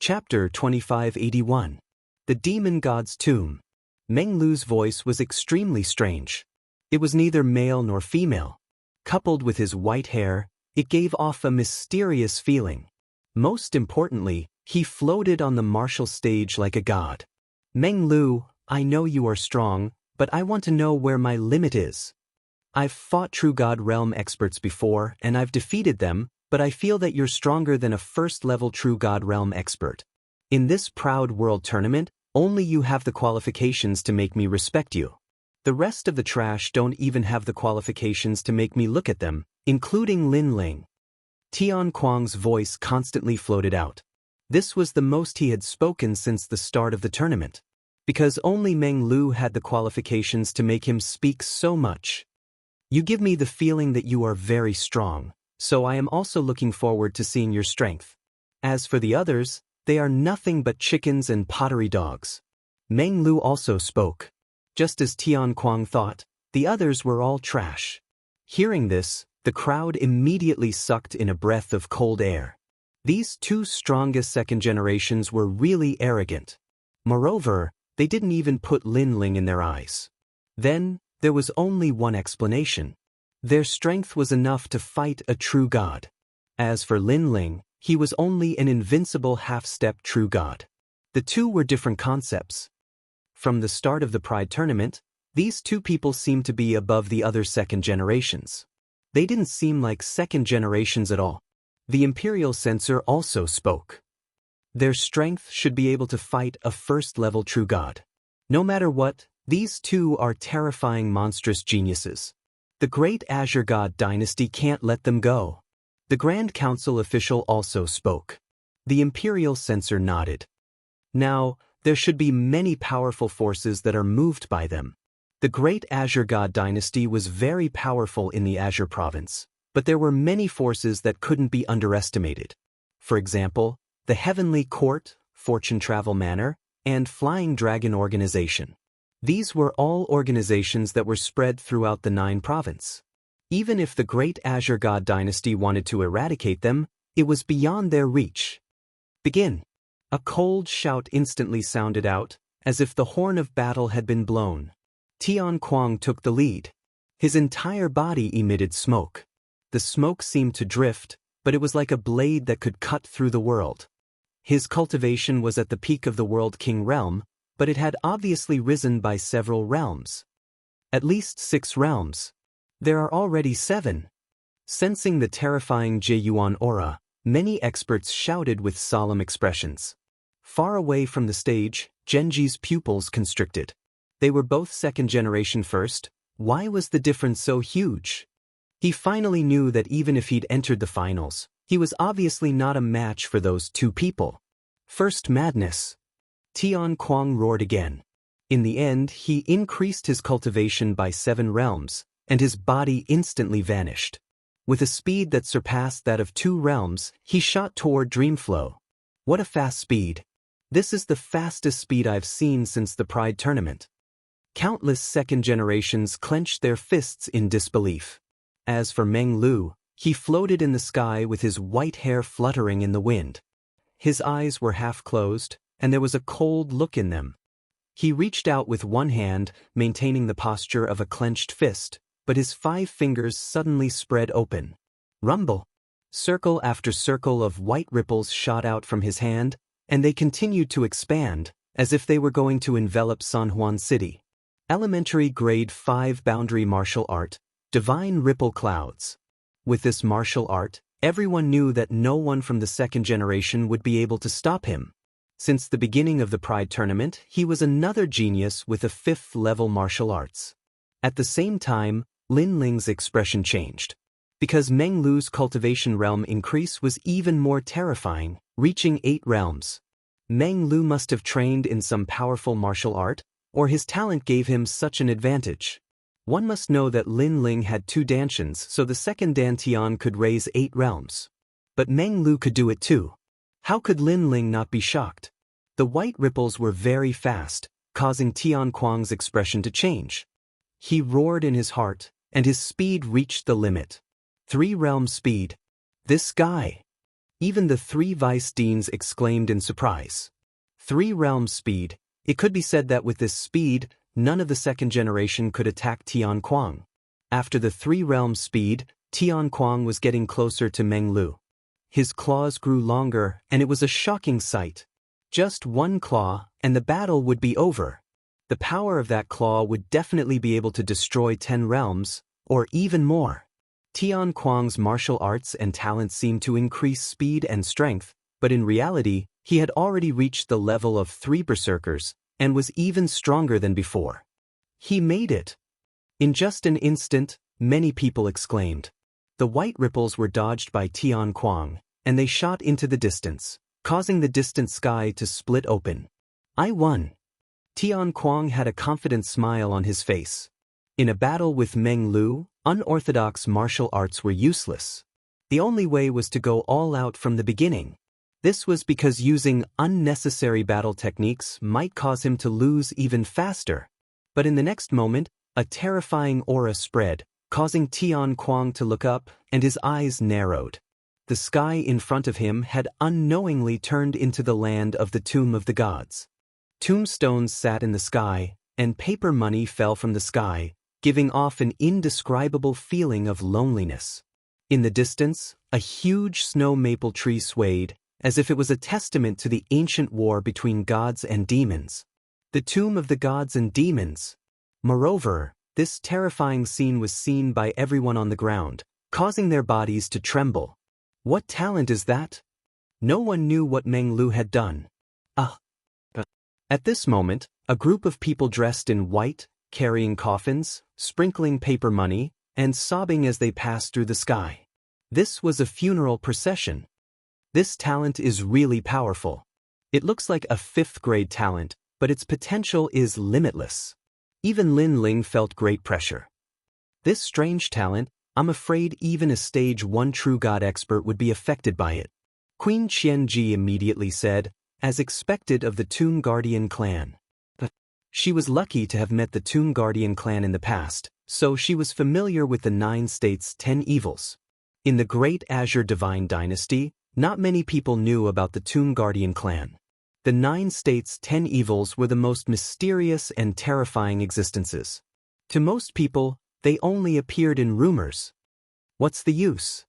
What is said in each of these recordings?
Chapter 2581. The Demon God's Tomb. Meng Lu's voice was extremely strange. It was neither male nor female. Coupled with his white hair, it gave off a mysterious feeling. Most importantly, he floated on the martial stage like a god. Meng Lu, I know you are strong, but I want to know where my limit is. I've fought True God Realm experts before, and I've defeated them, but I feel that you're stronger than a first-level True God Realm expert. In this proud world tournament, only you have the qualifications to make me respect you. The rest of the trash don't even have the qualifications to make me look at them, including Lin Ling. Tian Kuang's voice constantly floated out. This was the most he had spoken since the start of the tournament. Because only Meng Lu had the qualifications to make him speak so much. You give me the feeling that you are very strong, so I am also looking forward to seeing your strength. As for the others, they are nothing but chickens and pottery dogs. Meng Lu also spoke. Just as Tian Kuang thought, the others were all trash. Hearing this, the crowd immediately sucked in a breath of cold air. These two strongest second generations were really arrogant. Moreover, they didn't even put Lin Ling in their eyes. Then, there was only one explanation. Their strength was enough to fight a true god. As for Lin Ling, he was only an invincible half-step true god. The two were different concepts. From the start of the Pride Tournament, these two people seemed to be above the other second generations. They didn't seem like second generations at all. The Imperial Censor also spoke. Their strength should be able to fight a first-level true god. No matter what, these two are terrifying monstrous geniuses. The great Azure God dynasty can't let them go. The Grand Council official also spoke. The Imperial Censor nodded. Now, there should be many powerful forces that are moved by them. The great Azure God dynasty was very powerful in the Azure province, but there were many forces that couldn't be underestimated. For example, the Heavenly Court, Fortune Travel Manor, and Flying Dragon Organization. These were all organizations that were spread throughout the 9 provinces. Even if the great Azure God dynasty wanted to eradicate them, it was beyond their reach. Begin. A cold shout instantly sounded out, as if the horn of battle had been blown. Tian Kuang took the lead. His entire body emitted smoke. The smoke seemed to drift, but it was like a blade that could cut through the world. His cultivation was at the peak of the World King realm, but it had obviously risen by several realms. At least 6 realms. There are already 7. Sensing the terrifying Jiyuan aura, many experts shouted with solemn expressions. Far away from the stage, Genji's pupils constricted. They were both second generation first. Why was the difference so huge? He finally knew that even if he'd entered the finals, he was obviously not a match for those 2 people. First madness. Tian Kuang roared again. In the end, he increased his cultivation by 7 realms, and his body instantly vanished. With a speed that surpassed that of 2 realms, he shot toward Dreamflow. What a fast speed. This is the fastest speed I've seen since the Pride Tournament. Countless second generations clenched their fists in disbelief. As for Meng Lu, he floated in the sky with his white hair fluttering in the wind. His eyes were half closed, and there was a cold look in them. He reached out with one hand, maintaining the posture of a clenched fist, but his 5 fingers suddenly spread open. Rumble! Circle after circle of white ripples shot out from his hand, and they continued to expand, as if they were going to envelop San Juan City. Elementary Grade 5 Boundary Martial Art, Divine Ripple Clouds. With this martial art, everyone knew that no one from the second generation would be able to stop him. Since the beginning of the Pride Tournament, he was another genius with a 5th-level martial arts. At the same time, Lin Ling's expression changed. Because Meng Lu's cultivation realm increase was even more terrifying, reaching 8 realms. Meng Lu must have trained in some powerful martial art, or his talent gave him such an advantage. One must know that Lin Ling had 2 Dantians, so the second Dantian could raise 8 realms. But Meng Lu could do it too. How could Lin Ling not be shocked? The white ripples were very fast, causing Tian Kuang's expression to change. He roared in his heart, and his speed reached the limit. 3 realm speed. This guy. Even the three vice deans exclaimed in surprise. 3 realms speed. It could be said that with this speed, none of the second generation could attack Tian Kuang. After the 3 realms speed, Tian Kuang was getting closer to Meng Lu. His claws grew longer, and it was a shocking sight. Just one claw, and the battle would be over. The power of that claw would definitely be able to destroy 10 realms, or even more. Tian Kuang's martial arts and talents seemed to increase speed and strength, but in reality, he had already reached the level of 3 berserkers, and was even stronger than before. He made it! In just an instant, many people exclaimed. The white ripples were dodged by Tian Kuang, and they shot into the distance, causing the distant sky to split open. I won! Tian Kuang had a confident smile on his face. In a battle with Meng Lu, unorthodox martial arts were useless. The only way was to go all out from the beginning. This was because using unnecessary battle techniques might cause him to lose even faster. But in the next moment, a terrifying aura spread, causing Tian Kuang to look up, and his eyes narrowed. The sky in front of him had unknowingly turned into the land of the Tomb of the Gods. Tombstones sat in the sky, and paper money fell from the sky, giving off an indescribable feeling of loneliness. In the distance, a huge snow maple tree swayed, as if it was a testament to the ancient war between gods and demons. The Tomb of the Gods and Demons. Moreover, this terrifying scene was seen by everyone on the ground, causing their bodies to tremble. What talent is that? No one knew what Meng Lu had done. At this moment, a group of people dressed in white, carrying coffins, sprinkling paper money, and sobbing as they passed through the sky. This was a funeral procession. This talent is really powerful. It looks like a 5th grade talent, but its potential is limitless. Even Lin Ling felt great pressure. This strange talent, I'm afraid even a stage 1 true god expert would be affected by it. Queen Xianxia immediately said, as expected of the Toon Guardian clan. But she was lucky to have met the Toon Guardian clan in the past, so she was familiar with the 9 states' 10 evils. In the Great Azure Divine Dynasty, not many people knew about the Toon Guardian clan. The 9 states' 10 evils were the most mysterious and terrifying existences. To most people, they only appeared in rumors. What's the use?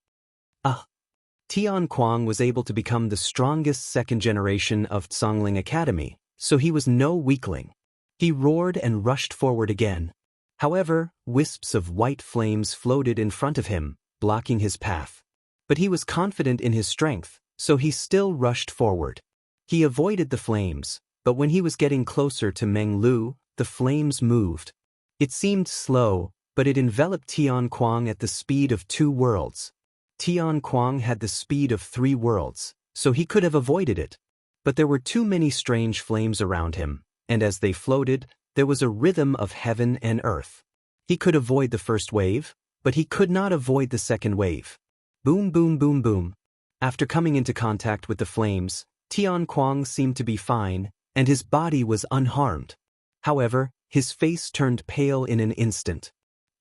Tian Kuang was able to become the strongest second generation of Zhongling Academy, so he was no weakling. He roared and rushed forward again. However, wisps of white flames floated in front of him, blocking his path. But he was confident in his strength, so he still rushed forward. He avoided the flames, but when he was getting closer to Meng Lu, the flames moved. It seemed slow, but it enveloped Tian Kuang at the speed of 2 worlds. Tian Kuang had the speed of 3 worlds, so he could have avoided it. But there were too many strange flames around him, and as they floated, there was a rhythm of heaven and earth. He could avoid the first wave, but he could not avoid the second wave. Boom, boom, boom, boom. After coming into contact with the flames, Tian Kuang seemed to be fine, and his body was unharmed. However, his face turned pale in an instant.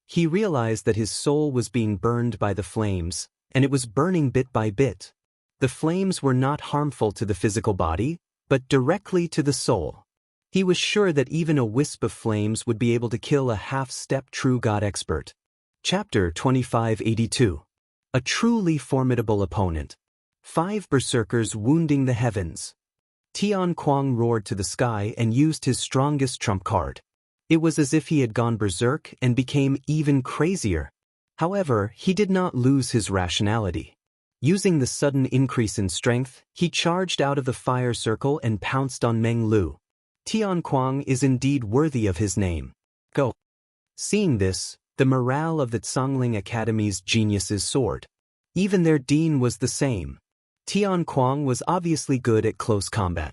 He realized that his soul was being burned by the flames, and it was burning bit by bit. The flames were not harmful to the physical body, but directly to the soul. He was sure that even a wisp of flames would be able to kill a half-step true god expert. Chapter 2582. A truly formidable opponent. 5 berserkers wounding the heavens. Tian Kuang roared to the sky and used his strongest trump card. It was as if he had gone berserk and became even crazier. However, he did not lose his rationality. Using the sudden increase in strength, he charged out of the fire circle and pounced on Meng Lu. Tian Kuang is indeed worthy of his name. Go. Seeing this, the morale of the Zhongling Academy's geniuses soared. Even their dean was the same. Tian Kuang was obviously good at close combat.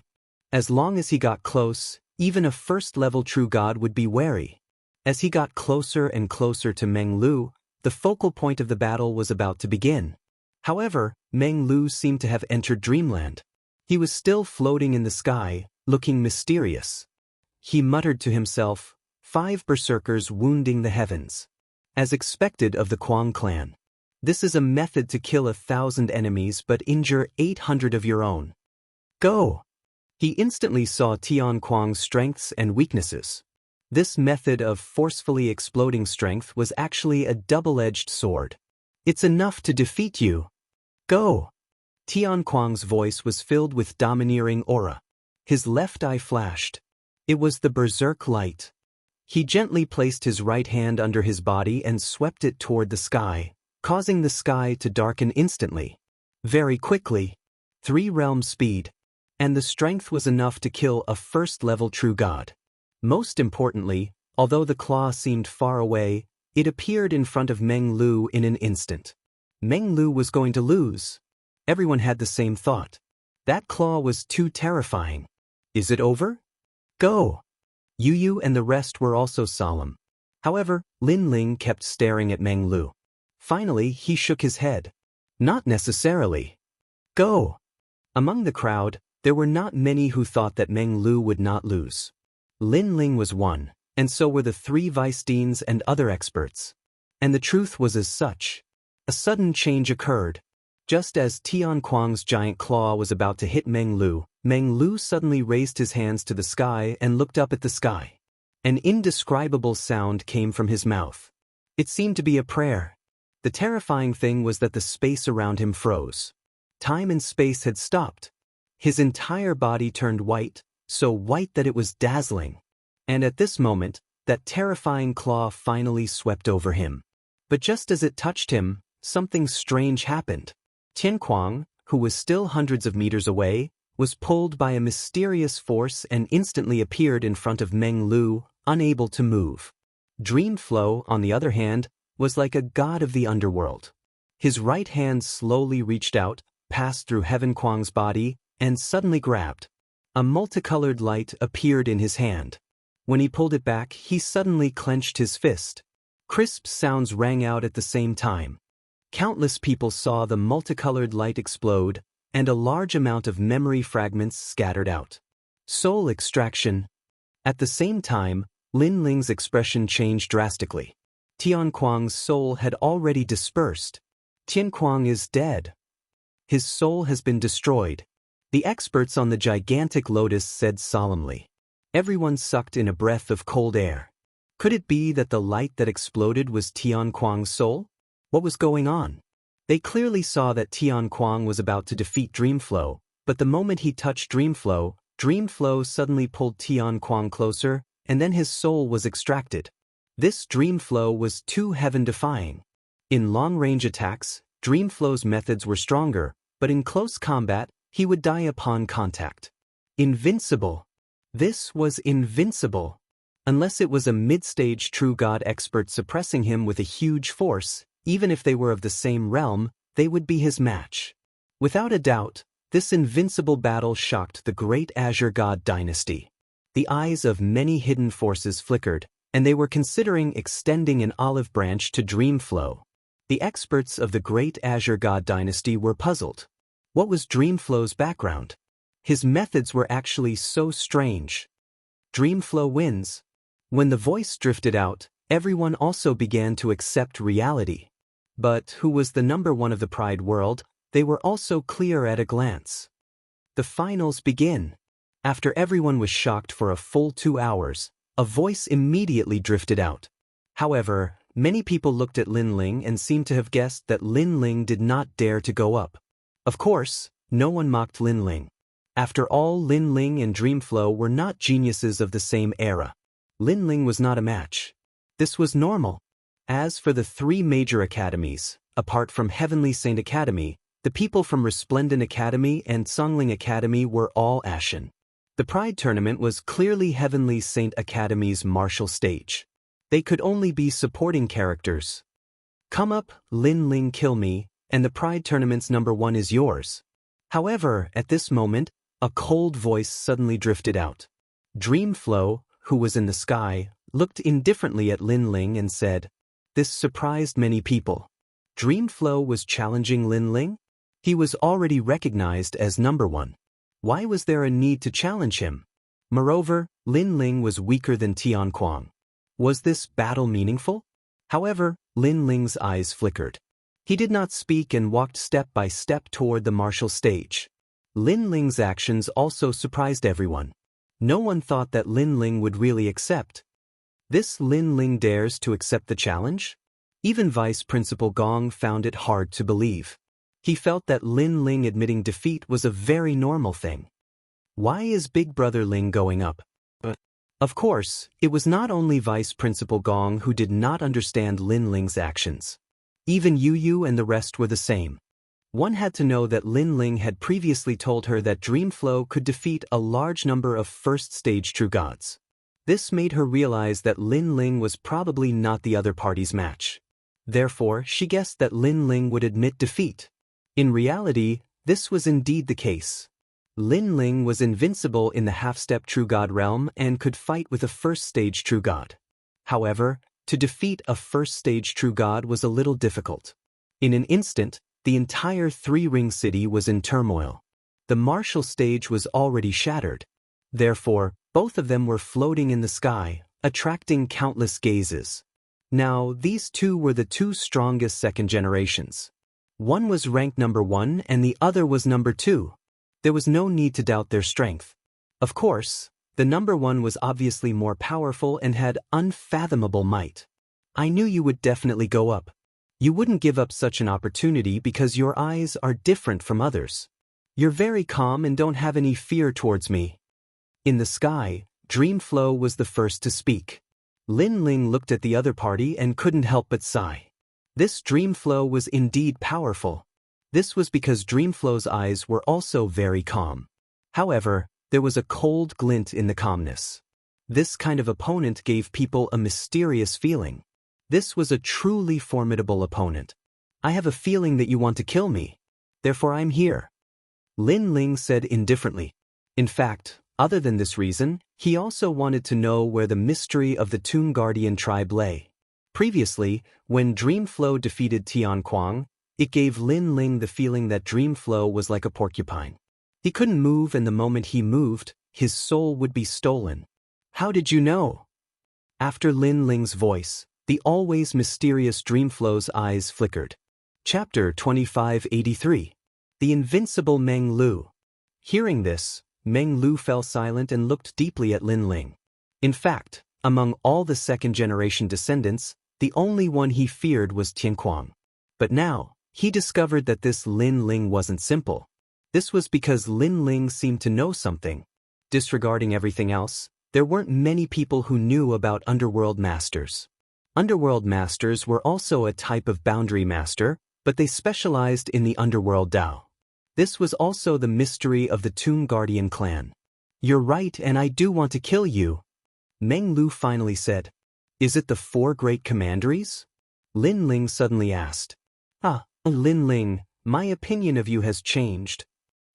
As long as he got close, even a first-level true god would be wary. As he got closer and closer to Meng Lu, the focal point of the battle was about to begin. However, Meng Lu seemed to have entered dreamland. He was still floating in the sky, looking mysterious. He muttered to himself, 5 berserkers wounding the heavens. As expected of the Kuang clan. This is a method to kill 1,000 enemies but injure 800 of your own. Go! He instantly saw Tian Kuang's strengths and weaknesses. This method of forcefully exploding strength was actually a double-edged sword. It's enough to defeat you. Go! Tian Kuang's voice was filled with domineering aura. His left eye flashed. It was the berserk light. He gently placed his right hand under his body and swept it toward the sky, causing the sky to darken instantly. Very quickly. 3 realm speed. And the strength was enough to kill a first-level true god. Most importantly, although the claw seemed far away, it appeared in front of Meng Lu in an instant. Meng Lu was going to lose. Everyone had the same thought. That claw was too terrifying. Is it over? Go! Yu Yu and the rest were also solemn. However, Lin Ling kept staring at Meng Lu. Finally, he shook his head. Not necessarily. Go! Among the crowd, there were not many who thought that Meng Lu would not lose. Lin Ling was one, and so were the 3 vice deans and other experts. And the truth was as such. A sudden change occurred. Just as Tian Kuang's giant claw was about to hit Meng Lu suddenly raised his hands to the sky and looked up at the sky. An indescribable sound came from his mouth. It seemed to be a prayer. The terrifying thing was that the space around him froze. Time and space had stopped. His entire body turned white, so white that it was dazzling. And at this moment, that terrifying claw finally swept over him. But just as it touched him, something strange happened. Tian Kuang, who was still hundreds of meters away, was pulled by a mysterious force and instantly appeared in front of Meng Lu, unable to move. Dreamflow, on the other hand, was like a god of the underworld. His right hand slowly reached out, passed through Heaven Kuang's body, and suddenly grabbed. A multicolored light appeared in his hand. When he pulled it back, he suddenly clenched his fist. Crisp sounds rang out at the same time. Countless people saw the multicolored light explode, and a large amount of memory fragments scattered out. Soul extraction. At the same time, Lin Ling's expression changed drastically. Tian Kuang's soul had already dispersed. Tian Kuang is dead. His soul has been destroyed. The experts on the gigantic lotus said solemnly. Everyone sucked in a breath of cold air. Could it be that the light that exploded was Tian Kuang's soul? What was going on? They clearly saw that Tian Kuang was about to defeat Dreamflow, but the moment he touched Dreamflow, Dreamflow suddenly pulled Tian Kuang closer, and then his soul was extracted. This Dreamflow was too heaven-defying. In long-range attacks, Dreamflow's methods were stronger, but in close combat, he would die upon contact. Invincible. This was invincible. Unless it was a mid-stage true god expert suppressing him with a huge force, even if they were of the same realm, they would be his match. Without a doubt, this invincible battle shocked the great Azure God dynasty. The eyes of many hidden forces flickered, and they were considering extending an olive branch to Dreamflow. The experts of the great Azure God dynasty were puzzled. What was Dreamflow's background? His methods were actually so strange. Dreamflow wins. When the voice drifted out, everyone also began to accept reality. But who was the number 1 of the Pride world, they were also clear at a glance. The finals begin. After everyone was shocked for a full 2 hours, a voice immediately drifted out. However, many people looked at Lin Ling and seemed to have guessed that Lin Ling did not dare to go up. Of course, no one mocked Lin Ling. After all, Lin Ling and Dreamflow were not geniuses of the same era. Lin Ling was not a match. This was normal. As for the 3 major academies, apart from Heavenly Saint Academy, the people from Resplendent Academy and Songling Academy were all ashen. The Pride Tournament was clearly Heavenly Saint Academy's martial stage. They could only be supporting characters. Come up, Lin Ling, kill me, and the Pride Tournament's number 1 is yours. However, at this moment, a cold voice suddenly drifted out. Dreamflow, who was in the sky, looked indifferently at Lin Ling and said, "This surprised many people." Dreamflow was challenging Lin Ling? He was already recognized as number 1. Why was there a need to challenge him? Moreover, Lin Ling was weaker than Tian Kuang. Was this battle meaningful? However, Lin Ling's eyes flickered. He did not speak and walked step by step toward the martial stage. Lin Ling's actions also surprised everyone. No one thought that Lin Ling would really accept. This Lin Ling dares to accept the challenge? Even Vice Principal Gong found it hard to believe. He felt that Lin Ling admitting defeat was a very normal thing. Why is Big Brother Ling going up? Of course, it was not only Vice Principal Gong who did not understand Lin Ling's actions. Even Yu Yu and the rest were the same. One had to know that Lin Ling had previously told her that Dreamflow could defeat a large number of first-stage true gods. This made her realize that Lin Ling was probably not the other party's match. Therefore, she guessed that Lin Ling would admit defeat. In reality, this was indeed the case. Lin Ling was invincible in the half-step true god realm and could fight with a first-stage true god. However, to defeat a first-stage true god was a little difficult. In an instant, the entire three-ring city was in turmoil. The martial stage was already shattered. Therefore, both of them were floating in the sky, attracting countless gazes. Now, these two were the two strongest second generations. One was ranked number 1 and the other was number 2. There was no need to doubt their strength. Of course, the number 1 was obviously more powerful and had unfathomable might. I knew you would definitely go up. You wouldn't give up such an opportunity because your eyes are different from others. You're very calm and don't have any fear towards me. In the sky, Dreamflow was the first to speak. Lin Ling looked at the other party and couldn't help but sigh. This Dreamflow was indeed powerful. This was because Dreamflow's eyes were also very calm. However, there was a cold glint in the calmness. This kind of opponent gave people a mysterious feeling. This was a truly formidable opponent. I have a feeling that you want to kill me. Therefore I'm here. Lin Ling said indifferently. In fact, other than this reason, he also wanted to know where the mystery of the Tomb Guardian tribe lay. Previously, when Dreamflow defeated Tian Kuang, it gave Lin Ling the feeling that Dreamflow was like a porcupine. He couldn't move, and the moment he moved, his soul would be stolen. How did you know? After Lin Ling's voice, the always mysterious Dreamflow's eyes flickered. Chapter 2583. The Invincible Meng Lu. Hearing this, Meng Lu fell silent and looked deeply at Lin Ling. In fact, among all the second-generation descendants, the only one he feared was Tian Kuang. But now, he discovered that this Lin Ling wasn't simple. This was because Lin Ling seemed to know something. Disregarding everything else, there weren't many people who knew about Underworld Masters. Underworld Masters were also a type of boundary master, but they specialized in the Underworld Dao. This was also the mystery of the Tomb Guardian clan. You're right, and I do want to kill you, Meng Lu finally said. Is it the 4 great commanderies? Lin Ling suddenly asked. Lin Ling, my opinion of you has changed.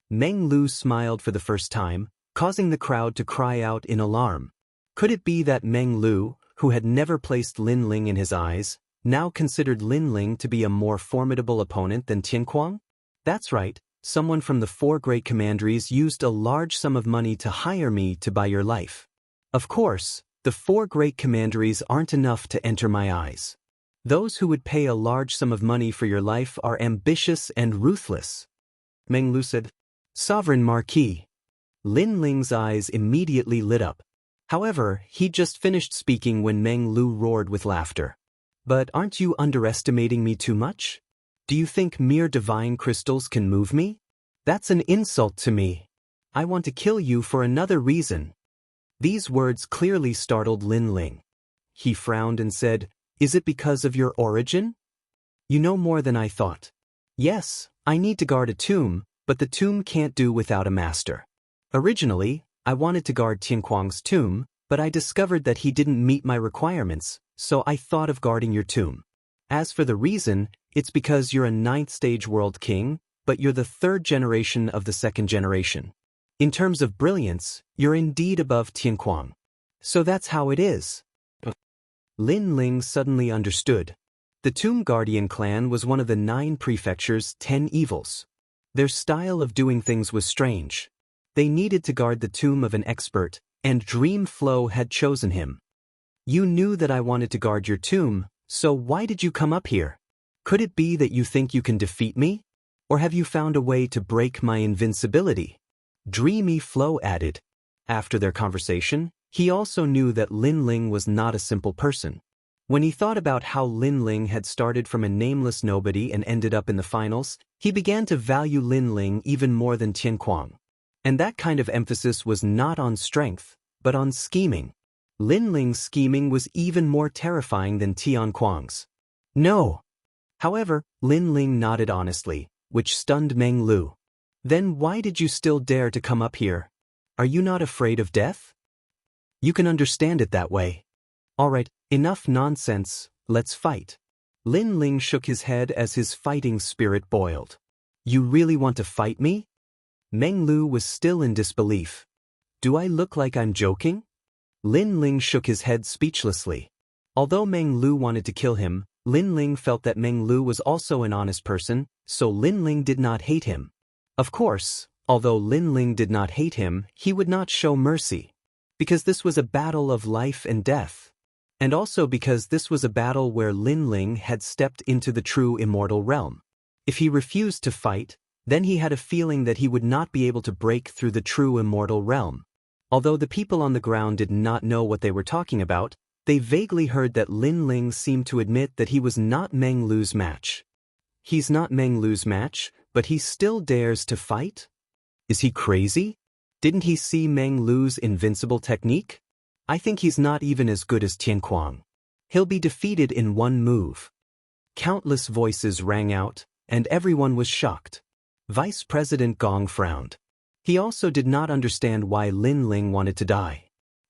Meng Lu smiled for the first time, causing the crowd to cry out in alarm. Could it be that Meng Lu, who had never placed Lin Ling in his eyes, now considered Lin Ling to be a more formidable opponent than Tian Kuang? That's right, someone from the 4 great commanderies used a large sum of money to hire me to buy your life. Of course, the 4 great commanderies aren't enough to enter my eyes. Those who would pay a large sum of money for your life are ambitious and ruthless. Meng Lu said. Sovereign Marquis. Lin Ling's eyes immediately lit up. However, he'd just finished speaking when Meng Lu roared with laughter. But aren't you underestimating me too much? Do you think mere divine crystals can move me? That's an insult to me. I want to kill you for another reason. These words clearly startled Lin Ling. He frowned and said, Is it because of your origin? You know more than I thought. Yes, I need to guard a tomb, but the tomb can't do without a master. Originally, I wanted to guard Tian Kuang's tomb, but I discovered that he didn't meet my requirements, so I thought of guarding your tomb. As for the reason, it's because you're a 9th stage world king, but you're the 3rd generation of the 2nd generation. In terms of brilliance, you're indeed above Tian Kuang. So that's how it is. Lin Ling suddenly understood. The Tomb Guardian clan was one of the 9 prefecture's 10 evils. Their style of doing things was strange. They needed to guard the tomb of an expert, and Dreamflow had chosen him. You knew that I wanted to guard your tomb, so why did you come up here? Could it be that you think you can defeat me? Or have you found a way to break my invincibility? Dreamy Flo added. After their conversation, he also knew that Lin Ling was not a simple person. When he thought about how Lin Ling had started from a nameless nobody and ended up in the finals, he began to value Lin Ling even more than Tian Kuang. And that kind of emphasis was not on strength, but on scheming. Lin Ling's scheming was even more terrifying than Tian Kuang's. No. However, Lin Ling nodded honestly, which stunned Meng Lu. Then why did you still dare to come up here? Are you not afraid of death? You can understand it that way. Alright, enough nonsense, let's fight. Lin Ling shook his head as his fighting spirit boiled. You really want to fight me? Meng Lu was still in disbelief. Do I look like I'm joking? Lin Ling shook his head speechlessly. Although Meng Lu wanted to kill him, Lin Ling felt that Meng Lu was also an honest person, so Lin Ling did not hate him. Of course, although Lin Ling did not hate him, he would not show mercy. Because this was a battle of life and death. And also because this was a battle where Lin Ling had stepped into the true immortal realm. If he refused to fight, then he had a feeling that he would not be able to break through the true immortal realm. Although the people on the ground did not know what they were talking about, they vaguely heard that Lin Ling seemed to admit that he was not Meng Lu's match. He's not Meng Lu's match, but he still dares to fight? Is he crazy? Didn't he see Meng Lu's invincible technique? I think he's not even as good as Tian Kuang. He'll be defeated in one move. Countless voices rang out, and everyone was shocked. Vice President Gong frowned. He also did not understand why Lin Ling wanted to die.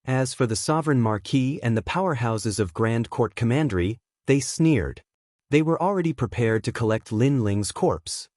As for the Sovereign Marquis and the powerhouses of Grand Court Commandery, they sneered. They were already prepared to collect Lin Ling's corpse.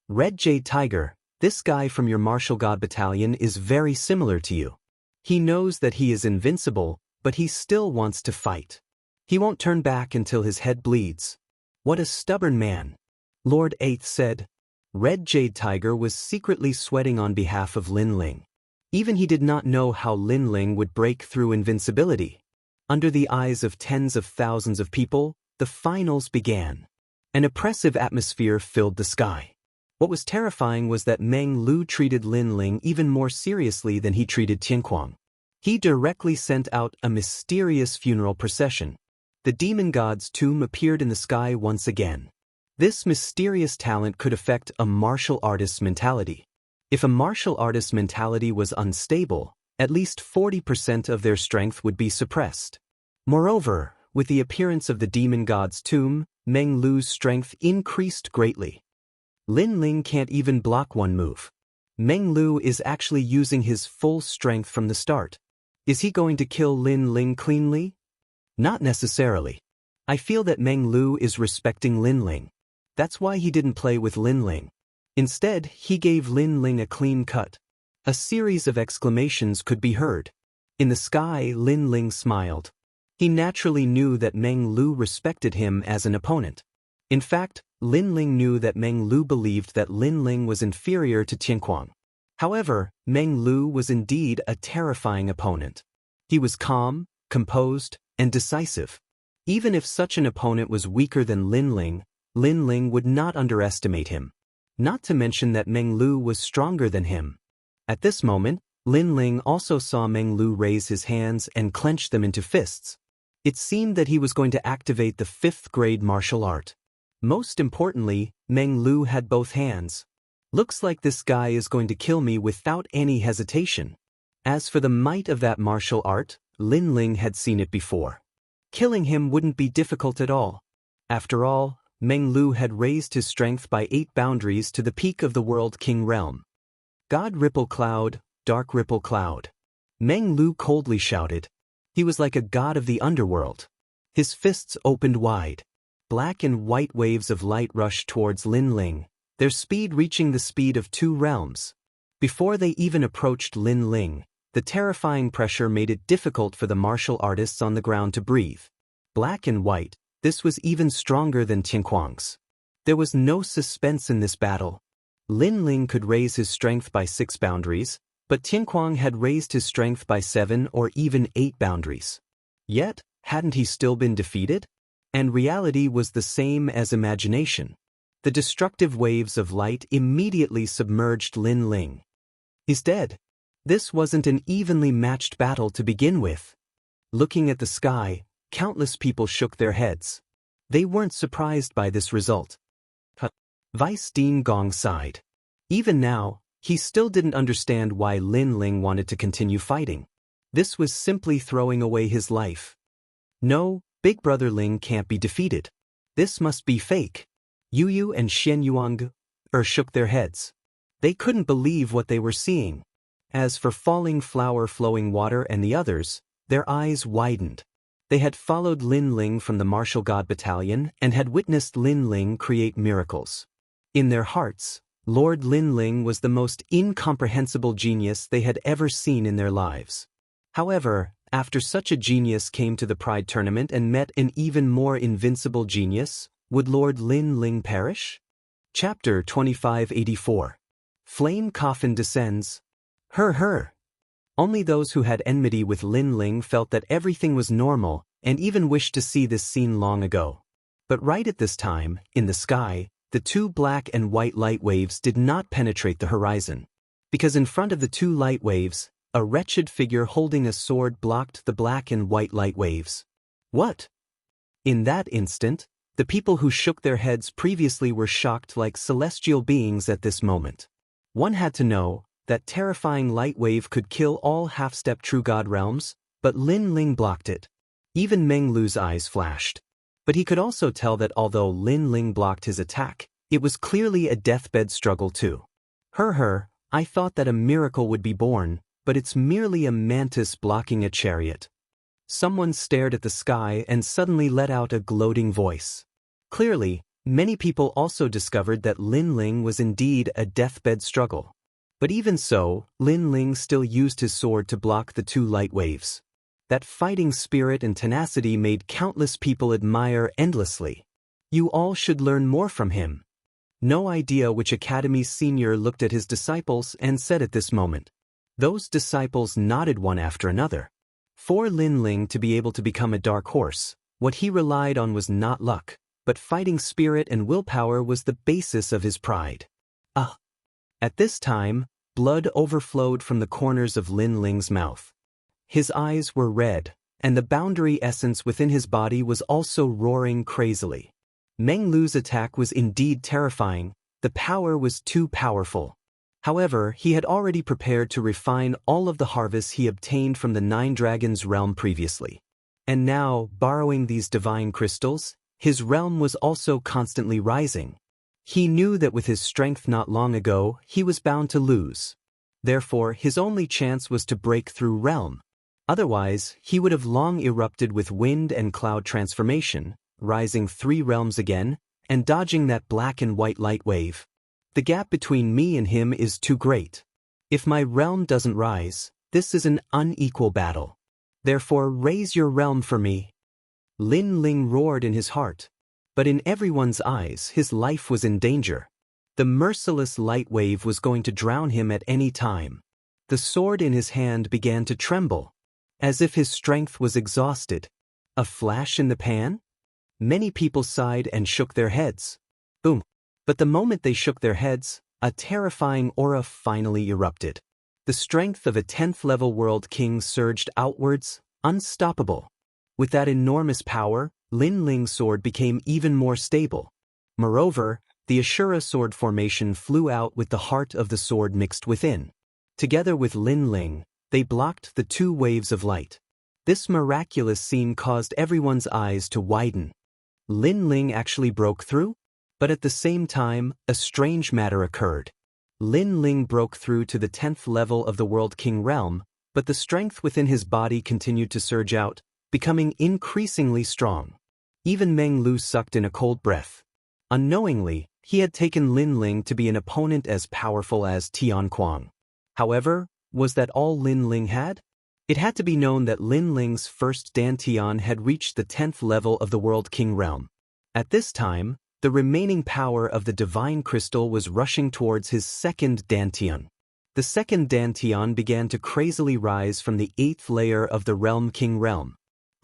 Red Jade Tiger, this guy from your Martial God Battalion is very similar to you. He knows that he is invincible, but he still wants to fight. He won't turn back until his head bleeds. What a stubborn man. Lord Eighth said. Red Jade Tiger was secretly sweating on behalf of Lin Ling. Even he did not know how Lin Ling would break through invincibility. Under the eyes of tens of thousands of people, the finals began. An oppressive atmosphere filled the sky. What was terrifying was that Meng Lu treated Lin Ling even more seriously than he treated Tian Kuang. He directly sent out a mysterious funeral procession. The demon god's tomb appeared in the sky once again. This mysterious talent could affect a martial artist's mentality. If a martial artist's mentality was unstable, at least 40% of their strength would be suppressed. Moreover, with the appearance of the demon god's tomb, Meng Lu's strength increased greatly. Lin Ling can't even block one move. Meng Lu is actually using his full strength from the start. Is he going to kill Lin Ling cleanly? Not necessarily. I feel that Meng Lu is respecting Lin Ling. That's why he didn't play with Lin Ling. Instead, he gave Lin Ling a clean cut. A series of exclamations could be heard. In the sky, Lin Ling smiled. He naturally knew that Meng Lu respected him as an opponent. In fact, Lin Ling knew that Meng Lu believed that Lin Ling was inferior to Tian Kuang. However, Meng Lu was indeed a terrifying opponent. He was calm, composed, and decisive. Even if such an opponent was weaker than Lin Ling would not underestimate him. Not to mention that Meng Lu was stronger than him. At this moment, Lin Ling also saw Meng Lu raise his hands and clench them into fists. It seemed that he was going to activate the 5th grade martial art. Most importantly, Meng Lu had both hands. Looks like this guy is going to kill me without any hesitation. As for the might of that martial art, Lin Ling had seen it before. Killing him wouldn't be difficult at all. After all, Meng Lu had raised his strength by 8 boundaries to the peak of the World King realm. God Ripple Cloud, Dark Ripple Cloud. Meng Lu coldly shouted. He was like a god of the underworld. His fists opened wide. Black and white waves of light rushed towards Lin Ling, their speed reaching the speed of 2 realms. Before they even approached Lin Ling, the terrifying pressure made it difficult for the martial artists on the ground to breathe. Black and white, this was even stronger than Tian Kuang's. There was no suspense in this battle. Lin Ling could raise his strength by 6 boundaries, but Tian Kuang had raised his strength by 7 or even 8 boundaries. Yet, hadn't he still been defeated? and reality was the same as imagination. The destructive waves of light immediately submerged Lin Ling. He's dead. This wasn't an evenly matched battle to begin with. Looking at the sky, countless people shook their heads. They weren't surprised by this result. Vice Dean Gong sighed. Even now, he still didn't understand why Lin Ling wanted to continue fighting. This was simply throwing away his life. No, Big Brother Ling can't be defeated. This must be fake. Yu Yu and Xianxia shook their heads. They couldn't believe what they were seeing. As for Falling Flower Flowing Water and the others, their eyes widened. They had followed Lin Ling from the Martial God Battalion and had witnessed Lin Ling create miracles. In their hearts, Lord Lin Ling was the most incomprehensible genius they had ever seen in their lives. However, after such a genius came to the Pride Tournament and met an even more invincible genius, would Lord Lin Ling perish? Chapter 2584. Flame Coffin Descends. Only those who had enmity with Lin Ling felt that everything was normal and even wished to see this scene long ago. But right at this time, in the sky, the two black and white light waves did not penetrate the horizon. Because in front of the two light waves, a wretched figure holding a sword blocked the black and white light waves. What? In that instant, the people who shook their heads previously were shocked like celestial beings at this moment. One had to know that terrifying light wave could kill all half-step true god realms, but Lin Ling blocked it. Even Meng Lu's eyes flashed. But he could also tell that although Lin Ling blocked his attack, it was clearly a deathbed struggle too. I thought that a miracle would be born, but it's merely a mantis blocking a chariot. Someone stared at the sky and suddenly let out a gloating voice. Clearly, many people also discovered that Lin Ling was indeed a deathbed struggle. But even so, Lin Ling still used his sword to block the two light waves. That fighting spirit and tenacity made countless people admire endlessly. You all should learn more from him. No idea which academy's senior looked at his disciples and said at this moment. Those disciples nodded one after another. For Lin Ling to be able to become a dark horse, what he relied on was not luck, but fighting spirit and willpower was the basis of his pride. At this time, blood overflowed from the corners of Lin Ling's mouth. His eyes were red, and the boundary essence within his body was also roaring crazily. Meng Lu's attack was indeed terrifying. The power was too powerful. However, he had already prepared to refine all of the harvests he obtained from the Nine Dragons realm previously. And now, borrowing these divine crystals, his realm was also constantly rising. He knew that with his strength not long ago, he was bound to lose. Therefore, his only chance was to break through realm. Otherwise, he would have long erupted with wind and cloud transformation, rising 3 realms again, and dodging that black and white light wave. The gap between me and him is too great. If my realm doesn't rise, this is an unequal battle. Therefore, raise your realm for me. Lin Ling roared in his heart. But in everyone's eyes, his life was in danger. The merciless light wave was going to drown him at any time. The sword in his hand began to tremble, as if his strength was exhausted. A flash in the pan? Many people sighed and shook their heads. Boom. But the moment they shook their heads, a terrifying aura finally erupted. The strength of a 10th-level world king surged outwards, unstoppable. With that enormous power, Lin Ling's sword became even more stable. Moreover, the Ashura sword formation flew out with the heart of the sword mixed within. Together with Lin Ling, they blocked the 2 waves of light. This miraculous scene caused everyone's eyes to widen. Lin Ling actually broke through? But at the same time, a strange matter occurred. Lin Ling broke through to the 10th level of the World King realm, but the strength within his body continued to surge out, becoming increasingly strong. Even Meng Lu sucked in a cold breath. Unknowingly, he had taken Lin Ling to be an opponent as powerful as Tian Kuang. However, was that all Lin Ling had? It had to be known that Lin Ling's first Dantian had reached the 10th level of the World King realm. At this time, the remaining power of the divine crystal was rushing towards his second Dantian. The second Dantian began to crazily rise from the 8th layer of the Realm King realm.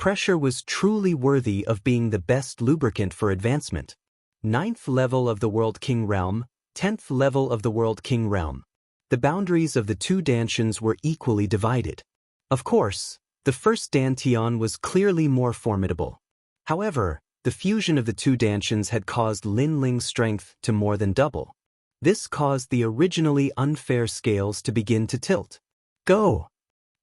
pressure was truly worthy of being the best lubricant for advancement. 9th level of the World King Realm, 10th level of the World King Realm. The boundaries of the two Dantians were equally divided. Of course, the first Dantian was clearly more formidable. However, the fusion of the two Dantians had caused Lin Ling's strength to more than double. This caused the originally unfair scales to begin to tilt. Go!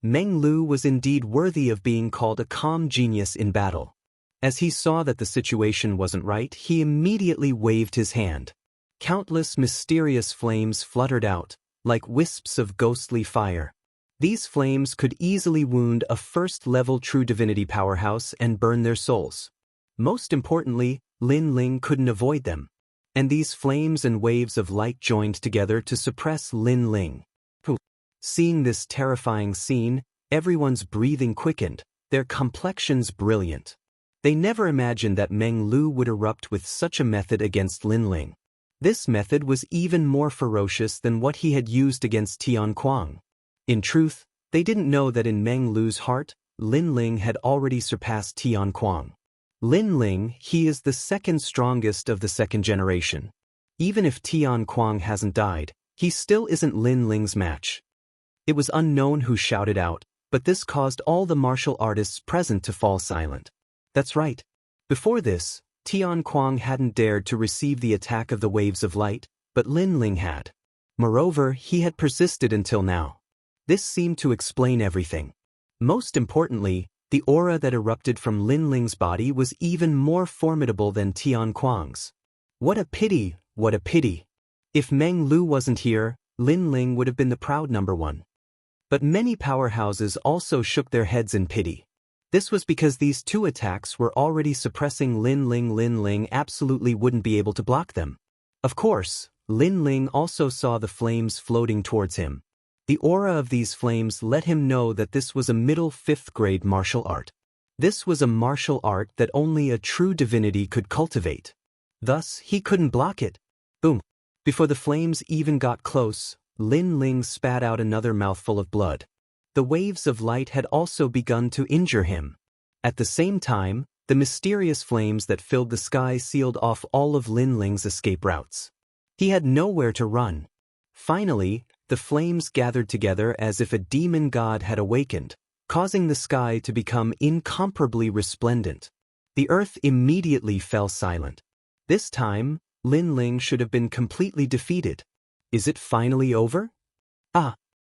Meng Lu was indeed worthy of being called a calm genius in battle. As he saw that the situation wasn't right, he immediately waved his hand. Countless mysterious flames fluttered out, like wisps of ghostly fire. These flames could easily wound a first-level true divinity powerhouse and burn their souls. Most importantly, Lin Ling couldn't avoid them. And these flames and waves of light joined together to suppress Lin Ling. Seeing this terrifying scene, everyone's breathing quickened, their complexions brilliant. They never imagined that Meng Lu would erupt with such a method against Lin Ling. This method was even more ferocious than what he had used against Tian Kuang. In truth, they didn't know that in Meng Lu's heart, Lin Ling had already surpassed Tian Kuang. Lin Ling, he is the second strongest of the second generation. Even if Tian Kuang hasn't died, he still isn't Lin Ling's match. It was unknown who shouted out, but this caused all the martial artists present to fall silent. That's right. Before this, Tian Kuang hadn't dared to receive the attack of the waves of light, but Lin Ling had. Moreover, he had persisted until now. This seemed to explain everything. Most importantly, the aura that erupted from Lin Ling's body was even more formidable than Tian Kuang's. What a pity, what a pity. If Meng Lu wasn't here, Lin Ling would have been the proud number one. But many powerhouses also shook their heads in pity. This was because these two attacks were already suppressing Lin Ling. Lin Ling absolutely wouldn't be able to block them. Of course, Lin Ling also saw the flames floating towards him. The aura of these flames let him know that this was a middle 5th grade martial art. This was a martial art that only a true divinity could cultivate. Thus, he couldn't block it. Boom! Before the flames even got close, Lin Ling spat out another mouthful of blood. The waves of light had also begun to injure him. At the same time, the mysterious flames that filled the sky sealed off all of Lin Ling's escape routes. He had nowhere to run. Finally, the flames gathered together as if a demon god had awakened, causing the sky to become incomparably resplendent. The earth immediately fell silent. This time, Lin Ling should have been completely defeated. Is it finally over? Ah!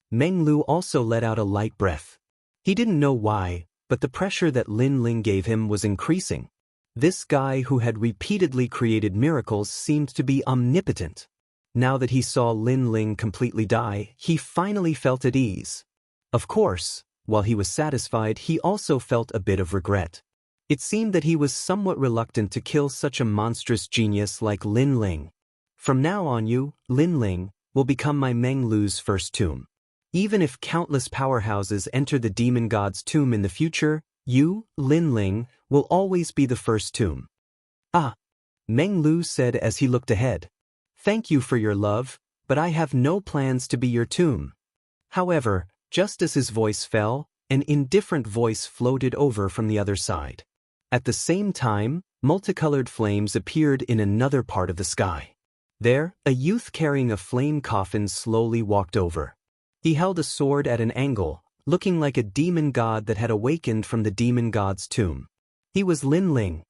Meng Lu also let out a light breath. He didn't know why, but the pressure that Lin Ling gave him was increasing. This guy who had repeatedly created miracles seemed to be omnipotent. Now that he saw Lin Ling completely die, he finally felt at ease. Of course, while he was satisfied, he also felt a bit of regret. It seemed that he was somewhat reluctant to kill such a monstrous genius like Lin Ling. From now on you, Lin Ling, will become my Meng Lu's first tomb. Even if countless powerhouses enter the demon god's tomb in the future, you, Lin Ling, will always be the first tomb. Ah! Meng Lu said as he looked ahead. Thank you for your love, but I have no plans to be your tomb. However, just as his voice fell, an indifferent voice floated over from the other side. At the same time, multicolored flames appeared in another part of the sky. There, a youth carrying a flame coffin slowly walked over. He held a sword at an angle, looking like a demon god that had awakened from the demon god's tomb. He was Lin Ling.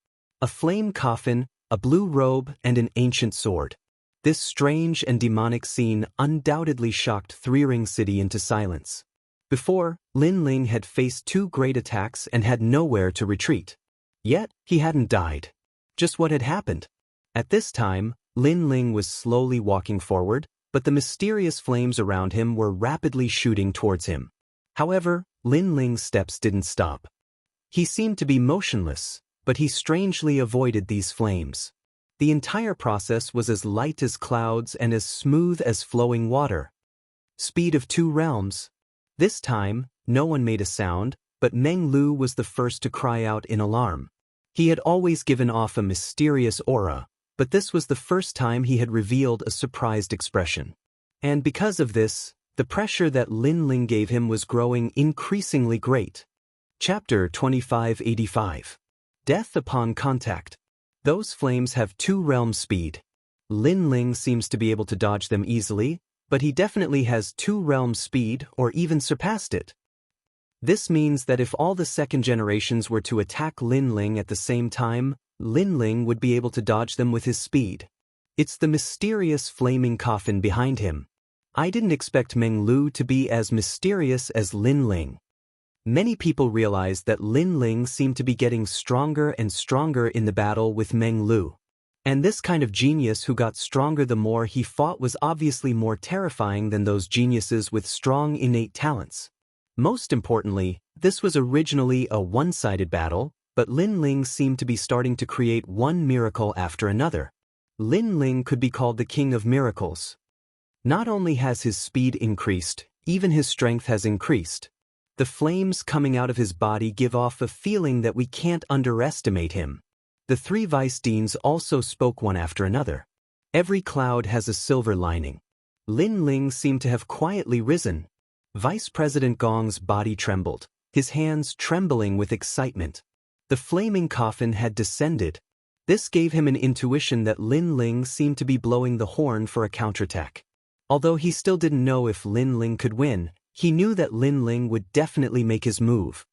A flame coffin, a blue robe, and an ancient sword. This strange and demonic scene undoubtedly shocked Three Ring City into silence. Before, Lin Ling had faced 2 great attacks and had nowhere to retreat. Yet, he hadn't died. Just what had happened? At this time, Lin Ling was slowly walking forward, but the mysterious flames around him were rapidly shooting towards him. However, Lin Ling's steps didn't stop. He seemed to be motionless, but he strangely avoided these flames. The entire process was as light as clouds and as smooth as flowing water. Speed of 2 realms. This time, no one made a sound, but Meng Lu was the first to cry out in alarm. He had always given off a mysterious aura, but this was the first time he had revealed a surprised expression. And because of this, the pressure that Lin Ling gave him was growing increasingly great. Chapter 2585. Death upon contact. Those flames have 2 realm speed. Lin Ling seems to be able to dodge them easily, but he definitely has 2 realm speed or even surpassed it. This means that if all the second generations were to attack Lin Ling at the same time, Lin Ling would be able to dodge them with his speed. It's the mysterious flaming coffin behind him. I didn't expect Meng Lu to be as mysterious as Lin Ling. Many people realized that Lin Ling seemed to be getting stronger and stronger in the battle with Meng Lu. And this kind of genius who got stronger the more he fought was obviously more terrifying than those geniuses with strong innate talents. Most importantly, this was originally a one-sided battle, but Lin Ling seemed to be starting to create one miracle after another. Lin Ling could be called the king of miracles. Not only has his speed increased, even his strength has increased. The flames coming out of his body give off a feeling that we can't underestimate him. The 3 vice deans also spoke one after another. Every cloud has a silver lining. Lin Ling seemed to have quietly risen. Vice President Gong's body trembled, his hands trembling with excitement. The flaming coffin had descended. This gave him an intuition that Lin Ling seemed to be blowing the horn for a counterattack. Although he still didn't know if Lin Ling could win, he knew that Lin Ling would definitely make his move.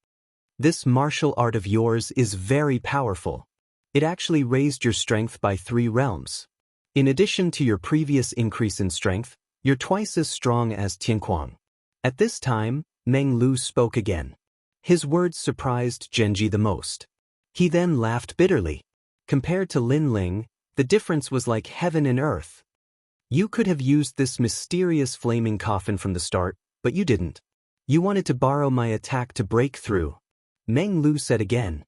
This martial art of yours is very powerful. It actually raised your strength by 3 realms. In addition to your previous increase in strength, you're twice as strong as Tianquang. At this time, Meng Lu spoke again. His words surprised Genji the most. He then laughed bitterly. Compared to Lin Ling, the difference was like heaven and earth. You could have used this mysterious flaming coffin from the start, but you didn't. You wanted to borrow my attack to break through. Meng Lu said again.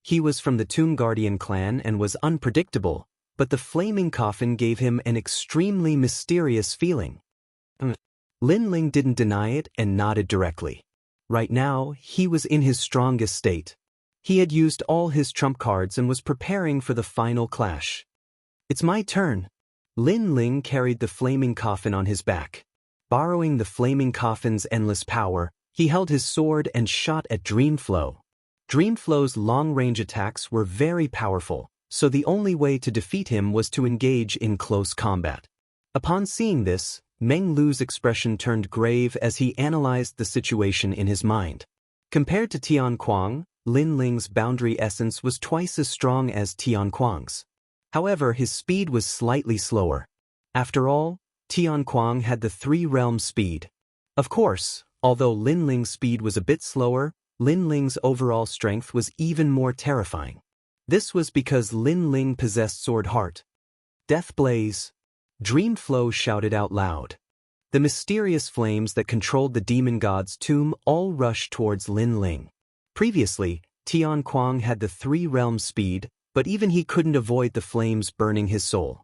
He was from the Tomb Guardian clan and was unpredictable, but the flaming coffin gave him an extremely mysterious feeling. Lin Ling didn't deny it and nodded directly. Right now, he was in his strongest state. He had used all his trump cards and was preparing for the final clash. It's my turn. Lin Ling carried the flaming coffin on his back. Borrowing the flaming coffin's endless power, he held his sword and shot at Dreamflow. Dreamflow's long-range attacks were very powerful, so the only way to defeat him was to engage in close combat. Upon seeing this, Meng Lu's expression turned grave as he analyzed the situation in his mind. Compared to Tianquang, Lin Ling's boundary essence was twice as strong as Tianquang's. However, his speed was slightly slower. After all, Tianquang had the 3 realm speed. Of course, although Lin Ling's speed was a bit slower, Lin Ling's overall strength was even more terrifying. This was because Lin Ling possessed Sword Heart. Death Blaze. Dreamflow shouted out loud. The mysterious flames that controlled the demon god's tomb all rushed towards Lin Ling. Previously, Tianquang had the 3 realm speed, but even he couldn't avoid the flames burning his soul.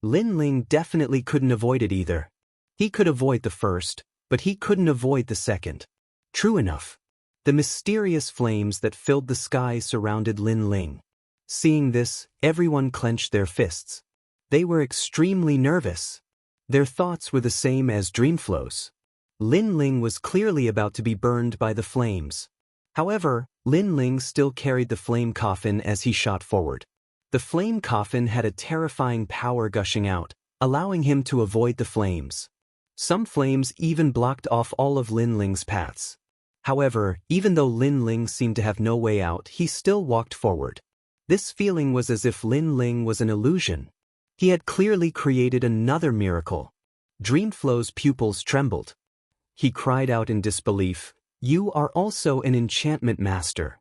Lin Ling definitely couldn't avoid it either. He could avoid the first, but he couldn't avoid the second. True enough. The mysterious flames that filled the sky surrounded Lin Ling. Seeing this, everyone clenched their fists. They were extremely nervous. Their thoughts were the same as Dreamflow's. Lin Ling was clearly about to be burned by the flames. However, Lin Ling still carried the flame coffin as he shot forward. The flame coffin had a terrifying power gushing out, allowing him to avoid the flames. Some flames even blocked off all of Lin Ling's paths. However, even though Lin Ling seemed to have no way out, he still walked forward. This feeling was as if Lin Ling was an illusion. He had clearly created another miracle. Dreamflow's pupils trembled. He cried out in disbelief, "You are also an enchantment master."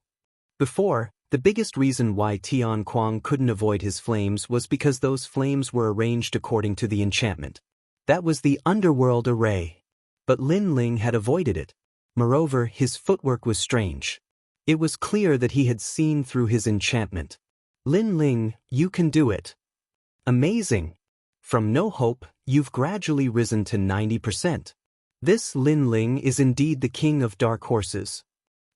Before, the biggest reason why Tianquang couldn't avoid his flames was because those flames were arranged according to the enchantment. That was the underworld array. But Lin Ling had avoided it. Moreover, his footwork was strange. It was clear that he had seen through his enchantment. Lin Ling, you can do it. Amazing. From no hope, you've gradually risen to 90%. This Lin Ling is indeed the king of dark horses.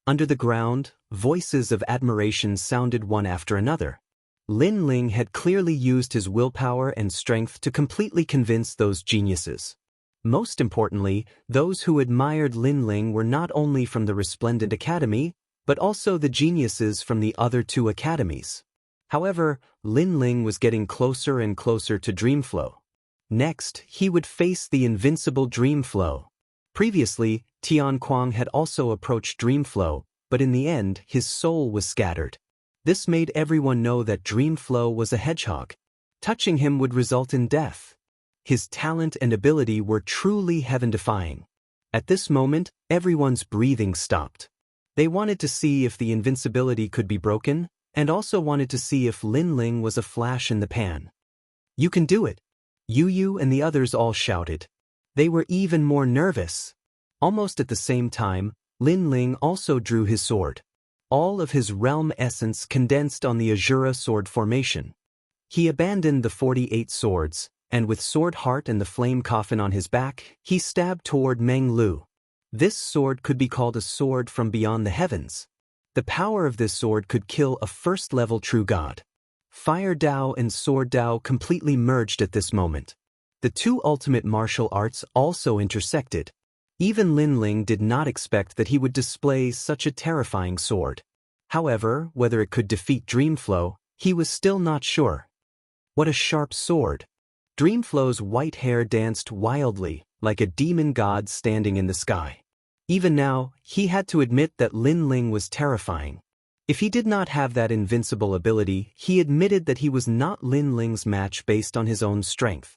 Under the ground, voices of admiration sounded one after another. Lin Ling had clearly used his willpower and strength to completely convince those geniuses. Most importantly, those who admired Lin Ling were not only from the Resplendent Academy, but also the geniuses from the other two academies. However, Lin Ling was getting closer and closer to Dreamflow. Next, he would face the invincible Dreamflow. Previously, Tian Kuang had also approached Dreamflow, but in the end, his soul was scattered. This made everyone know that Dreamflow was a hedgehog. Touching him would result in death. His talent and ability were truly heaven-defying. At this moment, everyone's breathing stopped. They wanted to see if the invincibility could be broken, and also wanted to see if Lin Ling was a flash in the pan. "You can do it!" Yu and the others all shouted. They were even more nervous. Almost at the same time, Lin Ling also drew his sword. All of his realm essence condensed on the Azura sword formation. He abandoned the 48 swords, and with sword heart and the flame coffin on his back, he stabbed toward Meng Lu. This sword could be called a sword from beyond the heavens. The power of this sword could kill a first-level true god. Fire Dao and Sword Dao completely merged at this moment. The two ultimate martial arts also intersected. Even Lin Ling did not expect that he would display such a terrifying sword. However, whether it could defeat Dreamflow, he was still not sure. What a sharp sword! Dreamflow's white hair danced wildly, like a demon god standing in the sky. Even now, he had to admit that Lin Ling was terrifying. If he did not have that invincible ability, he admitted that he was not Lin Ling's match based on his own strength.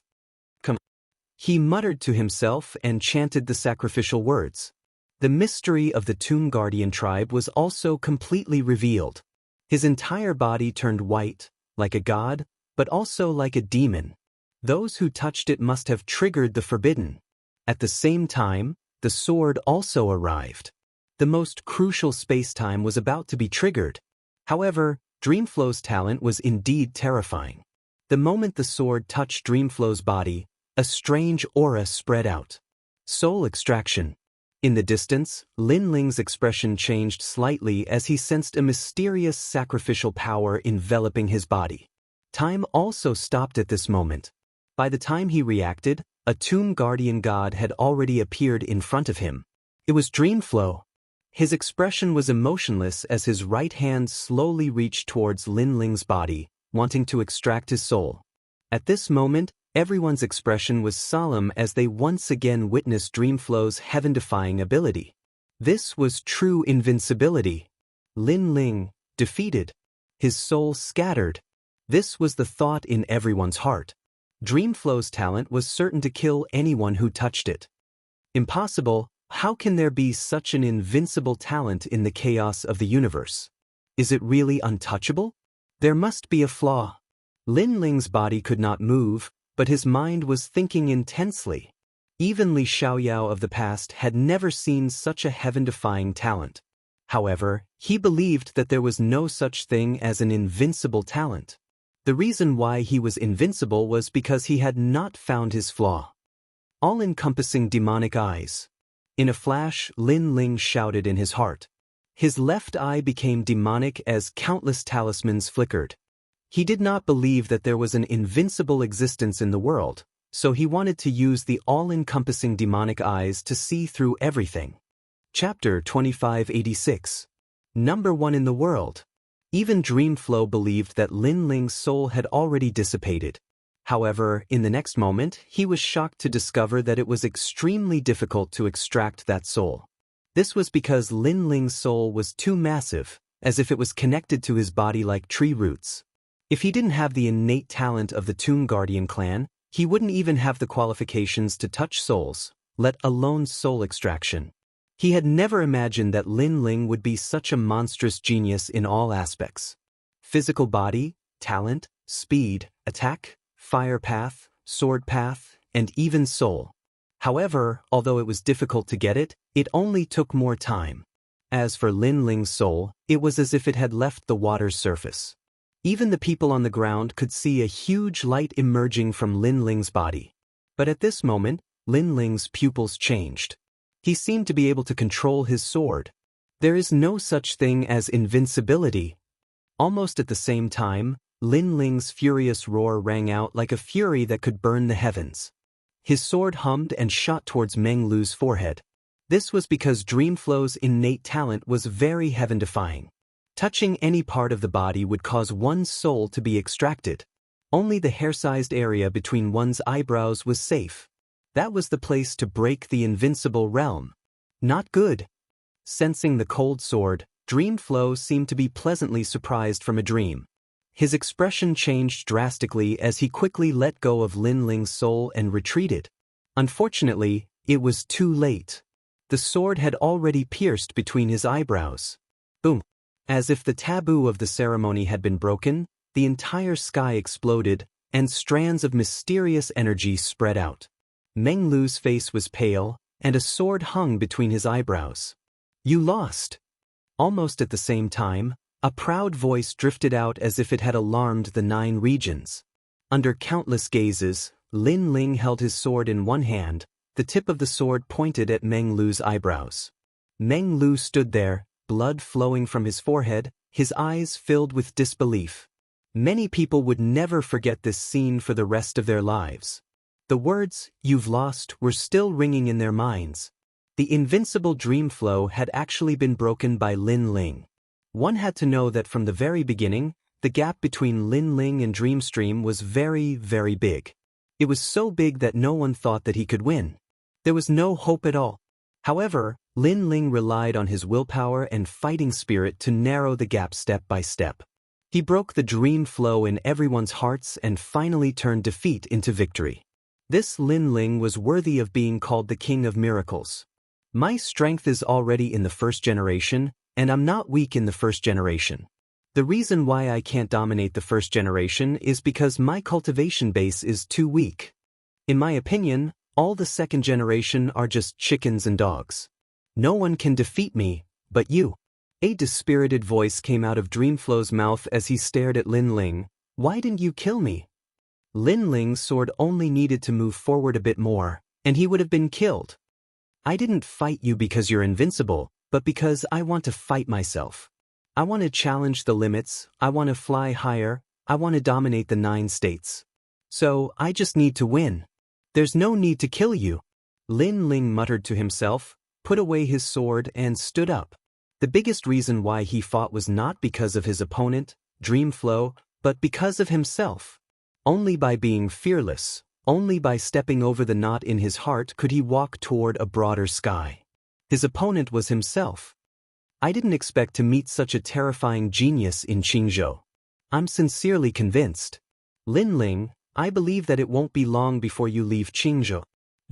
He muttered to himself and chanted the sacrificial words. The mystery of the Tomb Guardian tribe was also completely revealed. His entire body turned white, like a god, but also like a demon. Those who touched it must have triggered the forbidden. At the same time, the sword also arrived. The most crucial space-time was about to be triggered. However, Dreamflow's talent was indeed terrifying. The moment the sword touched Dreamflow's body, a strange aura spread out. Soul extraction. In the distance, Lin Ling's expression changed slightly as he sensed a mysterious sacrificial power enveloping his body. Time also stopped at this moment. By the time he reacted, a Tomb Guardian god had already appeared in front of him. It was Dreamflow. His expression was emotionless as his right hand slowly reached towards Lin Ling's body, wanting to extract his soul. At this moment, everyone's expression was solemn as they once again witnessed Dreamflow's heaven-defying ability. This was true invincibility. Lin Ling, defeated. His soul scattered. This was the thought in everyone's heart. Dreamflow's talent was certain to kill anyone who touched it. Impossible. How can there be such an invincible talent in the chaos of the universe? Is it really untouchable? There must be a flaw. Lin Ling's body could not move, but his mind was thinking intensely. Even Li Xiaoyao of the past had never seen such a heaven-defying talent. However, he believed that there was no such thing as an invincible talent. The reason why he was invincible was because he had not found his flaw. All-encompassing demonic eyes. In a flash, Lin Ling shouted in his heart. His left eye became demonic as countless talismans flickered. He did not believe that there was an invincible existence in the world, so he wanted to use the all-encompassing demonic eyes to see through everything. Chapter 2586. Number 1 in the world. Even Dreamflow believed that Lin Ling's soul had already dissipated. However, in the next moment, he was shocked to discover that it was extremely difficult to extract that soul. This was because Lin Ling's soul was too massive, as if it was connected to his body like tree roots. If he didn't have the innate talent of the Tomb Guardian clan, he wouldn't even have the qualifications to touch souls, let alone soul extraction. He had never imagined that Lin Ling would be such a monstrous genius in all aspects. Physical body, talent, speed, attack, fire path, sword path, and even soul. However, although it was difficult to get it, it only took more time. As for Lin Ling's soul, it was as if it had left the water's surface. Even the people on the ground could see a huge light emerging from Lin Ling's body. But at this moment, Lin Ling's pupils changed. He seemed to be able to control his sword. There is no such thing as invincibility. Almost at the same time, Lin Ling's furious roar rang out like a fury that could burn the heavens. His sword hummed and shot towards Meng Lu's forehead. This was because Dreamflow's innate talent was very heaven-defying. Touching any part of the body would cause one's soul to be extracted. Only the hair-sized area between one's eyebrows was safe. That was the place to break the invincible realm. Not good. Sensing the cold sword, Dreamflow seemed to be pleasantly surprised from a dream. His expression changed drastically as he quickly let go of Lin Ling's soul and retreated. Unfortunately, it was too late. The sword had already pierced between his eyebrows. Boom! As if the taboo of the ceremony had been broken, the entire sky exploded, and strands of mysterious energy spread out. Meng Lu's face was pale, and a sword hung between his eyebrows. You lost. Almost at the same time, a proud voice drifted out as if it had alarmed the 9 regions. Under countless gazes, Lin Ling held his sword in one hand, the tip of the sword pointed at Meng Lu's eyebrows. Meng Lu stood there, blood flowing from his forehead, his eyes filled with disbelief. Many people would never forget this scene for the rest of their lives. The words, "You've lost," were still ringing in their minds. The invincible Dreamflow had actually been broken by Lin Ling. One had to know that from the very beginning, the gap between Lin Ling and Dreamstream was very, very big. It was so big that no one thought that he could win. There was no hope at all. However, Lin Ling relied on his willpower and fighting spirit to narrow the gap step by step. He broke the Dreamflow in everyone's hearts and finally turned defeat into victory. This Lin Ling was worthy of being called the King of Miracles. My strength is already in the first generation, and I'm not weak in the first generation. The reason why I can't dominate the first generation is because my cultivation base is too weak. In my opinion, all the second generation are just chickens and dogs. No one can defeat me, but you. A dispirited voice came out of Dreamflow's mouth as he stared at Lin Ling. Why didn't you kill me? Lin Ling's sword only needed to move forward a bit more, and he would have been killed. I didn't fight you because you're invincible, but because I want to fight myself. I want to challenge the limits, I want to fly higher, I want to dominate the 9 states. So, I just need to win. There's no need to kill you. Lin Ling muttered to himself, put away his sword and stood up. The biggest reason why he fought was not because of his opponent, Dreamflow, but because of himself. Only by being fearless, only by stepping over the knot in his heart could he walk toward a broader sky. His opponent was himself. I didn't expect to meet such a terrifying genius in Qingzhou. I'm sincerely convinced. Lin Ling, I believe that it won't be long before you leave Qingzhou.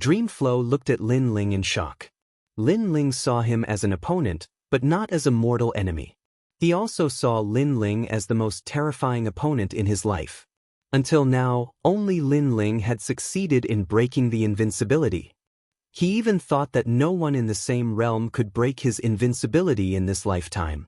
Dreamflow looked at Lin Ling in shock. Lin Ling saw him as an opponent, but not as a mortal enemy. He also saw Lin Ling as the most terrifying opponent in his life. Until now, only Lin Ling had succeeded in breaking the invincibility. He even thought that no one in the same realm could break his invincibility in this lifetime.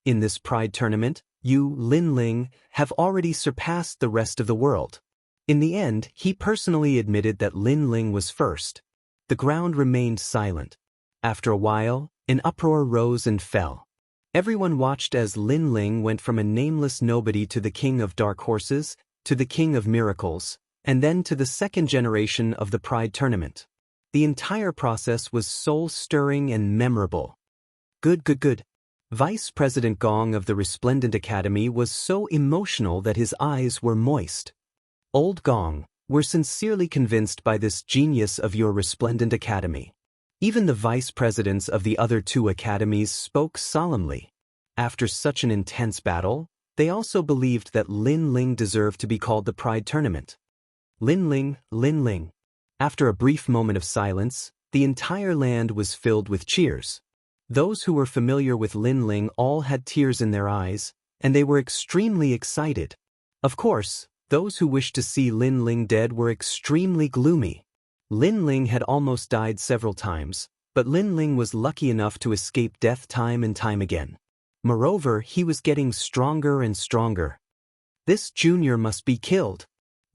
In this pride tournament, you, Lin Ling, have already surpassed the rest of the world. In the end, he personally admitted that Lin Ling was first. The ground remained silent. After a while, an uproar rose and fell. Everyone watched as Lin Ling went from a nameless nobody to the king of dark horses, to the king of miracles, and then to the second generation of the pride tournament. The entire process was soul-stirring and memorable. Good. Vice President Gong of the Resplendent Academy was so emotional that his eyes were moist. Old Gong, we're sincerely convinced by this genius of your Resplendent Academy. Even the vice presidents of the other 2 academies spoke solemnly. After such an intense battle, they also believed that Lin Ling deserved to be called the Pride Tournament. Lin Ling. After a brief moment of silence, the entire land was filled with cheers. Those who were familiar with Lin Ling all had tears in their eyes, and they were extremely excited. Of course, those who wished to see Lin Ling dead were extremely gloomy. Lin Ling had almost died several times, but Lin Ling was lucky enough to escape death time and time again. Moreover, he was getting stronger and stronger. This junior must be killed.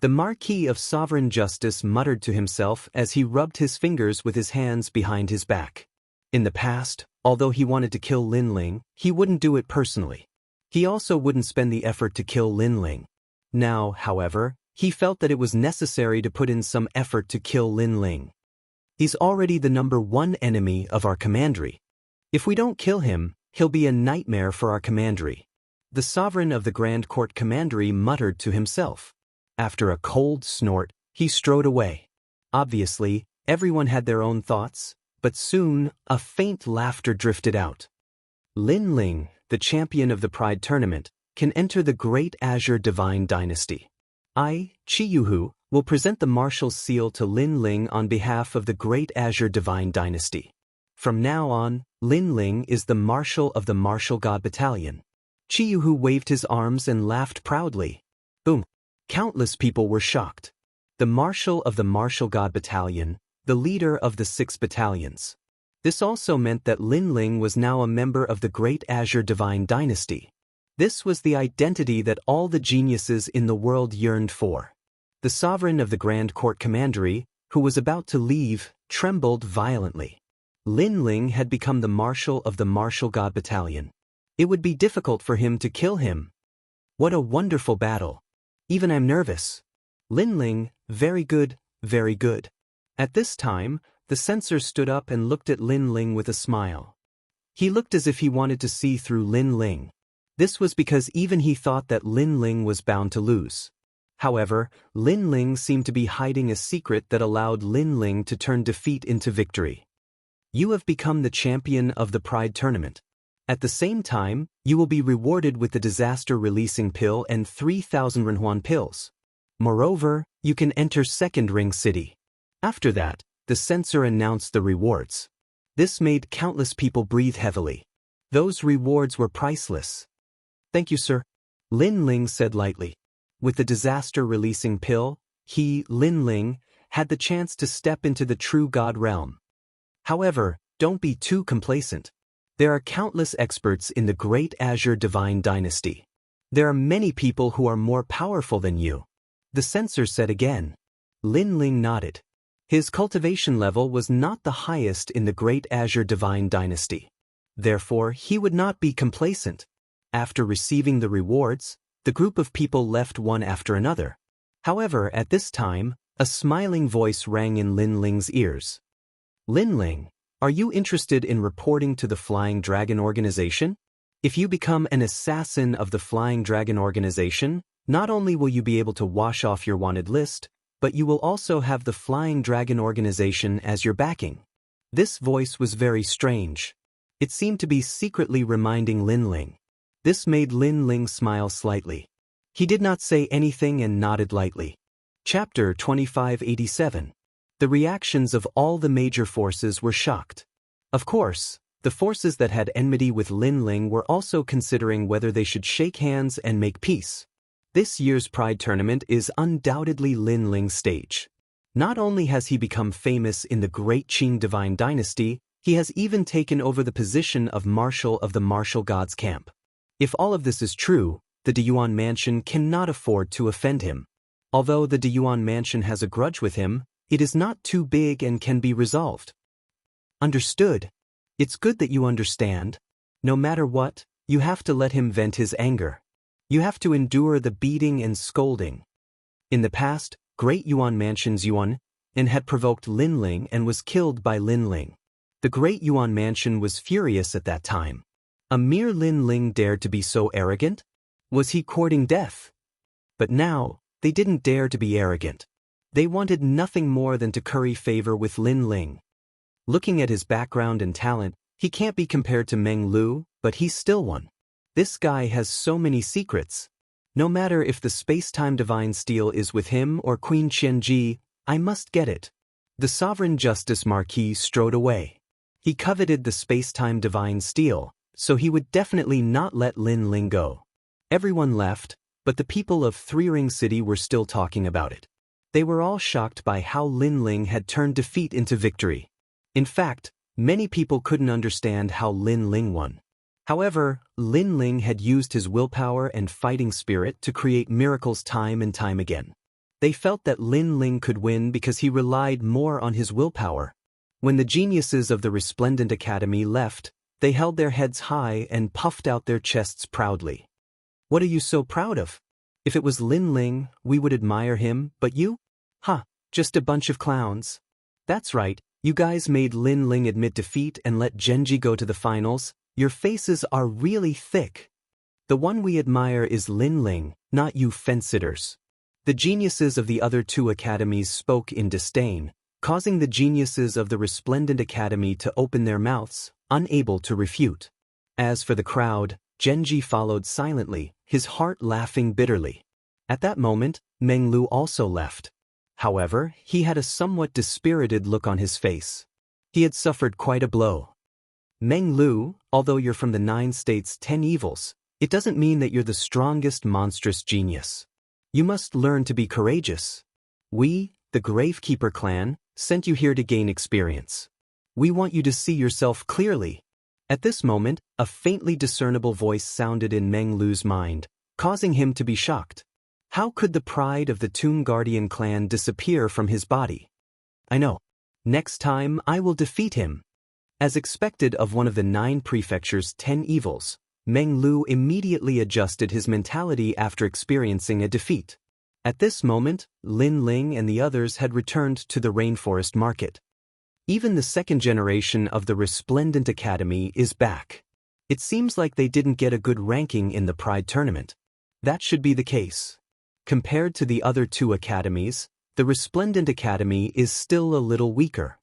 The Marquis of Sovereign Justice muttered to himself as he rubbed his fingers with his hands behind his back. In the past, although he wanted to kill Lin Ling, he wouldn't do it personally. He also wouldn't spend the effort to kill Lin Ling. Now, however, he felt that it was necessary to put in some effort to kill Lin Ling. He's already the #1 enemy of our commandery. If we don't kill him, he'll be a nightmare for our commandery. The sovereign of the Grand Court Commandery muttered to himself. After a cold snort, he strode away. Obviously, everyone had their own thoughts, but soon, a faint laughter drifted out. Lin Ling, the champion of the Pride Tournament, can enter the Great Azure Divine Dynasty. I, Chiyuhu, will present the Marshal's seal to Lin Ling on behalf of the Great Azure Divine Dynasty. From now on, Lin Ling is the Marshal of the Martial God Battalion. Chiyuhu waved his arms and laughed proudly. Boom! Countless people were shocked. The Marshal of the Martial God Battalion, the leader of the 6 battalions. This also meant that Lin Ling was now a member of the Great Azure Divine Dynasty. This was the identity that all the geniuses in the world yearned for. The sovereign of the Grand Court Commandery, who was about to leave, trembled violently. Lin Ling had become the Marshal of the Martial God Battalion. It would be difficult for him to kill him. What a wonderful battle. Even I'm nervous. Lin Ling, very good, very good. At this time, the censor stood up and looked at Lin Ling with a smile. He looked as if he wanted to see through Lin Ling. This was because even he thought that Lin Ling was bound to lose. However, Lin Ling seemed to be hiding a secret that allowed Lin Ling to turn defeat into victory. You have become the champion of the Pride Tournament. At the same time, you will be rewarded with the disaster-releasing pill and 3,000 Renhuan pills. Moreover, you can enter Second Ring City. After that, the censor announced the rewards. This made countless people breathe heavily. Those rewards were priceless. Thank you, sir. Lin Ling said lightly. With the disaster-releasing pill, he, Lin Ling, had the chance to step into the true God realm. However, don't be too complacent. There are countless experts in the Great Azure Divine Dynasty. There are many people who are more powerful than you. The censor said again. Lin Ling nodded. His cultivation level was not the highest in the Great Azure Divine Dynasty. Therefore, he would not be complacent. After receiving the rewards, the group of people left one after another. However, at this time, a smiling voice rang in Lin Ling's ears. Lin Ling, are you interested in reporting to the Flying Dragon Organization? If you become an assassin of the Flying Dragon Organization, not only will you be able to wash off your wanted list, but you will also have the Flying Dragon Organization as your backing. This voice was very strange. It seemed to be secretly reminding Lin Ling. This made Lin Ling smile slightly. He did not say anything and nodded lightly. Chapter 2587. The reactions of all the major forces were shocked. Of course, the forces that had enmity with Lin Ling were also considering whether they should shake hands and make peace. This year's Pride Tournament is undoubtedly Lin Ling's stage. Not only has he become famous in the Great Qing Divine Dynasty, he has even taken over the position of Marshal of the Martial Gods Camp. If all of this is true, the Deyuan Mansion cannot afford to offend him. Although the Deyuan Mansion has a grudge with him, it is not too big and can be resolved. Understood. It's good that you understand. No matter what, you have to let him vent his anger. You have to endure the beating and scolding. In the past, Great Yuan Mansion's Yuan and had provoked Lin Ling and was killed by Lin Ling. The Great Yuan Mansion was furious at that time. A mere Lin Ling dared to be so arrogant? Was he courting death? But now, they didn't dare to be arrogant. They wanted nothing more than to curry favor with Lin Ling. Looking at his background and talent, he can't be compared to Meng Lu, but he's still one. This guy has so many secrets. No matter if the space-time divine steel is with him or Queen Qianji, I must get it. The Sovereign Justice Marquis strode away. He coveted the space-time divine steel, so he would definitely not let Lin Ling go. Everyone left, but the people of Three Ring City were still talking about it. They were all shocked by how Lin Ling had turned defeat into victory. In fact, many people couldn't understand how Lin Ling won. However, Lin Ling had used his willpower and fighting spirit to create miracles time and time again. They felt that Lin Ling could win because he relied more on his willpower. When the geniuses of the Resplendent Academy left, they held their heads high and puffed out their chests proudly. What are you so proud of? If it was Lin Ling, we would admire him, but you? Just a bunch of clowns. That's right, You guys made Lin Ling admit defeat and let Genji go to the finals. Your faces are really thick. The one we admire is Lin Ling, not you fence-sitters. The geniuses of the other two academies spoke in disdain, causing the geniuses of the Resplendent Academy to open their mouths, unable to refute. As for the crowd, Genji followed silently, his heart laughing bitterly. At that moment, Meng Lu also left. However, he had a somewhat dispirited look on his face. He had suffered quite a blow. Meng Lu, although you're from the 9 states' 10 evils, it doesn't mean that you're the strongest monstrous genius. You must learn to be courageous. We, the Gravekeeper clan, sent you here to gain experience. We want you to see yourself clearly. At this moment, a faintly discernible voice sounded in Meng Lu's mind, causing him to be shocked. How could the pride of the Tomb Guardian clan disappear from his body? I know. Next time I will defeat him. As expected of one of the 9 prefectures' 10 evils, Meng Lu immediately adjusted his mentality after experiencing a defeat. At this moment, Lin Ling and the others had returned to the Rainforest Market. Even the second generation of the Resplendent Academy is back. It seems like they didn't get a good ranking in the Pride Tournament. That should be the case. Compared to the other 2 academies, the Resplendent Academy is still a little weaker.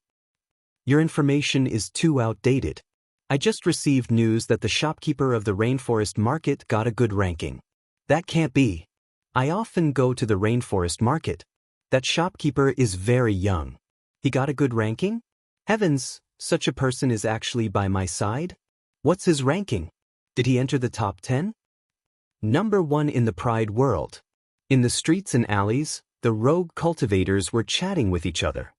Your information is too outdated. I just received news that the shopkeeper of the Rainforest Market got a good ranking. That can't be. I often go to the Rainforest Market. That shopkeeper is very young. He got a good ranking? Heavens, such a person is actually by my side? What's his ranking? Did he enter the top 10? Number 1 in the Pride world. In the streets and alleys, the rogue cultivators were chatting with each other.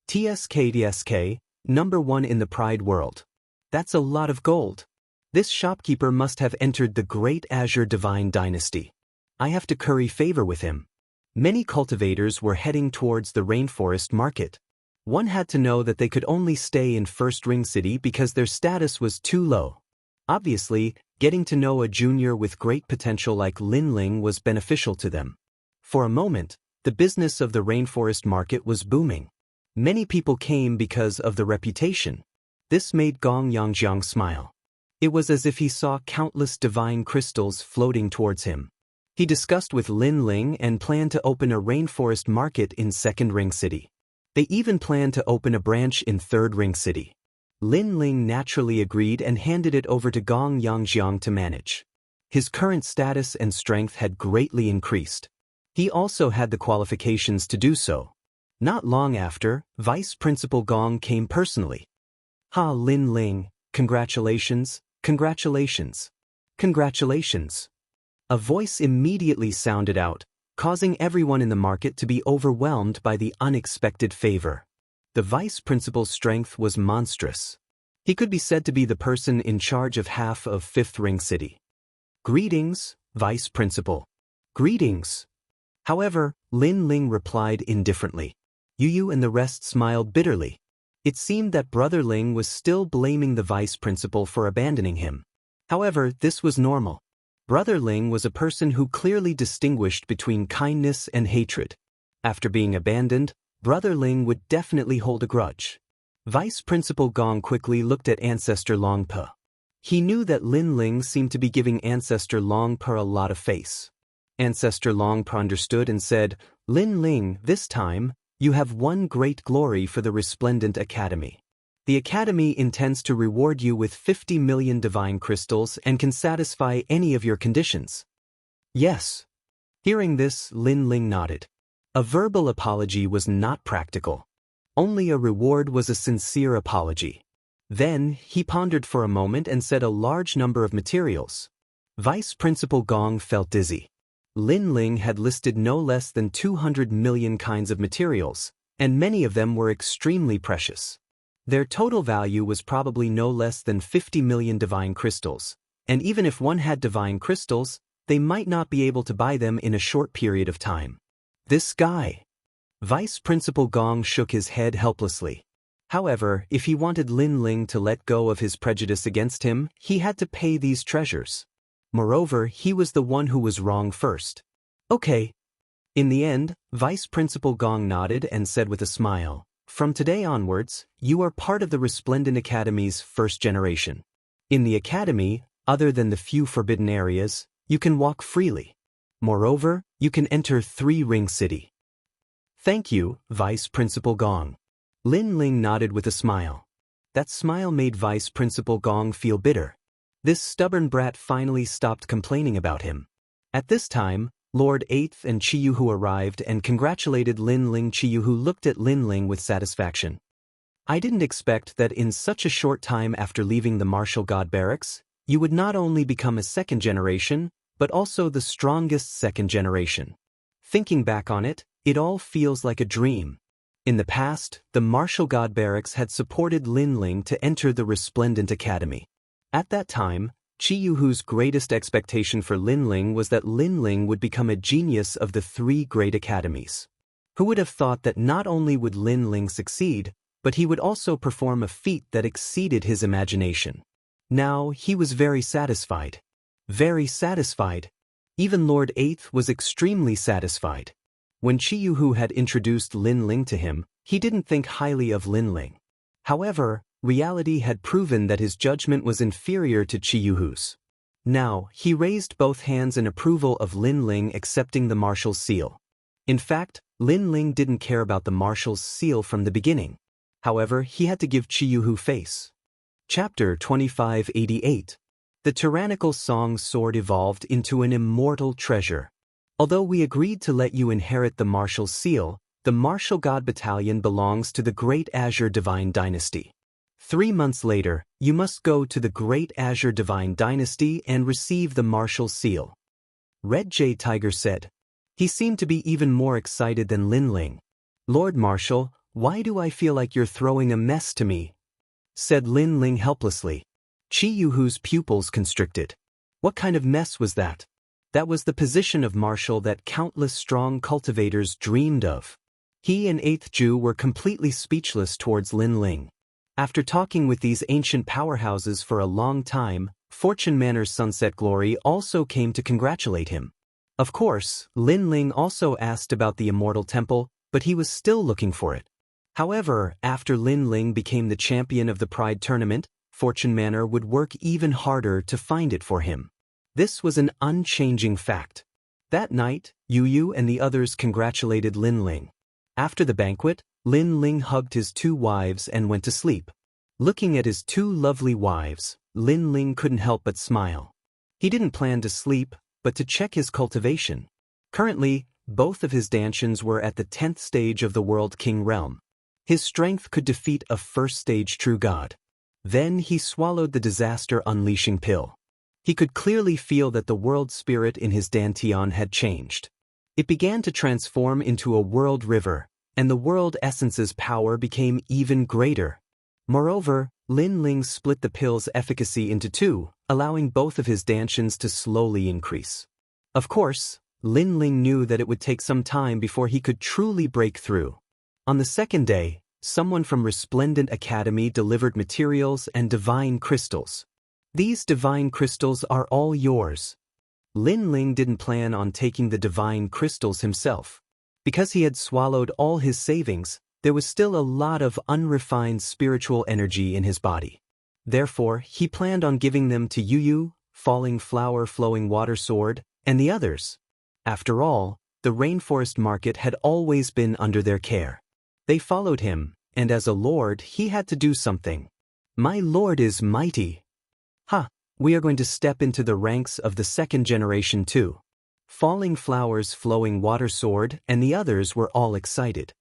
TSK, number 1 in the Pride world. That's a lot of gold. This shopkeeper must have entered the Great Azure Divine Dynasty. I have to curry favor with him. Many cultivators were heading towards the Rainforest Market. One had to know that they could only stay in First Ring City because their status was too low. Obviously, getting to know a junior with great potential like Lin Ling was beneficial to them. For a moment, the business of the Rainforest Market was booming. Many people came because of the reputation. This made Gong Yangjiang smile. It was as if he saw countless divine crystals floating towards him. He discussed with Lin Ling and planned to open a Rainforest Market in Second Ring City. They even planned to open a branch in Third Ring City. Lin Ling naturally agreed and handed it over to Gong Yangjiang to manage. His current status and strength had greatly increased. He also had the qualifications to do so. Not long after, Vice Principal Gong came personally. Ha, Lin Ling, congratulations, congratulations, congratulations. A voice immediately sounded out, causing everyone in the market to be overwhelmed by the unexpected favor. The vice principal's strength was monstrous. He could be said to be the person in charge of half of Fifth Ring City. Greetings, Vice Principal. Greetings. However, Lin Ling replied indifferently. Yu and the rest smiled bitterly. It seemed that Brother Ling was still blaming the vice principal for abandoning him. However, this was normal. Brother Ling was a person who clearly distinguished between kindness and hatred. After being abandoned, Brother Ling would definitely hold a grudge. Vice Principal Gong quickly looked at Ancestor Longpa. He knew that Lin Ling seemed to be giving Ancestor Longpa a lot of face. Ancestor Longpa understood and said, Lin Ling, this time, you have won great glory for the Resplendent Academy. The Academy intends to reward you with 50 million divine crystals and can satisfy any of your conditions. Yes. Hearing this, Lin Ling nodded. A verbal apology was not practical. Only a reward was a sincere apology. Then, he pondered for a moment and said a large number of materials. Vice Principal Gong felt dizzy. Lin Ling had listed no less than 200 million kinds of materials, and many of them were extremely precious. Their total value was probably no less than 50 million divine crystals, and even if one had divine crystals, they might not be able to buy them in a short period of time. This guy. Vice Principal Gong shook his head helplessly. However, if he wanted Lin Ling to let go of his prejudice against him, he had to pay these treasures. Moreover, he was the one who was wrong first. Okay. In the end, Vice Principal Gong nodded and said with a smile, From today onwards, you are part of the Resplendent Academy's first generation. In the Academy, other than the few forbidden areas, you can walk freely. Moreover, you can enter Three Ring City. Thank you, Vice Principal Gong. Lin Ling nodded with a smile. That smile made Vice Principal Gong feel bitter. This stubborn brat finally stopped complaining about him. At this time, Lord Eighth and Chiyuhu arrived and congratulated Lin Ling. Chiyuhu looked at Lin Ling with satisfaction. I didn't expect that in such a short time after leaving the Martial God Barracks, you would not only become a second generation, but also the strongest second generation. Thinking back on it, it all feels like a dream. In the past, the Martial God Barracks had supported Lin Ling to enter the Resplendent Academy. At that time, Chiyuhu's greatest expectation for Lin Ling was that Lin Ling would become a genius of the three great academies. Who would have thought that not only would Lin Ling succeed, but he would also perform a feat that exceeded his imagination. Now, he was very satisfied. Very satisfied. Even Lord Eighth was extremely satisfied. When Chiyuhu had introduced Lin Ling to him, he didn't think highly of Lin Ling. However, reality had proven that his judgment was inferior to Chiyuhu's. Now, he raised both hands in approval of Lin Ling accepting the Marshal's seal. In fact, Lin Ling didn't care about the Marshal's seal from the beginning. However, he had to give Chiyuhu face. Chapter 2588. The tyrannical song sword evolved into an immortal treasure. Although we agreed to let you inherit the Martial seal, the Martial God Battalion belongs to the Great Azure Divine Dynasty. 3 months later, you must go to the Great Azure Divine Dynasty and receive the Martial seal. Red Jade Tiger said. He seemed to be even more excited than Lin Ling. Lord Marshal, why do I feel like you're throwing a mess to me? Said Lin Ling helplessly. Chiyuhu's pupils constricted. What kind of mess was that? That was the position of Marshal that countless strong cultivators dreamed of. He and Eighth Ju were completely speechless towards Lin Ling. After talking with these ancient powerhouses for a long time, Fortune Manor's Sunset Glory also came to congratulate him. Of course, Lin Ling also asked about the Immortal Temple, but he was still looking for it. However, after Lin Ling became the champion of the Pride Tournament, Fortune Manor would work even harder to find it for him. This was an unchanging fact. That night, Yu Yu and the others congratulated Lin Ling. After the banquet, Lin Ling hugged his 2 wives and went to sleep. Looking at his 2 lovely wives, Lin Ling couldn't help but smile. He didn't plan to sleep, but to check his cultivation. Currently, both of his Danshians were at the 10th stage of the World King realm. His strength could defeat a first-stage true god. Then he swallowed the disaster-unleashing pill. He could clearly feel that the world spirit in his Dantian had changed. It began to transform into a world river, and the world essence's power became even greater. Moreover, Lin Ling split the pill's efficacy into 2, allowing both of his Danshians to slowly increase. Of course, Lin Ling knew that it would take some time before he could truly break through. On the second day, someone from Resplendent Academy delivered materials and divine crystals. These divine crystals are all yours. Lin Ling didn't plan on taking the divine crystals himself. Because he had swallowed all his savings, there was still a lot of unrefined spiritual energy in his body. Therefore, he planned on giving them to Yu Yu, Falling Flower Flowing Water Sword, and the others. After all, the rainforest market had always been under their care. They followed him, and as a lord, he had to do something. My lord is mighty. We are going to step into the ranks of the second generation too. Falling Flowers Flowing Water Sword and the others were all excited.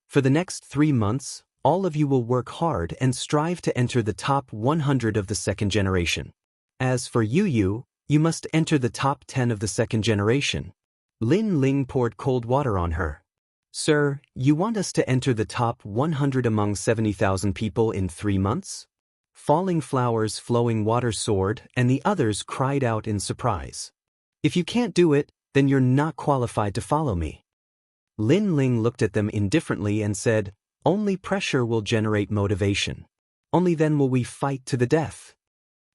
For the next 3 months, all of you will work hard and strive to enter the top 100 of the second generation. As for Yu Yu, you must enter the top 10 of the second generation. Lin Ling poured cold water on her. Sir, you want us to enter the top 100 among 70,000 people in 3 months? Falling Flowers Flowing Water Sword and the others cried out in surprise. If you can't do it, then you're not qualified to follow me. Lin Ling looked at them indifferently and said, only pressure will generate motivation. Only then will we fight to the death.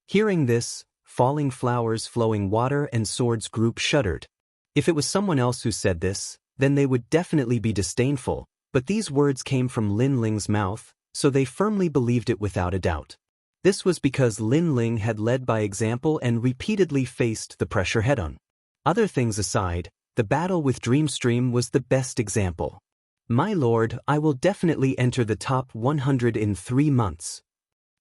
Hearing this, Falling Flowers Flowing Water and Swords group shuddered. If it was someone else who said this, then they would definitely be disdainful, But these words came from Lin Ling's mouth, so they firmly believed it without a doubt. This was because Lin Ling had led by example and repeatedly faced the pressure head-on. Other things aside, the battle with Dreamstream was the best example. My lord, I will definitely enter the top 100 in 3 months.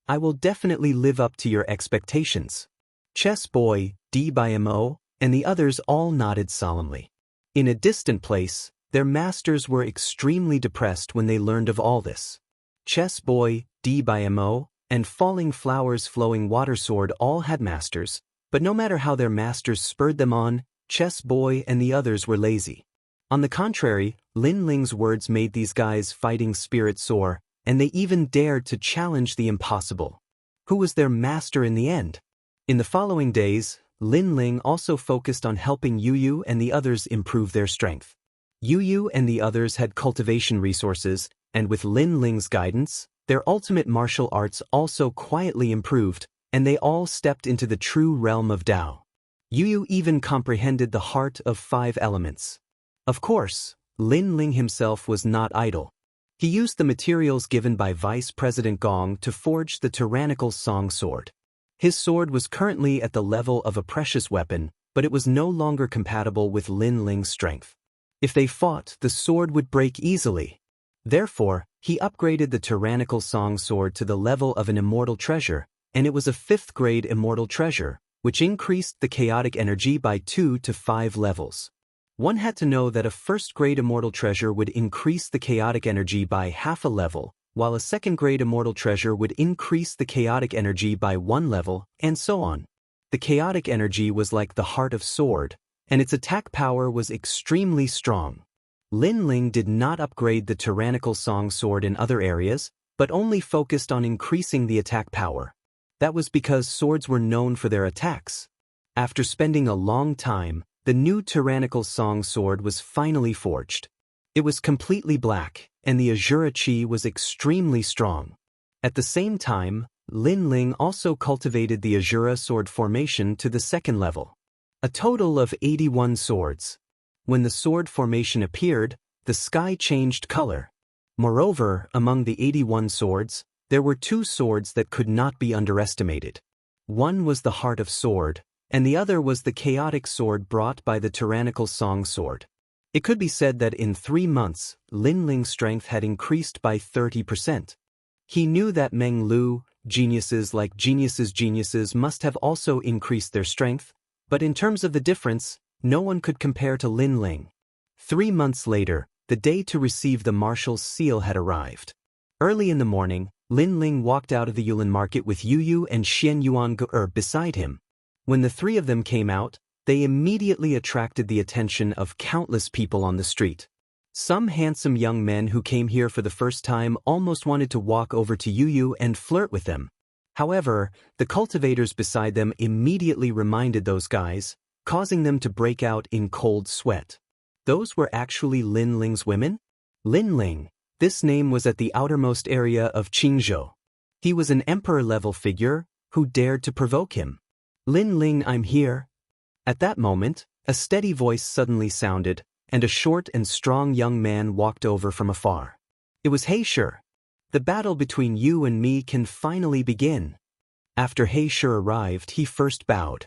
I will definitely live up to your expectations. Chess Boy, DBMO, and the others all nodded solemnly. In a distant place, their masters were extremely depressed when they learned of all this. Chess Boy, DBMO, and Falling Flowers Flowing Water Sword all had masters, but no matter how their masters spurred them on, Chess Boy and the others were lazy. On the contrary, Lin Ling's words made these guys' fighting spirit soar, and they even dared to challenge the impossible. Who was their master in the end? In the following days, Lin Ling also focused on helping Yu Yu and the others improve their strength. Yu Yu and the others had cultivation resources, and with Lin Ling's guidance, their ultimate martial arts also quietly improved, and they all stepped into the true realm of Tao. Yu Yu even comprehended the heart of 5 elements. Of course, Lin Ling himself was not idle. He used the materials given by Vice President Gong to forge the tyrannical Song Sword. His sword was currently at the level of a precious weapon, but it was no longer compatible with Lin Ling's strength. If they fought, the sword would break easily. Therefore, he upgraded the tyrannical Song Sword to the level of an immortal treasure, and it was a 5th grade immortal treasure, which increased the chaotic energy by 2 to 5 levels. One had to know that a 1st grade immortal treasure would increase the chaotic energy by half a level, while a 2nd grade immortal treasure would increase the chaotic energy by 1 level, and so on. The chaotic energy was like the heart of sword, and its attack power was extremely strong. Lin Ling did not upgrade the tyrannical Song Sword in other areas, but only focused on increasing the attack power. That was because swords were known for their attacks. After spending a long time, the new tyrannical Song Sword was finally forged. It was completely black, and the Azura Chi was extremely strong. At the same time, Lin Ling also cultivated the Azura sword formation to the 2nd level. A total of 81 swords. When the sword formation appeared, the sky changed color. Moreover, among the 81 swords, there were 2 swords that could not be underestimated. One was the Heart of Sword, and the other was the chaotic sword brought by the tyrannical Song Sword. It could be said that in 3 months, Lin Ling's strength had increased by 30%. He knew that Meng Lu, geniuses like geniuses must have also increased their strength, but in terms of the difference, no one could compare to Lin Ling. 3 months later, the day to receive the marshal's seal had arrived. Early in the morning, Lin Ling walked out of the Yulin market with Yu Yu and Xian Yuan beside him. When the 3 of them came out, they immediately attracted the attention of countless people on the street. Some handsome young men who came here for the first time almost wanted to walk over to Yu Yu and flirt with them. However, the cultivators beside them immediately reminded those guys, causing them to break out in cold sweat. Those were actually Lin Ling's women? Lin Ling, this name was at the outermost area of Qingzhou. He was an emperor-level figure who dared to provoke him. Lin Ling, I'm here. At that moment, a steady voice suddenly sounded, and a short and strong young man walked over from afar. It was He Shi. The battle between you and me can finally begin. After He Shi arrived, he first bowed.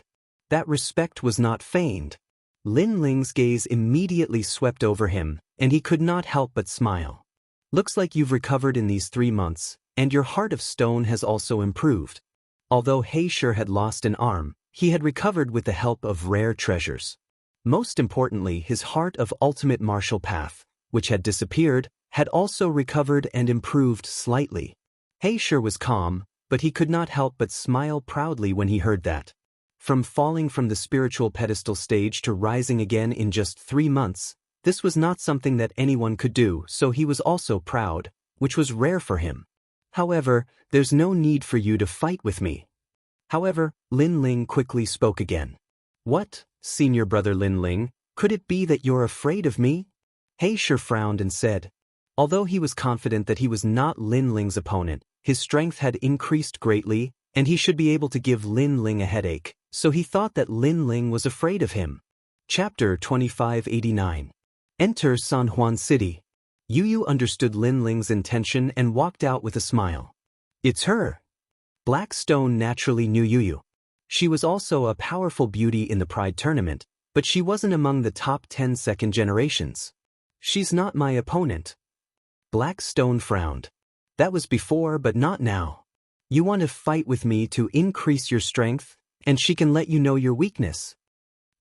That respect was not feigned. Lin Ling's gaze immediately swept over him, and he could not help but smile. Looks like you've recovered in these 3 months, and your heart of stone has also improved. Although He Shi had lost an arm, he had recovered with the help of rare treasures. Most importantly, his heart of ultimate martial path, which had disappeared, had also recovered and improved slightly. He Shi was calm, but he could not help but smile proudly when he heard that. From falling from the spiritual pedestal stage to rising again in just 3 months, this was not something that anyone could do, so he was also proud, which was rare for him. However, there's no need for you to fight with me. However, Lin Ling quickly spoke again. What, senior brother Lin Ling, could it be that you're afraid of me? He Shi frowned and said. Although he was confident that he was not Lin Ling's opponent, his strength had increased greatly, and he should be able to give Lin Ling a headache, so he thought that Lin Ling was afraid of him. Chapter 2589. Enter San Juan City. Yu Yu understood Lin Ling's intention and walked out with a smile. It's her. Black Stone naturally knew Yu Yu. She was also a powerful beauty in the Pride tournament, but she wasn't among the top 10 second generations. She's not my opponent. Black Stone frowned. That was before, but not now. You want to fight with me to increase your strength, and she can let you know your weakness.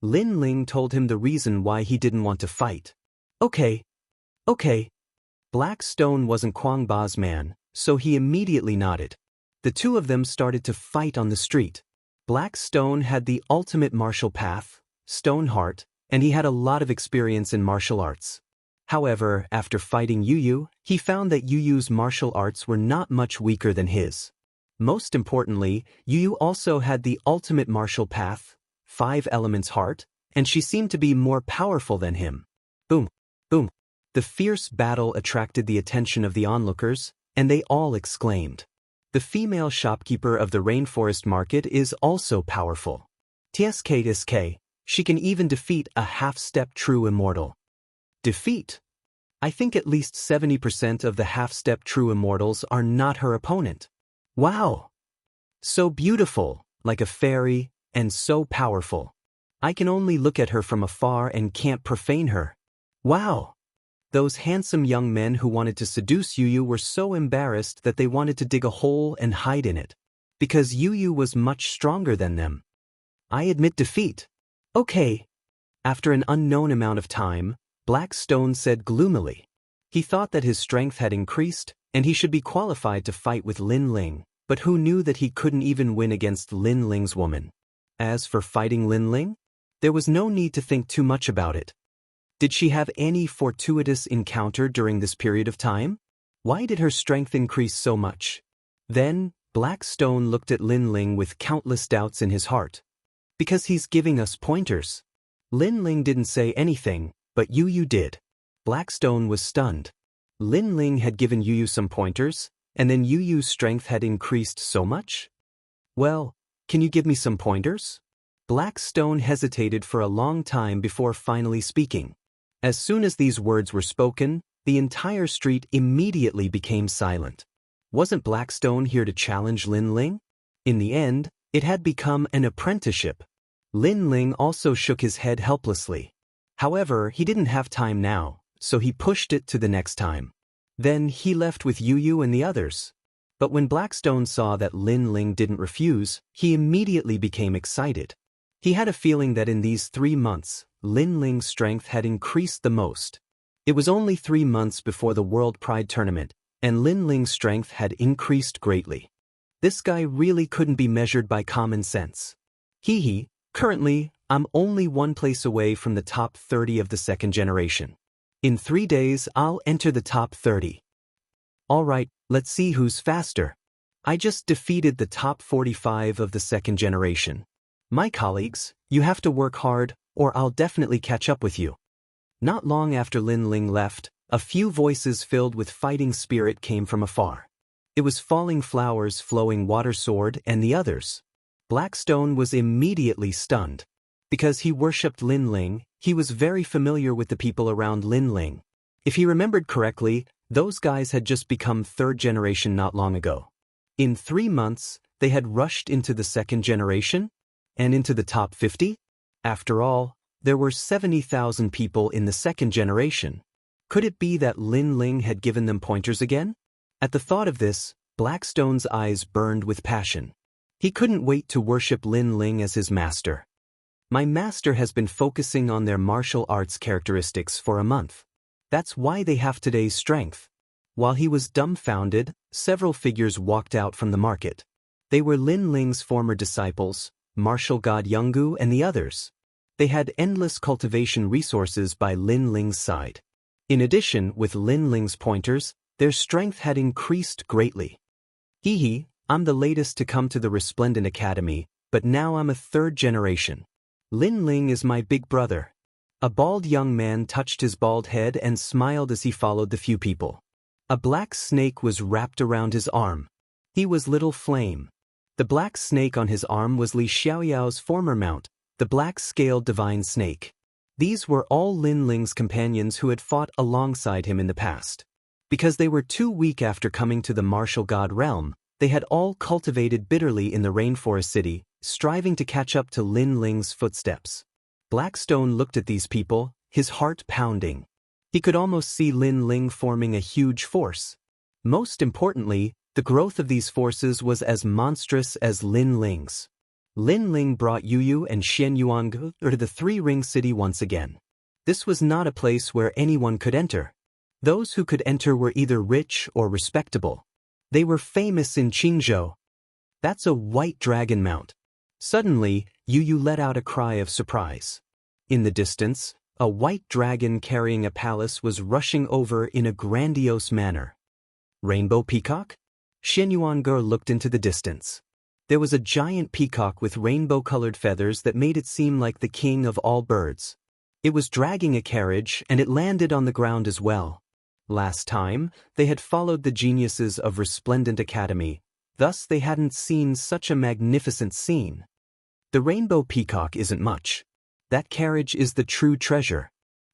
Lin Ling told him the reason why he didn't want to fight. Okay. Black Stone wasn't Quang Ba's man, so he immediately nodded. The two of them started to fight on the street. Black Stone had the ultimate martial path, Stone Heart, and he had a lot of experience in martial arts. However, after fighting Yu Yu, he found that Yu Yu's martial arts were not much weaker than his. Most importantly, Yu Yu also had the ultimate martial path, 5 Elements Heart, and she seemed to be more powerful than him. Boom, boom. The fierce battle attracted the attention of the onlookers, and they all exclaimed. The female shopkeeper of the rainforest market is also powerful. TSK, she can even defeat a half-step true immortal. Defeat? I think at least 70% of the half-step true immortals are not her opponent. Wow! So beautiful, like a fairy, and so powerful. I can only look at her from afar and can't profane her. Wow! Those handsome young men who wanted to seduce Yu Yu were so embarrassed that they wanted to dig a hole and hide in it. Because Yu Yu was much stronger than them. I admit defeat. Okay. After an unknown amount of time, Black Stone said gloomily. He thought that his strength had increased, and he should be qualified to fight with Lin Ling, but who knew that he couldn't even win against Lin Ling's woman? As for fighting Lin Ling, there was no need to think too much about it. Did she have any fortuitous encounter during this period of time? Why did her strength increase so much? Then, Black Stone looked at Lin Ling with countless doubts in his heart. Because he's giving us pointers. Lin Ling didn't say anything, but Yu Yu did. Black Stone was stunned. Lin Ling had given Yu Yu some pointers, and then Yu Yu's strength had increased so much? Well, can you give me some pointers? Black Stone hesitated for a long time before finally speaking. As soon as these words were spoken, the entire street immediately became silent. Wasn't Black Stone here to challenge Lin Ling? In the end, it had become an apprenticeship. Lin Ling also shook his head helplessly. However, he didn't have time now, so he pushed it to the next time. Then he left with Yu Yu and the others. But when Black Stone saw that Lin Ling didn't refuse, he immediately became excited. He had a feeling that in these 3 months, Lin Ling's strength had increased the most. It was only 3 months before the World Pride Tournament, and Lin Ling's strength had increased greatly. This guy really couldn't be measured by common sense. Currently, I'm only 1 place away from the top 30 of the second generation. In 3 days, I'll enter the top 30. Alright, let's see who's faster. I just defeated the top 45 of the second generation. My colleagues, you have to work hard, or I'll definitely catch up with you. Not long after Lin Ling left, a few voices filled with fighting spirit came from afar. It was Falling Flowers, Flowing Water Sword, and the others. Black Stone was immediately stunned. Because he worshipped Lin Ling, he was very familiar with the people around Lin Ling. If he remembered correctly, those guys had just become third generation not long ago. In 3 months, they had rushed into the second generation? And into the top 50? After all, there were 70,000 people in the second generation. Could it be that Lin Ling had given them pointers again? At the thought of this, Black Stone's eyes burned with passion. He couldn't wait to worship Lin Ling as his master. My master has been focusing on their martial arts characteristics for a month. That's why they have today's strength. While he was dumbfounded, several figures walked out from the market. They were Lin Ling's former disciples, martial god Yungu and the others. They had endless cultivation resources by Lin Ling's side. In addition, with Lin Ling's pointers, their strength had increased greatly. I'm the latest to come to the Resplendent Academy, but now I'm a third generation. Lin Ling is my big brother. A bald young man touched his bald head and smiled as he followed the few people. A black snake was wrapped around his arm. He was Little Flame. The black snake on his arm was Li Xiaoyao's former mount, the black-scaled divine snake. These were all Lin Ling's companions who had fought alongside him in the past. Because they were too weak after coming to the martial god realm, they had all cultivated bitterly in the rainforest city, striving to catch up to Lin Ling's footsteps. Blackstone looked at these people, his heart pounding. He could almost see Lin Ling forming a huge force. Most importantly, the growth of these forces was as monstrous as Lin Ling's. Lin Ling brought Yu and Xianxia to the Three-Ring City once again. This was not a place where anyone could enter. Those who could enter were either rich or respectable. They were famous in Qingzhou. That's a white dragon mount. Suddenly, Yu let out a cry of surprise. In the distance, a white dragon carrying a palace was rushing over in a grandiose manner. Rainbow peacock? Xianxia looked into the distance. There was a giant peacock with rainbow-colored feathers that made it seem like the king of all birds. It was dragging a carriage, and it landed on the ground as well. Last time, they had followed the geniuses of Resplendent Academy, thus they hadn't seen such a magnificent scene. The rainbow peacock isn't much. That carriage is the true treasure.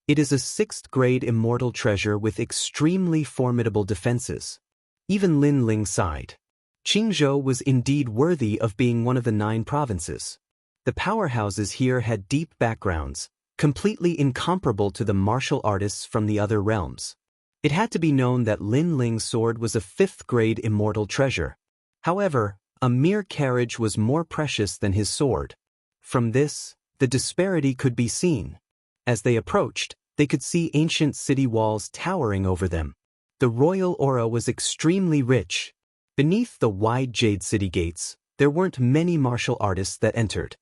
It is a 6th-grade immortal treasure with extremely formidable defenses. Even Lin Ling sighed. Qingzhou was indeed worthy of being one of the 9 provinces. The powerhouses here had deep backgrounds, completely incomparable to the martial artists from the other realms. It had to be known that Lin Ling's sword was a 5th-grade immortal treasure. However, a mere carriage was more precious than his sword. From this, the disparity could be seen. As they approached, they could see ancient city walls towering over them. The royal aura was extremely rich. Beneath the wide jade city gates, there weren't many martial artists that entered.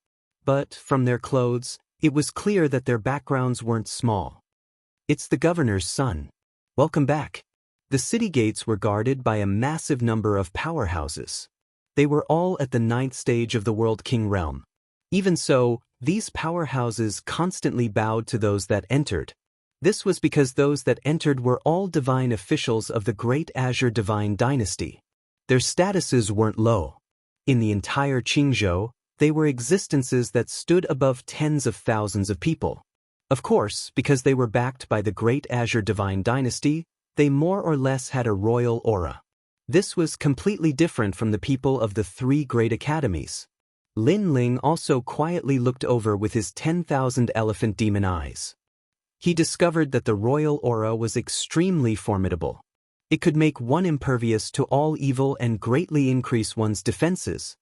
But, from their clothes, it was clear that their backgrounds weren't small. It's the governor's son. Welcome back. The city gates were guarded by a massive number of powerhouses. They were all at the 9th stage of the World King realm. Even so, these powerhouses constantly bowed to those that entered. This was because those that entered were all divine officials of the Great Azure Divine Dynasty. Their statuses weren't low. In the entire Qingzhou, they were existences that stood above tens of thousands of people. Of course, because they were backed by the Great Azure Divine Dynasty, they more or less had a royal aura. This was completely different from the people of the 3 great academies. Lin Ling also quietly looked over with his 10,000 elephant demon eyes. He discovered that the royal aura was extremely formidable. It could make one impervious to all evil and greatly increase one's defenses.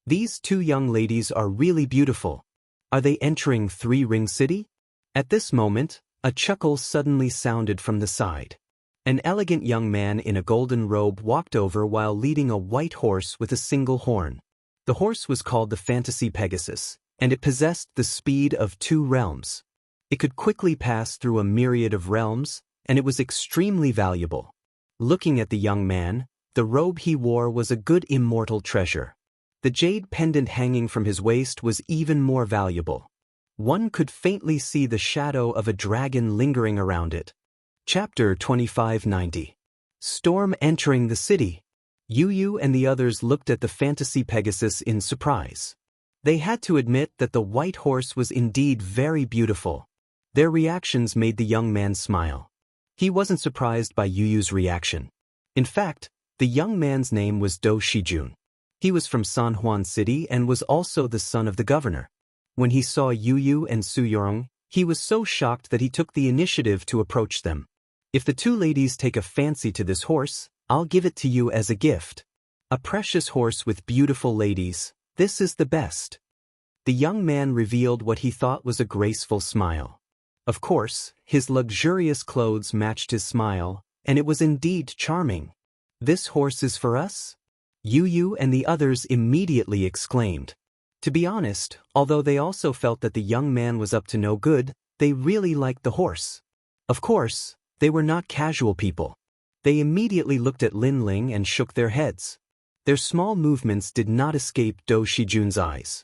These 2 young ladies are really beautiful. Are they entering Three-Ring City? At this moment, a chuckle suddenly sounded from the side. An elegant young man in a golden robe walked over while leading a white horse with a single horn. The horse was called the Fantasy Pegasus, and it possessed the speed of 2 realms. It could quickly pass through a myriad of realms, and it was extremely valuable. Looking at the young man, the robe he wore was a good immortal treasure. The jade pendant hanging from his waist was even more valuable. One could faintly see the shadow of a dragon lingering around it. Chapter 2590. Storm entering the city. Yu and the others looked at the Fantasy Pegasus in surprise. They had to admit that the white horse was indeed very beautiful. Their reactions made the young man smile. He wasn't surprised by Yu's reaction. In fact, the young man's name was Do Shijun. He was from San Juan City and was also the son of the governor. When he saw Yu and Su Yong, he was so shocked that he took the initiative to approach them. If the 2 ladies take a fancy to this horse, I'll give it to you as a gift. A precious horse with beautiful ladies, this is the best. The young man revealed what he thought was a graceful smile. Of course, his luxurious clothes matched his smile, and it was indeed charming. This horse is for us? Yu and the others immediately exclaimed. To be honest, although they also felt that the young man was up to no good, they really liked the horse. Of course, they were not casual people. They immediately looked at Lin Ling and shook their heads. Their small movements did not escape Do Shijun's eyes.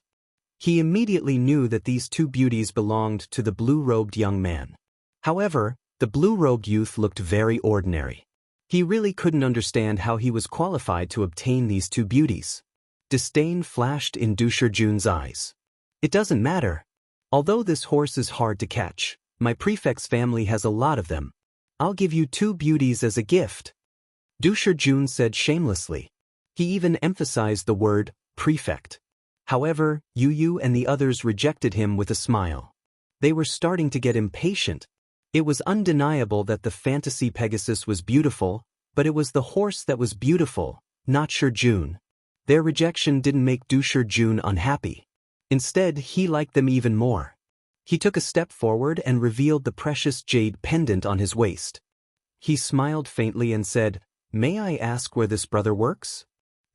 He immediately knew that these 2 beauties belonged to the blue-robed young man. However, the blue-robed youth looked very ordinary. He really couldn't understand how he was qualified to obtain these 2 beauties. Disdain flashed in Du Shijun's eyes. It doesn't matter. Although this horse is hard to catch, my prefect's family has a lot of them. I'll give you 2 beauties as a gift. Du Shijun said shamelessly. He even emphasized the word prefect. However, Yu and the others rejected him with a smile. They were starting to get impatient. It was undeniable that the fantasy Pegasus was beautiful, but it was the horse that was beautiful, not Shijun. Their rejection didn't make Du Shijun unhappy. Instead, he liked them even more. He took a step forward and revealed the precious jade pendant on his waist. He smiled faintly and said, "May I ask where this brother works?"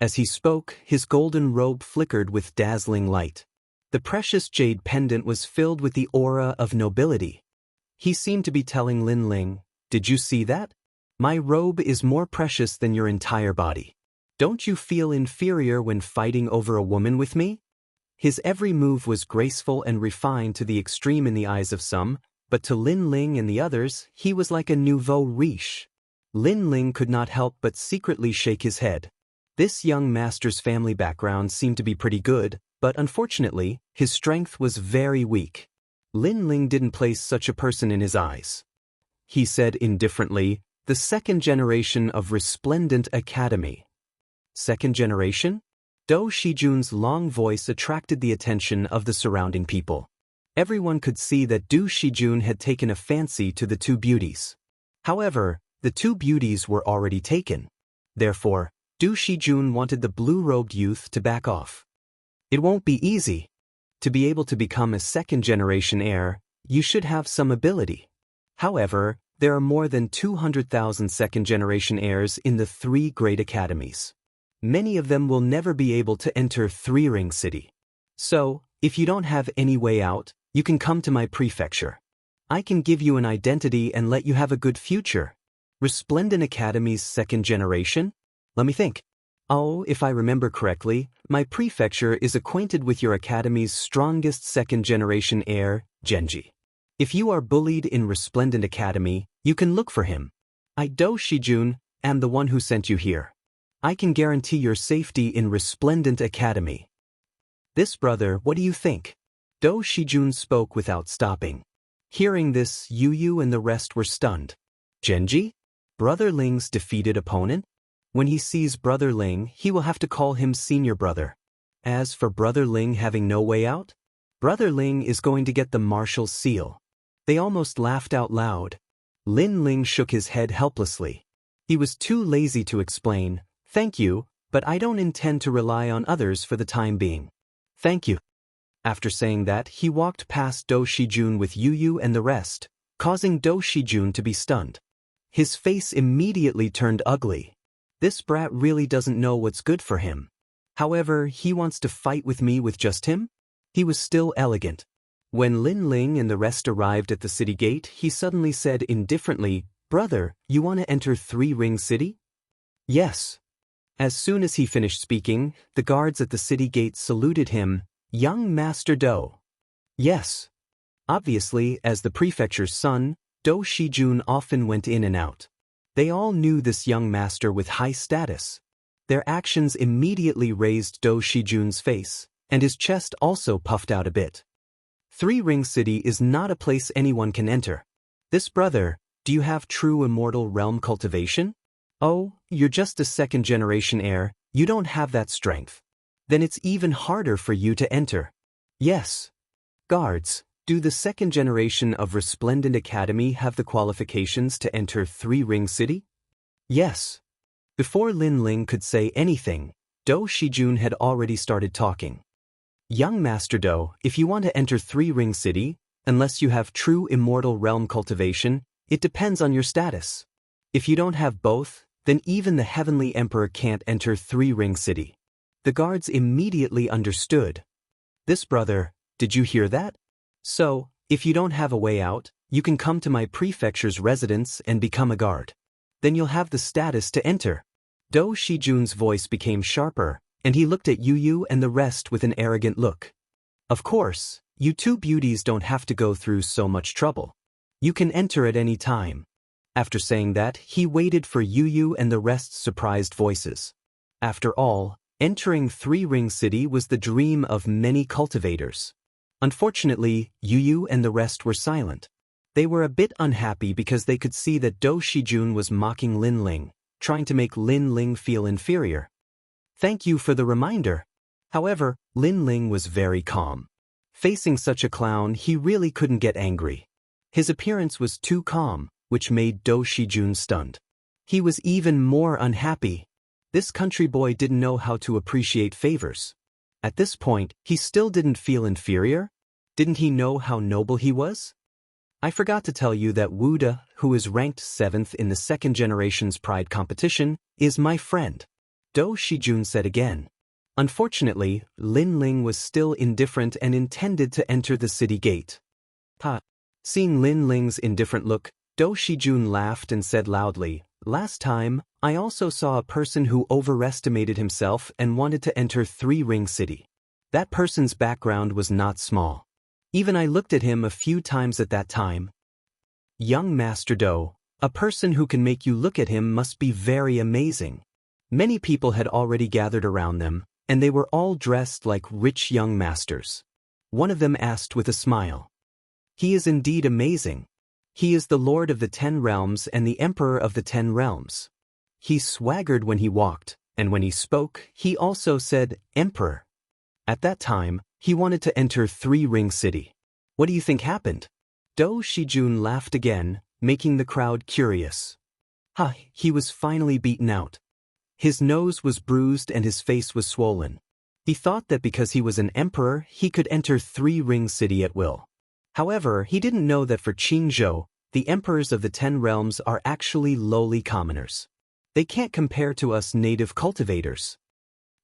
As he spoke, his golden robe flickered with dazzling light. The precious jade pendant was filled with the aura of nobility. He seemed to be telling Lin Ling, "Did you see that? My robe is more precious than your entire body. Don't you feel inferior when fighting over a woman with me?" His every move was graceful and refined to the extreme in the eyes of some, but to Lin Ling and the others, he was like a nouveau riche. Lin Ling could not help but secretly shake his head. This young master's family background seemed to be pretty good, but unfortunately, his strength was very weak. Lin Ling didn't place such a person in his eyes. He said indifferently, "The 2nd generation of Resplendent Academy." 2nd generation? Du Shijun's long voice attracted the attention of the surrounding people. Everyone could see that Du Shijun had taken a fancy to the 2 beauties. However, the 2 beauties were already taken. Therefore, Du Shijun wanted the blue-robed youth to back off. It won't be easy. To be able to become a 2nd generation heir, you should have some ability. However, there are more than 200,000 2nd generation heirs in the 3 great academies. Many of them will never be able to enter 3-Ring City. So, if you don't have any way out, you can come to my prefecture. I can give you an identity and let you have a good future. Resplendent Academy's 2nd generation? Let me think. Oh, if I remember correctly, my prefecture is acquainted with your academy's strongest 2nd generation heir, Genji. If you are bullied in Resplendent Academy, you can look for him. I, Du Shijun, am the one who sent you here. I can guarantee your safety in Resplendent Academy. This brother, what do you think? Du Shijun spoke without stopping. Hearing this, Yu and the rest were stunned. Genji? Brother Ling's defeated opponent? When he sees Brother Ling, he will have to call him senior brother. As for Brother Ling having no way out, Brother Ling is going to get the Marshal's seal. They almost laughed out loud. Lin Ling shook his head helplessly. He was too lazy to explain, "Thank you, but I don't intend to rely on others for the time being. Thank you." After saying that, he walked past Du Shijun with Yu and the rest, causing Du Shijun to be stunned. His face immediately turned ugly. This brat really doesn't know what's good for him. However, he wants to fight with me with just him? He was still elegant. When Lin Ling and the rest arrived at the city gate, he suddenly said indifferently, "Brother, you want to enter 3-Ring City?" "Yes." As soon as he finished speaking, the guards at the city gate saluted him, "Young Master Do." Yes. Obviously, as the prefecture's son, Du Shijun often went in and out. They all knew this young master with high status. Their actions immediately raised Du Shijun's face, and his chest also puffed out a bit. 3-Ring City is not a place anyone can enter. This brother, do you have true immortal realm cultivation? Oh, you're just a 2nd generation heir, you don't have that strength. Then it's even harder for you to enter. Yes. Guards, do the 2nd generation of Resplendent Academy have the qualifications to enter 3-Ring City? Yes. Before Lin Ling could say anything, Du Shijun had already started talking. Young Master Do, if you want to enter 3-Ring City, unless you have true immortal realm cultivation, it depends on your status. If you don't have both, then even the Heavenly Emperor can't enter 3-Ring City. The guards immediately understood. This brother, did you hear that? So, if you don't have a way out, you can come to my prefecture's residence and become a guard. Then you'll have the status to enter. Du Shijun's voice became sharper, and he looked at Yu and the rest with an arrogant look. Of course, you 2 beauties don't have to go through so much trouble. You can enter at any time. After saying that, he waited for Yu and the rest's surprised voices. After all, entering 3-Ring City was the dream of many cultivators. Unfortunately, Yu and the rest were silent. They were a bit unhappy because they could see that Do Shijun was mocking Lin Ling, trying to make Lin Ling feel inferior. Thank you for the reminder. However, Lin Ling was very calm. Facing such a clown, he really couldn't get angry. His appearance was too calm, which made Do Shijun stunned. He was even more unhappy. This country boy didn't know how to appreciate favors. At this point, he still didn't feel inferior? Didn't he know how noble he was? I forgot to tell you that Wuda, who is ranked 7th in the second generation's pride competition, is my friend. Do Shijun said again. Unfortunately, Lin Ling was still indifferent and intended to enter the city gate. Seeing Lin Ling's indifferent look, Do Shijun laughed and said loudly, "Last time, I also saw a person who overestimated himself and wanted to enter Three-Ring City. That person's background was not small. Even I looked at him a few times at that time. Young Master Do, a person who can make you look at him must be very amazing." Many people had already gathered around them, and they were all dressed like rich young masters. One of them asked with a smile. "He is indeed amazing. He is the Lord of the 10 Realms and the Emperor of the 10 Realms." He swaggered when he walked, and when he spoke, he also said, "Emperor." At that time, he wanted to enter Three-Ring City. What do you think happened? Do Shijun laughed again, making the crowd curious. He was finally beaten out. His nose was bruised and his face was swollen. He thought that because he was an emperor, he could enter Three-Ring City at will. However, he didn't know that for Qingzhou, the emperors of the 10 realms are actually lowly commoners. They can't compare to us native cultivators.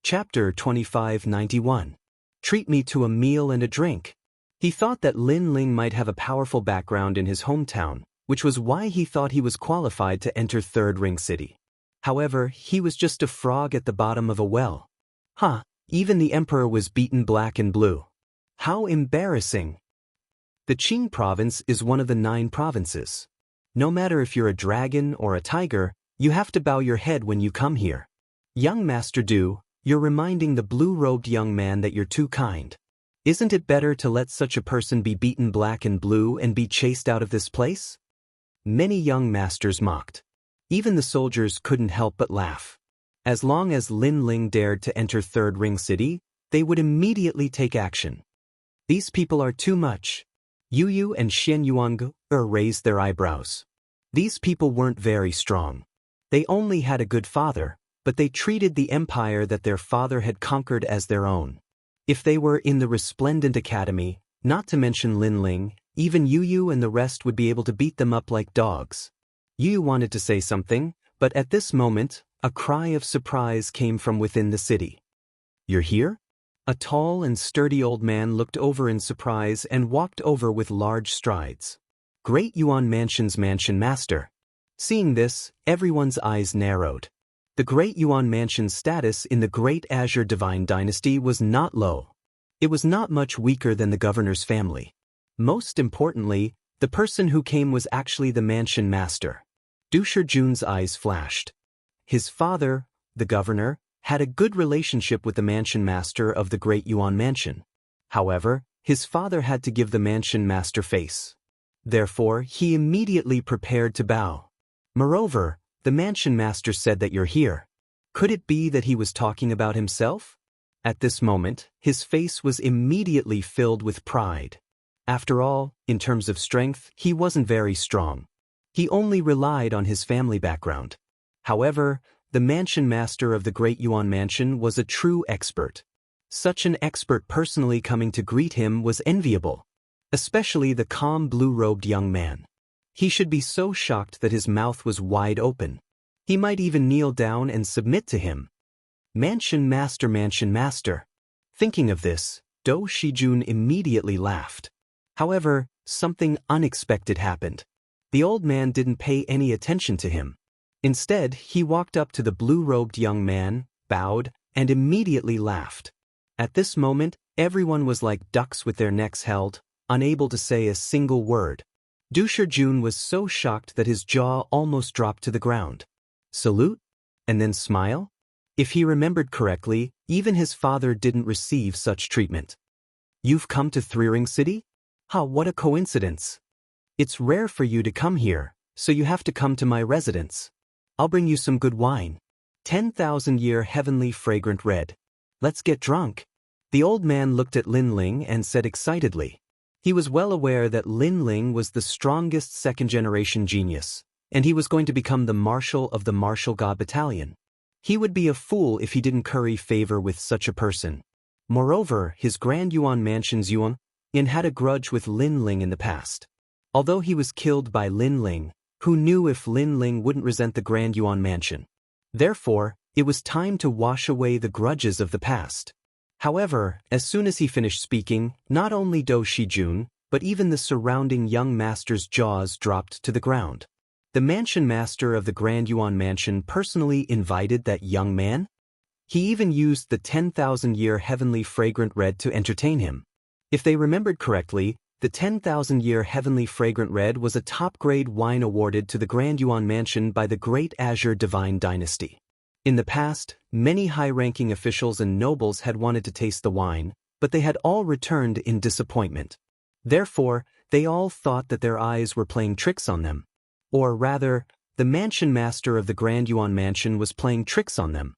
Chapter 2591. Treat me to a meal and a drink. He thought that Lin Ling might have a powerful background in his hometown, which was why he thought he was qualified to enter Third Ring City. However, he was just a frog at the bottom of a well. Even the emperor was beaten black and blue. How embarrassing. The Qing province is one of the 9 provinces. No matter if you're a dragon or a tiger, you have to bow your head when you come here. Young Master Du, you're reminding the blue-robed young man that you're too kind. Isn't it better to let such a person be beaten black and blue and be chased out of this place? Many young masters mocked. Even the soldiers couldn't help but laugh. As long as Lin Ling dared to enter Third Ring City, they would immediately take action. These people are too much. Yu and Xianxia raised their eyebrows. These people weren't very strong. They only had a good father, but they treated the empire that their father had conquered as their own. If they were in the Resplendent Academy, not to mention Lin Ling, even Yu and the rest would be able to beat them up like dogs. Yu wanted to say something, but at this moment, a cry of surprise came from within the city. "You're here?" A tall and sturdy old man looked over in surprise and walked over with large strides. Great Yuan Mansion's Mansion Master. Seeing this, everyone's eyes narrowed. The Great Yuan Mansion's status in the Great Azure Divine Dynasty was not low. It was not much weaker than the governor's family. Most importantly, the person who came was actually the Mansion Master. Du Shijun's eyes flashed. His father, the governor, had a good relationship with the Mansion Master of the Great Yuan Mansion. However, his father had to give the Mansion Master face. Therefore, he immediately prepared to bow. Moreover, the Mansion Master said that you're here. Could it be that he was talking about himself? At this moment, his face was immediately filled with pride. After all, in terms of strength, he wasn't very strong. He only relied on his family background. However, the Mansion Master of the Great Yuan Mansion was a true expert. Such an expert personally coming to greet him was enviable. Especially the calm blue-robed young man. He should be so shocked that his mouth was wide open. He might even kneel down and submit to him. Mansion Master, Mansion Master. Thinking of this, Do Shijun immediately laughed. However, something unexpected happened. The old man didn't pay any attention to him. Instead, he walked up to the blue-robed young man, bowed, and immediately laughed. At this moment, everyone was like ducks with their necks held, unable to say a single word. Du Shijun was so shocked that his jaw almost dropped to the ground. Salute? And then smile? If he remembered correctly, even his father didn't receive such treatment. You've come to Three-Ring City? Ha, what a coincidence. It's rare for you to come here, so you have to come to my residence. I'll bring you some good wine. 10,000-year heavenly fragrant red. Let's get drunk. The old man looked at Lin Ling and said excitedly. He was well aware that Lin Ling was the strongest second-generation genius, and he was going to become the marshal of the Martial God Battalion. He would be a fool if he didn't curry favor with such a person. Moreover, his Grand Yuan Mansion's Yuan had a grudge with Lin Ling in the past. Although he was killed by Lin Ling, who knew if Lin Ling wouldn't resent the Grand Yuan Mansion. Therefore, it was time to wash away the grudges of the past. However, as soon as he finished speaking, not only Do Shijun, but even the surrounding young master's jaws dropped to the ground. The mansion master of the Grand Yuan Mansion personally invited that young man? He even used the 10,000-year heavenly fragrant red to entertain him. If they remembered correctly, the 10,000-year heavenly fragrant red was a top-grade wine awarded to the Grand Yuan Mansion by the Great Azure Divine Dynasty. In the past, many high-ranking officials and nobles had wanted to taste the wine, but they had all returned in disappointment. Therefore, they all thought that their eyes were playing tricks on them. Or rather, the mansion master of the Grand Yuan Mansion was playing tricks on them.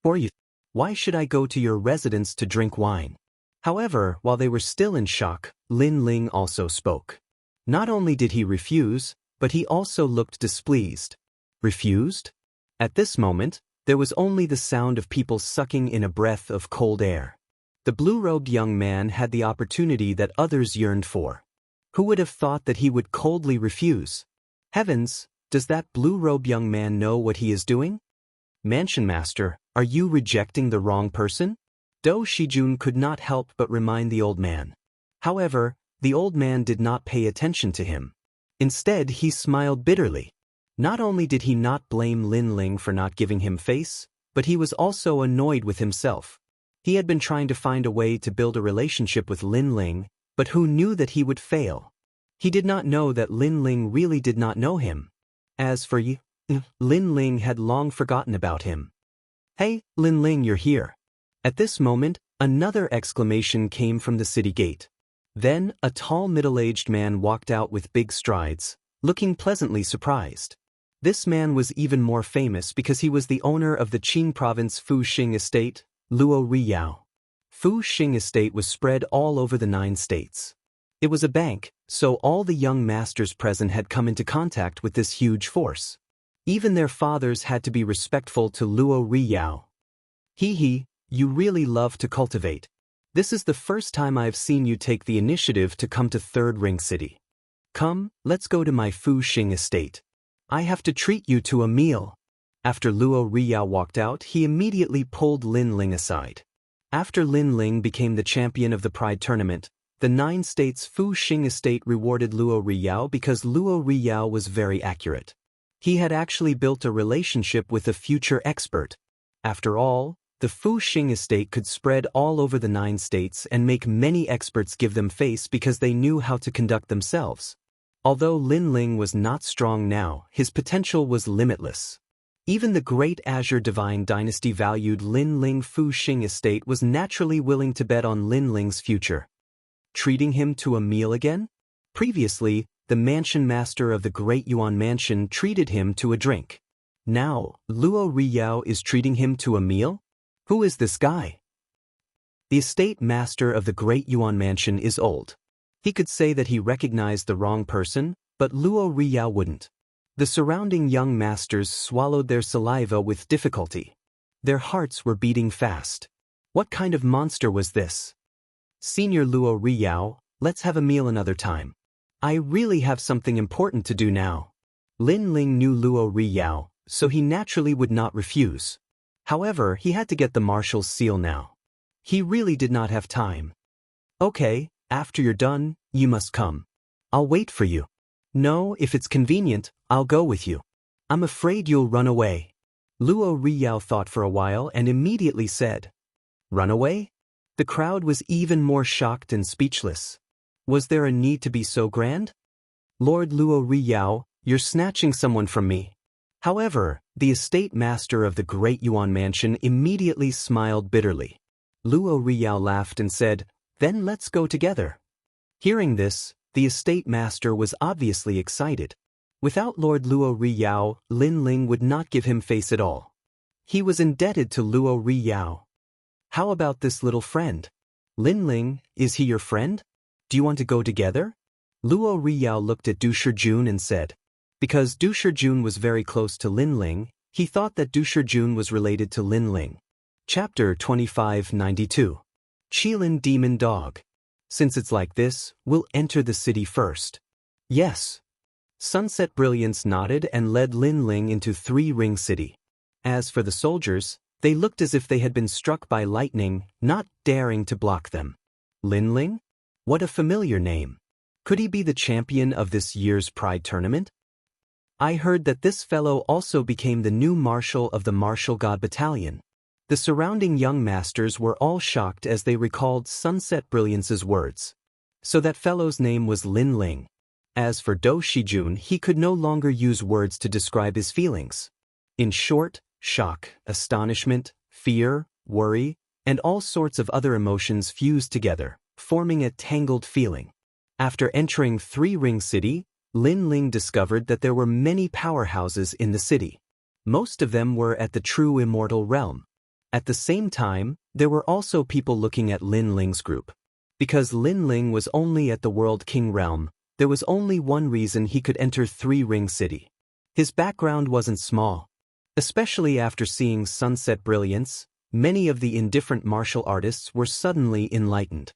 Or you, why should I go to your residence to drink wine? However, while they were still in shock, Lin Ling also spoke. Not only did he refuse, but he also looked displeased. Refused? At this moment, there was only the sound of people sucking in a breath of cold air. The blue-robed young man had the opportunity that others yearned for. Who would have thought that he would coldly refuse? Heavens, does that blue-robed young man know what he is doing? Mansion Master, are you rejecting the wrong person? Do Shijun could not help but remind the old man. However, the old man did not pay attention to him. Instead, he smiled bitterly. Not only did he not blame Lin Ling for not giving him face, but he was also annoyed with himself. He had been trying to find a way to build a relationship with Lin Ling, but who knew that he would fail? He did not know that Lin Ling really did not know him. As for Yi, Lin Ling had long forgotten about him. Hey, Lin Ling, you're here. At this moment, another exclamation came from the city gate. Then, a tall middle-aged man walked out with big strides, looking pleasantly surprised. This man was even more famous because he was the owner of the Qing province Fuxing estate, Luo Riyao. Fuxing estate was spread all over the 9 states. It was a bank, so all the young masters present had come into contact with this huge force. Even their fathers had to be respectful to Luo Riyao. He, you really love to cultivate. This is the first time I've seen you take the initiative to come to Third Ring City. Come, let's go to my Fuxing estate. I have to treat you to a meal. After Luo Riyao walked out, he immediately pulled Lin Ling aside. After Lin Ling became the champion of the Pride Tournament, the 9 states Fuxing estate rewarded Luo Riyao because Luo Riyao was very accurate. He had actually built a relationship with a future expert. After all, the Fuxing estate could spread all over the 9 states and make many experts give them face because they knew how to conduct themselves. Although Lin Ling was not strong now, his potential was limitless. Even the Great Azure Divine Dynasty valued Lin Ling. Fuxing estate was naturally willing to bet on Lin Ling's future. Treating him to a meal again? Previously, the mansion master of the Great Yuan Mansion treated him to a drink. Now, Luo Riyao is treating him to a meal? Who is this guy? The estate master of the Great Yuan Mansion is old. He could say that he recognized the wrong person, but Luo Riyao wouldn't. The surrounding young masters swallowed their saliva with difficulty. Their hearts were beating fast. What kind of monster was this? Senior Luo Riyao, let's have a meal another time. I really have something important to do now. Lin Ling knew Luo Riyao, so he naturally would not refuse. However, he had to get the marshal's seal now. He really did not have time. Okay, after you're done, you must come. I'll wait for you. No, if it's convenient, I'll go with you. I'm afraid you'll run away. Luo Riyao thought for a while and immediately said, Run away? The crowd was even more shocked and speechless. Was there a need to be so grand? Lord Luo Riyao, you're snatching someone from me. However, the estate master of the Great Yuan Mansion immediately smiled bitterly. Luo Riyao laughed and said, Then let's go together. Hearing this, the estate master was obviously excited. Without Lord Luo Riyao, Lin Ling would not give him face at all. He was indebted to Luo Riyao. How about this little friend? Lin Ling, is he your friend? Do you want to go together? Luo Riyao looked at Du Shijun and said. Because Du Shijun was very close to Lin Ling, he thought that Du Shijun was related to Lin Ling. Chapter 2592. Qilin Demon Dog. Since it's like this, we'll enter the city first. Yes. Sunset Brilliance nodded and led Lin Ling into Three Ring City. As for the soldiers, they looked as if they had been struck by lightning, not daring to block them. Lin Ling? What a familiar name. Could he be the champion of this year's Pride tournament? I heard that this fellow also became the new marshal of the Martial God Battalion. The surrounding young masters were all shocked as they recalled Sunset Brilliance's words. So that fellow's name was Lin Ling. As for Do Shijun, he could no longer use words to describe his feelings. In short, shock, astonishment, fear, worry, and all sorts of other emotions fused together, forming a tangled feeling. After entering Three Ring City, Lin Ling discovered that there were many powerhouses in the city. Most of them were at the true immortal realm. At the same time, there were also people looking at Lin Ling's group. Because Lin Ling was only at the World King realm, there was only one reason he could enter Three Ring City. His background wasn't small. Especially after seeing Sunset Brilliance, many of the indifferent martial artists were suddenly enlightened.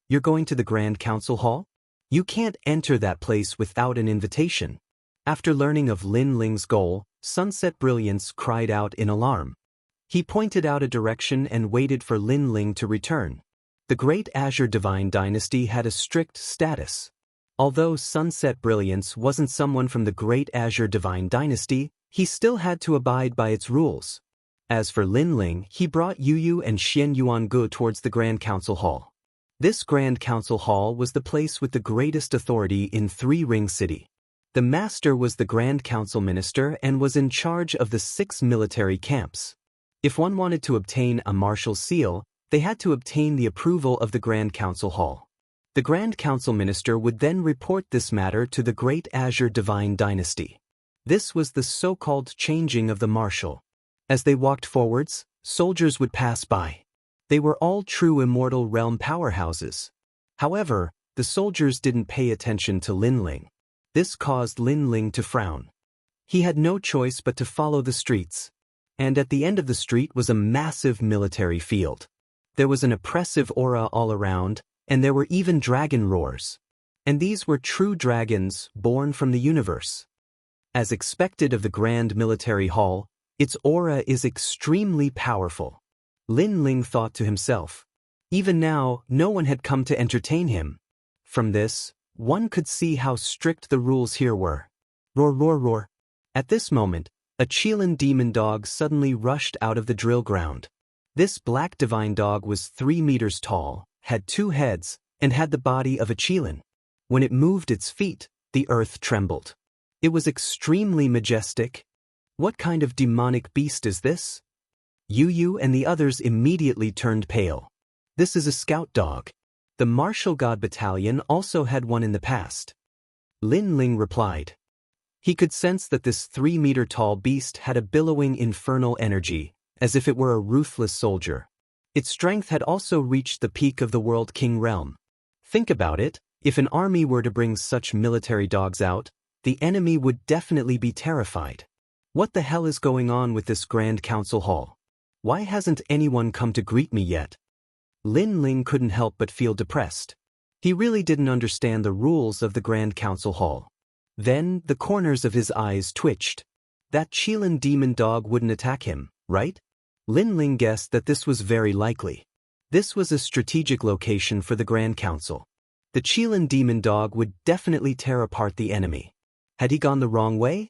You're going to the Grand Council Hall? You can't enter that place without an invitation. After learning of Lin Ling's goal, Sunset Brilliance cried out in alarm. He pointed out a direction and waited for Lin Ling to return. The Great Azure Divine Dynasty had a strict status. Although Sunset Brilliance wasn't someone from the Great Azure Divine Dynasty, he still had to abide by its rules. As for Lin Ling, he brought Yu Yu and Xian Yuangu towards the Grand Council Hall. This Grand Council Hall was the place with the greatest authority in Three Ring City. The master was the Grand Council Minister and was in charge of the 6 military camps. If one wanted to obtain a martial seal, they had to obtain the approval of the Grand Council Hall. The Grand Council Minister would then report this matter to the Great Azure Divine Dynasty. This was the so-called changing of the marshal. As they walked forwards, soldiers would pass by. They were all true immortal realm powerhouses. However, the soldiers didn't pay attention to Lin Ling. This caused Lin Ling to frown. He had no choice but to follow the streets. And at the end of the street was a massive military field. There was an oppressive aura all around, and there were even dragon roars. And these were true dragons born from the universe. As expected of the Grand Military Hall, its aura is extremely powerful. Lin Ling thought to himself. Even now, no one had come to entertain him. From this, one could see how strict the rules here were. Roar, roar, roar. At this moment, a Qilin demon dog suddenly rushed out of the drill ground. This black divine dog was 3 meters tall, had 2 heads, and had the body of a Qilin. When it moved its feet, the earth trembled. It was extremely majestic. What kind of demonic beast is this? Yu Yu and the others immediately turned pale. This is a scout dog. The Martial God Battalion also had one in the past. Lin Ling replied. He could sense that this 3-meter-tall beast had a billowing infernal energy, as if it were a ruthless soldier. Its strength had also reached the peak of the World King realm. Think about it, if an army were to bring such military dogs out, the enemy would definitely be terrified. What the hell is going on with this Grand Council Hall? Why hasn't anyone come to greet me yet? Lin Ling couldn't help but feel depressed. He really didn't understand the rules of the Grand Council Hall. Then, the corners of his eyes twitched. That Qilin demon dog wouldn't attack him, right? Lin Ling guessed that this was very likely. This was a strategic location for the Grand Council. The Qilin demon dog would definitely tear apart the enemy. Had he gone the wrong way?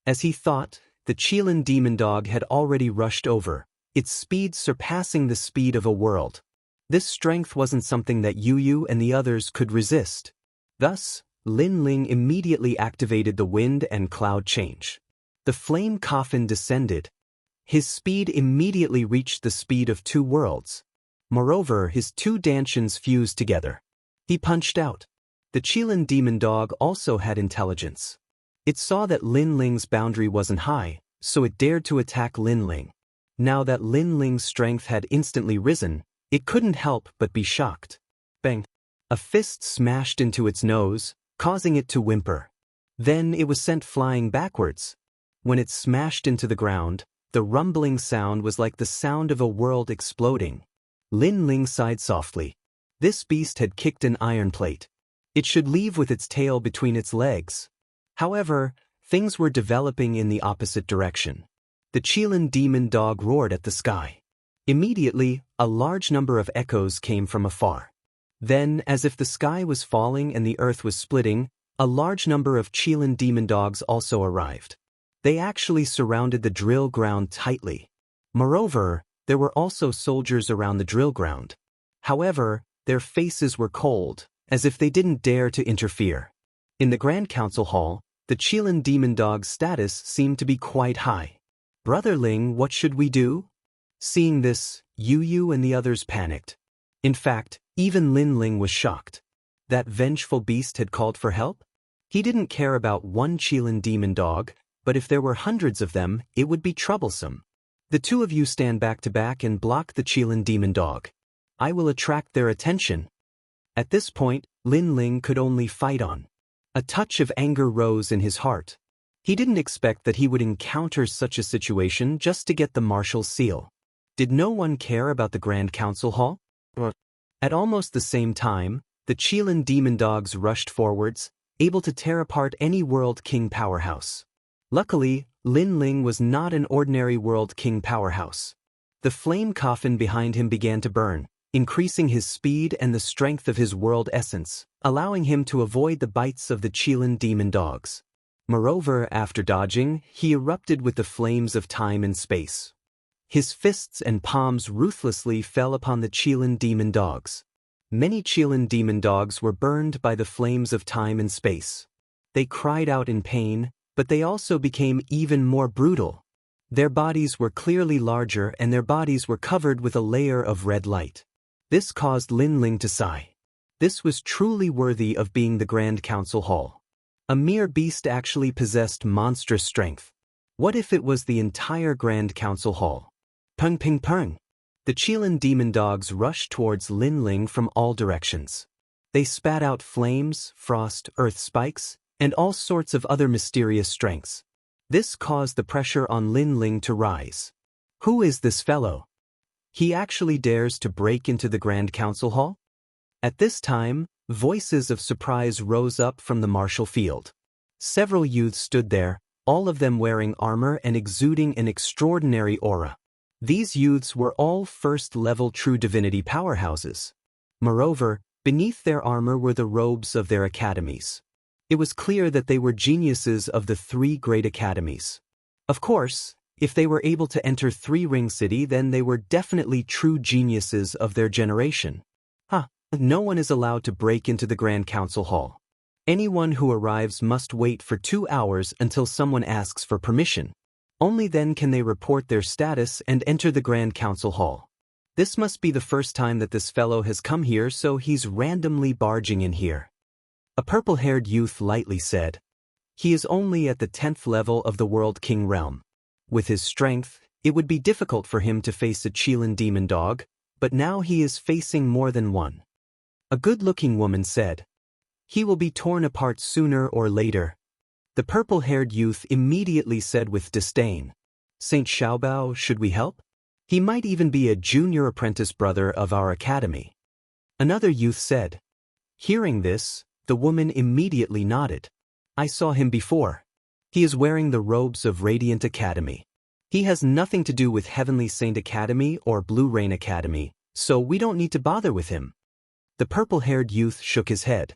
As he thought, the Qilin demon dog had already rushed over, its speed surpassing the speed of a world. This strength wasn't something that Yu Yu and the others could resist. Thus, Lin Ling immediately activated the wind and cloud change. The flame coffin descended. His speed immediately reached the speed of 2 worlds. Moreover, his two dantians fused together. He punched out. The Qilin demon dog also had intelligence. It saw that Lin Ling's boundary wasn't high, so it dared to attack Lin Ling. Now that Lin Ling's strength had instantly risen, it couldn't help but be shocked. Bang! A fist smashed into its nose, causing it to whimper. Then it was sent flying backwards. When it smashed into the ground, the rumbling sound was like the sound of a world exploding. Lin Ling sighed softly. This beast had kicked an iron plate. It should leave with its tail between its legs. However, things were developing in the opposite direction. The Qilin demon dog roared at the sky. Immediately, a large number of echoes came from afar. Then, as if the sky was falling and the earth was splitting, a large number of Qilin demon dogs also arrived. They actually surrounded the drill ground tightly. Moreover, there were also soldiers around the drill ground. However, their faces were cold, as if they didn't dare to interfere. In the Grand Council Hall, the Qilin demon dog's status seemed to be quite high. "Brother Ling, what should we do?" Seeing this, Yu and the others panicked. In fact, even Lin Ling was shocked. That vengeful beast had called for help? He didn't care about one Qilin demon dog, but if there were hundreds of them, it would be troublesome. "The two of you stand back to back and block the Qilin demon dog. I will attract their attention." At this point, Lin Ling could only fight on. A touch of anger rose in his heart. He didn't expect that he would encounter such a situation just to get the marshal's seal. Did no one care about the Grand Council Hall? At almost the same time, the Qilin demon dogs rushed forwards, able to tear apart any World King powerhouse. Luckily, Lin Ling was not an ordinary World King powerhouse. The flame coffin behind him began to burn, increasing his speed and the strength of his world essence, allowing him to avoid the bites of the Qilin demon dogs. Moreover, after dodging, he erupted with the flames of time and space. His fists and palms ruthlessly fell upon the Qilin demon dogs. Many Qilin demon dogs were burned by the flames of time and space. They cried out in pain, but they also became even more brutal. Their bodies were clearly larger and their bodies were covered with a layer of red light. This caused Lin Ling to sigh. This was truly worthy of being the Grand Council Hall. A mere beast actually possessed monstrous strength. What if it was the entire Grand Council Hall? Pung ping pung! The Qilin demon dogs rushed towards Lin Ling from all directions. They spat out flames, frost, earth spikes, and all sorts of other mysterious strengths. This caused the pressure on Lin Ling to rise. Who is this fellow? He actually dares to break into the Grand Council Hall? At this time, voices of surprise rose up from the martial field. Several youths stood there, all of them wearing armor and exuding an extraordinary aura. These youths were all first-level true divinity powerhouses. Moreover, beneath their armor were the robes of their academies. It was clear that they were geniuses of the three great academies. Of course, if they were able to enter Three Ring City, then they were definitely true geniuses of their generation. No one is allowed to break into the Grand Council Hall. Anyone who arrives must wait for 2 hours until someone asks for permission. Only then can they report their status and enter the Grand Council Hall. This must be the first time that this fellow has come here, so he's randomly barging in here. A purple-haired youth lightly said. He is only at the 10th level of the World King realm. With his strength, it would be difficult for him to face a Qilin demon dog, but now he is facing more than one. A good-looking woman said. He will be torn apart sooner or later. The purple-haired youth immediately said with disdain. Saint Xiaobao, should we help? He might even be a junior apprentice brother of our academy. Another youth said. Hearing this, the woman immediately nodded. I saw him before. He is wearing the robes of Radiant Academy. He has nothing to do with Heavenly Saint Academy or Blue Rain Academy, so we don't need to bother with him. The purple-haired youth shook his head.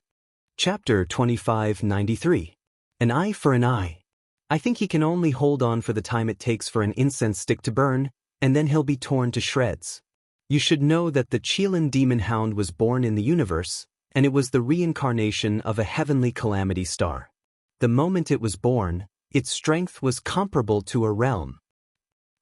Chapter 2593. An eye for an eye. I think he can only hold on for the time it takes for an incense stick to burn, and then he'll be torn to shreds. You should know that the Qilin demon hound was born in the universe, and it was the reincarnation of a heavenly calamity star. The moment it was born, its strength was comparable to a realm.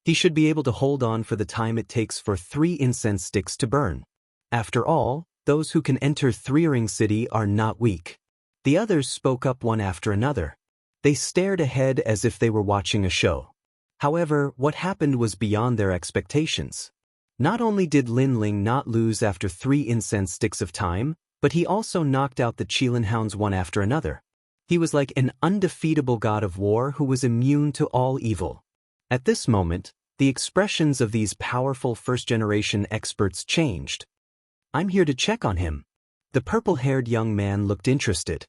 He should be able to hold on for the time it takes for 3 incense sticks to burn. After all, those who can enter Threering City are not weak. The others spoke up one after another. They stared ahead as if they were watching a show. However, what happened was beyond their expectations. Not only did Lin Ling not lose after 3 incense sticks of time, but he also knocked out the Qilin hounds one after another. He was like an undefeatable god of war who was immune to all evil. At this moment, the expressions of these powerful first-generation experts changed. "I'm here to check on him." The purple-haired young man looked interested.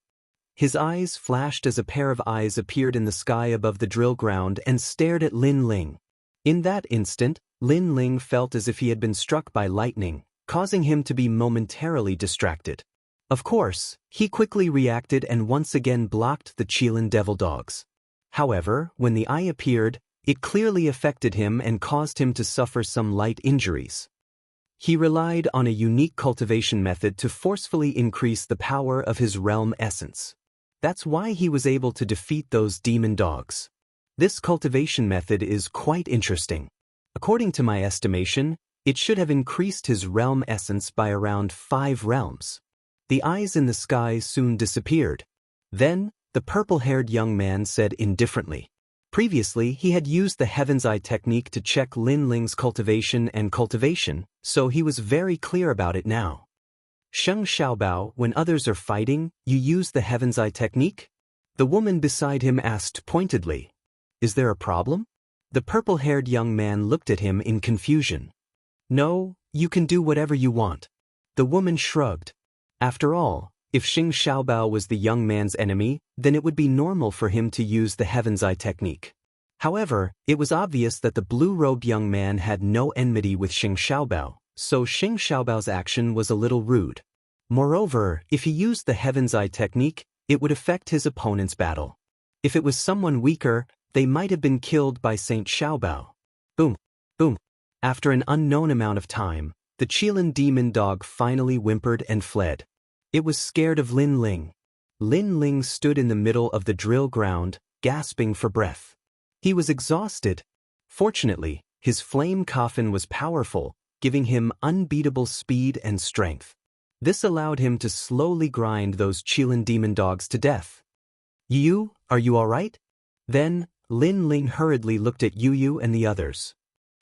His eyes flashed as a pair of eyes appeared in the sky above the drill ground and stared at Lin Ling. In that instant, Lin Ling felt as if he had been struck by lightning, causing him to be momentarily distracted. Of course, he quickly reacted and once again blocked the Qilin devil dogs. However, when the eye appeared, it clearly affected him and caused him to suffer some light injuries. He relied on a unique cultivation method to forcefully increase the power of his realm essence. That's why he was able to defeat those demon dogs. This cultivation method is quite interesting. According to my estimation, it should have increased his realm essence by around 5 realms. The eyes in the sky soon disappeared. Then, the purple-haired young man said indifferently. Previously, he had used the Heaven's Eye technique to check Lin Ling's cultivation and cultivation, so he was very clear about it now. "Sheng Xiaobao, when others are fighting, you use the Heaven's Eye technique?" The woman beside him asked pointedly. "Is there a problem?" The purple-haired young man looked at him in confusion. "No, you can do whatever you want." The woman shrugged. After all, if Sheng Xiaobao was the young man's enemy, then it would be normal for him to use the Heaven's Eye technique. However, it was obvious that the blue-robed young man had no enmity with Sheng Xiaobao, so Sheng Xiaobao's action was a little rude. Moreover, if he used the Heaven's Eye technique, it would affect his opponent's battle. If it was someone weaker, they might have been killed by Saint Xiaobao. Boom, boom. After an unknown amount of time, the Qilin demon dog finally whimpered and fled. It was scared of Lin Ling. Lin Ling stood in the middle of the drill ground, gasping for breath. He was exhausted. Fortunately, his flame coffin was powerful, giving him unbeatable speed and strength. This allowed him to slowly grind those Qilin demon dogs to death. "Yu, are you all right?" Then, Lin Ling hurriedly looked at Yu and the others.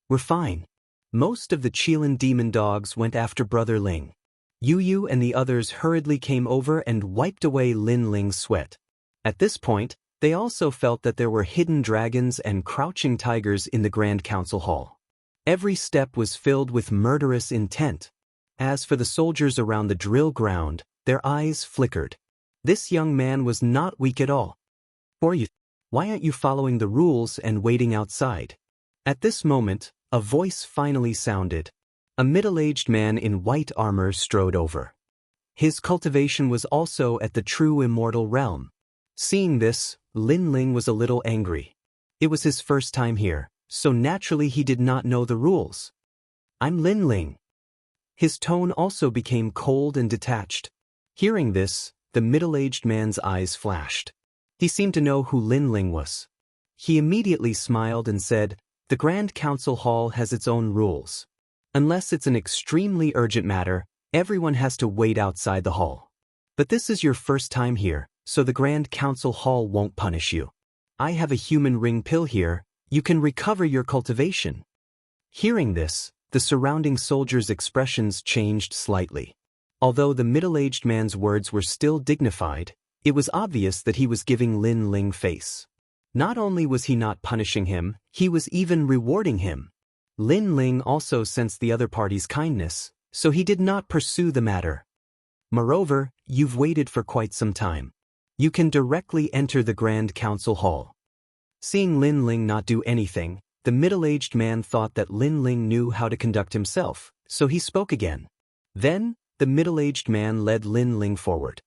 "We're fine." Most of the Qilin demon dogs went after Brother Ling. Yu and the others hurriedly came over and wiped away Lin Ling's sweat. At this point, they also felt that there were hidden dragons and crouching tigers in the Grand Council Hall. Every step was filled with murderous intent. As for the soldiers around the drill ground, their eyes flickered. This young man was not weak at all. Why aren't you following the rules and waiting outside?" At this moment, a voice finally sounded. A middle-aged man in white armor strode over. His cultivation was also at the true immortal realm. Seeing this, Lin Ling was a little angry. It was his first time here, so naturally he did not know the rules. "I'm Lin Ling." His tone also became cold and detached. Hearing this, the middle-aged man's eyes flashed. He seemed to know who Lin Ling was. He immediately smiled and said, "The Grand Council Hall has its own rules. Unless it's an extremely urgent matter, everyone has to wait outside the hall. But this is your first time here, so the Grand Council Hall won't punish you. I have a human ring pill here, you can recover your cultivation." Hearing this, the surrounding soldiers' expressions changed slightly. Although the middle-aged man's words were still dignified, it was obvious that he was giving Lin Ling face. Not only was he not punishing him, he was even rewarding him. Lin Ling also sensed the other party's kindness, so he did not pursue the matter. "Moreover, you've waited for quite some time. You can directly enter the Grand Council Hall." Seeing Lin Ling not do anything, the middle-aged man thought that Lin Ling knew how to conduct himself, so he spoke again. Then, the middle-aged man led Lin Ling forward.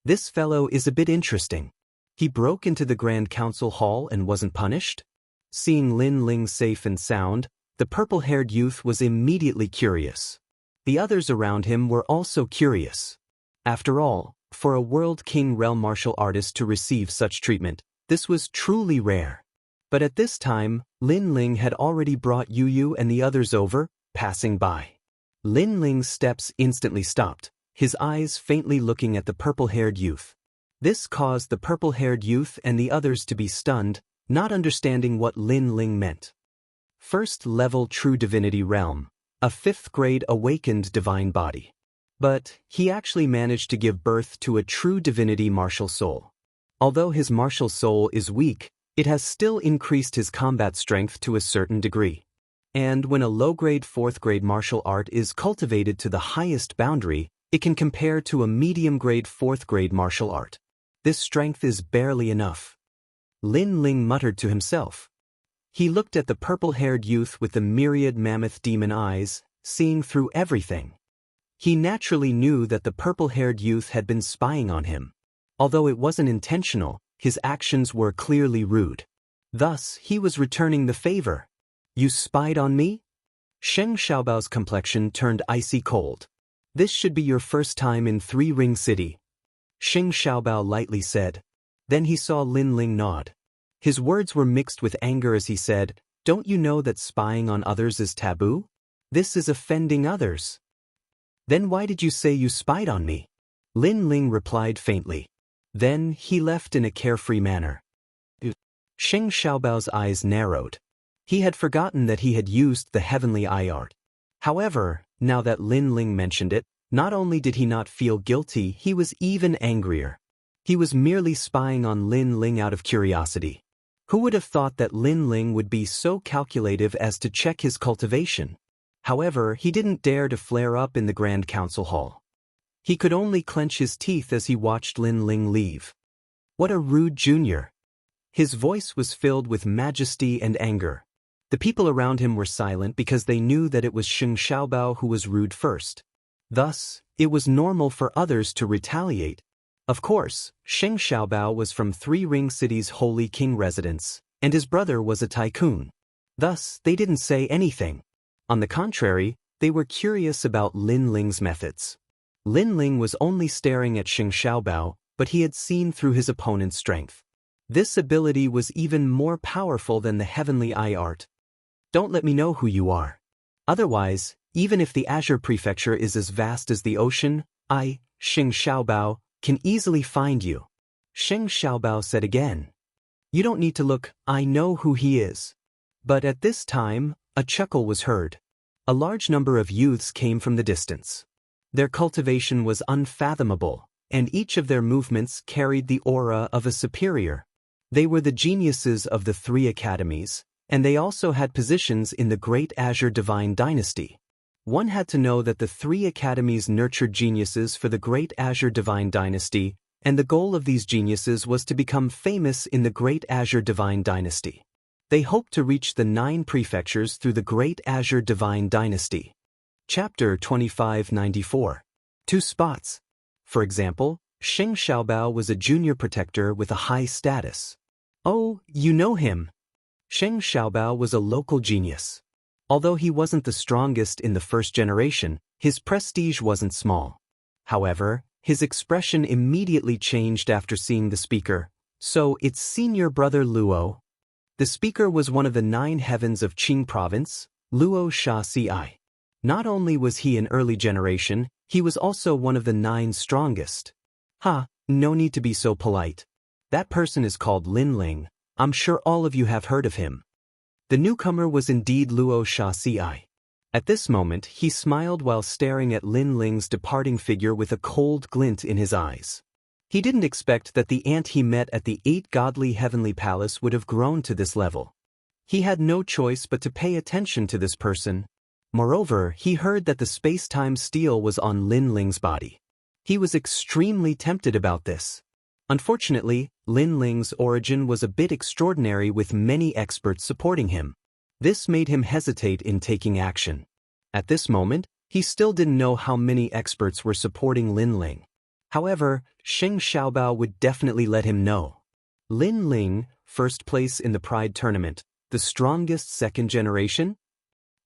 "This fellow is a bit interesting. He broke into the Grand Council Hall and wasn't punished?" Seeing Lin Ling safe and sound, the purple-haired youth was immediately curious. The others around him were also curious. After all, for a World King realm martial artist to receive such treatment, this was truly rare. But at this time, Lin Ling had already brought Yu Yu and the others over, passing by. Lin Ling's steps instantly stopped, his eyes faintly looking at the purple-haired youth. This caused the purple-haired youth and the others to be stunned, not understanding what Lin Ling meant. First level True Divinity Realm, a 5th grade awakened divine body. But he actually managed to give birth to a true divinity martial soul. Although his martial soul is weak, it has still increased his combat strength to a certain degree. And when a low-grade 4th grade martial art is cultivated to the highest boundary, it can compare to a medium-grade 4th grade martial art. This strength is barely enough. Lin Ling muttered to himself. He looked at the purple-haired youth with the myriad mammoth demon eyes, seeing through everything. He naturally knew that the purple-haired youth had been spying on him. Although it wasn't intentional, his actions were clearly rude. Thus, he was returning the favor. You spied on me? Sheng Xiaobao's complexion turned icy cold. This should be your first time in Three Ring City. Sheng Xiaobao lightly said. Then he saw Lin Ling nod. His words were mixed with anger as he said, "Don't you know that spying on others is taboo? This is offending others." Then why did you say you spied on me? Lin Ling replied faintly. Then he left in a carefree manner. Sheng Xiaobao's eyes narrowed. He had forgotten that he had used the heavenly eye art. However, now that Lin Ling mentioned it, not only did he not feel guilty, he was even angrier. He was merely spying on Lin Ling out of curiosity. Who would have thought that Lin Ling would be so calculative as to check his cultivation? However, he didn't dare to flare up in the Grand Council Hall. He could only clench his teeth as he watched Lin Ling leave. What a rude junior! His voice was filled with majesty and anger. The people around him were silent because they knew that it was Sheng Xiaobao who was rude first. Thus, it was normal for others to retaliate. Of course, Sheng Xiaobao was from Three Ring City's Holy King residence, and his brother was a tycoon. Thus, they didn't say anything. On the contrary, they were curious about Lin Ling's methods. Lin Ling was only staring at Sheng Xiaobao, but he had seen through his opponent's strength. This ability was even more powerful than the heavenly eye art. Don't let me know who you are. Otherwise, even if the Azure Prefecture is as vast as the ocean, I, Sheng Xiaobao, can easily find you. Sheng Xiaobao said again. You don't need to look, I know who he is. But at this time, a chuckle was heard. A large number of youths came from the distance. Their cultivation was unfathomable, and each of their movements carried the aura of a superior. They were the geniuses of the 3 academies, and they also had positions in the Great Azure Divine Dynasty. One had to know that the 3 academies nurtured geniuses for the Great Azure Divine Dynasty, and the goal of these geniuses was to become famous in the Great Azure Divine Dynasty. They hoped to reach the 9 prefectures through the Great Azure Divine Dynasty. Chapter 2594. 2 spots. For example, Sheng Xiaobao was a junior protector with a high status. Oh, you know him. Sheng Xiaobao was a local genius. Although he wasn't the strongest in the first generation, his prestige wasn't small. However, his expression immediately changed after seeing the speaker. So it's senior brother Luo. The speaker was one of the 9 heavens of Qing province, Luo Xiaxia. Not only was he an early generation, he was also one of the 9 strongest. No need to be so polite. That person is called Lin Ling. I'm sure all of you have heard of him. The newcomer was indeed Luo Xiaxia. At this moment, he smiled while staring at Lin Ling's departing figure with a cold glint in his eyes. He didn't expect that the ant he met at the 8 godly heavenly palace would have grown to this level. He had no choice but to pay attention to this person. Moreover, he heard that the space-time steel was on Lin Ling's body. He was extremely tempted about this. Unfortunately, Lin Ling's origin was a bit extraordinary with many experts supporting him. This made him hesitate in taking action. At this moment, he still didn't know how many experts were supporting Lin Ling. However, Sheng Xiaobao would definitely let him know. Lin Ling, first place in the Pride Tournament, the strongest 2nd generation?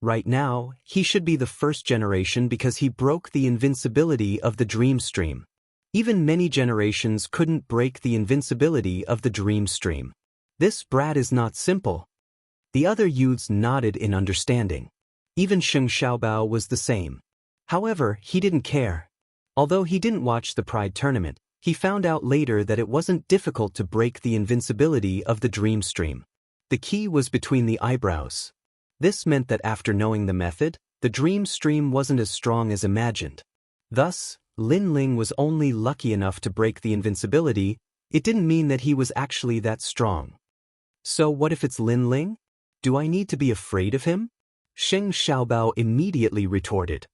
Right now, he should be the 1st generation because he broke the invincibility of the Dream Stream. Even many generations couldn't break the invincibility of the Dream Stream. This brat is not simple. The other youths nodded in understanding. Even Sheng Xiaobao was the same. However, he didn't care. Although he didn't watch the Pride tournament, he found out later that it wasn't difficult to break the invincibility of the dream stream. The key was between the eyebrows. This meant that after knowing the method, the dream stream wasn't as strong as imagined. Thus, Lin Ling was only lucky enough to break the invincibility. It didn't mean that he was actually that strong. So what if it's Lin Ling? Do I need to be afraid of him? Sheng Xiaobao immediately retorted.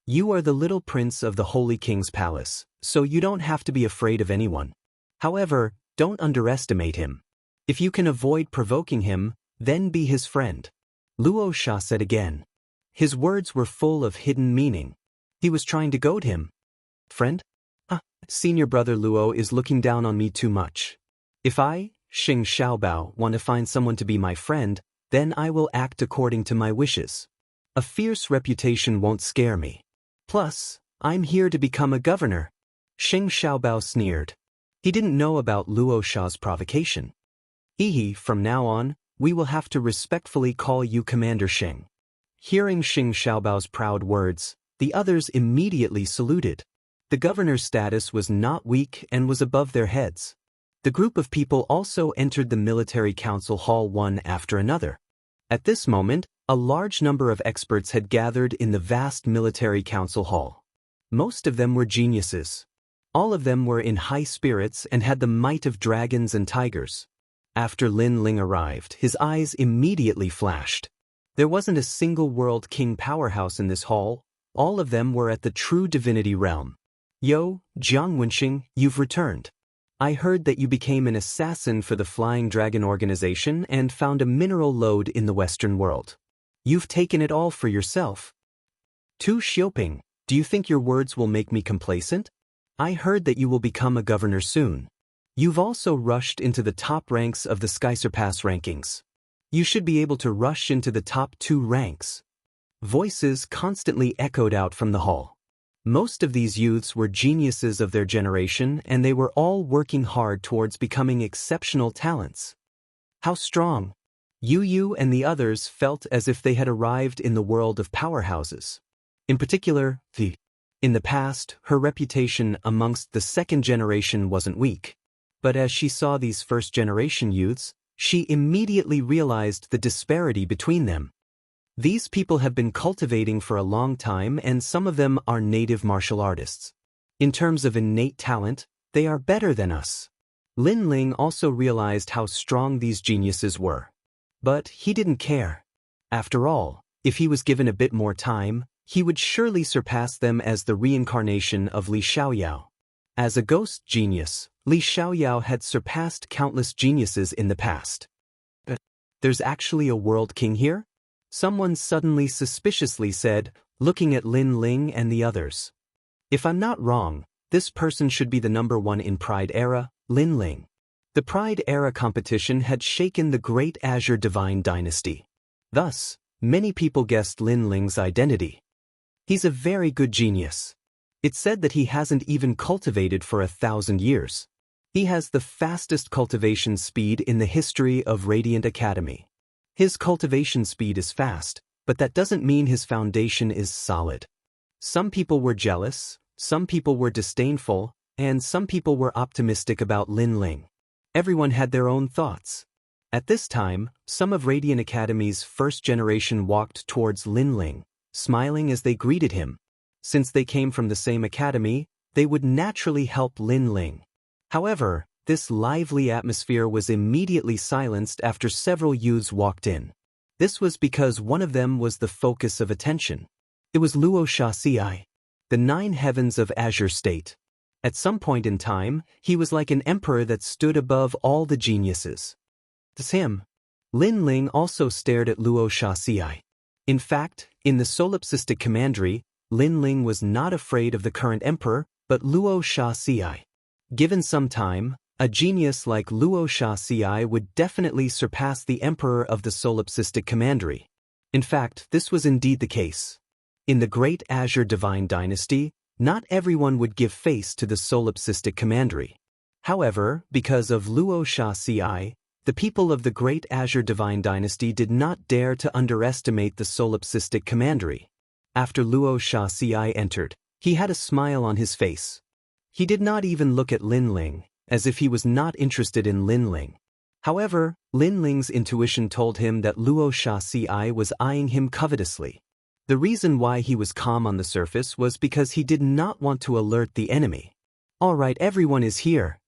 You are the little prince of the Holy King's palace, so you don't have to be afraid of anyone. However, don't underestimate him. If you can avoid provoking him, then be his friend. Luo Sha said again. His words were full of hidden meaning. He was trying to goad him. Friend? Senior brother Luo is looking down on me too much. If I, Sheng Xiaobao, want to find someone to be my friend, then I will act according to my wishes. A fierce reputation won't scare me. Plus, I'm here to become a governor. Sheng Xiaobao sneered. He didn't know about Luo Sha's provocation. From now on, we will have to respectfully call you Commander Sheng. Hearing Sheng Xiaobao's proud words, the others immediately saluted. The governor's status was not weak and was above their heads. The group of people also entered the military council hall one after another. At this moment, a large number of experts had gathered in the vast military council hall. Most of them were geniuses. All of them were in high spirits and had the might of dragons and tigers. After Lin Ling arrived, his eyes immediately flashed. There wasn't a single world king powerhouse in this hall. All of them were at the true divinity realm. Yo, Jiang Wenxing, you've returned. I heard that you became an assassin for the Flying Dragon organization and found a mineral lode in the Western world. You've taken it all for yourself. Tu Xiuping, do you think your words will make me complacent? I heard that you will become a governor soon. You've also rushed into the top ranks of the Sky Surpass rankings. You should be able to rush into the top 2 ranks. Voices constantly echoed out from the hall. Most of these youths were geniuses of their generation, and they were all working hard towards becoming exceptional talents. How strong! Yu and the others felt as if they had arrived in the world of powerhouses. In particular, in the past, her reputation amongst the second generation wasn't weak. But as she saw these first-generation youths, she immediately realized the disparity between them. These people have been cultivating for a long time, and some of them are native martial artists. In terms of innate talent, they are better than us. Lin Ling also realized how strong these geniuses were. But he didn't care. After all, if he was given a bit more time, he would surely surpass them as the reincarnation of Li Xiaoyao. As a ghost genius, Li Xiaoyao had surpassed countless geniuses in the past. But there's actually a world king here? Someone suddenly suspiciously said, looking at Lin Ling and the others. If I'm not wrong, this person should be the number 1 in Pride Era, Lin Ling. The Pride Era competition had shaken the Great Azure Divine Dynasty. Thus, many people guessed Lin Ling's identity. He's a very good genius. It's said that he hasn't even cultivated for 1,000 years. He has the fastest cultivation speed in the history of Radiant Academy. His cultivation speed is fast, but that doesn't mean his foundation is solid. Some people were jealous, some people were disdainful, and some people were optimistic about Lin Ling. Everyone had their own thoughts. At this time, some of Radiant Academy's first generation walked towards Lin Ling, smiling as they greeted him. Since they came from the same academy, they would naturally help Lin Ling. However, this lively atmosphere was immediately silenced after several youths walked in. This was because one of them was the focus of attention. It was Luo Sha Ci, the 9 heavens of Azure State. At some point in time, he was like an emperor that stood above all the geniuses. It's him. Lin Ling also stared at Luo Sha Ci. In fact, in the solipsistic commandery, Lin Ling was not afraid of the current emperor, but Luo Sha Ci. Given some time, a genius like Luo Sha Ci would definitely surpass the emperor of the solipsistic commandery. In fact, this was indeed the case. In the Great Azure Divine Dynasty, not everyone would give face to the solipsistic commandery. However, because of Luo Sha Ci, The people of the Great Azure Divine Dynasty did not dare to underestimate the solipsistic commandery. After Luo Xianxia entered, he had a smile on his face. He did not even look at Lin Ling, as if he was not interested in Lin Ling. However, Lin Ling's intuition told him that Luo Xianxia was eyeing him covetously. The reason why he was calm on the surface was because he did not want to alert the enemy. "All right, everyone is here."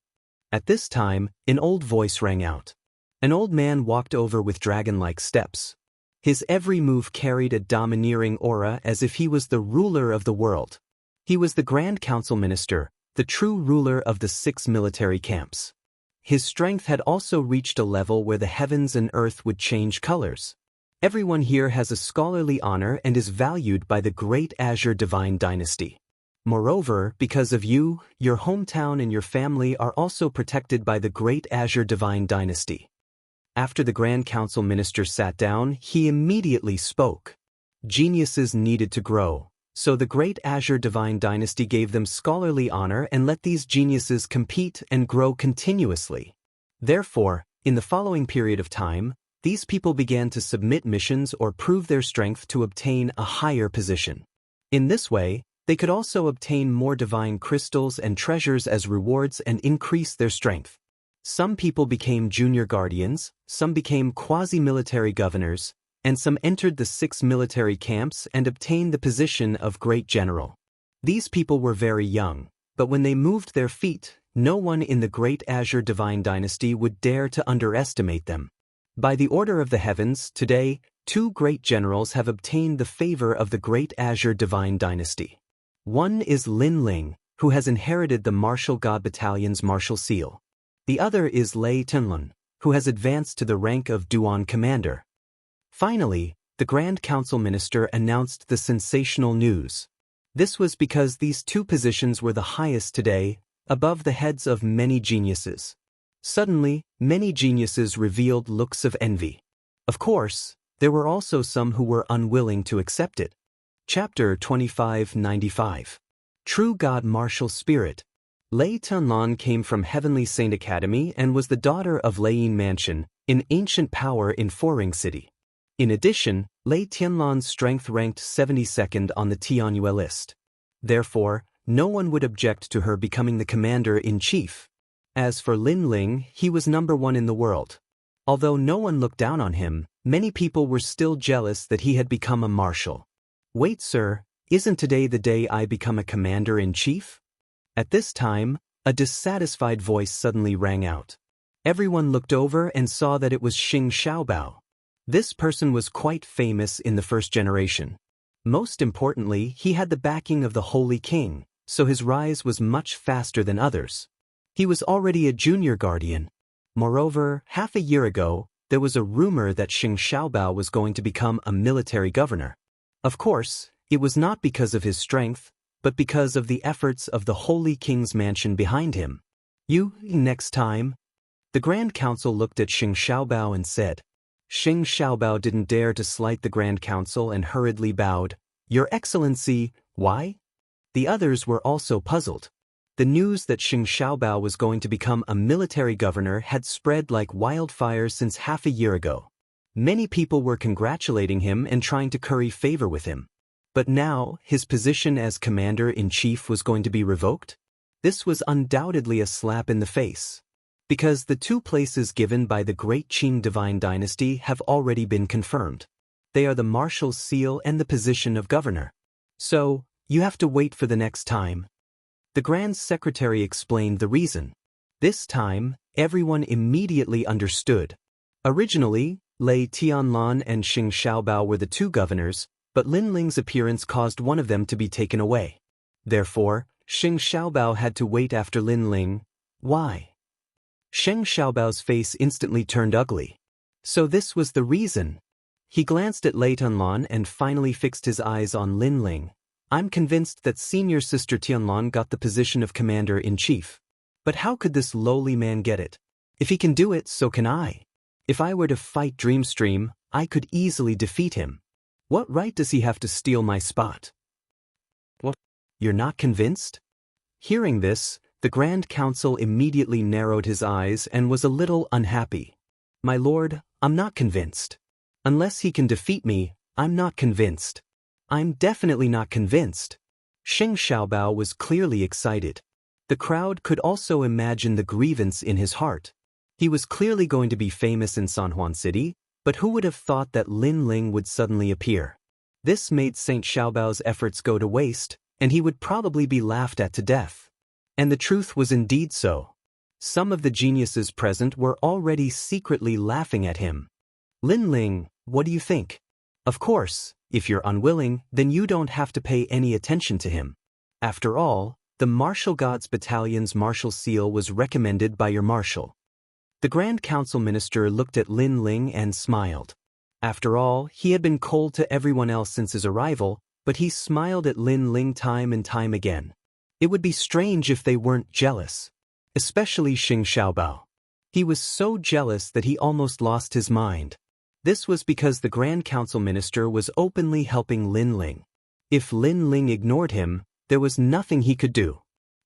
At this time, an old voice rang out. An old man walked over with dragon-like steps. His every move carried a domineering aura as if he was the ruler of the world. He was the Grand Council Minister, the true ruler of the 6 military camps. His strength had also reached a level where the heavens and earth would change colors. Everyone here has a scholarly honor and is valued by the Great Azure Divine Dynasty. Moreover, because of you, your hometown and your family are also protected by the Great Azure Divine Dynasty. After the Grand Council Minister sat down, he immediately spoke. Geniuses needed to grow, so the Great Azure Divine Dynasty gave them scholarly honor and let these geniuses compete and grow continuously. Therefore, in the following period of time, these people began to submit missions or prove their strength to obtain a higher position. In this way, they could also obtain more divine crystals and treasures as rewards and increase their strength. Some people became junior guardians, some became quasi-military governors, and some entered the 6 military camps and obtained the position of great general. These people were very young, but when they moved their feet, no one in the Great Azure Divine Dynasty would dare to underestimate them. By the order of the heavens, today, 2 great generals have obtained the favor of the Great Azure Divine Dynasty. One is Lin Ling, who has inherited the Martial God Battalion's martial seal. The other is Lei Tianlun, who has advanced to the rank of Duan Commander. Finally, the Grand Council Minister announced the sensational news. This was because these 2 positions were the highest today, above the heads of many geniuses. Suddenly, many geniuses revealed looks of envy. Of course, there were also some who were unwilling to accept it. Chapter 2595. True God Martial Spirit. Lei Tianlun came from Heavenly Saint Academy and was the daughter of Leiyin Mansion, an ancient power in Foring City. In addition, Lei Tianlun's strength ranked 72nd on the Tianyue list. Therefore, no one would object to her becoming the commander-in-chief. As for Lin Ling, he was number 1 in the world. Although no one looked down on him, many people were still jealous that he had become a marshal. "Wait, sir, isn't today the day I become a commander-in-chief?" At this time, a dissatisfied voice suddenly rang out. Everyone looked over and saw that it was Xianxia. This person was quite famous in the first generation. Most importantly, he had the backing of the Holy King, so his rise was much faster than others. He was already a junior guardian. Moreover, half a year ago, there was a rumor that Xianxia was going to become a military governor. Of course, it was not because of his strength, but because of the efforts of the Holy King's mansion behind him. "You, next time?" The Grand Council looked at Xianxia and said. Xianxia didn't dare to slight the Grand Council and hurriedly bowed. "Your Excellency, why?" The others were also puzzled. The news that Xianxia was going to become a military governor had spread like wildfire since half a year ago. Many people were congratulating him and trying to curry favor with him. But now, his position as commander-in-chief was going to be revoked? This was undoubtedly a slap in the face. Because the 2 places given by the Great Qing Divine Dynasty have already been confirmed. They are the Marshal's Seal and the position of governor. So, you have to wait for the next time. The Grand Secretary explained the reason. This time, everyone immediately understood. Originally, Lei Tianlun and Xianxia were the 2 governors, but Lin Ling's appearance caused one of them to be taken away. Therefore, Xianxia had to wait after Lin Ling. Why? Xiaobao's face instantly turned ugly. So this was the reason. He glanced at Lei Tianlun and finally fixed his eyes on Lin Ling. "I'm convinced that senior sister Tianlun got the position of commander-in-chief. But how could this lowly man get it? If he can do it, so can I. If I were to fight Dreamstream, I could easily defeat him. What right does he have to steal my spot?" "What? You're not convinced?" Hearing this, the Grand Council immediately narrowed his eyes and was a little unhappy. My lord, I'm not convinced. Unless he can defeat me, I'm not convinced. I'm definitely not convinced. Xianxia was clearly excited. The crowd could also imagine the grievance in his heart. He was clearly going to be famous in San Juan City, but who would have thought that Lin Ling would suddenly appear? This made Saint Xiaobao's efforts go to waste, and he would probably be laughed at to death. And the truth was indeed so. Some of the geniuses present were already secretly laughing at him. Lin Ling, what do you think? Of course, if you're unwilling, then you don't have to pay any attention to him. After all, the Martial Gods Battalion's martial seal was recommended by your marshal. The Grand Council Minister looked at Lin Ling and smiled. After all, he had been cold to everyone else since his arrival, but he smiled at Lin Ling time and time again. It would be strange if they weren't jealous. Especially Xianxia. He was so jealous that he almost lost his mind. This was because the Grand Council Minister was openly helping Lin Ling. If Lin Ling ignored him, there was nothing he could do.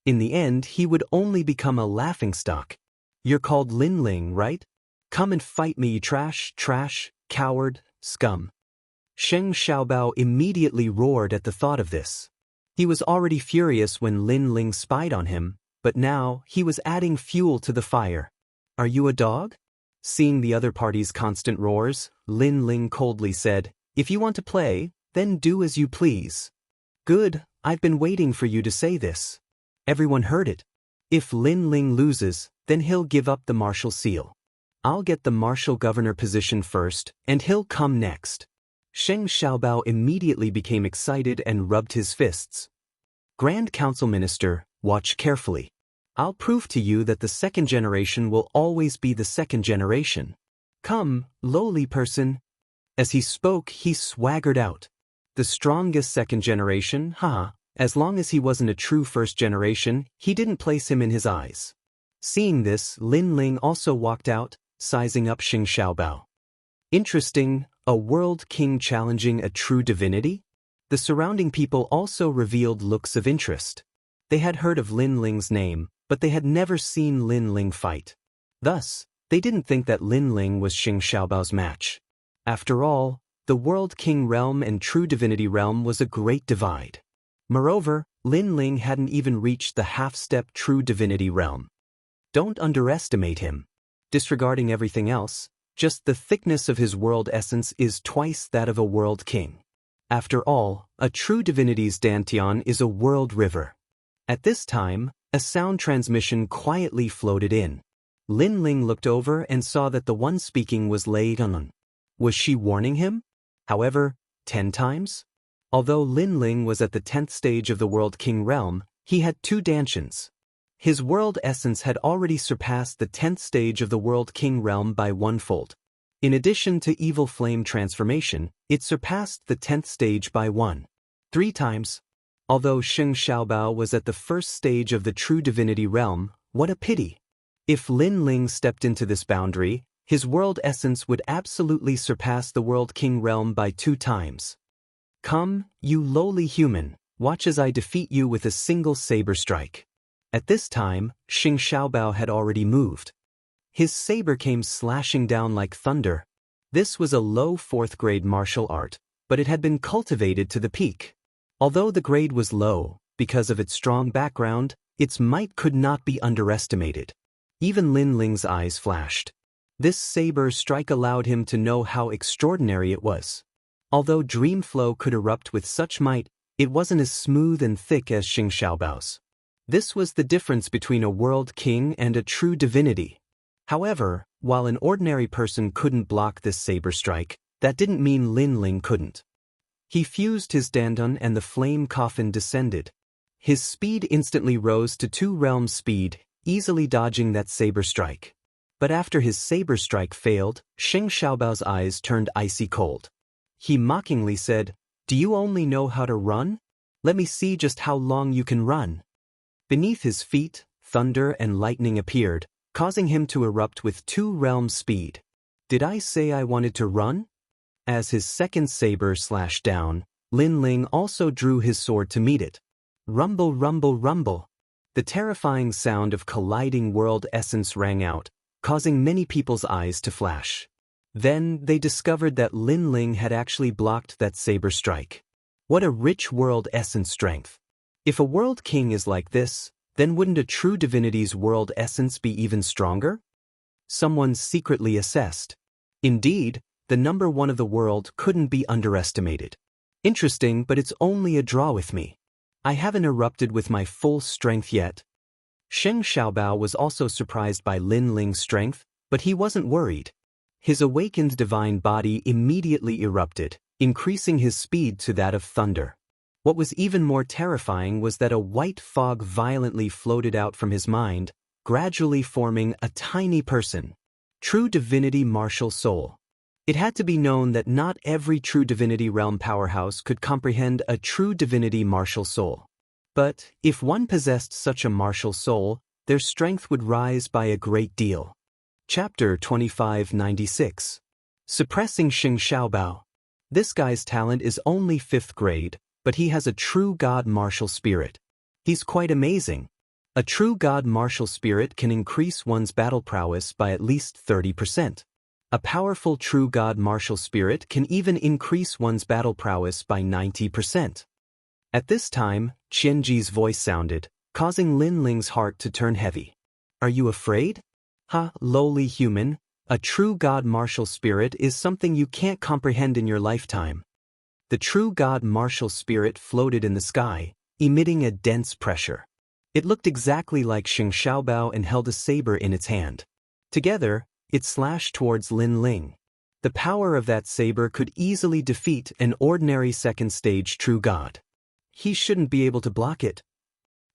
In the end, he would only become a laughingstock. You're called Lin Ling, right? Come and fight me, you trash, coward, scum. Xianxia immediately roared at the thought of this. He was already furious when Lin Ling spied on him, but now he was adding fuel to the fire. Are you a dog? Seeing the other party's constant roars, Lin Ling coldly said, If you want to play, then do as you please. Good, I've been waiting for you to say this. Everyone heard it. If Lin Ling loses, then he'll give up the martial seal. I'll get the martial governor position first, and he'll come next. Xianxia immediately became excited and rubbed his fists. Grand Council Minister, watch carefully. I'll prove to you that the second generation will always be the second generation. Come, lowly person. As he spoke, he swaggered out. The strongest second generation, as long as he wasn't a true first generation, he didn't place him in his eyes. Seeing this, Lin Ling also walked out, sizing up Xianxia. Interesting, a world king challenging a true divinity? The surrounding people also revealed looks of interest. They had heard of Lin Ling's name, but they had never seen Lin Ling fight. Thus, they didn't think that Lin Ling was Xianxia's match. After all, the World King realm and True Divinity realm was a great divide. Moreover, Lin Ling hadn't even reached the half-step True Divinity realm. Don't underestimate him. Disregarding everything else, just the thickness of his world essence is twice that of a World King. After all, a True Divinity's dantian is a world river. At this time, a sound transmission quietly floated in. Lin Ling looked over and saw that the one speaking was Lei Dun. Was she warning him? However, 10 times? Although Lin Ling was at the 10th stage of the World King realm, he had 2 dantians. His world essence had already surpassed the 10th stage of the World King realm by 1-fold. In addition to evil flame transformation, it surpassed the 10th stage by 3 times. Although Xianxia was at the first stage of the True Divinity realm, what a pity. If Lin Ling stepped into this boundary, his world essence would absolutely surpass the World King realm by 2 times. Come, you lowly human, watch as I defeat you with a single saber strike. At this time, Xianxia had already moved. His saber came slashing down like thunder. This was a low 4th grade martial art, but it had been cultivated to the peak. Although the grade was low, because of its strong background, its might could not be underestimated. Even Lin Ling's eyes flashed. This saber strike allowed him to know how extraordinary it was. Although Dream Flow could erupt with such might, it wasn't as smooth and thick as Xianxia's. This was the difference between a World King and a True Divinity. However, while an ordinary person couldn't block this saber strike, that didn't mean Lin Ling couldn't. He fused his dantian and the flame coffin descended. His speed instantly rose to 2 realms speed, easily dodging that saber strike. But after his saber strike failed, Xianxia's eyes turned icy cold. He mockingly said, Do you only know how to run? Let me see just how long you can run. Beneath his feet, thunder and lightning appeared, causing him to erupt with 2 realms speed. Did I say I wanted to run? As his second saber slashed down, Lin Ling also drew his sword to meet it. Rumble, rumble, rumble. The terrifying sound of colliding world essence rang out, causing many people's eyes to flash. Then they discovered that Lin Ling had actually blocked that saber strike. What a rich world essence strength. If a world king is like this, then wouldn't a true divinity's world essence be even stronger? Someone secretly assessed. Indeed, the number one of the world couldn't be underestimated. Interesting, but it's only a draw with me. I haven't erupted with my full strength yet. Sheng Xiaobao was also surprised by Lin Ling's strength, but he wasn't worried. His awakened divine body immediately erupted, increasing his speed to that of thunder. What was even more terrifying was that a white fog violently floated out from his mind, gradually forming a tiny person. True divinity martial soul. It had to be known that not every true divinity realm powerhouse could comprehend a true divinity martial soul. But if one possessed such a martial soul, their strength would rise by a great deal. Chapter 2596. Suppressing Sheng Xiaobao. This guy's talent is only 5th grade, but he has a true god martial spirit. He's quite amazing. A true god martial spirit can increase one's battle prowess by at least 30%. A powerful true god martial spirit can even increase one's battle prowess by 90%. At this time, Qianji's voice sounded, causing Lin Ling's heart to turn heavy. Are you afraid? Ha, lowly human, a true god martial spirit is something you can't comprehend in your lifetime. The true god martial spirit floated in the sky, emitting a dense pressure. It looked exactly like Sheng Xiaobao and held a saber in its hand. Together, it slashed towards Lin Ling. The power of that saber could easily defeat an ordinary second-stage true god. He shouldn't be able to block it.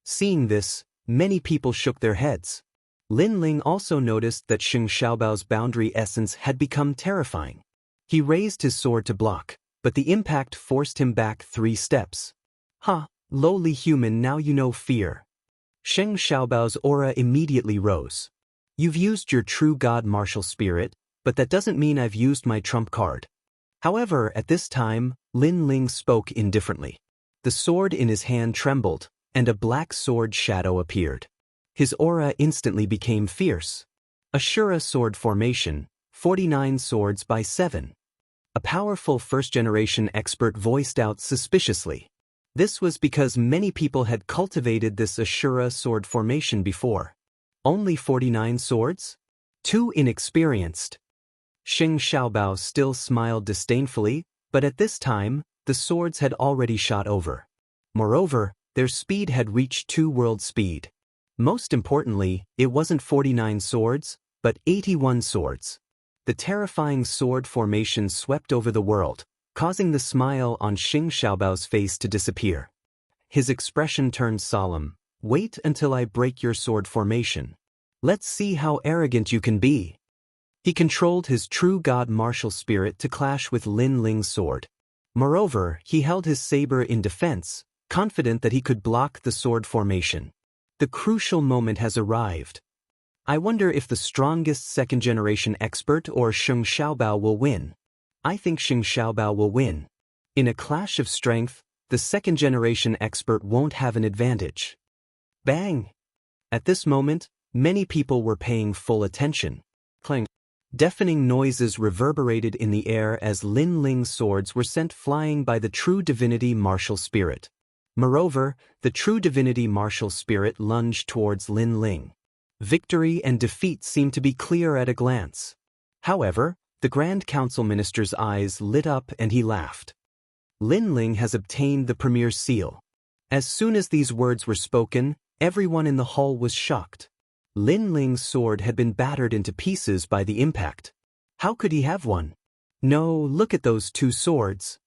Seeing this, many people shook their heads. Lin Ling also noticed that Sheng Xiaobao's boundary essence had become terrifying. He raised his sword to block, but the impact forced him back 3 steps. Ha, lowly human, now you know fear. Sheng Xiaobao's aura immediately rose. You've used your true god martial spirit, but that doesn't mean I've used my trump card. However, at this time, Lin Ling spoke indifferently. The sword in his hand trembled, and a black sword shadow appeared. His aura instantly became fierce. Ashura sword formation, 49 swords by 7. A powerful first-generation expert voiced out suspiciously. This was because many people had cultivated this Ashura sword formation before. Only 49 swords? Too inexperienced. Sheng Xiaobao still smiled disdainfully, but at this time, the swords had already shot over. Moreover, their speed had reached 2-world speed. Most importantly, it wasn't 49 swords, but 81 swords. The terrifying sword formation swept over the world, causing the smile on Sheng Xiaobao's face to disappear. His expression turned solemn. Wait until I break your sword formation. Let's see how arrogant you can be. He controlled his true god martial spirit to clash with Lin Ling's sword. Moreover, he held his saber in defense, confident that he could block the sword formation. The crucial moment has arrived. I wonder if the strongest second-generation expert or Sheng Xiaobao will win. I think Sheng Xiaobao will win. In a clash of strength, the second-generation expert won't have an advantage. Bang! At this moment, many people were paying full attention. Clang! Deafening noises reverberated in the air as Lin Ling's swords were sent flying by the true divinity martial spirit. Moreover, the true divinity martial spirit lunged towards Lin Ling. Victory and defeat seemed to be clear at a glance. However, the Grand Council Minister's eyes lit up and he laughed. Lin Ling has obtained the Premier's seal. As soon as these words were spoken, everyone in the hall was shocked. Lin Ling's sword had been battered into pieces by the impact. How could he have one? No, look at those 2 swords.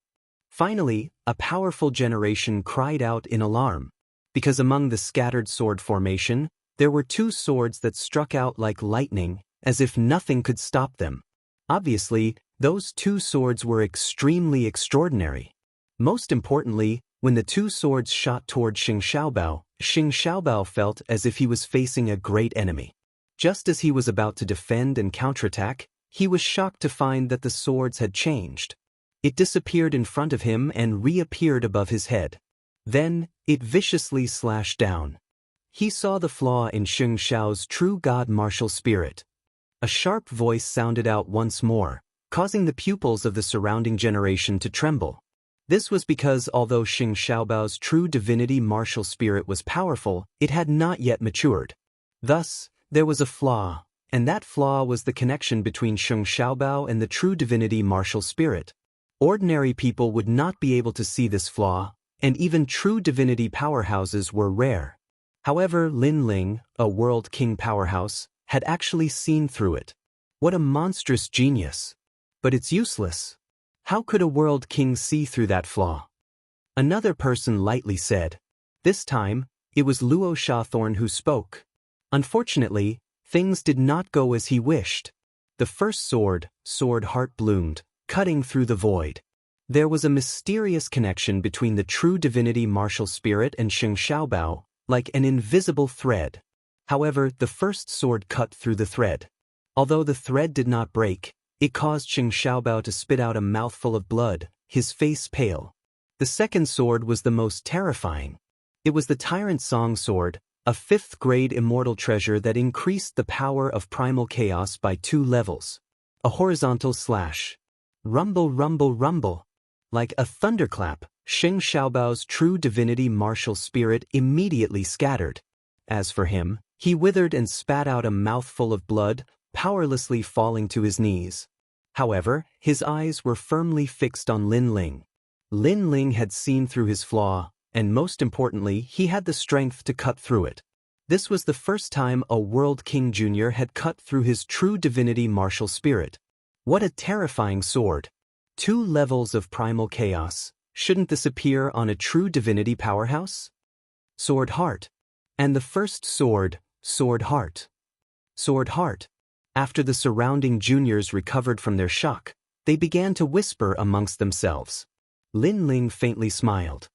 Finally, a powerful generation cried out in alarm, because among the scattered sword formation, there were 2 swords that struck out like lightning, as if nothing could stop them. Obviously, those 2 swords were extremely extraordinary. Most importantly, when the 2 swords shot toward Sheng Xiaobao felt as if he was facing a great enemy. Just as he was about to defend and counterattack, he was shocked to find that the swords had changed. It disappeared in front of him and reappeared above his head. Then, it viciously slashed down. He saw the flaw in Sheng Xiao's true god martial spirit. A sharp voice sounded out once more, causing the pupils of the surrounding generation to tremble. This was because although Xing Xiaobao's true divinity martial spirit was powerful, it had not yet matured. Thus, there was a flaw, and that flaw was the connection between Xing Xiaobao and the true divinity martial spirit. Ordinary people would not be able to see this flaw, and even true divinity powerhouses were rare. However, Lin Ling, a world king powerhouse, had actually seen through it. What a monstrous genius! But it's useless. How could a world king see through that flaw? Another person lightly said. This time, it was Luo Shathorn who spoke. Unfortunately, things did not go as he wished. The first sword heart bloomed, cutting through the void. There was a mysterious connection between the true divinity martial spirit and Xing Xiaobao, like an invisible thread. However, the first sword cut through the thread. Although the thread did not break, it caused Xing Xiaobao to spit out a mouthful of blood, his face pale. The second sword was the most terrifying. It was the Tyrant Song Sword, a 5th-grade immortal treasure that increased the power of primal chaos by 2 levels. A horizontal slash. Rumble, rumble, rumble. Like a thunderclap, Xing Xiaobao's true divinity martial spirit immediately scattered. As for him, he withered and spat out a mouthful of blood, powerlessly falling to his knees. However, his eyes were firmly fixed on Lin Ling. Lin Ling had seen through his flaw, and most importantly, he had the strength to cut through it. This was the first time a World King Jr. had cut through his true divinity martial spirit. What a terrifying sword! 2 levels of primal chaos. Shouldn't this appear on a true divinity powerhouse? Sword heart. And the first sword heart. Sword heart. After the surrounding juniors recovered from their shock, they began to whisper amongst themselves. Lin Ling faintly smiled.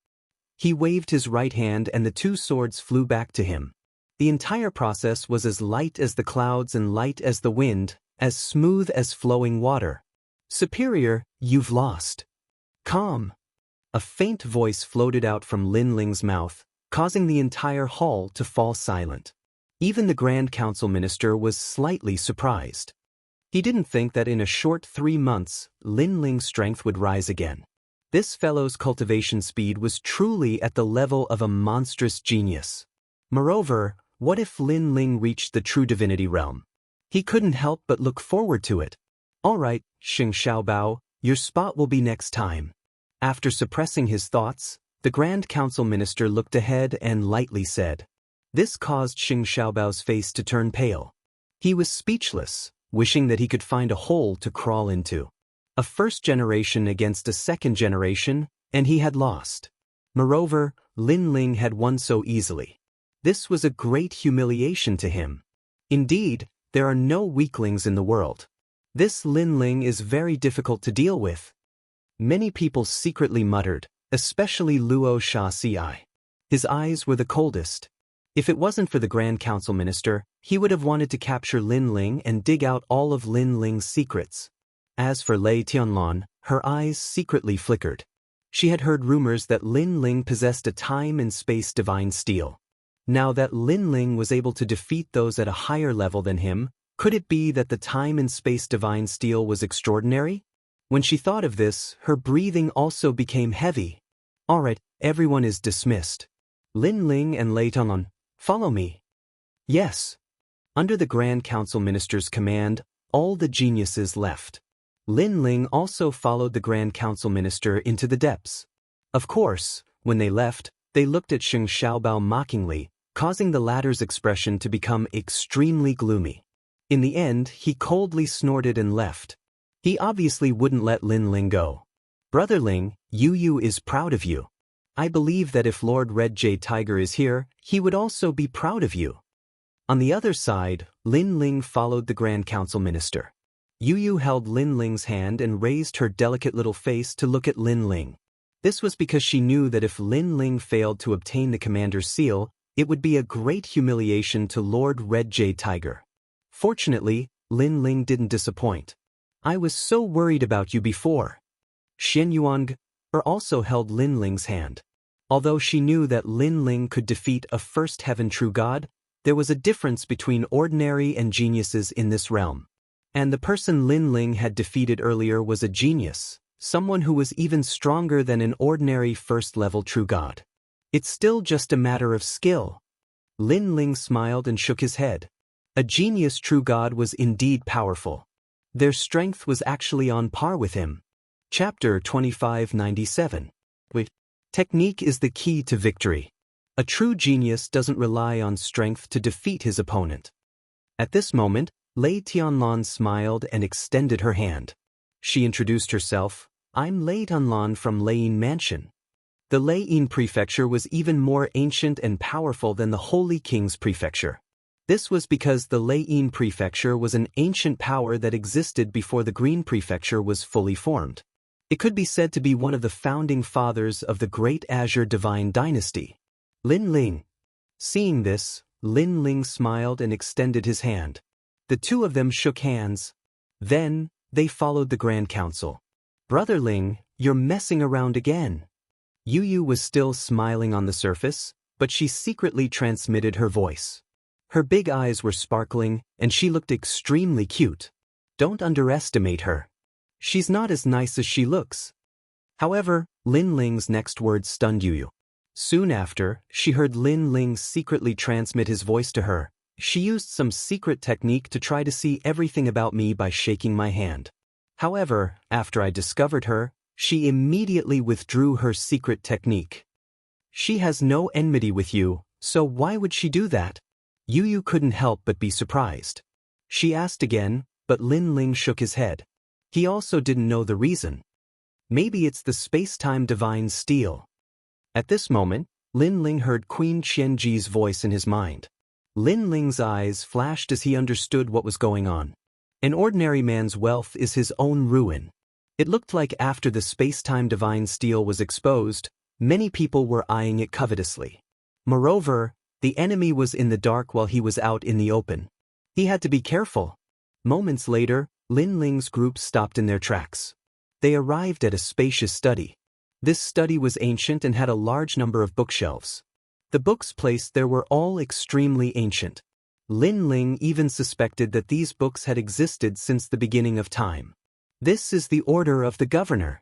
He waved his right hand and the 2 swords flew back to him. The entire process was as light as the clouds and light as the wind, as smooth as flowing water. Superior, you've lost. Calm. A faint voice floated out from Lin Ling's mouth, causing the entire hall to fall silent. Even the Grand Council Minister was slightly surprised. He didn't think that in a short 3 months, Lin Ling's strength would rise again. This fellow's cultivation speed was truly at the level of a monstrous genius. Moreover, what if Lin Ling reached the true divinity realm? He couldn't help but look forward to it. All right, Xing Xiaobao, your spot will be next time. After suppressing his thoughts, the Grand Council Minister looked ahead and lightly said. This caused Xing Xiaobao's face to turn pale. He was speechless, wishing that he could find a hole to crawl into. A first generation against a second generation, and he had lost. Moreover, Lin Ling had won so easily. This was a great humiliation to him. Indeed, there are no weaklings in the world. This Lin Ling is very difficult to deal with. Many people secretly muttered, especially Luo Xiaxia. His eyes were the coldest. If it wasn't for the Grand Council Minister, he would have wanted to capture Lin Ling and dig out all of Lin Ling's secrets. As for Lei Tianlan, her eyes secretly flickered. She had heard rumors that Lin Ling possessed a time and space divine steel. Now that Lin Ling was able to defeat those at a higher level than him, could it be that the time and space divine steel was extraordinary? When she thought of this, her breathing also became heavy. All right, everyone is dismissed. Lin Ling and Lei Tianlan, follow me. Yes. Under the Grand Council Minister's command, all the geniuses left. Lin Ling also followed the Grand Council Minister into the depths. Of course, when they left, they looked at Xing Xiaobao mockingly, causing the latter's expression to become extremely gloomy. In the end, he coldly snorted and left. He obviously wouldn't let Lin Ling go. Brother Ling, Yu is proud of you. I believe that if Lord Red Jade Tiger is here, he would also be proud of you. On the other side, Lin Ling followed the Grand Council Minister. Yu held Lin Ling's hand and raised her delicate little face to look at Lin Ling. This was because she knew that if Lin Ling failed to obtain the commander's seal, it would be a great humiliation to Lord Red Jade Tiger. Fortunately, Lin Ling didn't disappoint. I was so worried about you before. Xian Yuang also held Lin Ling's hand. Although she knew that Lin Ling could defeat a first heaven true god, there was a difference between ordinary and geniuses in this realm. And the person Lin Ling had defeated earlier was a genius, someone who was even stronger than an ordinary first-level true god. It's still just a matter of skill. Lin Ling smiled and shook his head. A genius true god was indeed powerful. Their strength was actually on par with him. Chapter 2597. Technique is the key to victory. A true genius doesn't rely on strength to defeat his opponent. At this moment, Lei Tianlan smiled and extended her hand. She introduced herself. I'm Lei Tianlan from Leiyin Mansion. The Leiyin Prefecture was even more ancient and powerful than the Holy King's Prefecture. This was because the Leiyin Prefecture was an ancient power that existed before the Green Prefecture was fully formed. It could be said to be one of the founding fathers of the Great Azure Divine Dynasty. Lin Ling. Seeing this, Lin Ling smiled and extended his hand. The two of them shook hands. Then, they followed the Grand Council. Brother Ling, you're messing around again. Yu Yu was still smiling on the surface, but she secretly transmitted her voice. Her big eyes were sparkling, and she looked extremely cute. Don't underestimate her. She's not as nice as she looks. However, Lin Ling's next words stunned Yu Yu. Soon after, she heard Lin Ling secretly transmit his voice to her. She used some secret technique to try to see everything about me by shaking my hand. However, after I discovered her, she immediately withdrew her secret technique. She has no enmity with you, so why would she do that? Yu Yu couldn't help but be surprised. She asked again, but Lin Ling shook his head. He also didn't know the reason. Maybe it's the space-time divine steel. At this moment, Lin Ling heard Queen Qianji's voice in his mind. Lin Ling's eyes flashed as he understood what was going on. An ordinary man's wealth is his own ruin. It looked like after the space-time divine steel was exposed, many people were eyeing it covetously. Moreover, the enemy was in the dark while he was out in the open. He had to be careful. Moments later, Lin Ling's group stopped in their tracks. They arrived at a spacious study. This study was ancient and had a large number of bookshelves. The books placed there were all extremely ancient. Lin Ling even suspected that these books had existed since the beginning of time. This is the order of the governor.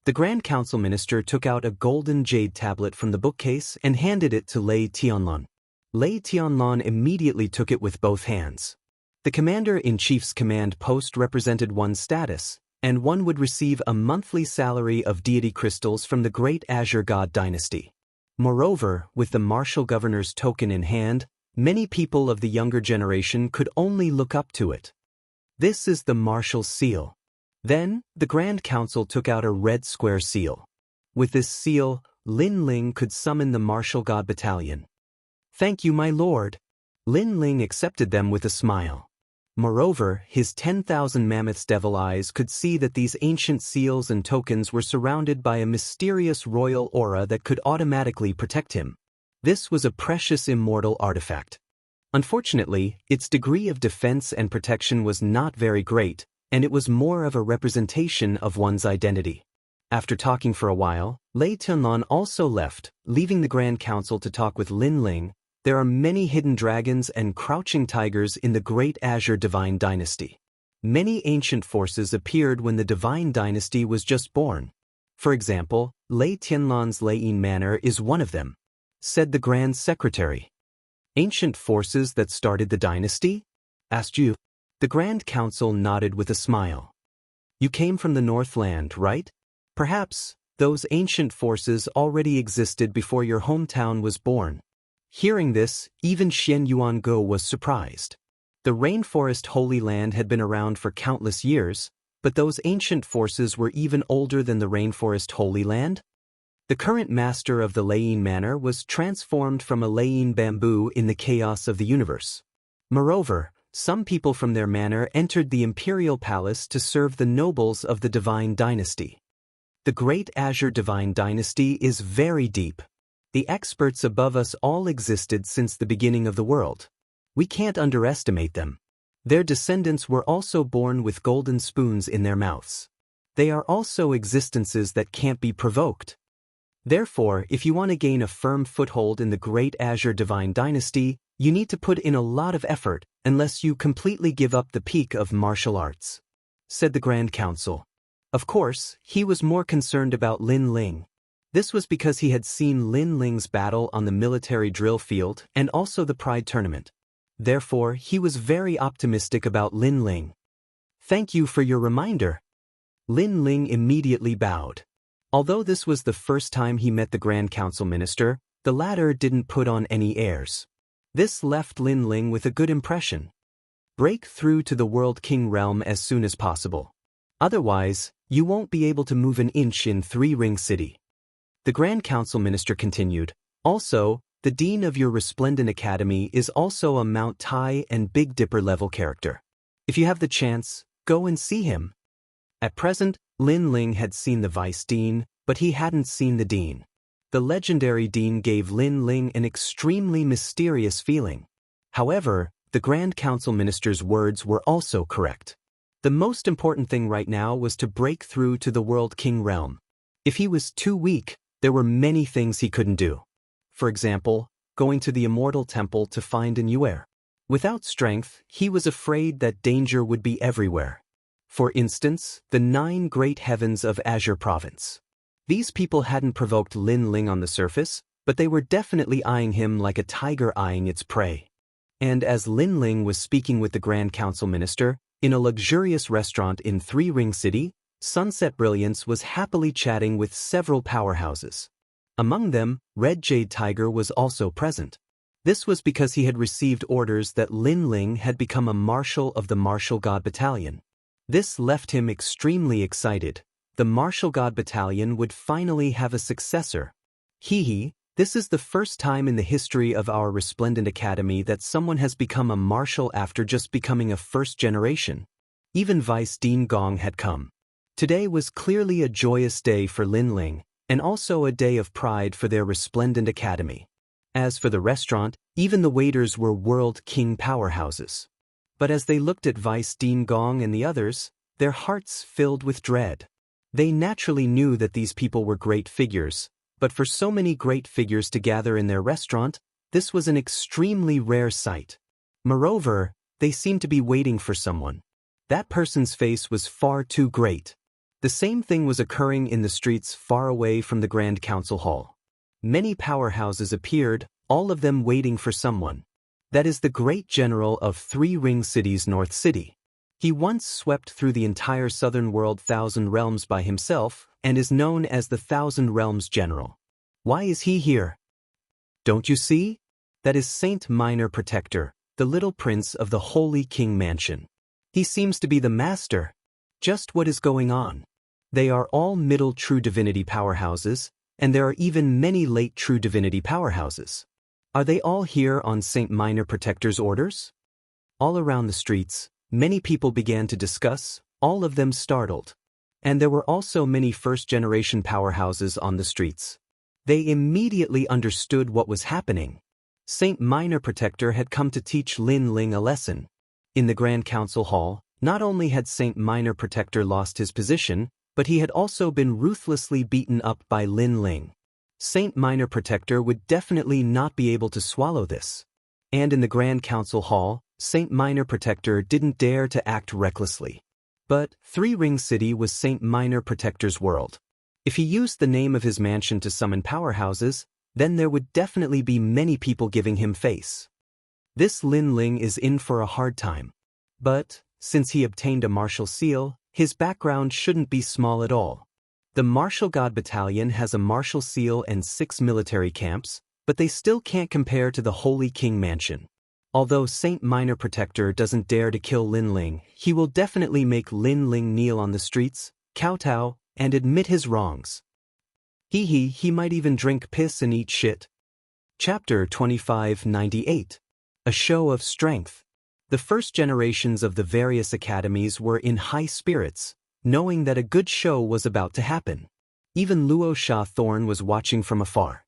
The Grand Council Minister took out a golden jade tablet from the bookcase and handed it to Lei Tianlan. Lei Tianlan immediately took it with both hands. The Commander-in-Chief's command post represented one's status, and one would receive a monthly salary of deity crystals from the Great Azure God Dynasty. Moreover, with the martial governor's token in hand, many people of the younger generation could only look up to it. This is the martial seal. Then, the Grand Council took out a red square seal. With this seal, Lin Ling could summon the Martial God Battalion. Thank you, my lord. Lin Ling accepted them with a smile. Moreover, his 10,000 mammoths' devil eyes could see that these ancient seals and tokens were surrounded by a mysterious royal aura that could automatically protect him. This was a precious immortal artifact. Unfortunately, its degree of defense and protection was not very great, and it was more of a representation of one's identity. After talking for a while, Lei Tianlan also left, leaving the Grand Council to talk with Lin Ling. There are many hidden dragons and crouching tigers in the Great Azure Divine Dynasty. Many ancient forces appeared when the Divine Dynasty was just born. For example, Lei Tianlan's Leiyin Manor is one of them, said the Grand Secretary. Ancient forces that started the dynasty? Asked Yu. The Grand Council nodded with a smile. You came from the Northland, right? Perhaps those ancient forces already existed before your hometown was born. Hearing this, even Xian Yuango was surprised. The Rainforest Holy Land had been around for countless years, but those ancient forces were even older than the Rainforest Holy Land. The current master of the Leiyin Manor was transformed from a Leiyin bamboo in the chaos of the universe. Moreover, some people from their manor entered the imperial palace to serve the nobles of the Divine Dynasty. The Great Azure Divine Dynasty is very deep. The experts above us all existed since the beginning of the world. We can't underestimate them. Their descendants were also born with golden spoons in their mouths. They are also existences that can't be provoked. Therefore, if you want to gain a firm foothold in the Great Azure Divine Dynasty, You need to put in a lot of effort unless you completely give up the peak of martial arts," said the Grand Council. Of course, he was more concerned about Lin Ling. This was because he had seen Lin Ling's battle on the military drill field and also the Pride tournament. Therefore, he was very optimistic about Lin Ling. "Thank you for your reminder." Lin Ling immediately bowed. Although this was the first time he met the Grand Council Minister, the latter didn't put on any airs. This left Lin Ling with a good impression. Break through to the World King realm as soon as possible. Otherwise, you won't be able to move an inch in Three Ring City. The Grand Council Minister continued, "Also, the Dean of your Resplendent Academy is also a Mount Tai and Big Dipper level character. If you have the chance, go and see him." At present, Lin Ling had seen the Vice Dean, but he hadn't seen the Dean. The legendary Dean gave Lin Ling an extremely mysterious feeling. However, the Grand Council Minister's words were also correct. The most important thing right now was to break through to the World King realm. If he was too weak, there were many things he couldn't do. For example, going to the Immortal Temple to find a new heir. Without strength, he was afraid that danger would be everywhere. For instance, the 9 great heavens of Azure Province. These people hadn't provoked Lin Ling on the surface, but they were definitely eyeing him like a tiger eyeing its prey. And as Lin Ling was speaking with the Grand Council Minister, in a luxurious restaurant in Three Ring City, Sunset Brilliance was happily chatting with several powerhouses. Among them, Red Jade Tiger was also present. This was because he had received orders that Lin Ling had become a marshal of the Martial God Battalion. This left him extremely excited. The Martial God Battalion would finally have a successor. This is the first time in the history of our Resplendent Academy that someone has become a marshal after just becoming a first generation. Even Vice Dean Gong had come. Today was clearly a joyous day for Lin Ling, and also a day of pride for their Resplendent Academy. As for the restaurant, even the waiters were World King powerhouses. But as they looked at Vice Dean Gong and the others, their hearts filled with dread. They naturally knew that these people were great figures, but for so many great figures to gather in their restaurant, this was an extremely rare sight. Moreover, they seemed to be waiting for someone. That person's face was far too great. The same thing was occurring in the streets far away from the Grand Council Hall. Many powerhouses appeared, all of them waiting for someone. That is the great general of Three Ring City's North City. He once swept through the entire southern world 1,000 realms by himself and is known as the 1,000 Realms General. Why is he here? Don't you see? That is Saint Minor Protector, the little prince of the Holy King Mansion. He seems to be the master. Just what is going on? They are all middle true divinity powerhouses, and there are even many late true divinity powerhouses. Are they all here on Saint Minor Protector's orders? All around the streets, many people began to discuss, all of them startled. And there were also many first-generation powerhouses on the streets. They immediately understood what was happening. Saint Minor Protector had come to teach Lin Ling a lesson. In the Grand Council Hall, not only had Saint Minor Protector lost his position, but he had also been ruthlessly beaten up by Lin Ling. Saint Minor Protector would definitely not be able to swallow this. And in the Grand Council Hall, Saint Minor Protector didn't dare to act recklessly. But Three Ring City was Saint Minor Protector's world. If he used the name of his mansion to summon powerhouses, then there would definitely be many people giving him face. This Lin Ling is in for a hard time. But, since he obtained a martial seal, his background shouldn't be small at all. The Martial God Battalion has a martial seal and 6 military camps, but they still can't compare to the Holy King Mansion. Although Saint Minor Protector doesn't dare to kill Lin Ling, he will definitely make Lin Ling kneel on the streets, kowtow, and admit his wrongs. He might even drink piss and eat shit. Chapter 2598. A Show of Strength. The first generations of the various academies were in high spirits, knowing that a good show was about to happen. Even Luo Sha Thorn was watching from afar.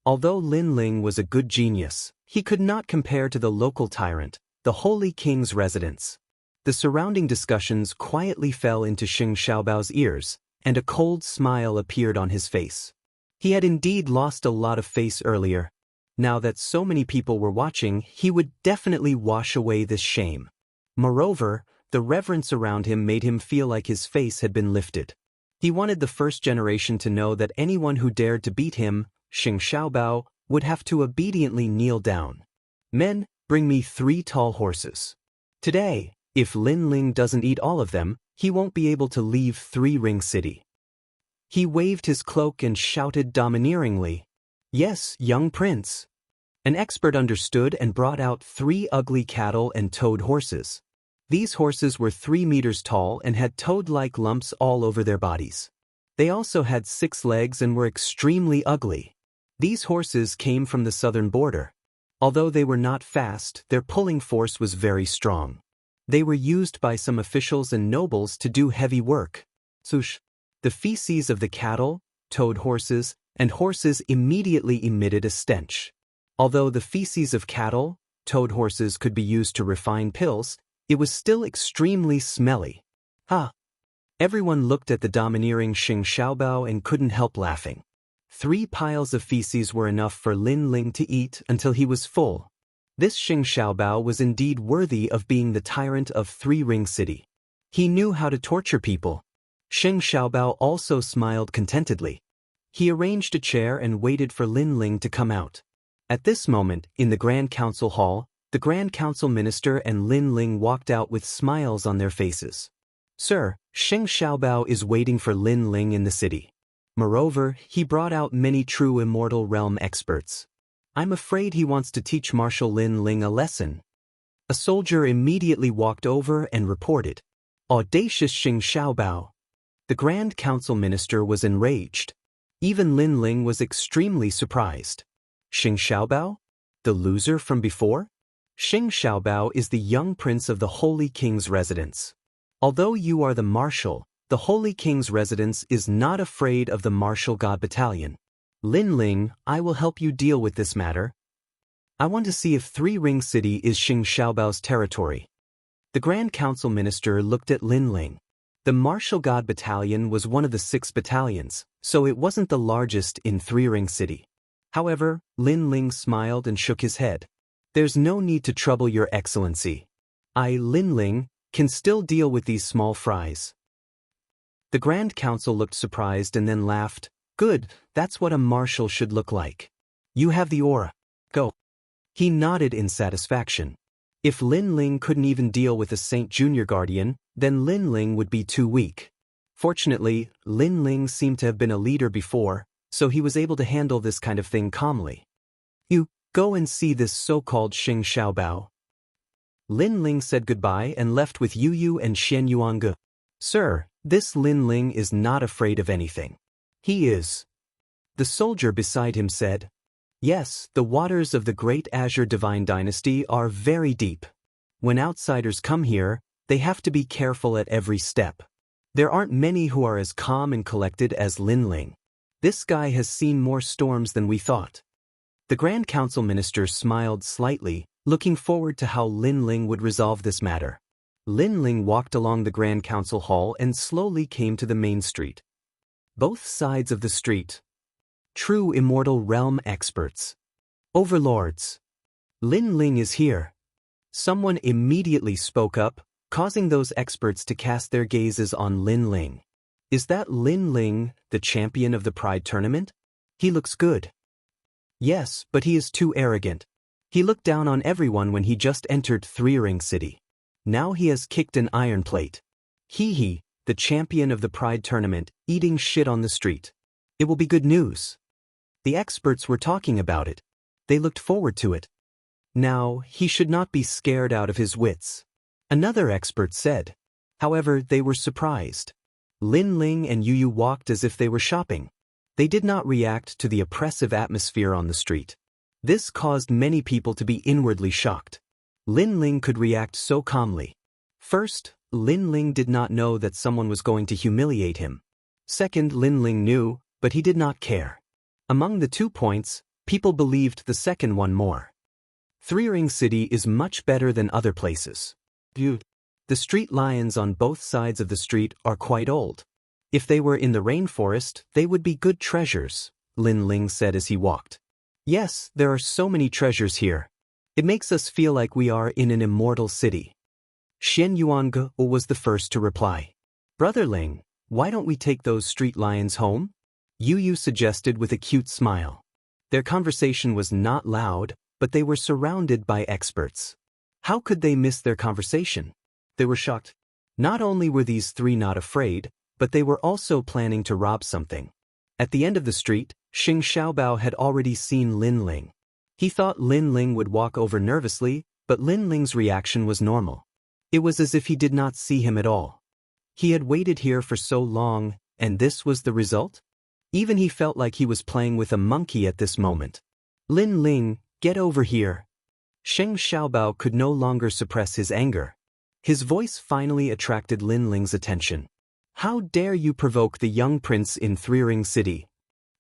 Although Lin Ling was a good genius, he could not compare to the local tyrant, the Holy King's residence. The surrounding discussions quietly fell into Xing Xiaobao's ears, and a cold smile appeared on his face. He had indeed lost a lot of face earlier. Now that so many people were watching, he would definitely wash away this shame. Moreover, the reverence around him made him feel like his face had been lifted. He wanted the first generation to know that anyone who dared to beat him, Xing Xiaobao, would have to obediently kneel down. Men, bring me 3 tall horses. Today, if Lin Ling doesn't eat all of them, he won't be able to leave 3-ring city. He waved his cloak and shouted domineeringly, "Yes, young prince." An expert understood and brought out 3 ugly cattle and toad horses. These horses were 3 meters tall and had toad-like lumps all over their bodies. They also had 6 legs and were extremely ugly. These horses came from the southern border. Although they were not fast, their pulling force was very strong. They were used by some officials and nobles to do heavy work. Sush. The feces of the cattle, toad horses, and horses immediately emitted a stench. Although the feces of cattle, toad horses could be used to refine pills, it was still extremely smelly. Everyone looked at the domineering Xing Xiaobao and couldn't help laughing. 3 piles of feces were enough for Lin Ling to eat until he was full. This Xing Xiaobao was indeed worthy of being the tyrant of 3-ring city. He knew how to torture people. Xing Xiaobao also smiled contentedly. He arranged a chair and waited for Lin Ling to come out. At this moment, in the Grand Council Hall, the Grand Council Minister and Lin Ling walked out with smiles on their faces. "Sir, Xing Xiaobao is waiting for Lin Ling in the city. Moreover, he brought out many true immortal realm experts. I'm afraid he wants to teach Marshal Lin Ling a lesson." A soldier immediately walked over and reported, "Audacious Xing Xiaobao." The Grand Council Minister was enraged. Even Lin Ling was extremely surprised. Xing Xiaobao? The loser from before? Xing Xiaobao is the young prince of the Holy King's residence. Although you are the marshal, the Holy King's residence is not afraid of the martial god battalion. Lin Ling, I will help you deal with this matter. I want to see if 3-ring city is Xing Xiaobao's territory. The Grand Council Minister looked at Lin Ling. The martial god battalion was one of the 6 battalions, so it wasn't the largest in 3-ring city. However, Lin Ling smiled and shook his head. There's no need to trouble your excellency. I, Lin Ling, can still deal with these small fries. The Grand Council looked surprised and then laughed. Good, that's what a marshal should look like. You have the aura. Go. He nodded in satisfaction. If Lin Ling couldn't even deal with a Saint Junior Guardian, then Lin Ling would be too weak. Fortunately, Lin Ling seemed to have been a leader before, so he was able to handle this kind of thing calmly. You, go and see this so-called Xing Xiaobao. Lin Ling said goodbye and left with Yu Yu and Xian Yuange. Sir, this Lin Ling is not afraid of anything. He is. The soldier beside him said. Yes, the waters of the Great Azure Divine Dynasty are very deep. When outsiders come here, they have to be careful at every step. There aren't many who are as calm and collected as Lin Ling. This guy has seen more storms than we thought. The Grand Council Minister smiled slightly, looking forward to how Lin Ling would resolve this matter. Lin Ling walked along the Grand Council Hall and slowly came to the main street. Both sides of the street. True immortal realm experts. Overlords. Lin Ling is here. Someone immediately spoke up, causing those experts to cast their gazes on Lin Ling. Is that Lin Ling, the champion of the Pride Tournament? He looks good. Yes, but he is too arrogant. He looked down on everyone when he just entered 3-ring city. Now he has kicked an iron plate. He, the champion of the Pride Tournament, eating shit on the street. It will be good news. The experts were talking about it. They looked forward to it. Now, he should not be scared out of his wits. Another expert said. However, they were surprised. Lin Ling and Yu Yu walked as if they were shopping. They did not react to the oppressive atmosphere on the street. This caused many people to be inwardly shocked. Lin Ling could react so calmly. First, Lin Ling did not know that someone was going to humiliate him. Second, Lin Ling knew, but he did not care. Among the 2 points, people believed the second one more. 3-ring city is much better than other places. The street lions on both sides of the street are quite old. If they were in the rainforest, they would be good treasures, Lin Ling said as he walked. Yes, there are so many treasures here. It makes us feel like we are in an immortal city. Xianxia was the first to reply. Brother Ling, why don't we take those street lions home? Yu suggested with a cute smile. Their conversation was not loud, but they were surrounded by experts. How could they miss their conversation? They were shocked. Not only were these three not afraid, but they were also planning to rob something. At the end of the street, Xing Xiaobao had already seen Lin Ling. He thought Lin Ling would walk over nervously, but Lin Ling's reaction was normal. It was as if he did not see him at all. He had waited here for so long, and this was the result? Even he felt like he was playing with a monkey at this moment. Lin Ling, get over here. Xing Xiaobao could no longer suppress his anger. His voice finally attracted Lin Ling's attention. How dare you provoke the young prince in Three Ring City?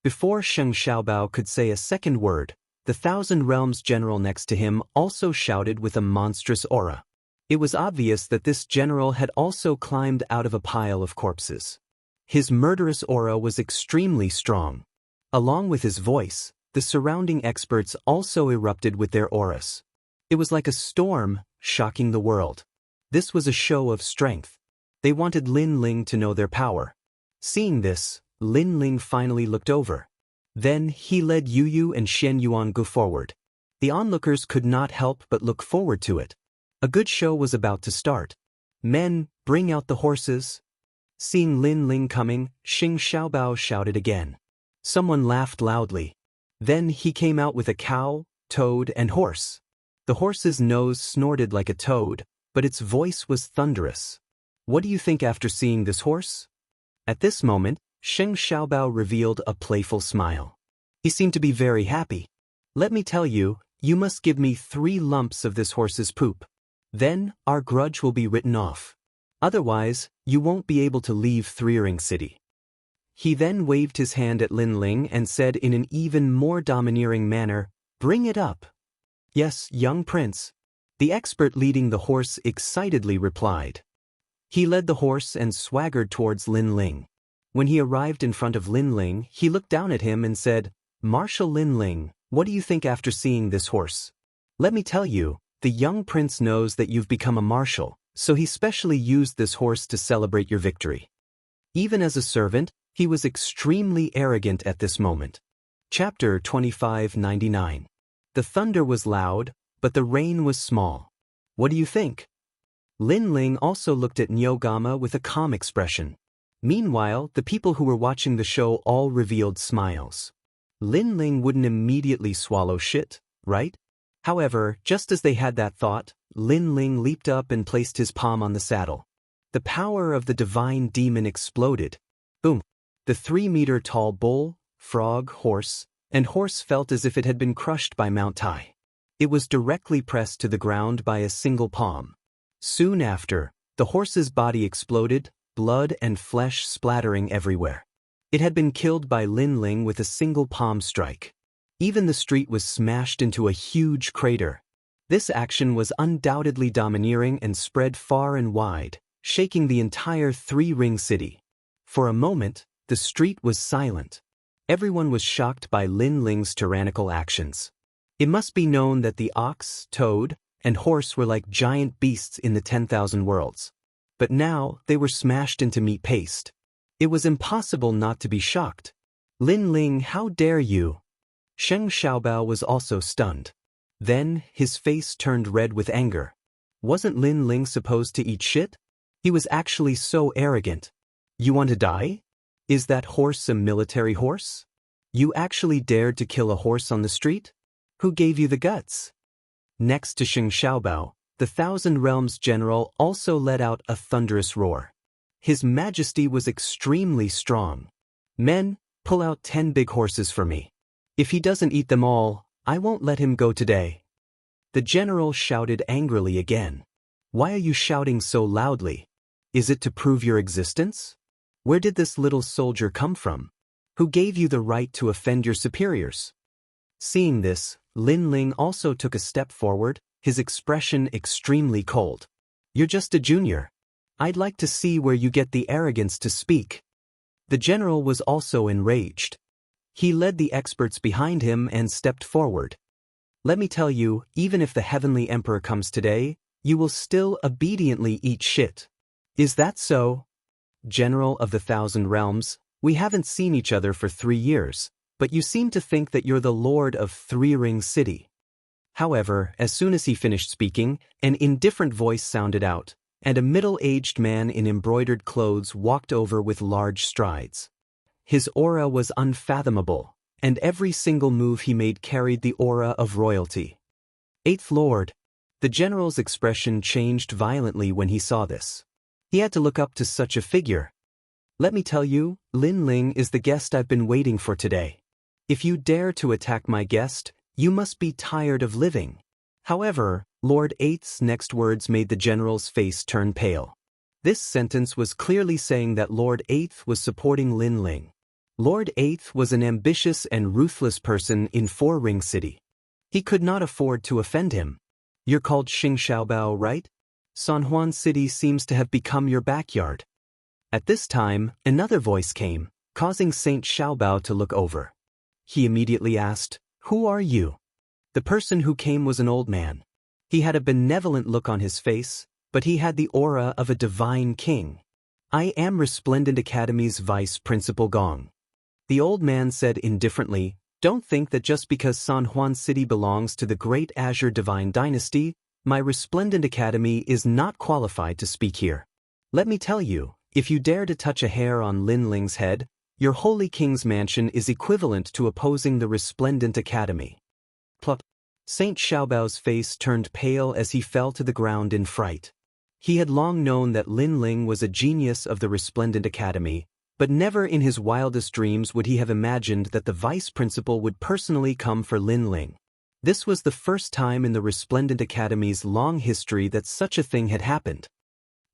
Before Xing Xiaobao could say a second word, the Thousand Realms general next to him also shouted with a monstrous aura. It was obvious that this general had also climbed out of a pile of corpses. His murderous aura was extremely strong. Along with his voice, the surrounding experts also erupted with their auras. It was like a storm, shocking the world. This was a show of strength. They wanted Lin Ling to know their power. Seeing this, Lin Ling finally looked over. Then he led Yu and Xianxia forward. The onlookers could not help but look forward to it. A good show was about to start. Men, bring out the horses. Seeing Lin Ling coming, Xing Xiaobao shouted again. Someone laughed loudly. Then he came out with a cow, toad, and horse. The horse's nose snorted like a toad, but its voice was thunderous. What do you think after seeing this horse? At this moment, Xing Xiaobao revealed a playful smile. He seemed to be very happy. Let me tell you, you must give me 3 lumps of this horse's poop. Then, our grudge will be written off. Otherwise, you won't be able to leave Three Ring City. He then waved his hand at Lin Ling and said in an even more domineering manner, bring it up. Yes, young prince. The expert leading the horse excitedly replied. He led the horse and swaggered towards Lin Ling. When he arrived in front of Lin Ling, he looked down at him and said, Marshal Lin Ling, what do you think after seeing this horse? Let me tell you, the young prince knows that you've become a marshal, so he specially used this horse to celebrate your victory. Even as a servant, he was extremely arrogant at this moment. Chapter 2599. The thunder was loud, but the rain was small. What do you think? Lin Ling also looked at Nyogama with a calm expression. Meanwhile, the people who were watching the show all revealed smiles. Lin Ling wouldn't immediately swallow shit, right? However, just as they had that thought, Lin Ling leaped up and placed his palm on the saddle. The power of the divine demon exploded. Boom! The 3-meter-tall bull, frog, horse, and horse felt as if it had been crushed by Mount Tai. It was directly pressed to the ground by a single palm. Soon after, the horse's body exploded, blood and flesh splattering everywhere. It had been killed by Lin Ling with a single palm strike. Even the street was smashed into a huge crater. This action was undoubtedly domineering and spread far and wide, shaking the entire Three Ring City. For a moment, the street was silent. Everyone was shocked by Lin Ling's tyrannical actions. It must be known that the ox, toad, and horse were like giant beasts in the 10,000 worlds. But now, they were smashed into meat paste. It was impossible not to be shocked. Lin Ling, how dare you? Xing Xiaobao was also stunned. Then, his face turned red with anger. Wasn't Lin Ling supposed to eat shit? He was actually so arrogant. You want to die? Is that horse a military horse? You actually dared to kill a horse on the street? Who gave you the guts? Next to Xing Xiaobao, the Thousand Realms general also let out a thunderous roar. His majesty was extremely strong. Men, pull out 10 big horses for me. If he doesn't eat them all, I won't let him go today. The general shouted angrily again. Why are you shouting so loudly? Is it to prove your existence? Where did this little soldier come from? Who gave you the right to offend your superiors? Seeing this, Lin Ling also took a step forward, his expression extremely cold. You're just a junior. I'd like to see where you get the arrogance to speak. The general was also enraged. He led the experts behind him and stepped forward. Let me tell you, even if the Heavenly Emperor comes today, you will still obediently eat shit. Is that so? General of the Thousand Realms, we haven't seen each other for 3 years, but you seem to think that you're the Lord of Three Ring City. However, as soon as he finished speaking, an indifferent voice sounded out, and a middle-aged man in embroidered clothes walked over with large strides. His aura was unfathomable, and every single move he made carried the aura of royalty. Eighth Lord. The general's expression changed violently when he saw this. He had to look up to such a figure. Let me tell you, Lin Ling is the guest I've been waiting for today. If you dare to attack my guest, you must be tired of living. However, Lord Eighth's next words made the general's face turn pale. This sentence was clearly saying that Lord Eighth was supporting Lin Ling. Lord Eighth was an ambitious and ruthless person in Four Ring City. He could not afford to offend him. You're called Xing Xiaobao, right? San Juan City seems to have become your backyard. At this time, another voice came, causing Saint Xiaobao to look over. He immediately asked, "Who are you?" The person who came was an old man. He had a benevolent look on his face, but he had the aura of a divine king. I am Resplendent Academy's Vice Principal Gong. The old man said indifferently, Don't think that just because San Juan City belongs to the Great Azure Divine Dynasty, my Resplendent Academy is not qualified to speak here. Let me tell you, if you dare to touch a hair on Lin Ling's head, your Holy King's mansion is equivalent to opposing the Resplendent Academy. Plop. Saint Xiaobao's face turned pale as he fell to the ground in fright. He had long known that Lin Ling was a genius of the Resplendent Academy, but never in his wildest dreams would he have imagined that the vice principal would personally come for Lin Ling. This was the first time in the Resplendent Academy's long history that such a thing had happened.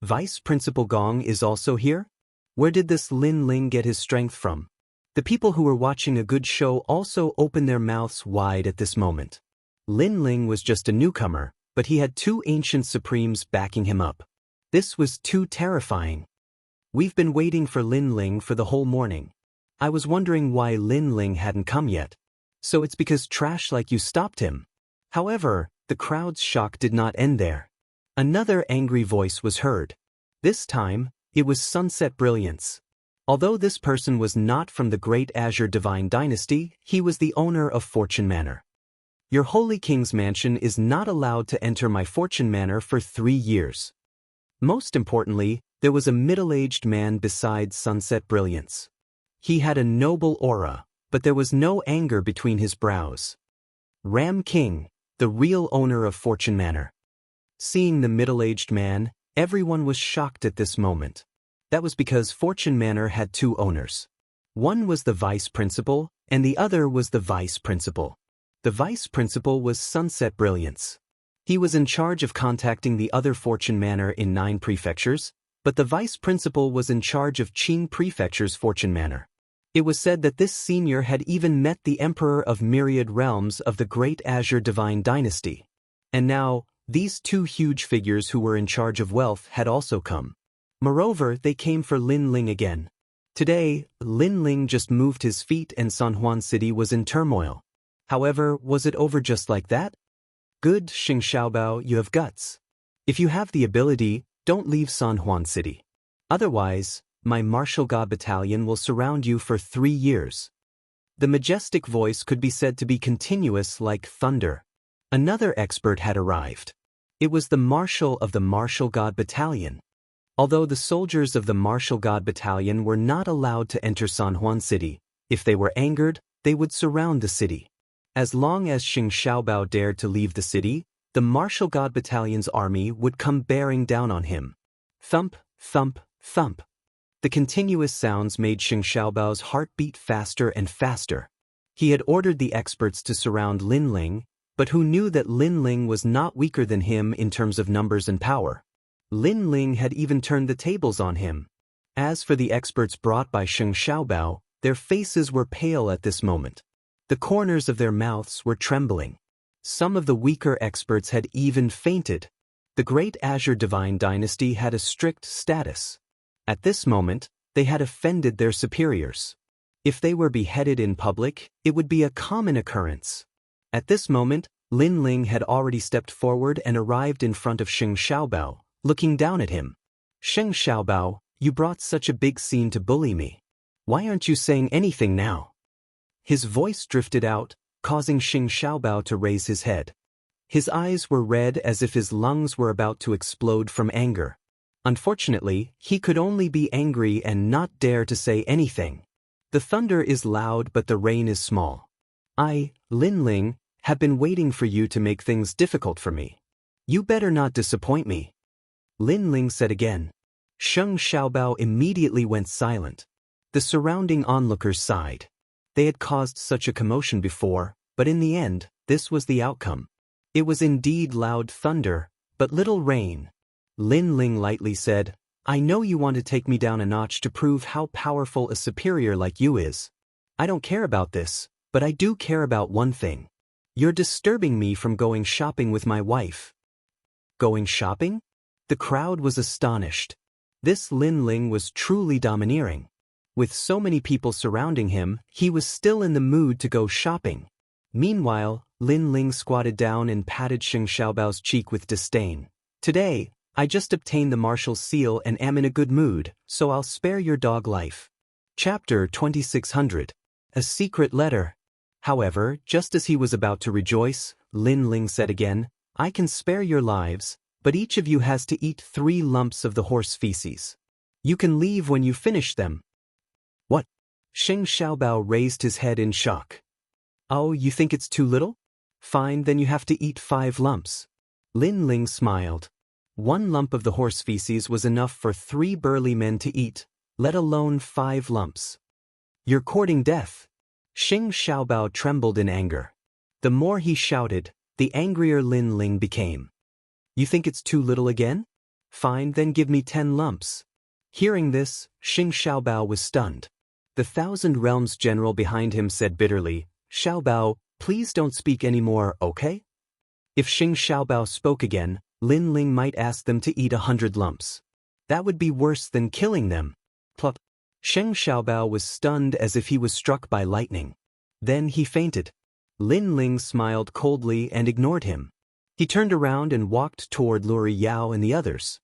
Vice Principal Gong is also here? Where did this Lin Ling get his strength from? The people who were watching a good show also opened their mouths wide at this moment. Lin Ling was just a newcomer, but he had two ancient supremes backing him up. This was too terrifying. We've been waiting for Lin Ling for the whole morning. I was wondering why Lin Ling hadn't come yet. So it's because trash like you stopped him. However, the crowd's shock did not end there. Another angry voice was heard. This time, it was Sunset Brilliance. Although this person was not from the Great Azure Divine Dynasty, he was the owner of Fortune Manor. Your Holy King's mansion is not allowed to enter my Fortune Manor for 3 years. Most importantly, there was a middle-aged man beside Sunset Brilliance. He had a noble aura, but there was no anger between his brows. Ram King, the real owner of Fortune Manor. Seeing the middle-aged man, everyone was shocked at this moment. That was because Fortune Manor had 2 owners. One was the vice principal, and the other was the vice principal. The vice principal was Sunset Brilliance. He was in charge of contacting the other Fortune Manor in 9 prefectures, but the vice principal was in charge of Qing Prefecture's Fortune Manor. It was said that this senior had even met the Emperor of Myriad Realms of the Great Azure Divine Dynasty. And now, these 2 huge figures who were in charge of wealth had also come. Moreover, they came for Lin Ling again. Today, Lin Ling just moved his feet and San Juan City was in turmoil. However, was it over just like that? Good, Xing Xiaobao, you have guts. If you have the ability, don't leave San Juan City. Otherwise, my martial god battalion will surround you for 3 years. The majestic voice could be said to be continuous like thunder. Another expert had arrived. It was the marshal of the martial god battalion. Although the soldiers of the martial god battalion were not allowed to enter San Juan City, if they were angered, they would surround the city. As long as Xing Xiaobao dared to leave the city, the martial god battalion's army would come bearing down on him. Thump, thump, thump. The continuous sounds made Xing Xiaobao's heart beat faster and faster. He had ordered the experts to surround Lin Ling, but who knew that Lin Ling was not weaker than him in terms of numbers and power? Lin Ling had even turned the tables on him. As for the experts brought by Xing Xiaobao, their faces were pale at this moment. The corners of their mouths were trembling. Some of the weaker experts had even fainted. The Great Azure Divine Dynasty had a strict status. At this moment, they had offended their superiors. If they were beheaded in public, it would be a common occurrence. At this moment, Lin Ling had already stepped forward and arrived in front of Sheng Xiaobao, looking down at him. Sheng Xiaobao, you brought such a big scene to bully me. Why aren't you saying anything now? His voice drifted out, causing Sheng Xiaobao to raise his head. His eyes were red as if his lungs were about to explode from anger. Unfortunately, he could only be angry and not dare to say anything. The thunder is loud but the rain is small. I, Lin Ling, have been waiting for you to make things difficult for me. You better not disappoint me. Lin Ling said again. Sheng Xiaobao immediately went silent. The surrounding onlookers sighed. They had caused such a commotion before, but in the end, this was the outcome. It was indeed loud thunder, but little rain. Lin Ling lightly said, I know you want to take me down a notch to prove how powerful a superior like you is. I don't care about this, but I do care about one thing. You're disturbing me from going shopping with my wife. Going shopping? The crowd was astonished. This Lin Ling was truly domineering. With so many people surrounding him, he was still in the mood to go shopping. Meanwhile, Lin Ling squatted down and patted Sheng Xiaobao's cheek with disdain. Today, I just obtained the marshal's seal and am in a good mood, so I'll spare your dog life. Chapter 2600. A Secret Letter. However, just as he was about to rejoice, Lin Ling said again, I can spare your lives, but each of you has to eat 3 lumps of the horse feces. You can leave when you finish them. What? Sheng Xiaobao raised his head in shock. Oh, you think it's too little? Fine, then you have to eat 5 lumps. Lin Ling smiled. 1 lump of the horse feces was enough for 3 burly men to eat, let alone 5 lumps. You're courting death. Sheng Xiaobao trembled in anger. The more he shouted, the angrier Lin Ling became. You think it's too little again? Fine, then give me 10 lumps. Hearing this, Sheng Xiaobao was stunned. The Thousand Realms general behind him said bitterly, Xiaobao, please don't speak anymore, okay? If Sheng Xiaobao spoke again, Lin Ling might ask them to eat 100 lumps. That would be worse than killing them. Plop. Sheng Xiaobao was stunned as if he was struck by lightning. Then he fainted. Lin Ling smiled coldly and ignored him. He turned around and walked toward Luri Yao and the others.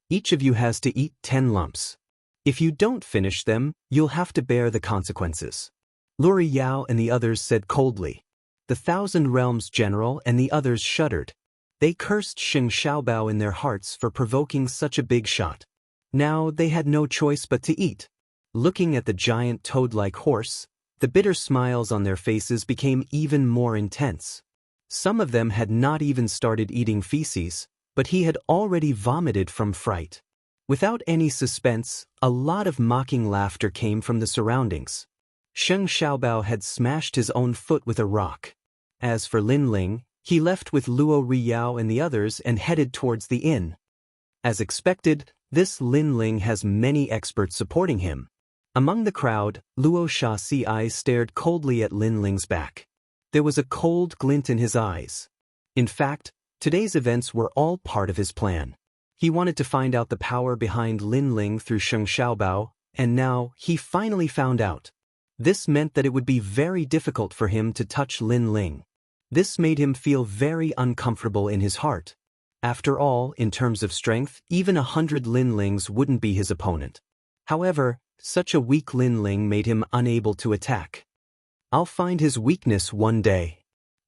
Each of you has to eat 10 lumps. If you don't finish them, you'll have to bear the consequences. Luri Yao and the others said coldly. The Thousand Realms general and the others shuddered. They cursed Sheng Xiaobao in their hearts for provoking such a big shot. Now they had no choice but to eat. Looking at the giant toad-like horse, the bitter smiles on their faces became even more intense. Some of them had not even started eating feces, but he had already vomited from fright. Without any suspense, a lot of mocking laughter came from the surroundings. Sheng Xiaobao had smashed his own foot with a rock. As for Lin Ling, he left with Luo Riyao and the others and headed towards the inn. As expected, this Lin Ling has many experts supporting him. Among the crowd, Luo Shaxi's eyes stared coldly at Lin Ling's back. There was a cold glint in his eyes. In fact, today's events were all part of his plan. He wanted to find out the power behind Lin Ling through Sheng Xiaobao, and now he finally found out. This meant that it would be very difficult for him to touch Lin Ling. This made him feel very uncomfortable in his heart. After all, in terms of strength, even 100 Lin Lings wouldn't be his opponent. However, such a weak Lin Ling made him unable to attack. I'll find his weakness one day.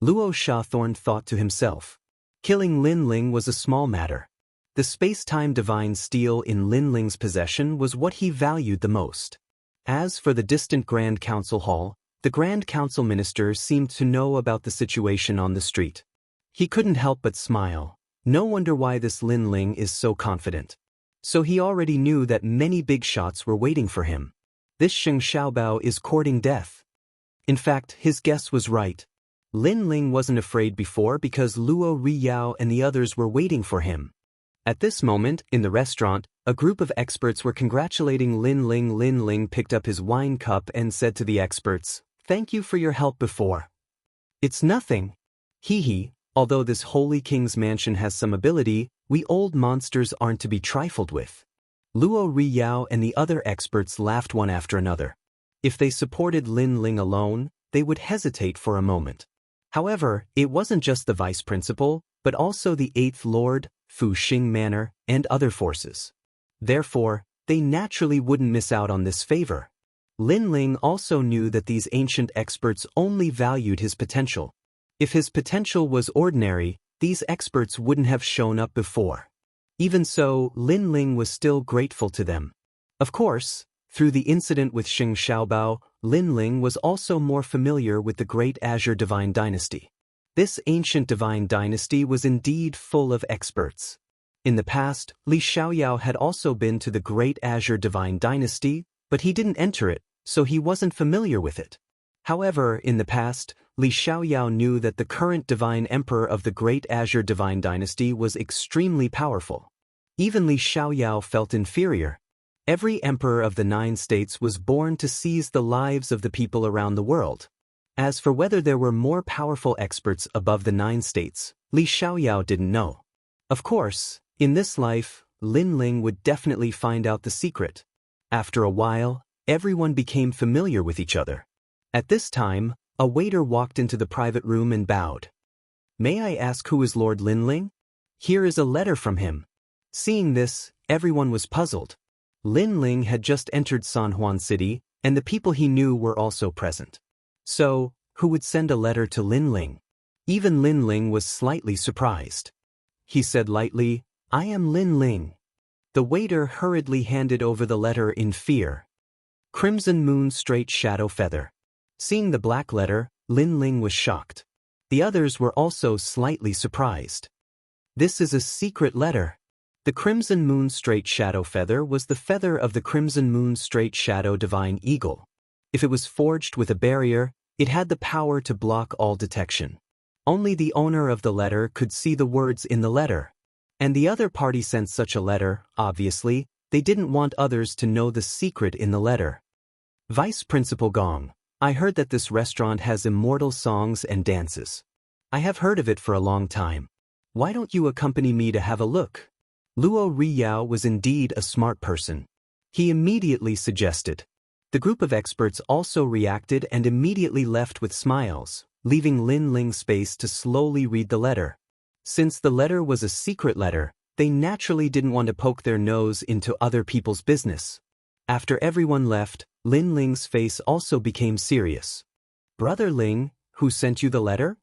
Luo Shathorn thought to himself. Killing Lin Ling was a small matter. The space-time divine steel in Lin Ling's possession was what he valued the most. As for the distant Grand Council Hall, the Grand Council Minister seemed to know about the situation on the street. He couldn't help but smile. No wonder why this Lin Ling is so confident. So he already knew that many big shots were waiting for him. This Sheng Xiaobao is courting death. In fact, his guess was right. Lin Ling wasn't afraid before because Luo Riyao and the others were waiting for him. At this moment, in the restaurant, a group of experts were congratulating Lin Ling. Lin Ling picked up his wine cup and said to the experts, "Thank you for your help before." "It's nothing. Hee, although this holy king's mansion has some ability, we old monsters aren't to be trifled with." Luo Riyao and the other experts laughed one after another. If they supported Lin Ling alone, they would hesitate for a moment. However, it wasn't just the vice principal, but also the 8th Lord, Fu Xing Manor, and other forces. Therefore, they naturally wouldn't miss out on this favor. Lin Ling also knew that these ancient experts only valued his potential. If his potential was ordinary, these experts wouldn't have shown up before. Even so, Lin Ling was still grateful to them. Of course, through the incident with Xing Xiaobao, Lin Ling was also more familiar with the Great Azure Divine Dynasty. This ancient divine dynasty was indeed full of experts. In the past, Li Xiaoyao had also been to the Great Azure Divine Dynasty, but he didn't enter it, so he wasn't familiar with it. However, in the past, Li Xiaoyao knew that the current divine emperor of the Great Azure Divine Dynasty was extremely powerful. Even Li Xiaoyao felt inferior. Every emperor of the 9 states was born to seize the lives of the people around the world. As for whether there were more powerful experts above the 9 states, Li Xiaoyao didn't know. Of course, in this life, Lin Ling would definitely find out the secret. After a while, everyone became familiar with each other. At this time, a waiter walked into the private room and bowed. "May I ask who is Lord Lin Ling? Here is a letter from him." Seeing this, everyone was puzzled. Lin Ling had just entered San Juan City, and the people he knew were also present. So, who would send a letter to Lin Ling? Even Lin Ling was slightly surprised. He said lightly, "I am Lin Ling." The waiter hurriedly handed over the letter in fear. Crimson Moon Straight Shadow Feather. Seeing the black letter, Lin Ling was shocked. The others were also slightly surprised. This is a secret letter. The Crimson Moon Straight Shadow Feather was the feather of the Crimson Moon Straight Shadow Divine Eagle. If it was forged with a barrier, it had the power to block all detection. Only the owner of the letter could see the words in the letter. And the other party sent such a letter, obviously, they didn't want others to know the secret in the letter. Vice Principal Gong, I heard that this restaurant has immortal songs and dances. I have heard of it for a long time. Why don't you accompany me to have a look? Luo Riyao was indeed a smart person. He immediately suggested. The group of experts also reacted and immediately left with smiles, leaving Lin Ling space to slowly read the letter. Since the letter was a secret letter, they naturally didn't want to poke their nose into other people's business. After everyone left, Lin Ling's face also became serious. "Brother Ling, who sent you the letter?"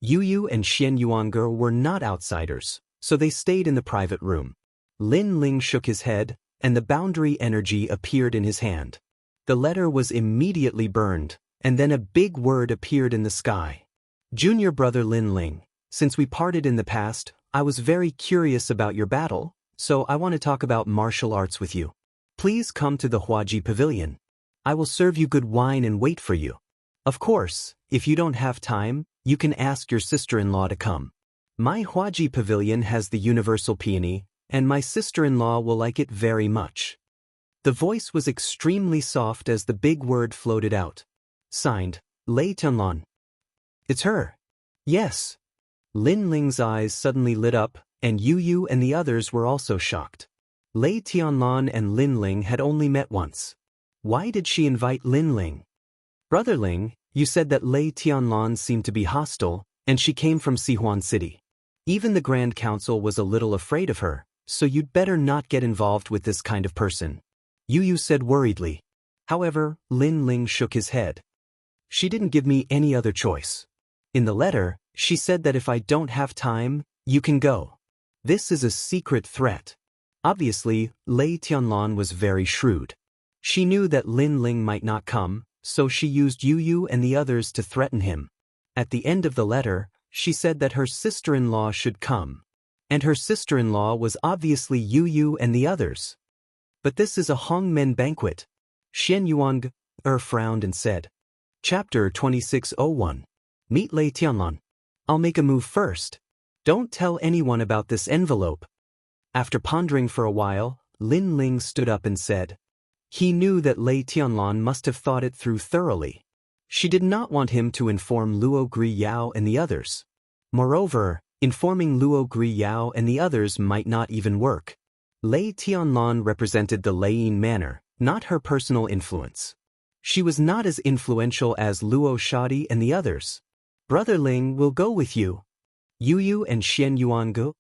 Yu Yu and Xian Yuange were not outsiders, so they stayed in the private room. Lin Ling shook his head, and the boundary energy appeared in his hand. The letter was immediately burned, and then a big word appeared in the sky. "Junior brother Lin Ling, since we parted in the past, I was very curious about your battle, so I want to talk about martial arts with you. Please come to the Huaji Pavilion. I will serve you good wine and wait for you. Of course, if you don't have time, you can ask your sister-in-law to come. My Huaji Pavilion has the universal peony, and my sister-in-law will like it very much." The voice was extremely soft as the big word floated out. Signed, Lei Tianlan. "It's her." "Yes." Lin Ling's eyes suddenly lit up, and Yu Yu and the others were also shocked. Lei Tianlan and Lin Ling had only met once. Why did she invite Lin Ling? "Brother Ling, you said that Lei Tianlan seemed to be hostile, and she came from Sihuan City. Even the Grand Council was a little afraid of her, so you'd better not get involved with this kind of person," Yu Yu said worriedly. However, Lin Ling shook his head. "She didn't give me any other choice. In the letter, she said that if I don't have time, you can go. This is a secret threat." Obviously, Lei Tianlan was very shrewd. She knew that Lin Ling might not come, so she used Yu Yu and the others to threaten him. At the end of the letter, she said that her sister-in-law should come. And her sister-in-law was obviously Yu Yu and the others. "But this is a Hongmen banquet." Xian Yuange frowned and said. Chapter 2601. Meet Lei Tianlan. "I'll make a move first. Don't tell anyone about this envelope." After pondering for a while, Lin Ling stood up and said. He knew that Lei Tianlan must have thought it through thoroughly. She did not want him to inform Luo Griyao and the others. Moreover, informing Luo Griyao and the others might not even work. Lei Tianlan represented the Leiyin manor, not her personal influence. She was not as influential as Luo Shadi and the others. Brother Ling will go with you. Yu Yu and Xian Yuangu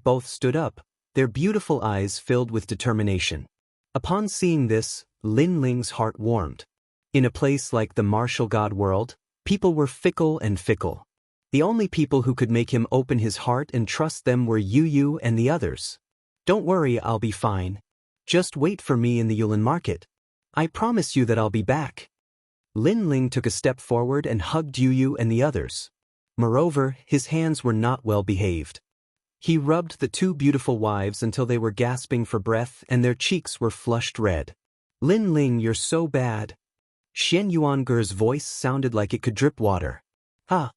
both stood up, their beautiful eyes filled with determination. Upon seeing this, Lin Ling's heart warmed. In a place like the martial god world, people were fickle and fickle. The only people who could make him open his heart and trust them were Yu Yu and the others. Don't worry, I'll be fine. Just wait for me in the Yulin market. I promise you that I'll be back. Lin Ling took a step forward and hugged Yu Yu and the others. Moreover, his hands were not well behaved. He rubbed the two beautiful wives until they were gasping for breath and their cheeks were flushed red. Lin Ling, you're so bad. Xian Yuanger's voice sounded like it could drip water. Ah.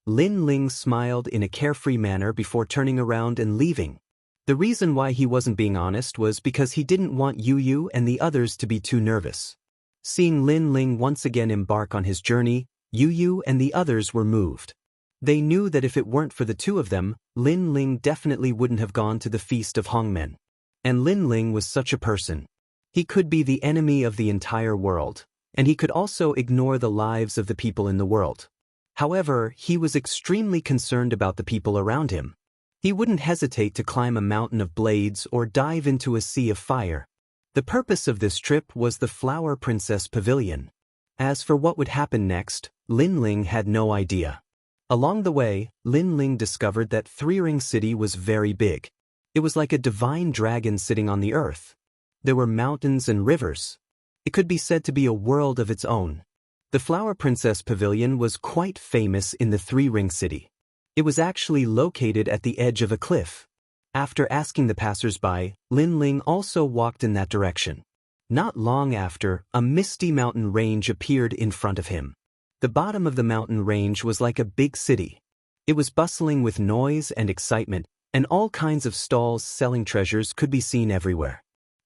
Lin Ling smiled in a carefree manner before turning around and leaving. The reason why he wasn't being honest was because he didn't want Yu Yu and the others to be too nervous. Seeing Lin Ling once again embark on his journey, Yu Yu and the others were moved. They knew that if it weren't for the two of them, Lin Ling definitely wouldn't have gone to the feast of Hongmen. And Lin Ling was such a person. He could be the enemy of the entire world, and he could also ignore the lives of the people in the world. However, he was extremely concerned about the people around him. He wouldn't hesitate to climb a mountain of blades or dive into a sea of fire. The purpose of this trip was the Flower Princess Pavilion. As for what would happen next, Lin Ling had no idea. Along the way, Lin Ling discovered that Three Ring City was very big. It was like a divine dragon sitting on the earth. There were mountains and rivers. It could be said to be a world of its own. The Flower Princess Pavilion was quite famous in the Three Ring City. It was actually located at the edge of a cliff. After asking the passers-by, Lin Ling also walked in that direction. Not long after, a misty mountain range appeared in front of him. The bottom of the mountain range was like a big city. It was bustling with noise and excitement, and all kinds of stalls selling treasures could be seen everywhere.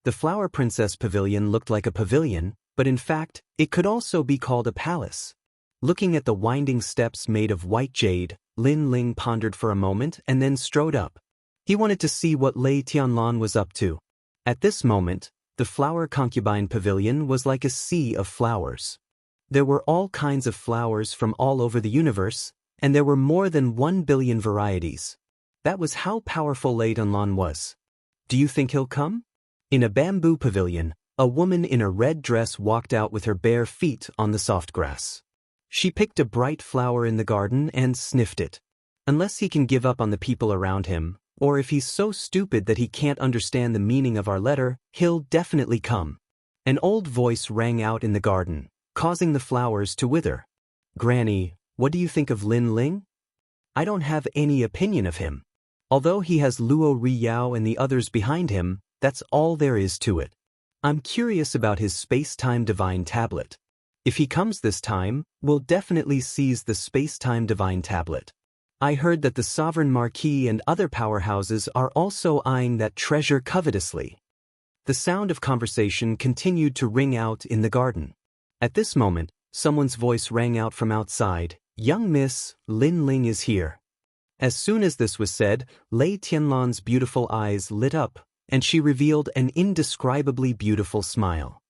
The Flower Princess Pavilion looked like a pavilion, but in fact, it could also be called a palace. Looking at the winding steps made of white jade, Lin Ling pondered for a moment and then strode up. He wanted to see what Lei Tianlan was up to. At this moment, the Flower Concubine Pavilion was like a sea of flowers. There were all kinds of flowers from all over the universe, and there were more than 1 billion varieties. That was how powerful Lei Tianlan was. Do you think he'll come? In a bamboo pavilion, a woman in a red dress walked out with her bare feet on the soft grass. She picked a bright flower in the garden and sniffed it. Unless he can give up on the people around him, or if he's so stupid that he can't understand the meaning of our letter, he'll definitely come. An old voice rang out in the garden, causing the flowers to wither. Granny, what do you think of Lin Ling? I don't have any opinion of him. Although he has Luo Riyao and the others behind him, that's all there is to it. I'm curious about his space-time divine tablet. If he comes this time, we'll definitely seize the space-time divine tablet. I heard that the Sovereign Marquis and other powerhouses are also eyeing that treasure covetously. The sound of conversation continued to ring out in the garden. At this moment, someone's voice rang out from outside, "Young Miss, Lin Ling is here." As soon as this was said, Lei Tianlan's beautiful eyes lit up, and she revealed an indescribably beautiful smile.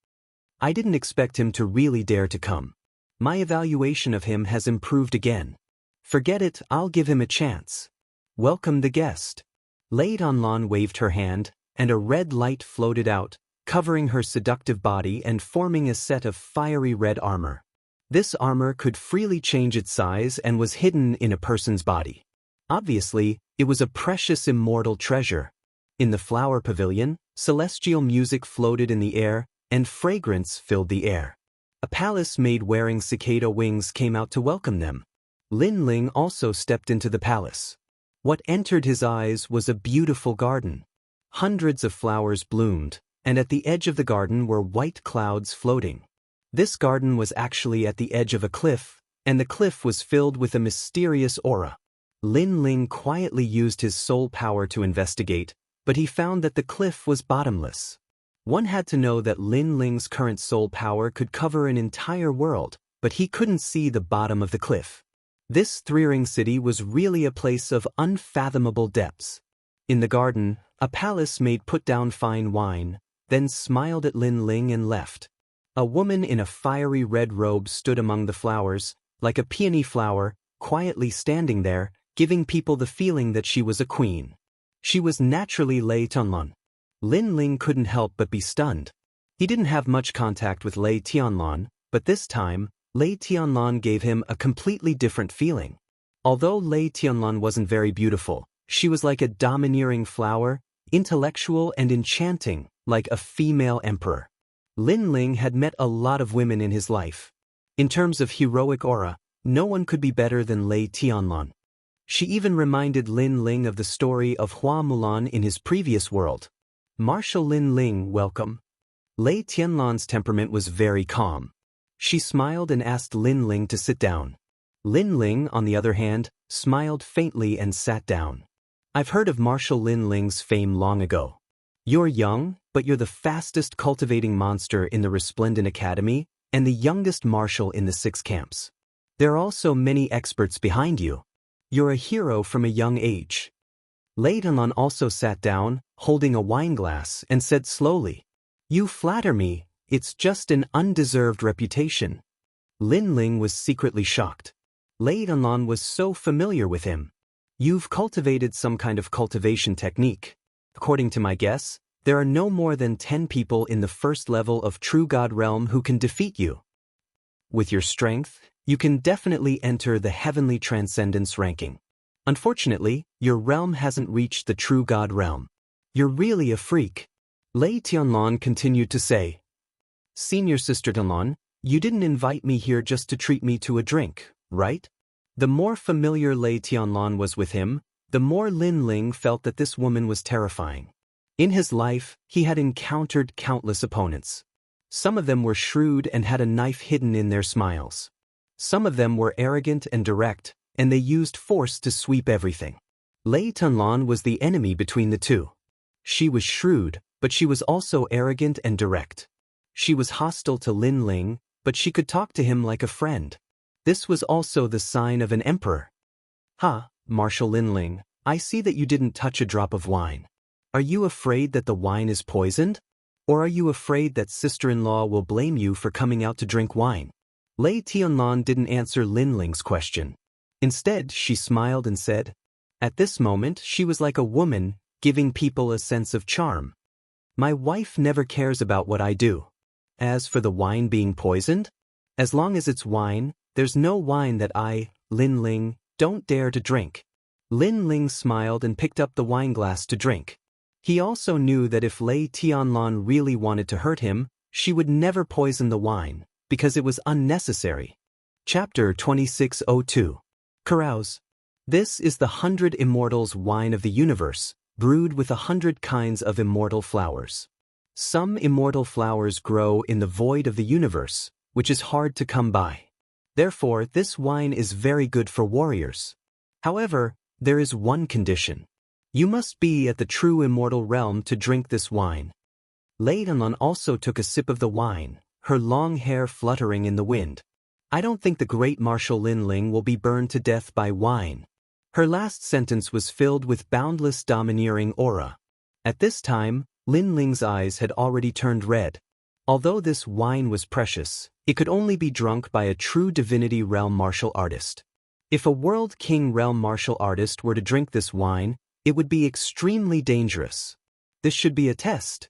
I didn't expect him to really dare to come. My evaluation of him has improved again. Forget it, I'll give him a chance. Welcome the guest. Lei Tianlan waved her hand, and a red light floated out, covering her seductive body and forming a set of fiery red armor. This armor could freely change its size and was hidden in a person's body. Obviously, it was a precious immortal treasure. In the flower pavilion, celestial music floated in the air, and fragrance filled the air. A palace maid wearing cicada wings came out to welcome them. Lin Ling also stepped into the palace. What entered his eyes was a beautiful garden. Hundreds of flowers bloomed, and at the edge of the garden were white clouds floating. This garden was actually at the edge of a cliff, and the cliff was filled with a mysterious aura. Lin Ling quietly used his soul power to investigate, but he found that the cliff was bottomless. One had to know that Lin Ling's current soul power could cover an entire world, but he couldn't see the bottom of the cliff. This Three-Ring City was really a place of unfathomable depths. In the garden, a palace maid put down fine wine, then smiled at Lin Ling and left. A woman in a fiery red robe stood among the flowers, like a peony flower, quietly standing there, giving people the feeling that she was a queen. She was naturally Lei Tianlan. Lin Ling couldn't help but be stunned. He didn't have much contact with Lei Tianlan, but this time, Lei Tianlan gave him a completely different feeling. Although Lei Tianlan wasn't very beautiful, she was like a domineering flower, intellectual and enchanting, like a female emperor. Lin Ling had met a lot of women in his life. In terms of heroic aura, no one could be better than Lei Tianlan. She even reminded Lin Ling of the story of Hua Mulan in his previous world. Marshal Lin Ling, welcome. Lei Tianlan's temperament was very calm. She smiled and asked Lin Ling to sit down. Lin Ling, on the other hand, smiled faintly and sat down. I've heard of Marshal Lin Ling's fame long ago. You're young, but you're the fastest cultivating monster in the Resplendent Academy and the youngest marshal in the 6 camps. There are also many experts behind you. You're a hero from a young age. Lei Tianlan also sat down, holding a wine glass, and said slowly, You flatter me, it's just an undeserved reputation. Lin Ling was secretly shocked. Lei Tianlan was so familiar with him. You've cultivated some kind of cultivation technique. According to my guess, there are no more than 10 people in the first level of True God Realm who can defeat you. With your strength, you can definitely enter the Heavenly Transcendence ranking. Unfortunately, your realm hasn't reached the True God Realm. You're really a freak. Lei Tianlan continued to say, Senior Sister Tianlan, you didn't invite me here just to treat me to a drink, right? The more familiar Lei Tianlan was with him, the more Lin Ling felt that this woman was terrifying. In his life, he had encountered countless opponents. Some of them were shrewd and had a knife hidden in their smiles. Some of them were arrogant and direct, and they used force to sweep everything. Lei Tianlan was the enemy between the two. She was shrewd, but she was also arrogant and direct. She was hostile to Lin Ling, but she could talk to him like a friend. This was also the sign of an emperor. Marshal Lin Ling, I see that you didn't touch a drop of wine. Are you afraid that the wine is poisoned? Or are you afraid that sister-in-law will blame you for coming out to drink wine? Lei Tianlan didn't answer Lin Ling's question. Instead, she smiled and said, At this moment, she was like a woman, giving people a sense of charm. My wife never cares about what I do. As for the wine being poisoned, as long as it's wine, there's no wine that I, Lin Ling, don't dare to drink. Lin Ling smiled and picked up the wine glass to drink. He also knew that if Lei Tianlan really wanted to hurt him, she would never poison the wine, because it was unnecessary. Chapter 2602. Carouse. This is the 100 Immortals wine of the universe, brewed with 100 kinds of immortal flowers. Some immortal flowers grow in the void of the universe, which is hard to come by. Therefore, this wine is very good for warriors. However, there is one condition. You must be at the true immortal realm to drink this wine. Lei Tianlan also took a sip of the wine, her long hair fluttering in the wind. I don't think the great Marshal Lin Ling will be burned to death by wine. Her last sentence was filled with boundless domineering aura. At this time, Lin Ling's eyes had already turned red. Although this wine was precious, it could only be drunk by a true divinity realm martial artist. If a world king realm martial artist were to drink this wine, it would be extremely dangerous. This should be a test.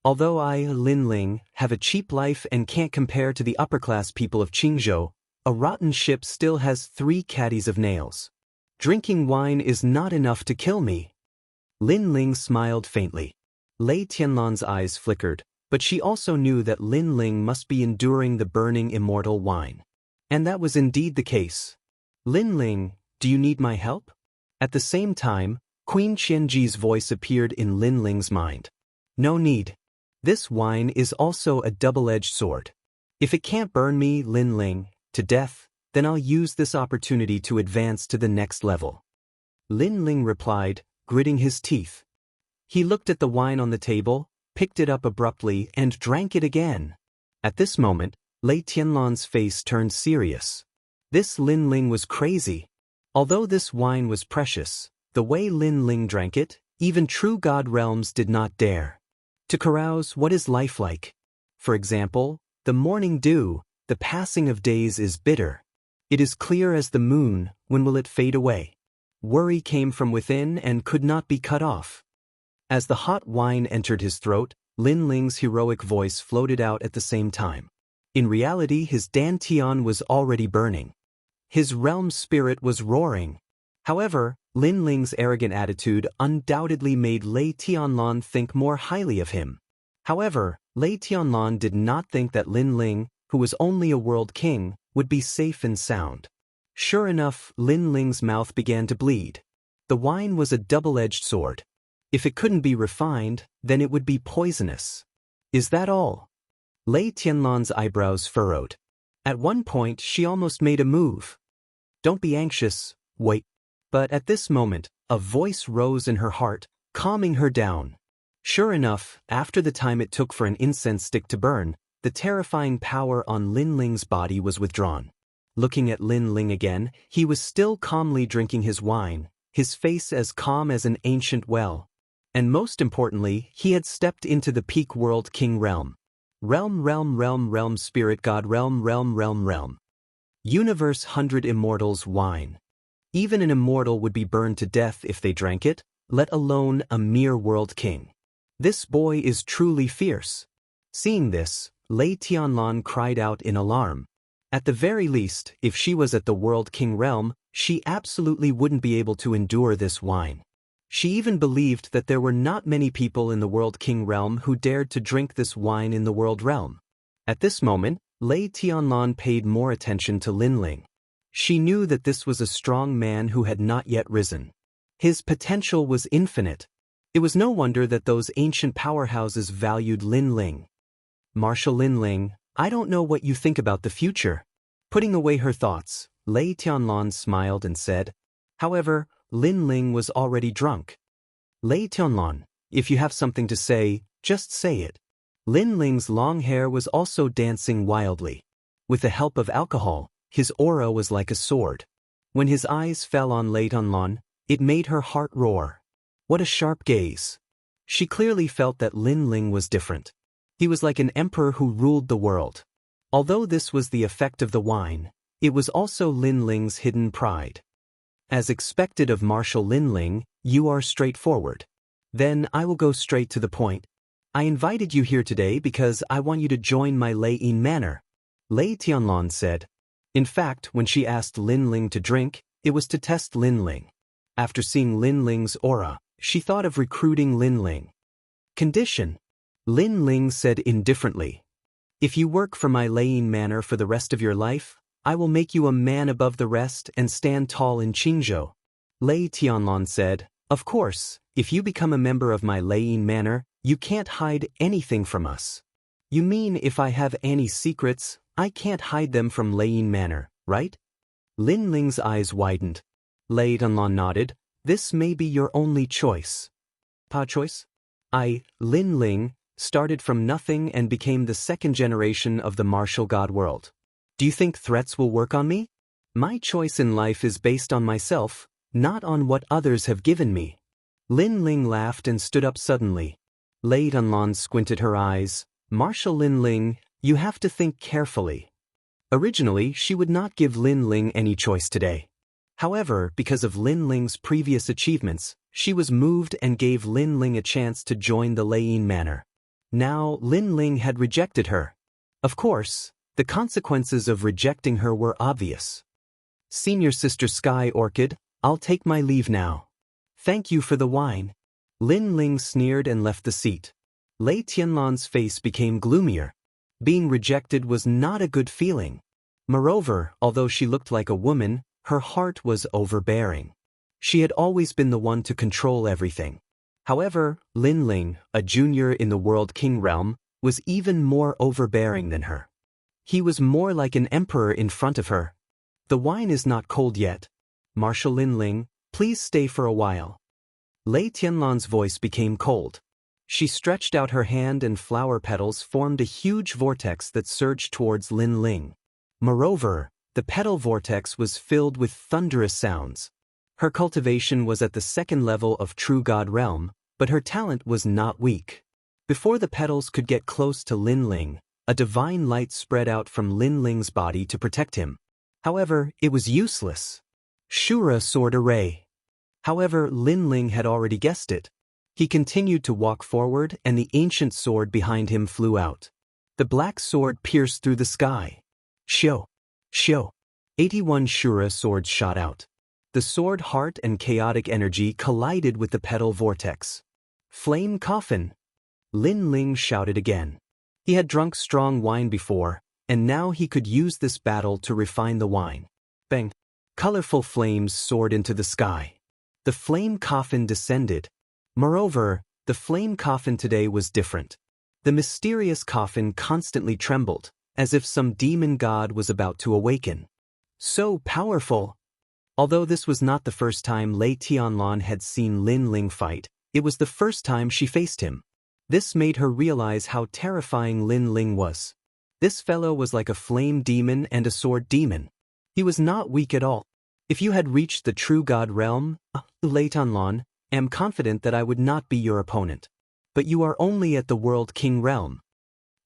Although I, Lin Ling, have a cheap life and can't compare to the upper-class people of Qingzhou, a rotten ship still has 3 caddies of nails. Drinking wine is not enough to kill me. Lin Ling smiled faintly. Lei Tianlan's eyes flickered, but she also knew that Lin Ling must be enduring the burning immortal wine. And that was indeed the case. Lin Ling, do you need my help? At the same time, Queen Qianji's voice appeared in Lin Ling's mind. No need. This wine is also a double-edged sword. If it can't burn me, Lin Ling, to death, then I'll use this opportunity to advance to the next level. Lin Ling replied, gritting his teeth. He looked at the wine on the table, picked it up abruptly, and drank it again. At this moment, Lei Tianlan's face turned serious. This Lin Ling was crazy. Although this wine was precious, the way Lin Ling drank it, even true god realms did not dare. To carouse, what is life like? For example, the morning dew, the passing of days is bitter. It is clear as the moon, when will it fade away? Worry came from within and could not be cut off. As the hot wine entered his throat, Lin Ling's heroic voice floated out at the same time. In reality, his dantian was already burning. His realm spirit was roaring. However, Lin Ling's arrogant attitude undoubtedly made Lei Tianlan think more highly of him. However, Lei Tianlan did not think that Lin Ling, who was only a world king, would be safe and sound. Sure enough, Lin Ling's mouth began to bleed. The wine was a double-edged sword. If it couldn't be refined, then it would be poisonous. Is that all? Lei Tianlan's eyebrows furrowed. At one point, she almost made a move. Don't be anxious, wait. But at this moment, a voice rose in her heart, calming her down. Sure enough, after the time it took for an incense stick to burn, the terrifying power on Lin Ling's body was withdrawn. Looking at Lin Ling again, he was still calmly drinking his wine, his face as calm as an ancient well. And most importantly, he had stepped into the peak world king realm. Realm, spirit god realm. Universe 100 immortals wine. Even an immortal would be burned to death if they drank it, let alone a mere world king. This boy is truly fierce. Seeing this, Lei Tianlan cried out in alarm. At the very least, if she was at the world king realm, she absolutely wouldn't be able to endure this wine. She even believed that there were not many people in the world king realm who dared to drink this wine in the world realm. At this moment, Lei Tianlan paid more attention to Lin Ling. She knew that this was a strong man who had not yet risen. His potential was infinite. It was no wonder that those ancient powerhouses valued Lin Ling. Marshal Lin Ling, I don't know what you think about the future. Putting away her thoughts, Lei Tianlan smiled and said. However, Lin Ling was already drunk. Lei Tianlan, if you have something to say, just say it. Lin Ling's long hair was also dancing wildly. With the help of alcohol, his aura was like a sword. When his eyes fell on Lei Tianlan, it made her heart roar. What a sharp gaze. She clearly felt that Lin Ling was different. He was like an emperor who ruled the world. Although this was the effect of the wine, it was also Lin Ling's hidden pride. As expected of Marshal Lin Ling, you are straightforward. Then I will go straight to the point. I invited you here today because I want you to join my Lei Yin manor. Lei Tianlan said. In fact, when she asked Lin Ling to drink, it was to test Lin Ling. After seeing Lin Ling's aura, she thought of recruiting Lin Ling. Condition. Lin Ling said indifferently. If you work for my Lei Yin manor for the rest of your life, I will make you a man above the rest and stand tall in Qingzhou. Lei Tianlan said, of course, if you become a member of my Lei Yin manor, you can't hide anything from us. You mean if I have any secrets, I can't hide them from Lei Yin manor, right? Lin Ling's eyes widened. Lei Tianlan nodded. This may be your only choice. Choice? Lin Ling, started from nothing and became the second generation of the martial god world. Do you think threats will work on me? My choice in life is based on myself, not on what others have given me. Lin Ling laughed and stood up suddenly. Lei Tianlan squinted her eyes. Marshal Lin Ling, you have to think carefully. Originally, she would not give Lin Ling any choice today. However, because of Lin Ling's previous achievements, she was moved and gave Lin Ling a chance to join the Lei Yin manor. Now, Lin Ling had rejected her. Of course, the consequences of rejecting her were obvious. Senior Sister Sky Orchid, I'll take my leave now. Thank you for the wine. Lin Ling sneered and left the seat. Lei Tianlan's face became gloomier. Being rejected was not a good feeling. Moreover, although she looked like a woman, her heart was overbearing. She had always been the one to control everything. However, Lin Ling, a junior in the World King realm, was even more overbearing than her. He was more like an emperor in front of her. The wine is not cold yet. Marshal Lin Ling, please stay for a while. Lei Tianlan's voice became cold. She stretched out her hand and flower petals formed a huge vortex that surged towards Lin Ling. Moreover, the petal vortex was filled with thunderous sounds. Her cultivation was at the second level of True God realm, but her talent was not weak. Before the petals could get close to Lin Ling, A divine light spread out from Lin Ling's body to protect him. However, it was useless. Shura sword array. However, Lin Ling had already guessed it. He continued to walk forward and the ancient sword behind him flew out. The black sword pierced through the sky. Shio. Shio. 81 Shura swords shot out. The sword heart and chaotic energy collided with the petal vortex. Flame coffin. Lin Ling shouted again. He had drunk strong wine before, and now he could use this battle to refine the wine. Bang. Colorful flames soared into the sky. The flame coffin descended. Moreover, the flame coffin today was different. The mysterious coffin constantly trembled, as if some demon god was about to awaken. So powerful! Although this was not the first time Lei Tianlan had seen Lin Ling fight, it was the first time she faced him. This made her realize how terrifying Lin Ling was. This fellow was like a flame demon and a sword demon. He was not weak at all. If you had reached the true god realm, Lei Tianlan, am confident that I would not be your opponent. But you are only at the World King realm.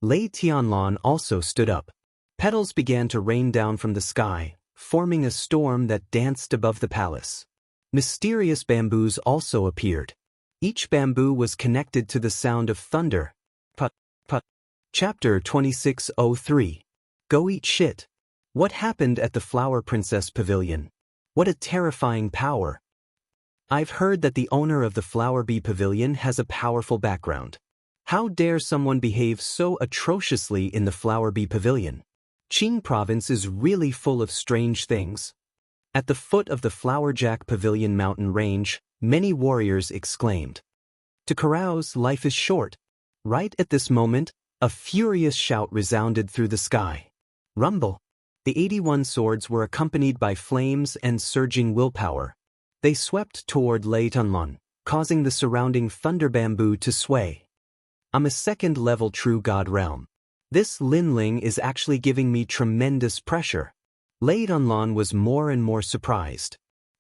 Lei Tianlan also stood up. Petals began to rain down from the sky, forming a storm that danced above the palace. Mysterious bamboos also appeared. Each bamboo was connected to the sound of thunder. Put, put. Chapter 2603. Go eat shit. What happened at the Flower Princess Pavilion? What a terrifying power. I've heard that the owner of the Flower Bee Pavilion has a powerful background. How dare someone behave so atrociously in the Flower Bee Pavilion? Qing Province is really full of strange things. At the foot of the Flowerjack Pavilion mountain range, many warriors exclaimed. To carouse, life is short. Right at this moment, a furious shout resounded through the sky. Rumble. The 81 swords were accompanied by flames and surging willpower. They swept toward Lei Tianlan, causing the surrounding thunder bamboo to sway. I'm a second-level true god realm. This Lin Ling is actually giving me tremendous pressure. Lei Tianlan was more and more surprised.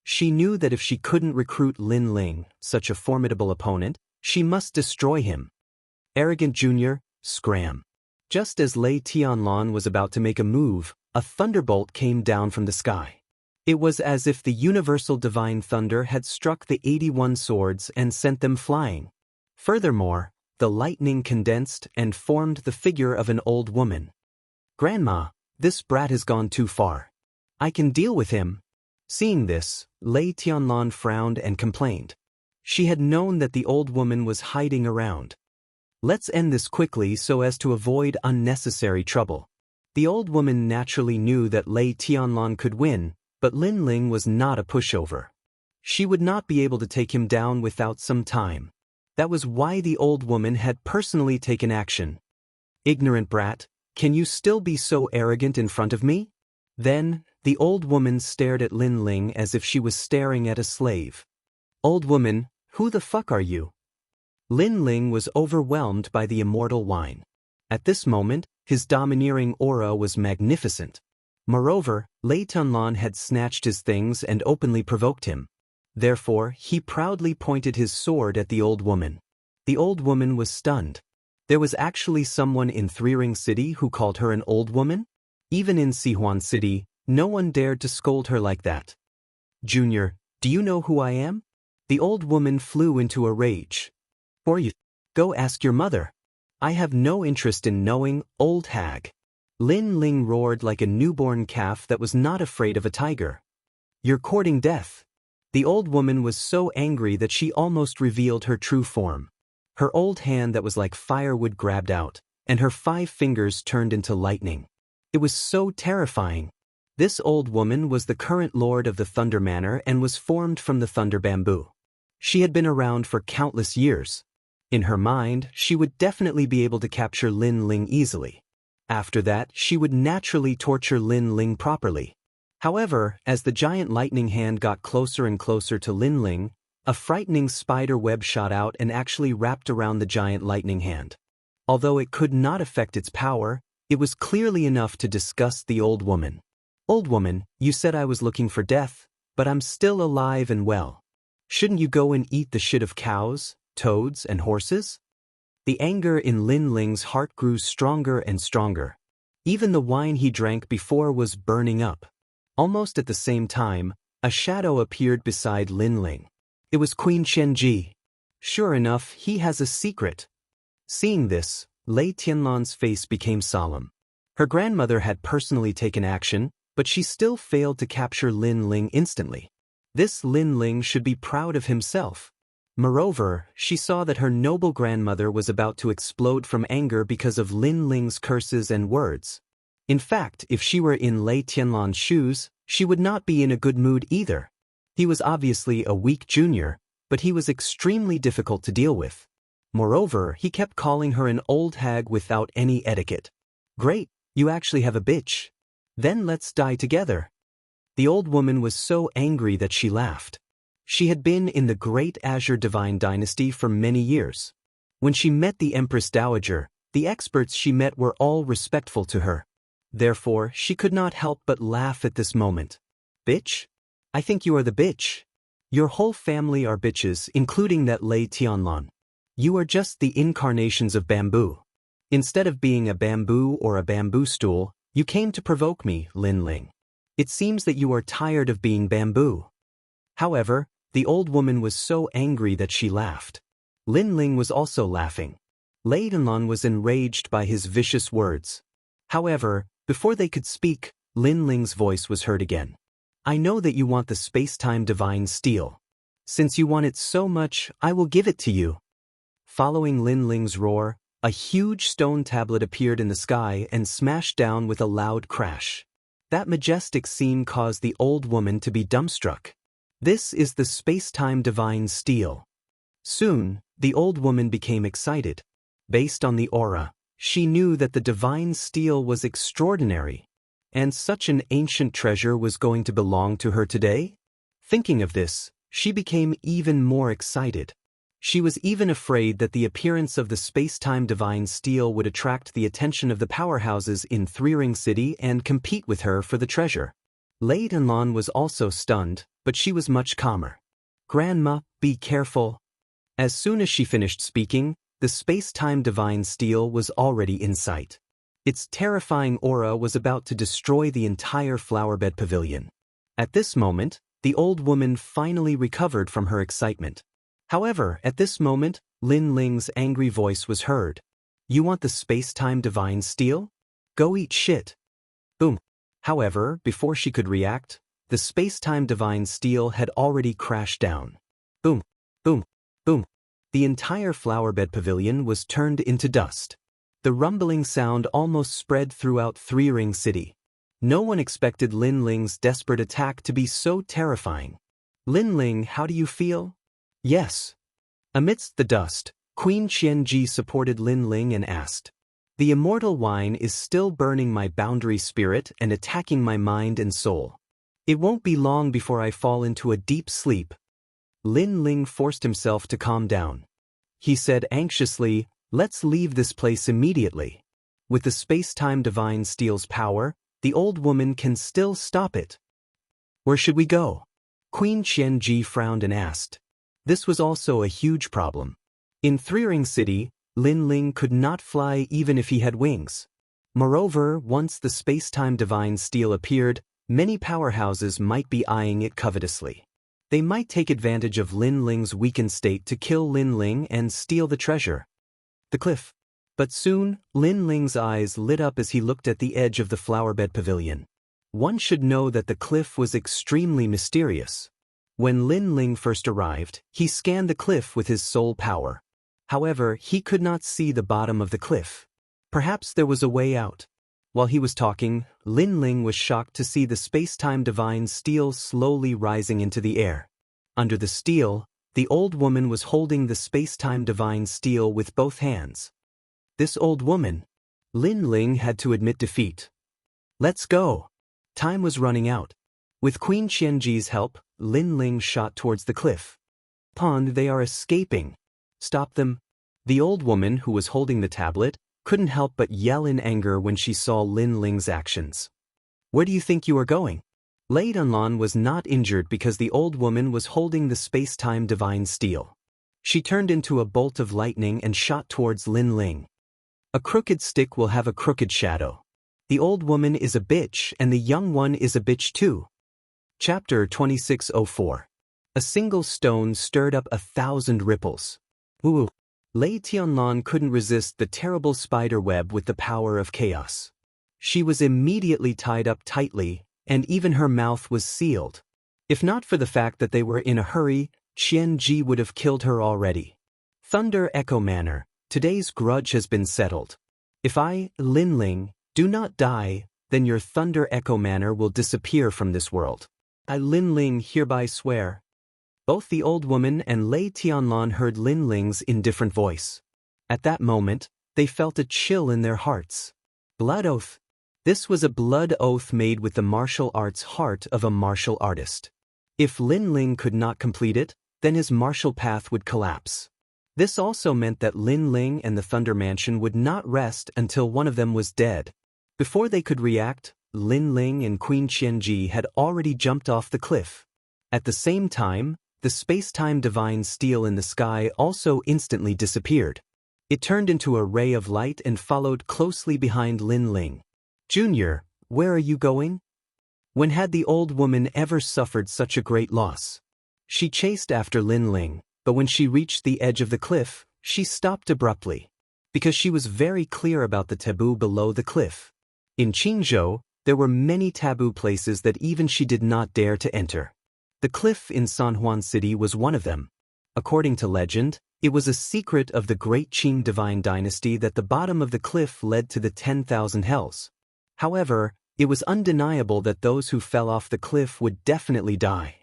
She knew that if she couldn't recruit Lin Ling, such a formidable opponent, she must destroy him. Arrogant Junior, scram. Just as Lei Tianlan was about to make a move, a thunderbolt came down from the sky. It was as if the universal divine thunder had struck the 81 swords and sent them flying. Furthermore, the lightning condensed and formed the figure of an old woman. Grandma, this brat has gone too far. I can deal with him. Seeing this, Lei Tianlan frowned and complained. She had known that the old woman was hiding around. Let's end this quickly so as to avoid unnecessary trouble. The old woman naturally knew that Lei Tianlan could win, but Lin Ling was not a pushover. She would not be able to take him down without some time. That was why the old woman had personally taken action. Ignorant brat, can you still be so arrogant in front of me? Then, the old woman stared at Lin Ling as if she was staring at a slave. Old woman, who the fuck are you? Lin Ling was overwhelmed by the immortal wine. At this moment, his domineering aura was magnificent. Moreover, Lei Tianlan had snatched his things and openly provoked him. Therefore, he proudly pointed his sword at the old woman. The old woman was stunned. There was actually someone in Three Ring City who called her an old woman? Even in Sihuan City, no one dared to scold her like that. Junior, do you know who I am? The old woman flew into a rage. Or you, go ask your mother. I have no interest in knowing, old hag. Lin Ling roared like a newborn calf that was not afraid of a tiger. You're courting death. The old woman was so angry that she almost revealed her true form. Her old hand that was like firewood grabbed out, and her 5 fingers turned into lightning. It was so terrifying. This old woman was the current lord of the Thunder Manor and was formed from the Thunder Bamboo. She had been around for countless years. In her mind, she would definitely be able to capture Lin Ling easily. After that, she would naturally torture Lin Ling properly. However, as the giant lightning hand got closer and closer to Lin Ling, a frightening spider web shot out and actually wrapped around the giant lightning hand. Although it could not affect its power, it was clearly enough to disgust the old woman. Old woman, you said I was looking for death, but I'm still alive and well. Shouldn't you go and eat the shit of cows, toads, and horses? The anger in Lin Ling's heart grew stronger and stronger. Even the wine he drank before was burning up. Almost at the same time, a shadow appeared beside Lin Ling. It was Queen Qianji. Sure enough, he has a secret. Seeing this, Lei Tianlan's face became solemn. Her grandmother had personally taken action, but she still failed to capture Lin Ling instantly. This Lin Ling should be proud of himself. Moreover, she saw that her noble grandmother was about to explode from anger because of Lin Ling's curses and words. In fact, if she were in Lei Tianlan's shoes, she would not be in a good mood either. He was obviously a weak junior, but he was extremely difficult to deal with. Moreover, he kept calling her an old hag without any etiquette. Great, you actually have a bitch. Then let's die together. The old woman was so angry that she laughed. She had been in the Great Azure Divine Dynasty for many years. When she met the Empress Dowager, the experts she met were all respectful to her. Therefore, she could not help but laugh at this moment. Bitch? I think you are the bitch. Your whole family are bitches, including that Lei Tianlan. You are just the incarnations of bamboo. Instead of being a bamboo or a bamboo stool, you came to provoke me, Lin Ling. It seems that you are tired of being bamboo. However, the old woman was so angry that she laughed. Lin Ling was also laughing. Lei Tianlan was enraged by his vicious words. However, before they could speak, Lin Ling's voice was heard again. I know that you want the space-time divine steel. Since you want it so much, I will give it to you. Following Lin Ling's roar, a huge stone tablet appeared in the sky and smashed down with a loud crash. That majestic scene caused the old woman to be dumbstruck. This is the space-time divine steel. Soon, the old woman became excited. Based on the aura, she knew that the divine steel was extraordinary. And such an ancient treasure was going to belong to her today? Thinking of this, she became even more excited. She was even afraid that the appearance of the space-time divine steel would attract the attention of the powerhouses in Three Ring City and compete with her for the treasure. Lei Tianlan was also stunned, but she was much calmer. Grandma, be careful. As soon as she finished speaking, the space-time divine steel was already in sight. Its terrifying aura was about to destroy the entire flowerbed pavilion. At this moment, the old woman finally recovered from her excitement. However, at this moment, Lin Ling's angry voice was heard. You want the space-time divine steel? Go eat shit. Boom. However, before she could react, the space-time divine steel had already crashed down. Boom, boom, boom. The entire flowerbed pavilion was turned into dust. The rumbling sound almost spread throughout Three Ring City. No one expected Lin Ling's desperate attack to be so terrifying. Lin Ling, how do you feel? Yes. Amidst the dust, Queen Qianji supported Lin Ling and asked, the immortal wine is still burning my boundary spirit and attacking my mind and soul. It won't be long before I fall into a deep sleep. Lin Ling forced himself to calm down. He said anxiously, let's leave this place immediately. With the space-time divine steel's power, the old woman can still stop it. Where should we go? Queen Qianji frowned and asked. This was also a huge problem. In Three Ring City, Lin Ling could not fly even if he had wings. Moreover, once the space-time divine steel appeared, many powerhouses might be eyeing it covetously. They might take advantage of Lin Ling's weakened state to kill Lin Ling and steal the treasure. The cliff. But soon, Lin Ling's eyes lit up as he looked at the edge of the flowerbed pavilion. One should know that the cliff was extremely mysterious. When Lin Ling first arrived, he scanned the cliff with his soul power. However, he could not see the bottom of the cliff. Perhaps there was a way out. While he was talking, Lin Ling was shocked to see the space-time divine steel slowly rising into the air. Under the steel, the old woman was holding the space-time divine steel with both hands. This old woman. Lin Ling had to admit defeat. Let's go. Time was running out. With Queen Qianji's help, Lin Ling shot towards the cliff. Pond, they are escaping. Stop them. The old woman, who was holding the tablet, couldn't help but yell in anger when she saw Lin Ling's actions. Where do you think you are going? Lei Tianlan was not injured because the old woman was holding the space-time divine steel. She turned into a bolt of lightning and shot towards Lin Ling. A crooked stick will have a crooked shadow. The old woman is a bitch and the young one is a bitch too. Chapter 2604. A single stone stirred up 1,000 ripples. Woo! Lei Tianlan couldn't resist the terrible spider web with the power of chaos. She was immediately tied up tightly, and even her mouth was sealed. If not for the fact that they were in a hurry, Xianxia would have killed her already. Thunder Echo Manor, today's grudge has been settled. If I, Lin Ling, do not die, then your Thunder Echo Manor will disappear from this world. I, Lin Ling, hereby swear. Both the old woman and Lei Tianlan heard Lin Ling's indifferent voice. At that moment, they felt a chill in their hearts. Blood oath. This was a blood oath made with the martial arts heart of a martial artist. If Lin Ling could not complete it, then his martial path would collapse. This also meant that Lin Ling and the Thunder Mansion would not rest until one of them was dead. Before they could react, Lin Ling and Queen Xianxia had already jumped off the cliff. At the same time, the space-time divine steel in the sky also instantly disappeared. It turned into a ray of light and followed closely behind Lin Ling. Junior, where are you going? When had the old woman ever suffered such a great loss? She chased after Lin Ling, but when she reached the edge of the cliff, she stopped abruptly. Because she was very clear about the taboo below the cliff. In Qingzhou, there were many taboo places that even she did not dare to enter. The cliff in San Juan City was one of them. According to legend, it was a secret of the great Qing divine dynasty that the bottom of the cliff led to the 10,000 hells. However, it was undeniable that those who fell off the cliff would definitely die.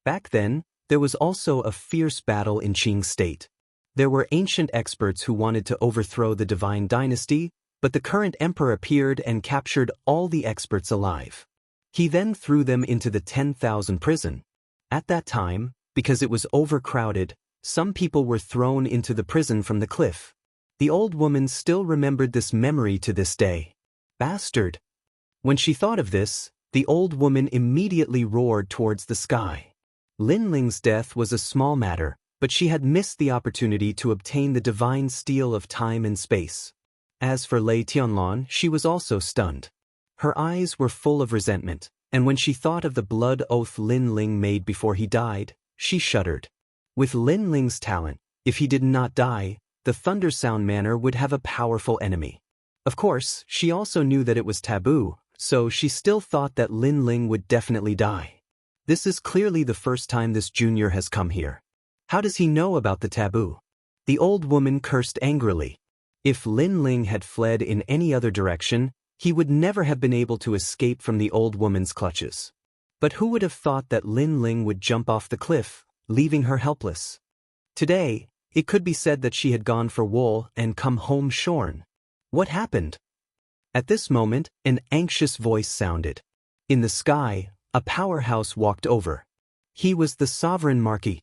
Back then, there was also a fierce battle in Qing state. There were ancient experts who wanted to overthrow the divine dynasty, but the current emperor appeared and captured all the experts alive. He then threw them into the 10,000 prison. At that time, because it was overcrowded, some people were thrown into the prison from the cliff. The old woman still remembered this memory to this day. Bastard! When she thought of this, the old woman immediately roared towards the sky. Lin Ling's death was a small matter, but she had missed the opportunity to obtain the divine steel of time and space. As for Lei Tianlan, she was also stunned. Her eyes were full of resentment, and when she thought of the blood oath Lin Ling made before he died, she shuddered. With Lin Ling's talent, if he did not die, the Thunder Sound Manor would have a powerful enemy. Of course, she also knew that it was taboo, so she still thought that Lin Ling would definitely die. This is clearly the first time this junior has come here. How does he know about the taboo? The old woman cursed angrily. If Lin Ling had fled in any other direction, he would never have been able to escape from the old woman's clutches. But who would have thought that Lin Ling would jump off the cliff, leaving her helpless? Today, it could be said that she had gone for wool and come home shorn. What happened? At this moment, an anxious voice sounded. In the sky, a powerhouse walked over. He was the sovereign Marquis.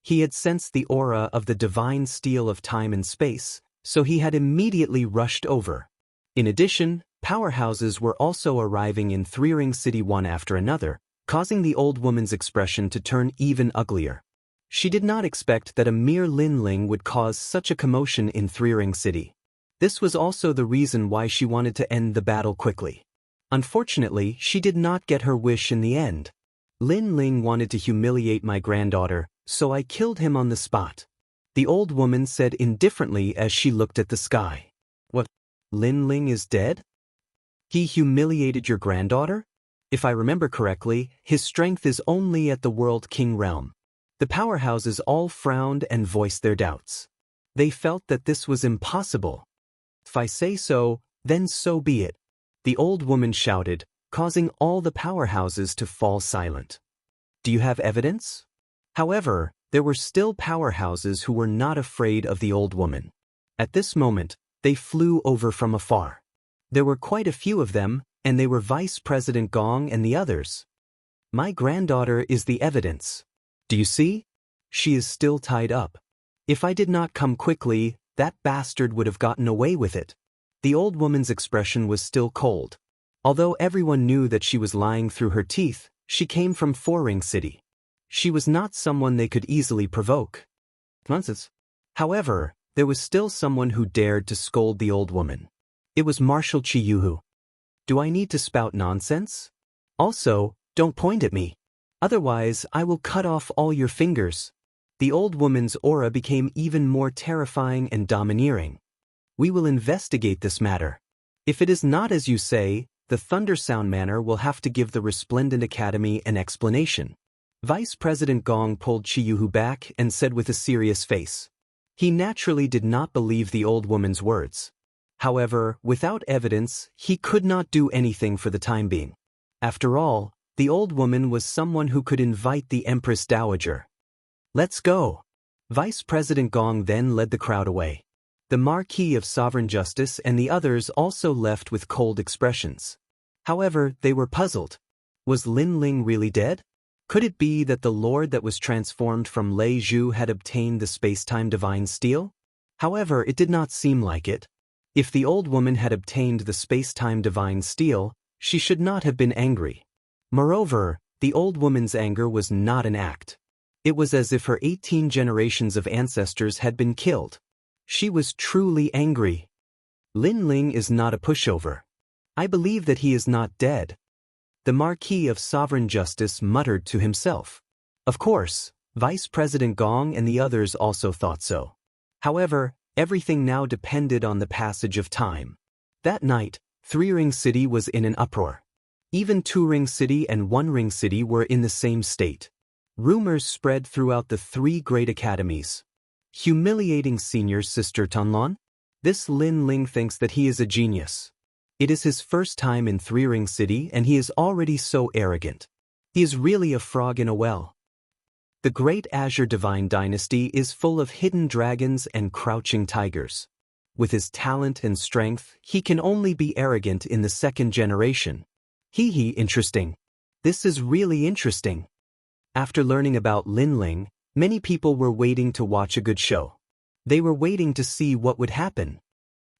He had sensed the aura of the divine steel of time and space, so he had immediately rushed over. In addition, powerhouses were also arriving in Three-Ring City one after another, causing the old woman's expression to turn even uglier. She did not expect that a mere Lin Ling would cause such a commotion in Three-Ring City. This was also the reason why she wanted to end the battle quickly. Unfortunately, she did not get her wish in the end. Lin Ling wanted to humiliate my granddaughter, so I killed him on the spot. The old woman said indifferently as she looked at the sky. What? Lin Ling is dead? He humiliated your granddaughter? If I remember correctly, his strength is only at the World King realm. The powerhouses all frowned and voiced their doubts. They felt that this was impossible. If I say so, then so be it. The old woman shouted, causing all the powerhouses to fall silent. Do you have evidence? However, there were still powerhouses who were not afraid of the old woman. At this moment, they flew over from afar. There were quite a few of them, and they were Vice President Gong and the others. My granddaughter is the evidence. Do you see? She is still tied up. If I did not come quickly, that bastard would have gotten away with it. The old woman's expression was still cold. Although everyone knew that she was lying through her teeth, she came from Four-Ring City. She was not someone they could easily provoke. Nonsense. However, there was still someone who dared to scold the old woman. It was Marshal Chiyuhu. Do I need to spout nonsense? Also, don't point at me. Otherwise, I will cut off all your fingers. The old woman's aura became even more terrifying and domineering. We will investigate this matter. If it is not as you say, the Thundersound Manor will have to give the Resplendent Academy an explanation. Vice President Gong pulled Chiyuhu back and said with a serious face. He naturally did not believe the old woman's words. However, without evidence, he could not do anything for the time being. After all, the old woman was someone who could invite the Empress Dowager. Let's go. Vice President Gong then led the crowd away. The Marquis of Sovereign Justice and the others also left with cold expressions. However, they were puzzled. Was Lin Ling really dead? Could it be that the lord that was transformed from Lei Zhu had obtained the space-time divine steel? However, it did not seem like it. If the old woman had obtained the space-time divine steel, she should not have been angry. Moreover, the old woman's anger was not an act. It was as if her 18 generations of ancestors had been killed. She was truly angry. Lin Ling is not a pushover. I believe that he is not dead. The Marquis of Sovereign Justice muttered to himself. Of course, Vice President Gong and the others also thought so. However, everything now depended on the passage of time. That night, Three Ring City was in an uproar. Even Two Ring City and One Ring City were in the same state. Rumors spread throughout the three great academies. Humiliating senior sister Tanlon? This Lin Ling thinks that he is a genius. It is his first time in Three Ring City and he is already so arrogant. He is really a frog in a well. The great Azure Divine Dynasty is full of hidden dragons and crouching tigers. With his talent and strength, he can only be arrogant in the second generation. Interesting. This is really interesting. After learning about Lin Ling, many people were waiting to watch a good show. They were waiting to see what would happen.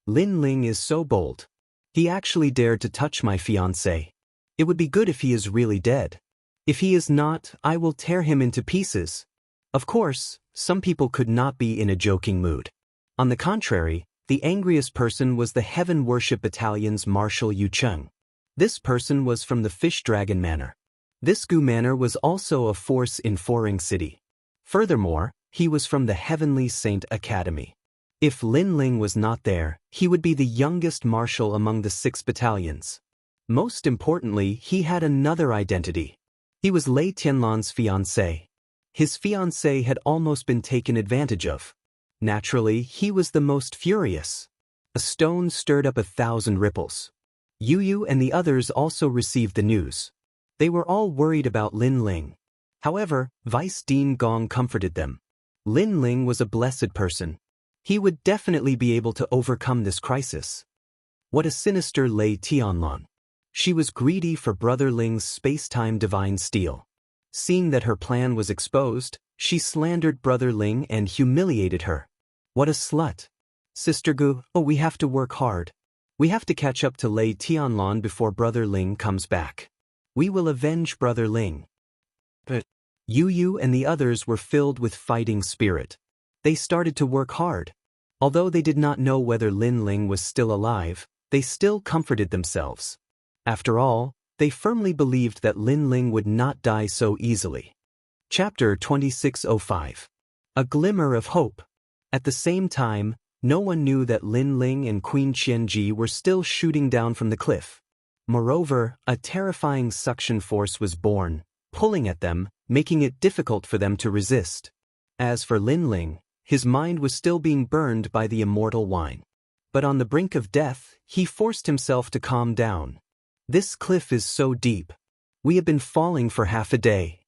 Lin Ling is so bold. He actually dared to touch my fiancée. It would be good if he is really dead. If he is not, I will tear him into pieces. Of course, some people could not be in a joking mood. On the contrary, the angriest person was the Heaven Worship Battalion's Marshal Yu Cheng. This person was from the Fish Dragon Manor. This Gu Manor was also a force in Four Ring City. Furthermore, he was from the Heavenly Saint Academy. If Lin Ling was not there, he would be the youngest marshal among the 6 battalions. Most importantly, he had another identity. He was Lei Tianlan's fiancé. His fiancée had almost been taken advantage of. Naturally, he was the most furious. A stone stirred up 1,000 ripples. Yu and the others also received the news. They were all worried about Lin Ling. However, Vice Dean Gong comforted them. Lin Ling was a blessed person. He would definitely be able to overcome this crisis. What a sinister Lei Tianlan. She was greedy for Brother Ling's space-time divine steel. Seeing that her plan was exposed, she slandered Brother Ling and humiliated her. What a slut. Sister Gu, we have to work hard. We have to catch up to Lei Tianlan before Brother Ling comes back. We will avenge Brother Ling. But Yu and the others were filled with fighting spirit. They started to work hard. Although they did not know whether Lin Ling was still alive, they still comforted themselves. After all, they firmly believed that Lin Ling would not die so easily. Chapter 2605. A Glimmer of Hope. At the same time, no one knew that Lin Ling and Queen Qianji were still shooting down from the cliff. Moreover, a terrifying suction force was born, pulling at them, making it difficult for them to resist. As for Lin Ling, his mind was still being burned by the immortal wine. But on the brink of death, he forced himself to calm down. This cliff is so deep. We have been falling for half a day.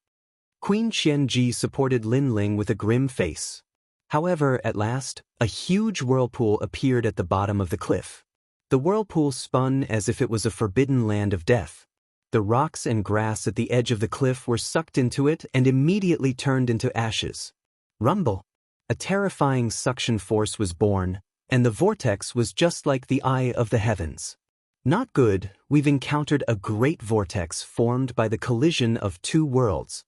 Queen Qianji supported Lin Ling with a grim face. However, at last, a huge whirlpool appeared at the bottom of the cliff. The whirlpool spun as if it was a forbidden land of death. The rocks and grass at the edge of the cliff were sucked into it and immediately turned into ashes. Rumble. A terrifying suction force was born, and the vortex was just like the eye of the heavens. Not good, we've encountered a great vortex formed by the collision of two worlds.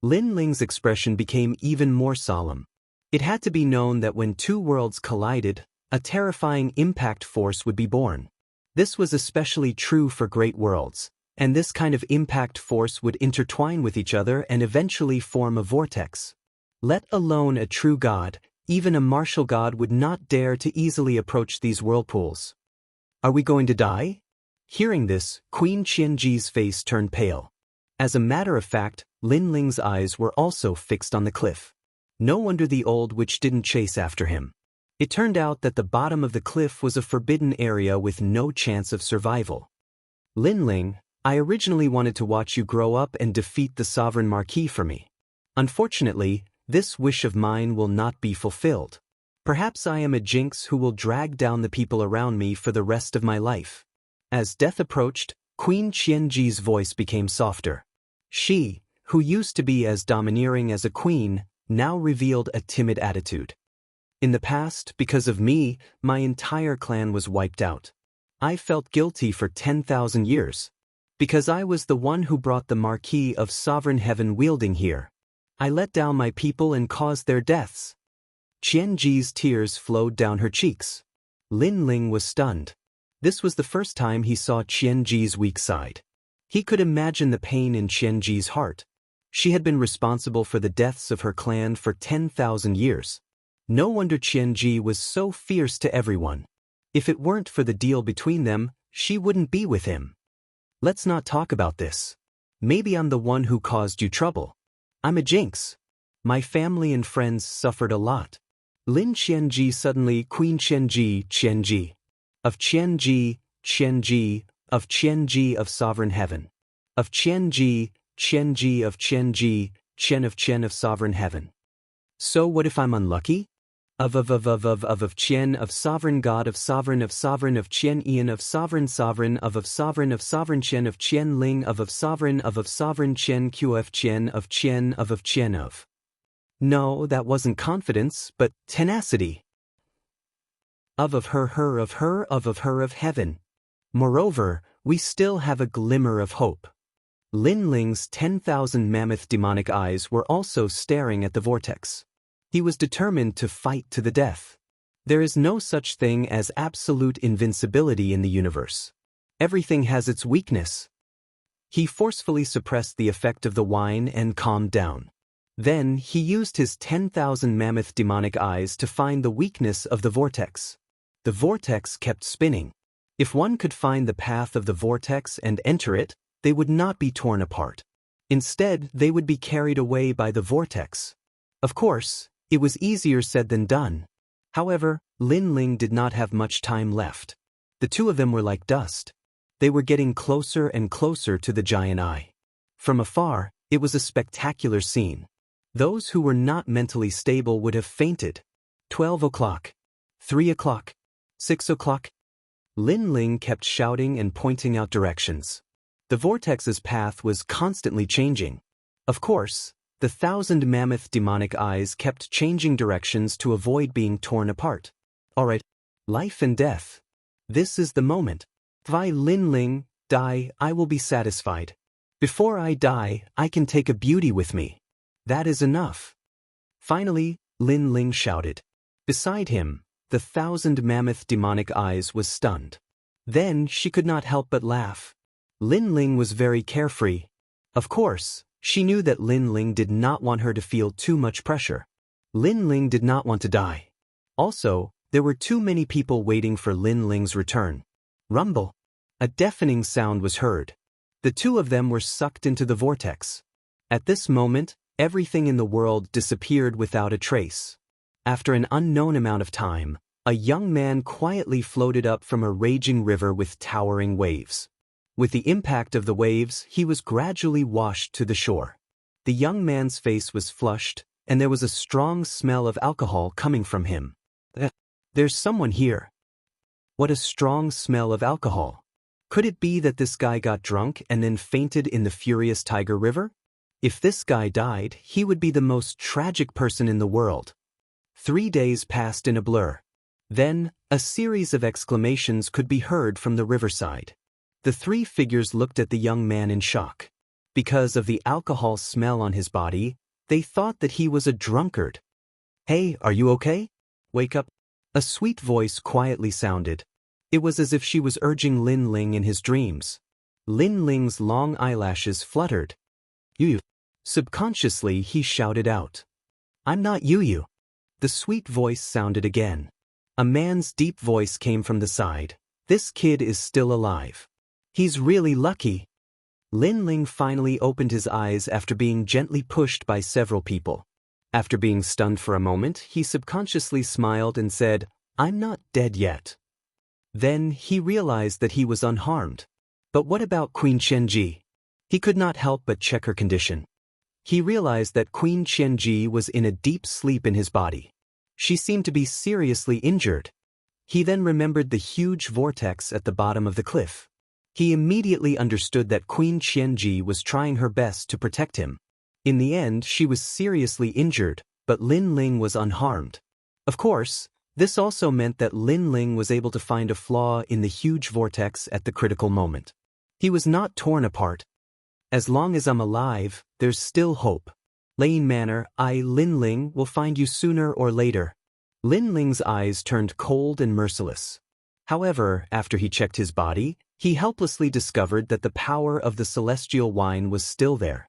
Lin Ling's expression became even more solemn. It had to be known that when two worlds collided, a terrifying impact force would be born. This was especially true for great worlds, and this kind of impact force would intertwine with each other and eventually form a vortex. Let alone a true god, even a martial god would not dare to easily approach these whirlpools. Are we going to die? Hearing this, Queen Xianxi's face turned pale. As a matter of fact, Lin Ling's eyes were also fixed on the cliff. No wonder the old witch didn't chase after him. It turned out that the bottom of the cliff was a forbidden area with no chance of survival. Lin Ling, I originally wanted to watch you grow up and defeat the sovereign marquis for me. Unfortunately, this wish of mine will not be fulfilled. Perhaps I am a jinx who will drag down the people around me for the rest of my life. As death approached, Queen Qianji's voice became softer. She, who used to be as domineering as a queen, now revealed a timid attitude. In the past, because of me, my entire clan was wiped out. I felt guilty for 10,000 years. Because I was the one who brought the Marquis of Sovereign Heaven wielding here. I let down my people and caused their deaths. Qianji's tears flowed down her cheeks. Lin Ling was stunned. This was the first time he saw Qianji's weak side. He could imagine the pain in Qianji's heart. She had been responsible for the deaths of her clan for 10,000 years. No wonder Qianji was so fierce to everyone. If it weren't for the deal between them, she wouldn't be with him. Let's not talk about this. Maybe I'm the one who caused you trouble. I'm a jinx. My family and friends suffered a lot. Lin Qianji suddenly Queen Qianji. Of Qianji, of Qianji of Sovereign Heaven. Of Qianji of Qianji, Qian of Sovereign Heaven. So what if I'm unlucky? Of Qian of Sovereign God of Sovereign of Qian Ian of Sovereign of Sovereign Qian of Qian Ling of Sovereign Qian Qf Qian of Qian of. No, that wasn't confidence, but tenacity. Of her of heaven. Moreover, we still have a glimmer of hope. Lin Ling's 10,000 mammoth demonic eyes were also staring at the vortex. He was determined to fight to the death. There is no such thing as absolute invincibility in the universe. Everything has its weakness. He forcefully suppressed the effect of the wine and calmed down. Then he used his 10,000 mammoth demonic eyes to find the weakness of the vortex. The vortex kept spinning. If one could find the path of the vortex and enter it, they would not be torn apart. Instead, they would be carried away by the vortex. Of course, it was easier said than done. However, Lin Ling did not have much time left. The two of them were like dust. They were getting closer and closer to the giant eye. From afar, it was a spectacular scene. Those who were not mentally stable would have fainted. 12 o'clock. 3 o'clock. 6 o'clock. Lin Ling kept shouting and pointing out directions. The vortex's path was constantly changing. Of course, the 1,000 mammoth demonic eyes kept changing directions to avoid being torn apart. Alright, life and death. This is the moment. If I, Lin Ling, die, I will be satisfied. Before I die, I can take a beauty with me. That is enough. Finally, Lin Ling shouted. Beside him, the 1,000 mammoth demonic eyes was stunned. Then she could not help but laugh. Lin Ling was very carefree. Of course, she knew that Lin Ling did not want her to feel too much pressure. Lin Ling did not want to die. Also, there were too many people waiting for Lin Ling's return. Rumble. A deafening sound was heard. The two of them were sucked into the vortex. At this moment, everything in the world disappeared without a trace. After an unknown amount of time, a young man quietly floated up from a raging river with towering waves. With the impact of the waves, he was gradually washed to the shore. The young man's face was flushed, and there was a strong smell of alcohol coming from him. There's someone here. What a strong smell of alcohol. Could it be that this guy got drunk and then fainted in the furious Tiger River? If this guy died, he would be the most tragic person in the world. 3 days passed in a blur. Then, a series of exclamations could be heard from the riverside. The three figures looked at the young man in shock. Because of the alcohol smell on his body, they thought that he was a drunkard. Hey, are you okay? Wake up. A sweet voice quietly sounded. It was as if she was urging Lin Ling in his dreams. Lin Ling's long eyelashes fluttered. You. Subconsciously he shouted out. I'm not Yu. The sweet voice sounded again. A man's deep voice came from the side. This kid is still alive. He's really lucky. Lin Ling finally opened his eyes after being gently pushed by several people. After being stunned for a moment, he subconsciously smiled and said, I'm not dead yet. Then he realized that he was unharmed. But what about Queen Qianji? He could not help but check her condition. He realized that Queen Qianji was in a deep sleep in his body. She seemed to be seriously injured. He then remembered the huge vortex at the bottom of the cliff. He immediately understood that Queen Qianji was trying her best to protect him. In the end, she was seriously injured, but Lin Ling was unharmed. Of course, this also meant that Lin Ling was able to find a flaw in the huge vortex at the critical moment. He was not torn apart. As long as I'm alive, there's still hope. Lane Manor, Lin Ling, will find you sooner or later. Lin Ling's eyes turned cold and merciless. However, after he checked his body, he helplessly discovered that the power of the celestial wine was still there.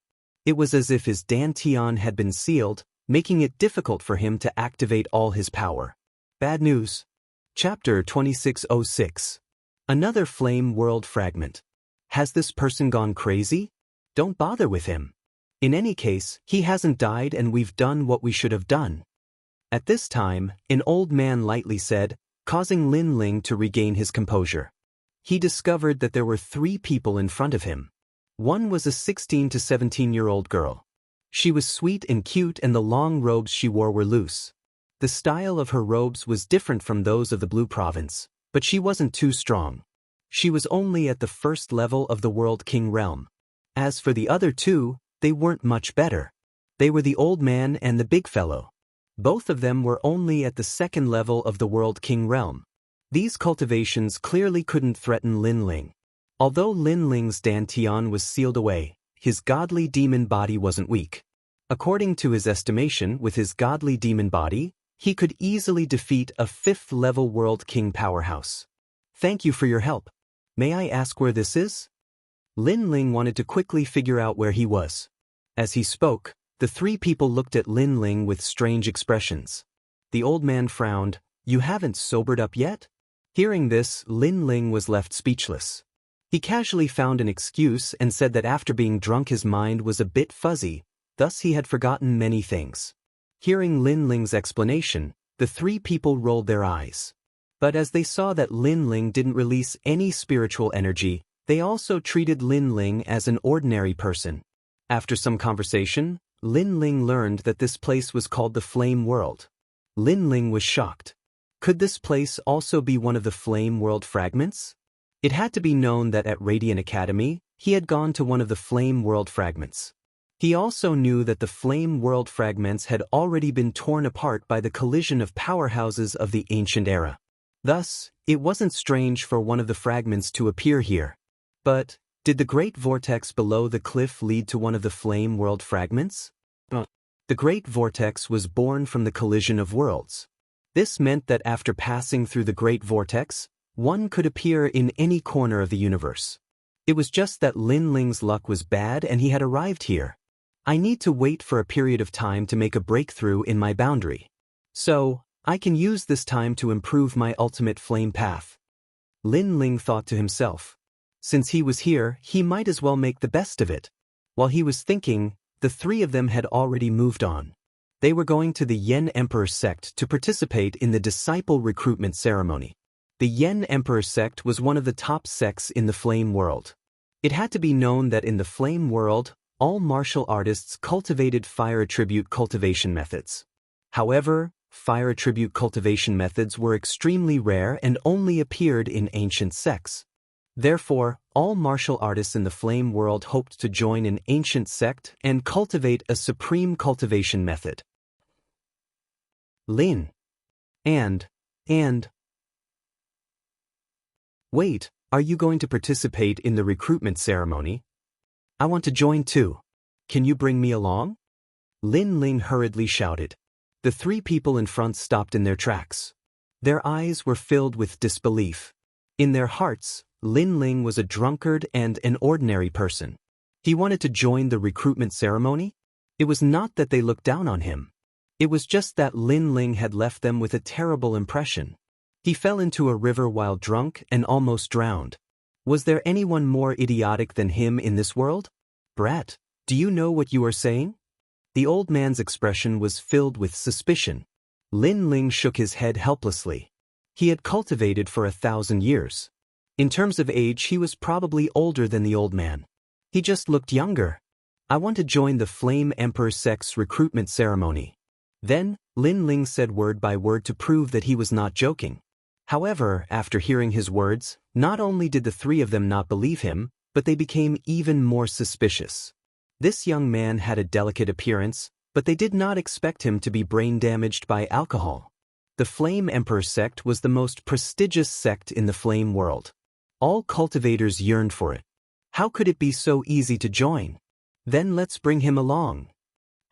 It was as if his dantian had been sealed, making it difficult for him to activate all his power. Bad news. Chapter 2606. Another flame world fragment. Has this person gone crazy? Don't bother with him. In any case, he hasn't died and we've done what we should have done. At this time, an old man lightly said, causing Lin Ling to regain his composure. He discovered that there were 3 people in front of him. One was a 16 to 17-year-old girl. She was sweet and cute and the long robes she wore were loose. The style of her robes was different from those of the Blue Province, but she wasn't too strong. She was only at the first level of the World King realm. As for the other 2, they weren't much better. They were the old man and the big fellow. Both of them were only at the second level of the World King realm. These cultivations clearly couldn't threaten Lin Ling. Although Lin Ling's dantian was sealed away, his godly demon body wasn't weak. According to his estimation, with his godly demon body, he could easily defeat a 5th-level World King powerhouse. Thank you for your help. May I ask where this is? Lin Ling wanted to quickly figure out where he was. As he spoke, the 3 people looked at Lin Ling with strange expressions. The old man frowned. You haven't sobered up yet? Hearing this, Lin Ling was left speechless. He casually found an excuse and said that after being drunk his mind was a bit fuzzy, thus he had forgotten many things. Hearing Lin Ling's explanation, the 3 people rolled their eyes. But as they saw that Lin Ling didn't release any spiritual energy, they also treated Lin Ling as an ordinary person. After some conversation, Lin Ling learned that this place was called the Flame World. Lin Ling was shocked. Could this place also be one of the Flame World fragments? It had to be known that at Radiant Academy, he had gone to one of the Flame World fragments. He also knew that the Flame World fragments had already been torn apart by the collision of powerhouses of the ancient era. Thus, it wasn't strange for one of the fragments to appear here. But, did the Great Vortex below the cliff lead to one of the Flame World fragments? The Great Vortex was born from the collision of worlds. This meant that after passing through the Great Vortex, one could appear in any corner of the universe. It was just that Lin Ling's luck was bad and he had arrived here. I need to wait for a period of time to make a breakthrough in my boundary. So, I can use this time to improve my ultimate flame path. Lin Ling thought to himself. Since he was here, he might as well make the best of it. While he was thinking, the 3 of them had already moved on. They were going to the Yen Emperor sect to participate in the disciple recruitment ceremony. The Yen Emperor sect was one of the top sects in the Flame World. It had to be known that in the Flame World, all martial artists cultivated fire attribute cultivation methods. However, fire attribute cultivation methods were extremely rare and only appeared in ancient sects. Therefore, all martial artists in the Flame World hoped to join an ancient sect and cultivate a supreme cultivation method. Lin. And. Wait, are you going to participate in the recruitment ceremony? I want to join too. Can you bring me along? Lin Ling hurriedly shouted. The three people in front stopped in their tracks. Their eyes were filled with disbelief. In their hearts, Lin Ling was a drunkard and an ordinary person. He wanted to join the recruitment ceremony? It was not that they looked down on him. It was just that Lin Ling had left them with a terrible impression. He fell into a river while drunk and almost drowned. Was there anyone more idiotic than him in this world? Brat, do you know what you are saying? The old man's expression was filled with suspicion. Lin Ling shook his head helplessly. He had cultivated for 1,000 years. In terms of age, he was probably older than the old man. He just looked younger. I want to join the Flame Emperor sect's recruitment ceremony. Then, Lin Ling said word by word to prove that he was not joking. However, after hearing his words, not only did the three of them not believe him, but they became even more suspicious. This young man had a delicate appearance, but they did not expect him to be brain damaged by alcohol. The Flame Emperor sect was the most prestigious sect in the flame world. All cultivators yearned for it. How could it be so easy to join? Then let's bring him along.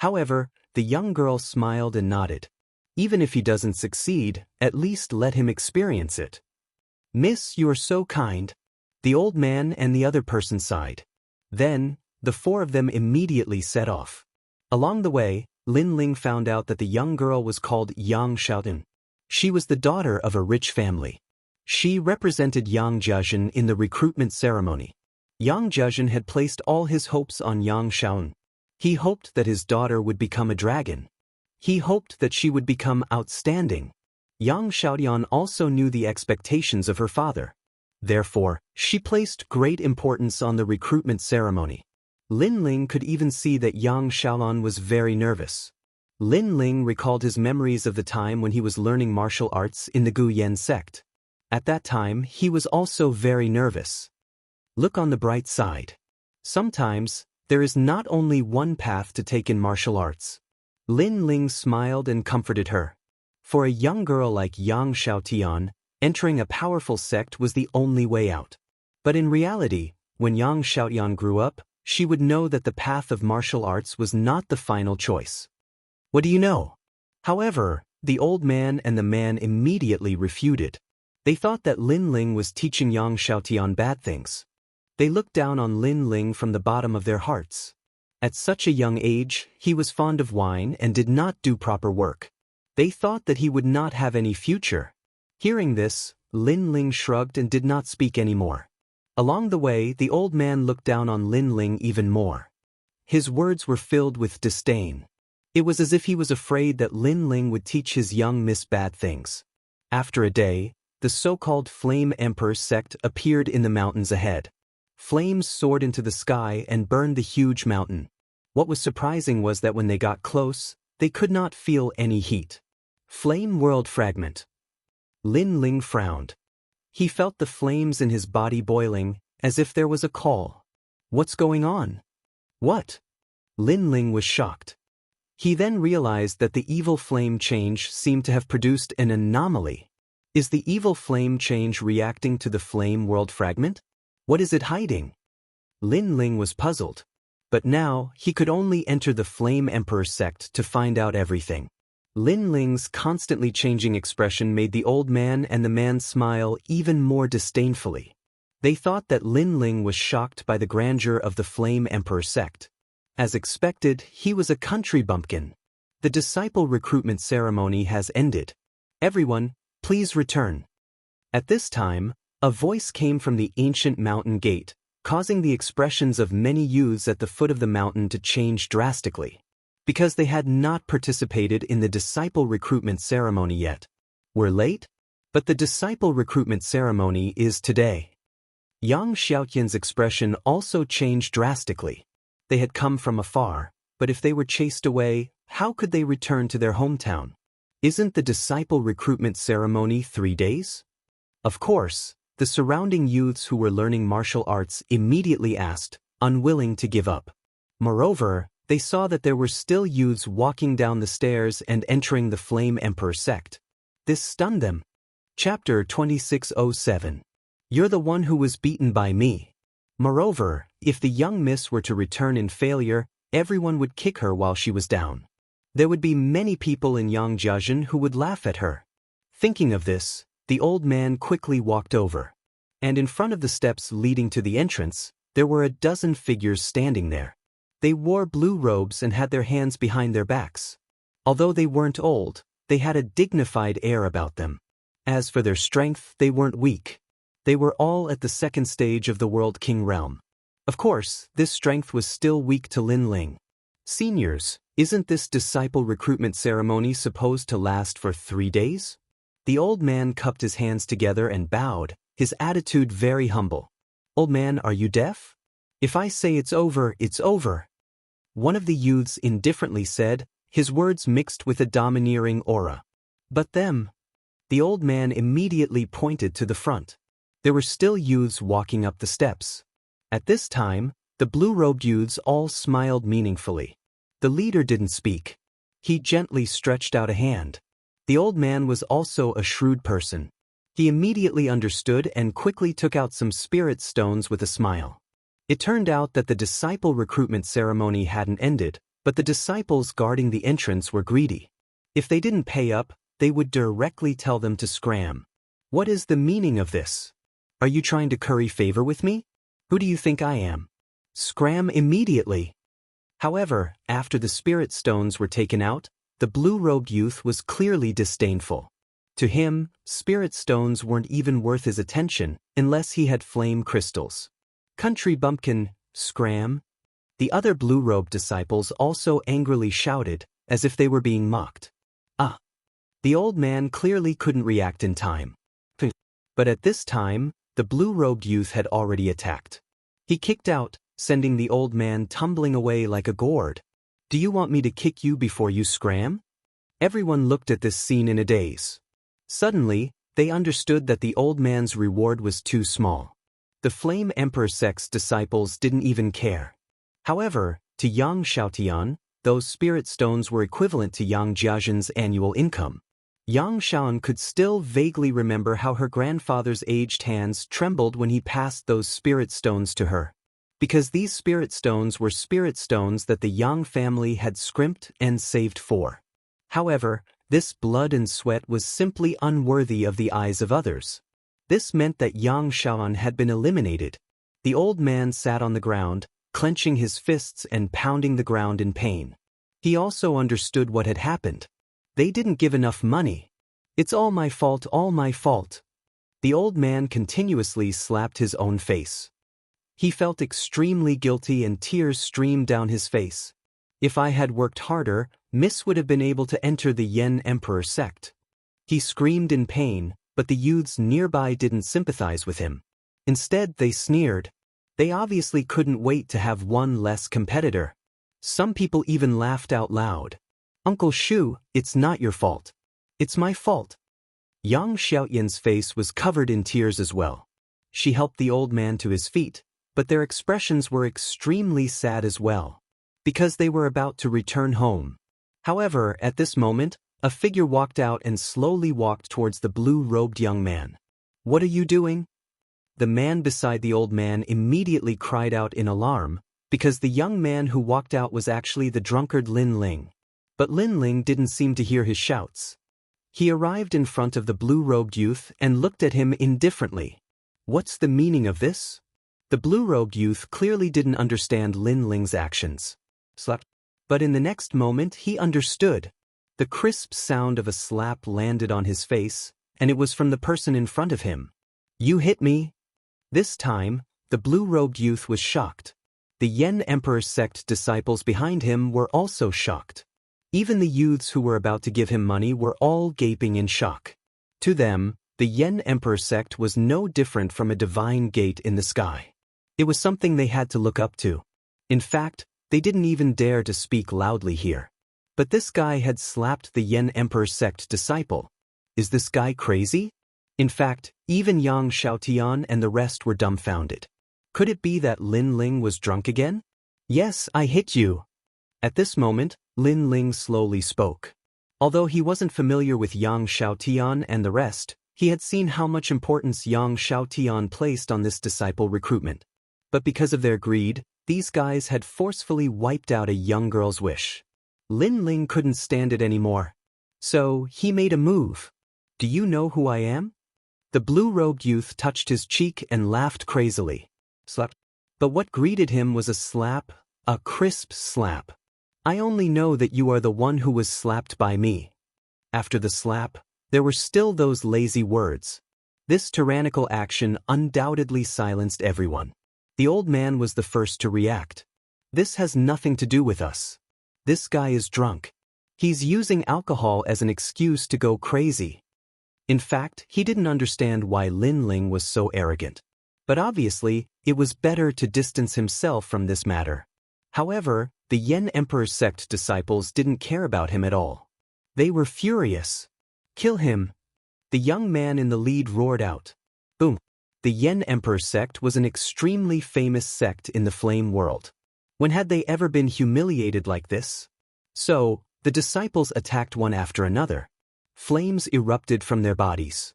However, the young girl smiled and nodded. Even if he doesn't succeed, at least let him experience it. Miss, you are so kind. The old man and the other person sighed. Then, the four of them immediately set off. Along the way, Lin Ling found out that the young girl was called Xianxia. She was the daughter of a rich family. She represented Yang Jiazhen in the recruitment ceremony. Yang Jiazhen had placed all his hopes on Yang Xiaoyan. He hoped that his daughter would become a dragon. He hoped that she would become outstanding. Yang Xiaoyan also knew the expectations of her father. Therefore, she placed great importance on the recruitment ceremony. Lin Ling could even see that Yang Xiaoyan was very nervous. Lin Ling recalled his memories of the time when he was learning martial arts in the Gu Yan sect. At that time, he was also very nervous. Look on the bright side. Sometimes, there is not only one path to take in martial arts. Lin Ling smiled and comforted her. For a young girl like Yang Xiaotian, entering a powerful sect was the only way out. But in reality, when Yang Xiaotian grew up, she would know that the path of martial arts was not the final choice. What do you know? However, the old man and the man immediately refuted. They thought that Lin Ling was teaching Yang Xiaotian bad things. They looked down on Lin Ling from the bottom of their hearts. At such a young age, he was fond of wine and did not do proper work. They thought that he would not have any future. Hearing this, Lin Ling shrugged and did not speak anymore. Along the way, the old man looked down on Lin Ling even more. His words were filled with disdain. It was as if he was afraid that Lin Ling would teach his young miss bad things. After a day, the so-called Flame Emperor sect appeared in the mountains ahead. Flames soared into the sky and burned the huge mountain. What was surprising was that when they got close, they could not feel any heat. Flame World Fragment. Lin Ling frowned. He felt the flames in his body boiling, as if there was a call. What's going on? What? Lin Ling was shocked. He then realized that the evil flame change seemed to have produced an anomaly. Is the evil flame change reacting to the Flame World Fragment? What is it hiding? Lin Ling was puzzled. But now, he could only enter the Flame Emperor sect to find out everything. Lin Ling's constantly changing expression made the old man and the man smile even more disdainfully. They thought that Lin Ling was shocked by the grandeur of the Flame Emperor sect. As expected, he was a country bumpkin. The disciple recruitment ceremony has ended. Everyone, please return. At this time, a voice came from the ancient mountain gate, causing the expressions of many youths at the foot of the mountain to change drastically. Because they had not participated in the disciple recruitment ceremony yet. We're late? But the disciple recruitment ceremony is today. Yang Xiaotian's expression also changed drastically. They had come from afar, but if they were chased away, how could they return to their hometown? Isn't the disciple recruitment ceremony 3 days? Of course, the surrounding youths who were learning martial arts immediately asked, unwilling to give up. Moreover, they saw that there were still youths walking down the stairs and entering the Flame Emperor sect. This stunned them. Chapter 2607. You're the one who was beaten by me. Moreover, if the young miss were to return in failure, everyone would kick her while she was down. There would be many people in Yangjiajin who would laugh at her. Thinking of this, the old man quickly walked over. And in front of the steps leading to the entrance, there were a dozen figures standing there. They wore blue robes and had their hands behind their backs. Although they weren't old, they had a dignified air about them. As for their strength, they weren't weak. They were all at the second stage of the World King realm. Of course, this strength was still weak to Lin Ling. Seniors, isn't this disciple recruitment ceremony supposed to last for 3 days? The old man cupped his hands together and bowed, his attitude very humble. Old man, are you deaf? If I say it's over, it's over. One of the youths indifferently said, his words mixed with a domineering aura. But them. The old man immediately pointed to the front. There were still youths walking up the steps. At this time, the blue-robed youths all smiled meaningfully. The leader didn't speak. He gently stretched out a hand. The old man was also a shrewd person. He immediately understood and quickly took out some spirit stones with a smile. It turned out that the disciple recruitment ceremony hadn't ended, but the disciples guarding the entrance were greedy. If they didn't pay up, they would directly tell them to scram. What is the meaning of this? Are you trying to curry favor with me? Who do you think I am? Scram immediately. However, after the spirit stones were taken out, the blue-robed youth was clearly disdainful. To him, spirit stones weren't even worth his attention unless he had flame crystals. Country bumpkin, scram. The other blue-robed disciples also angrily shouted, as if they were being mocked. Ah! The old man clearly couldn't react in time. But at this time, the blue-robed youth had already attacked. He kicked out, sending the old man tumbling away like a gourd. Do you want me to kick you before you scram? Everyone looked at this scene in a daze. Suddenly, they understood that the old man's reward was too small. The Flame Emperor sect's disciples didn't even care. However, to Yang Xiaotian, those spirit stones were equivalent to Yang Jiajin's annual income. Yang Xiaoan could still vaguely remember how her grandfather's aged hands trembled when he passed those spirit stones to her. Because these spirit stones were spirit stones that the Yang family had scrimped and saved for. However, this blood and sweat was simply unworthy of the eyes of others. This meant that Yang Xiaoan had been eliminated. The old man sat on the ground, clenching his fists and pounding the ground in pain. He also understood what had happened. They didn't give enough money. It's all my fault, all my fault. The old man continuously slapped his own face. He felt extremely guilty and tears streamed down his face. If I had worked harder, Miss would have been able to enter the Yen Emperor sect. He screamed in pain, but the youths nearby didn't sympathize with him. Instead, they sneered. They obviously couldn't wait to have one less competitor. Some people even laughed out loud. Uncle Shu, it's not your fault. It's my fault. Yang Xiaoyan's face was covered in tears as well. She helped the old man to his feet, but their expressions were extremely sad as well, because they were about to return home. However, at this moment, a figure walked out and slowly walked towards the blue-robed young man. What are you doing? The man beside the old man immediately cried out in alarm, because the young man who walked out was actually the drunkard Lin Ling. But Lin Ling didn't seem to hear his shouts. He arrived in front of the blue-robed youth and looked at him indifferently. What's the meaning of this? The blue-robed youth clearly didn't understand Lin Ling's actions. But in the next moment he understood. The crisp sound of a slap landed on his face, and it was from the person in front of him. You hit me? This time, the blue-robed youth was shocked. The Yen Emperor sect disciples behind him were also shocked. Even the youths who were about to give him money were all gaping in shock. To them, the Yen Emperor sect was no different from a divine gate in the sky. It was something they had to look up to. In fact, they didn't even dare to speak loudly here. But this guy had slapped the Yen Emperor sect disciple. Is this guy crazy? In fact, even Yang Xiaotian and the rest were dumbfounded. Could it be that Lin Ling was drunk again? Yes, I hit you. At this moment, Lin Ling slowly spoke. Although he wasn't familiar with Yang Xiaotian and the rest, he had seen how much importance Yang Xiaotian placed on this disciple recruitment. But because of their greed, these guys had forcefully wiped out a young girl's wish. Lin Ling couldn't stand it anymore. So, he made a move. Do you know who I am? The blue-robed youth touched his cheek and laughed crazily. Slap. But what greeted him was a slap, a crisp slap. I only know that you are the one who was slapped by me. After the slap, there were still those lazy words. This tyrannical action undoubtedly silenced everyone. The old man was the first to react. This has nothing to do with us. This guy is drunk. He's using alcohol as an excuse to go crazy. In fact, he didn't understand why Lin Ling was so arrogant. But obviously, it was better to distance himself from this matter. However, the Yen Emperor's sect disciples didn't care about him at all. They were furious. Kill him! The young man in the lead roared out. Boom! The Yen Emperor sect was an extremely famous sect in the flame world. When had they ever been humiliated like this? So, the disciples attacked one after another. Flames erupted from their bodies.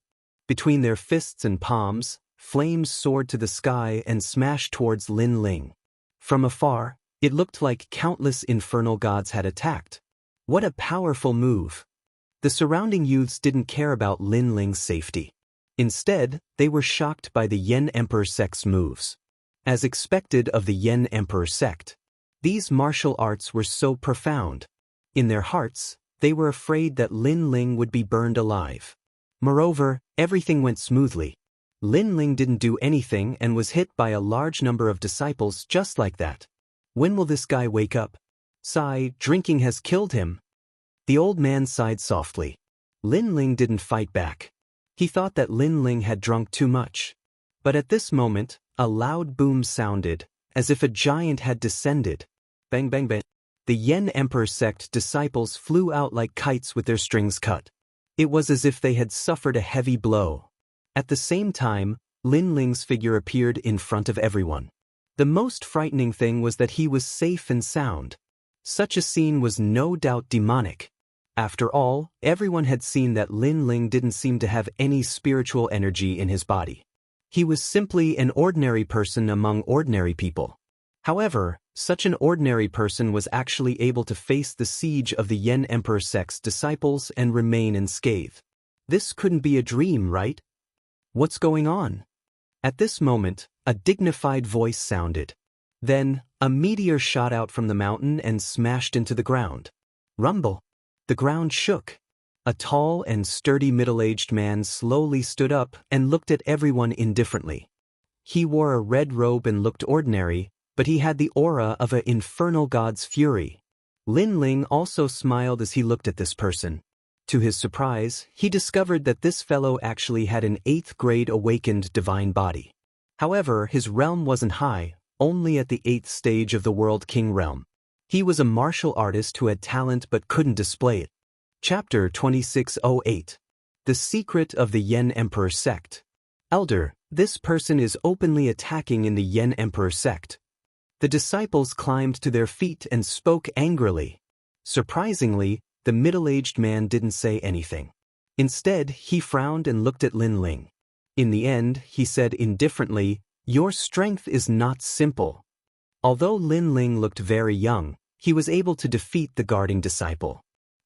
Between their fists and palms, flames soared to the sky and smashed towards Lin Ling. From afar, it looked like countless infernal gods had attacked. What a powerful move! The surrounding youths didn't care about Lin Ling's safety. Instead, they were shocked by the Yen Emperor sect's moves. As expected of the Yen Emperor sect, these martial arts were so profound. In their hearts, they were afraid that Lin Ling would be burned alive. Moreover, everything went smoothly. Lin Ling didn't do anything and was hit by a large number of disciples just like that. When will this guy wake up? Sigh, drinking has killed him. The old man sighed softly. Lin Ling didn't fight back. He thought that Lin Ling had drunk too much. But at this moment, a loud boom sounded, as if a giant had descended. Bang bang bang. The Yen Emperor sect disciples flew out like kites with their strings cut. It was as if they had suffered a heavy blow. At the same time, Lin Ling's figure appeared in front of everyone. The most frightening thing was that he was safe and sound. Such a scene was no doubt demonic. After all, everyone had seen that Lin Ling didn't seem to have any spiritual energy in his body. He was simply an ordinary person among ordinary people. However, such an ordinary person was actually able to face the siege of the Yen Emperor sect's disciples and remain unscathed. This couldn't be a dream, right? What's going on? At this moment, a dignified voice sounded. Then, a meteor shot out from the mountain and smashed into the ground. Rumble! The ground shook. A tall and sturdy middle-aged man slowly stood up and looked at everyone indifferently. He wore a red robe and looked ordinary, but he had the aura of an infernal god's fury. Lin Ling also smiled as he looked at this person. To his surprise, he discovered that this fellow actually had an 8th-grade awakened divine body. However, his realm wasn't high, only at the 8th stage of the World King realm. He was a martial artist who had talent but couldn't display it. Chapter 2608. The Secret of the Yen Emperor Sect. Elder, this person is openly attacking in the Yen Emperor Sect. The disciples climbed to their feet and spoke angrily. Surprisingly, the middle-aged man didn't say anything. Instead, he frowned and looked at Lin Ling. In the end, he said indifferently, "Your strength is not simple." Although Lin Ling looked very young, he was able to defeat the guarding disciple.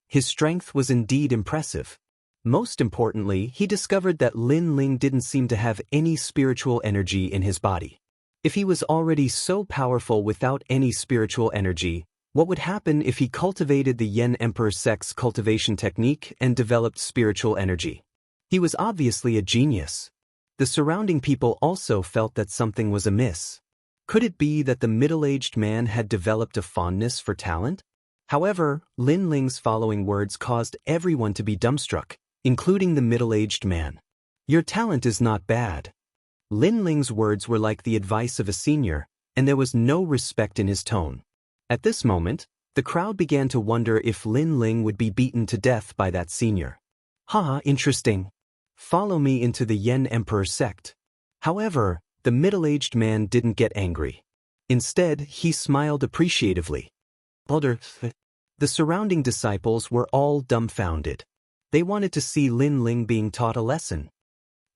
His strength was indeed impressive. Most importantly, he discovered that Lin Ling didn't seem to have any spiritual energy in his body. If he was already so powerful without any spiritual energy, what would happen if he cultivated the Yen Emperor sect's cultivation technique and developed spiritual energy? He was obviously a genius. The surrounding people also felt that something was amiss. Could it be that the middle-aged man had developed a fondness for talent? However, Lin Ling's following words caused everyone to be dumbstruck, including the middle-aged man. Your talent is not bad. Lin Ling's words were like the advice of a senior, and there was no respect in his tone. At this moment, the crowd began to wonder if Lin Ling would be beaten to death by that senior. Ha, interesting. Follow me into the Yen Emperor sect. However, the middle-aged man didn't get angry. Instead, he smiled appreciatively. Elder, the surrounding disciples were all dumbfounded. They wanted to see Lin Ling being taught a lesson.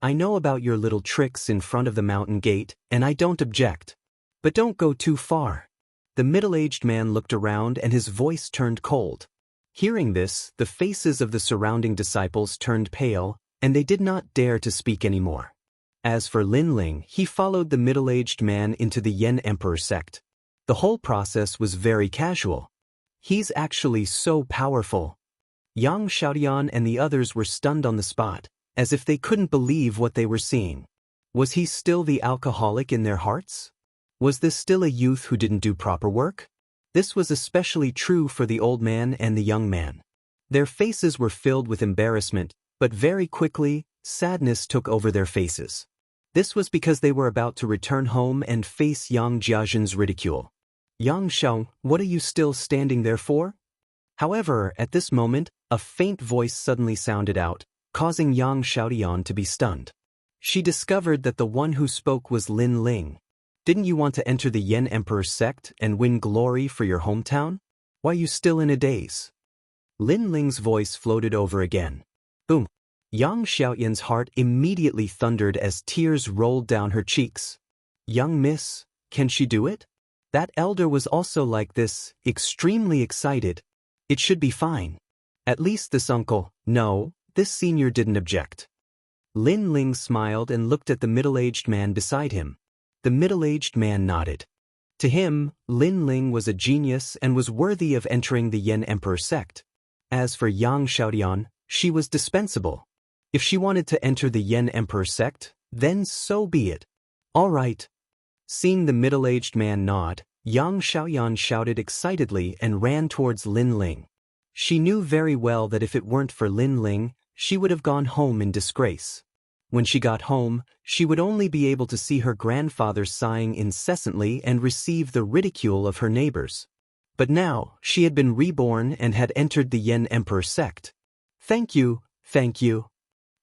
I know about your little tricks in front of the mountain gate, and I don't object. But don't go too far. The middle-aged man looked around and his voice turned cold. Hearing this, the faces of the surrounding disciples turned pale, and they did not dare to speak anymore. As for Lin Ling, he followed the middle-aged man into the Yen Emperor sect. The whole process was very casual. He's actually so powerful. Yang Xiaotian and the others were stunned on the spot, as if they couldn't believe what they were seeing. Was he still the alcoholic in their hearts? Was this still a youth who didn't do proper work? This was especially true for the old man and the young man. Their faces were filled with embarrassment, but very quickly, sadness took over their faces. This was because they were about to return home and face Yang Jiazhen's ridicule. Yang Xiao, what are you still standing there for? However, at this moment, a faint voice suddenly sounded out, causing Yang Xiaotian to be stunned. She discovered that the one who spoke was Lin Ling. Didn't you want to enter the Yen Emperor sect and win glory for your hometown? Why are you still in a daze? Lin Ling's voice floated over again. Boom! Yang Xiaotian's heart immediately thundered as tears rolled down her cheeks. Young miss, can she do it? That elder was also like this, extremely excited. It should be fine. At least this uncle, no, this senior didn't object. Lin Ling smiled and looked at the middle-aged man beside him. The middle-aged man nodded. To him, Lin Ling was a genius and was worthy of entering the Yen Emperor sect. As for Yang Xiaotian, she was dispensable. If she wanted to enter the Yen Emperor sect, then so be it. All right. Seeing the middle-aged man nod, Yang Xiaotian shouted excitedly and ran towards Lin Ling. She knew very well that if it weren't for Lin Ling, she would have gone home in disgrace. When she got home, she would only be able to see her grandfather sighing incessantly and receive the ridicule of her neighbors. But now, she had been reborn and had entered the Yen Emperor sect. Thank you, thank you.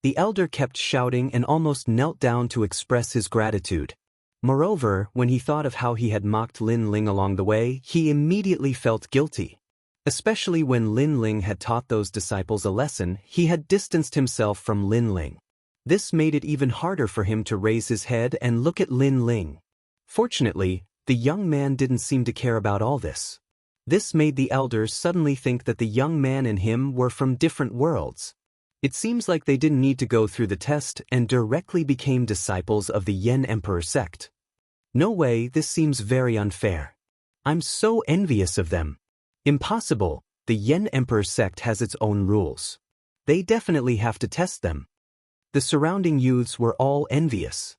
The elder kept shouting and almost knelt down to express his gratitude. Moreover, when he thought of how he had mocked Lin Ling along the way, he immediately felt guilty. Especially when Lin Ling had taught those disciples a lesson, he had distanced himself from Lin Ling. This made it even harder for him to raise his head and look at Lin Ling. Fortunately, the young man didn't seem to care about all this. This made the elders suddenly think that the young man and him were from different worlds. It seems like they didn't need to go through the test and directly became disciples of the Yen Emperor sect. No way, this seems very unfair. I'm so envious of them. Impossible, the Yen Emperor sect has its own rules. They definitely have to test them. The surrounding youths were all envious.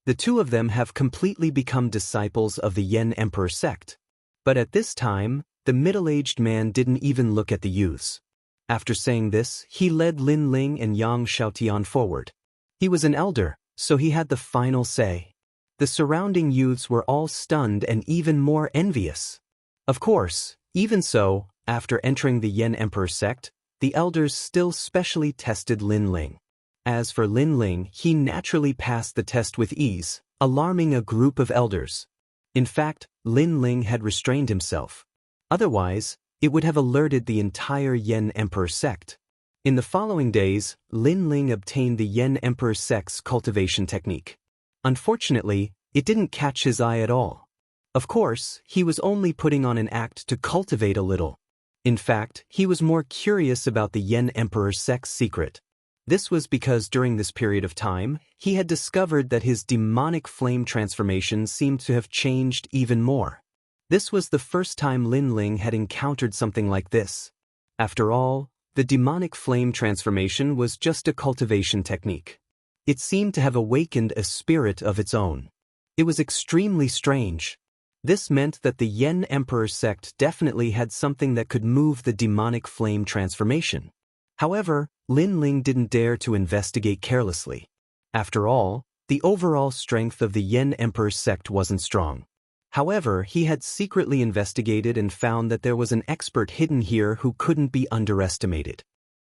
The two of them have completely become disciples of the Yen Emperor sect. But at this time, the middle-aged man didn't even look at the youths. After saying this, he led Lin Ling and Yang Xiaotian forward. He was an elder, so he had the final say. The surrounding youths were all stunned and even more envious. Of course, even so, after entering the Yen Emperor sect, the elders still specially tested Lin Ling. As for Lin Ling, he naturally passed the test with ease, alarming a group of elders. In fact, Lin Ling had restrained himself. Otherwise, it would have alerted the entire Yen Emperor sect. In the following days, Lin Ling obtained the Yen Emperor sect's cultivation technique. Unfortunately, it didn't catch his eye at all. Of course, he was only putting on an act to cultivate a little. In fact, he was more curious about the Yen Emperor sect's secret. This was because during this period of time, he had discovered that his demonic flame transformation seemed to have changed even more. This was the first time Lin Ling had encountered something like this. After all, the demonic flame transformation was just a cultivation technique. It seemed to have awakened a spirit of its own. It was extremely strange. This meant that the Yen Emperor sect definitely had something that could move the demonic flame transformation. However, Lin Ling didn't dare to investigate carelessly. After all, the overall strength of the Yen Emperor sect wasn't strong. However, he had secretly investigated and found that there was an expert hidden here who couldn't be underestimated.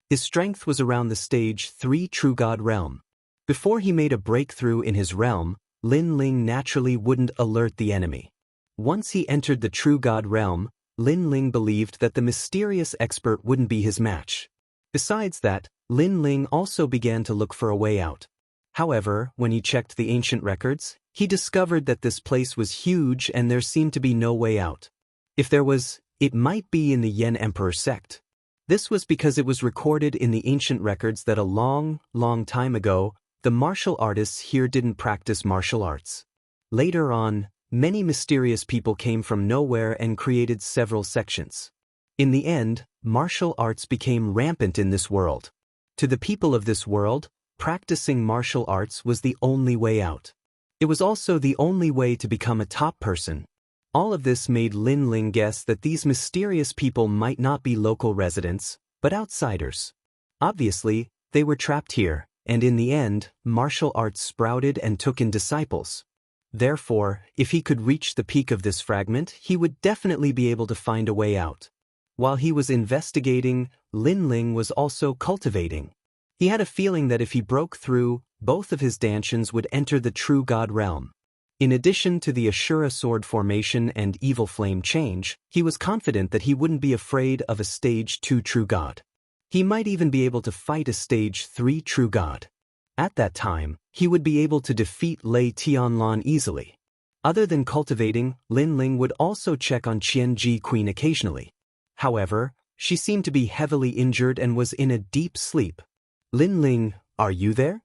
His strength was around the stage 3 True God realm. Before he made a breakthrough in his realm, Lin Ling naturally wouldn't alert the enemy. Once he entered the True God realm, Lin Ling believed that the mysterious expert wouldn't be his match. Besides that, Lin Ling also began to look for a way out. However, when he checked the ancient records, he discovered that this place was huge and there seemed to be no way out. If there was, it might be in the Yen Emperor sect. This was because it was recorded in the ancient records that a long time ago, the martial artists here didn't practice martial arts. Later on, many mysterious people came from nowhere and created several sections. In the end, martial arts became rampant in this world. To the people of this world, practicing martial arts was the only way out. It was also the only way to become a top person. All of this made Lin Ling guess that these mysterious people might not be local residents, but outsiders. Obviously, they were trapped here, and in the end, martial arts sprouted and took in disciples. Therefore, if he could reach the peak of this fragment, he would definitely be able to find a way out. While he was investigating, Lin Ling was also cultivating. He had a feeling that if he broke through, both of his dantians would enter the true god realm. In addition to the Ashura sword formation and evil flame change, he was confident that he wouldn't be afraid of a stage 2 true god. He might even be able to fight a stage 3 true god. At that time, he would be able to defeat Lei Tianlan easily. Other than cultivating, Lin Ling would also check on Qianji Queen occasionally. However, she seemed to be heavily injured and was in a deep sleep. Lin Ling, are you there?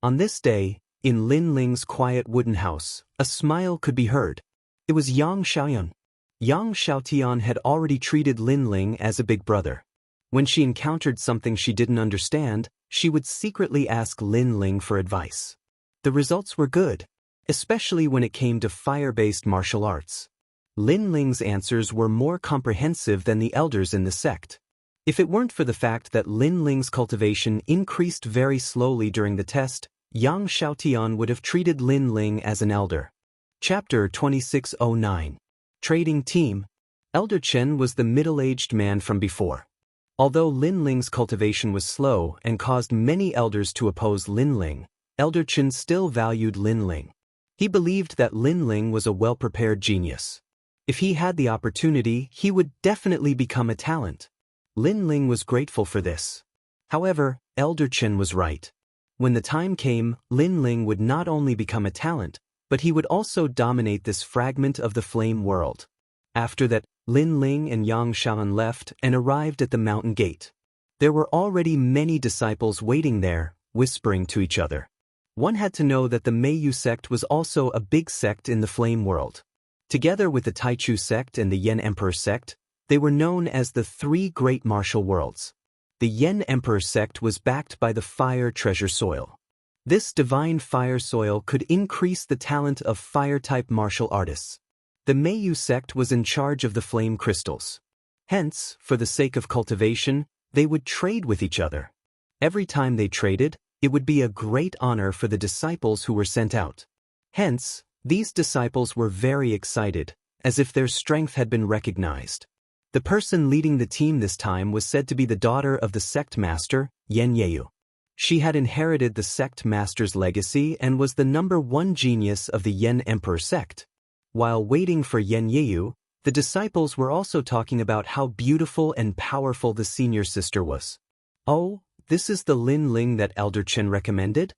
On this day, in Lin Ling's quiet wooden house, a smile could be heard. It was Yang Xiaoyan. Yang Xiaotian had already treated Lin Ling as a big brother. When she encountered something she didn't understand, she would secretly ask Lin Ling for advice. The results were good, especially when it came to fire-based martial arts. Lin Ling's answers were more comprehensive than the elders in the sect. If it weren't for the fact that Lin Ling's cultivation increased very slowly during the test, Yang Xiaotian would have treated Lin Ling as an elder. Chapter 2609. Trading Team. Elder Chen was the middle-aged man from before. Although Lin Ling's cultivation was slow and caused many elders to oppose Lin Ling, Elder Chen still valued Lin Ling. He believed that Lin Ling was a well-prepared genius. If he had the opportunity, he would definitely become a talent. Lin Ling was grateful for this. However, Elder Chen was right. When the time came, Lin Ling would not only become a talent, but he would also dominate this fragment of the flame world. After that, Lin Ling and Yang Xiaoyan left and arrived at the mountain gate. There were already many disciples waiting there, whispering to each other. One had to know that the Meiyu sect was also a big sect in the flame world. Together with the Taichu sect and the Yen Emperor sect, they were known as the three great martial worlds. The Yen Emperor sect was backed by the fire treasure soil. This divine fire soil could increase the talent of fire-type martial artists. The Meiyu sect was in charge of the flame crystals. Hence, for the sake of cultivation, they would trade with each other. Every time they traded, it would be a great honor for the disciples who were sent out. Hence, these disciples were very excited, as if their strength had been recognized. The person leading the team this time was said to be the daughter of the sect master, Yen Yeyu. She had inherited the sect master's legacy and was the #1 genius of the Yen Emperor sect. While waiting for Yen Yeyu, the disciples were also talking about how beautiful and powerful the senior sister was. Oh, this is the Lin Ling that Elder Chen recommended?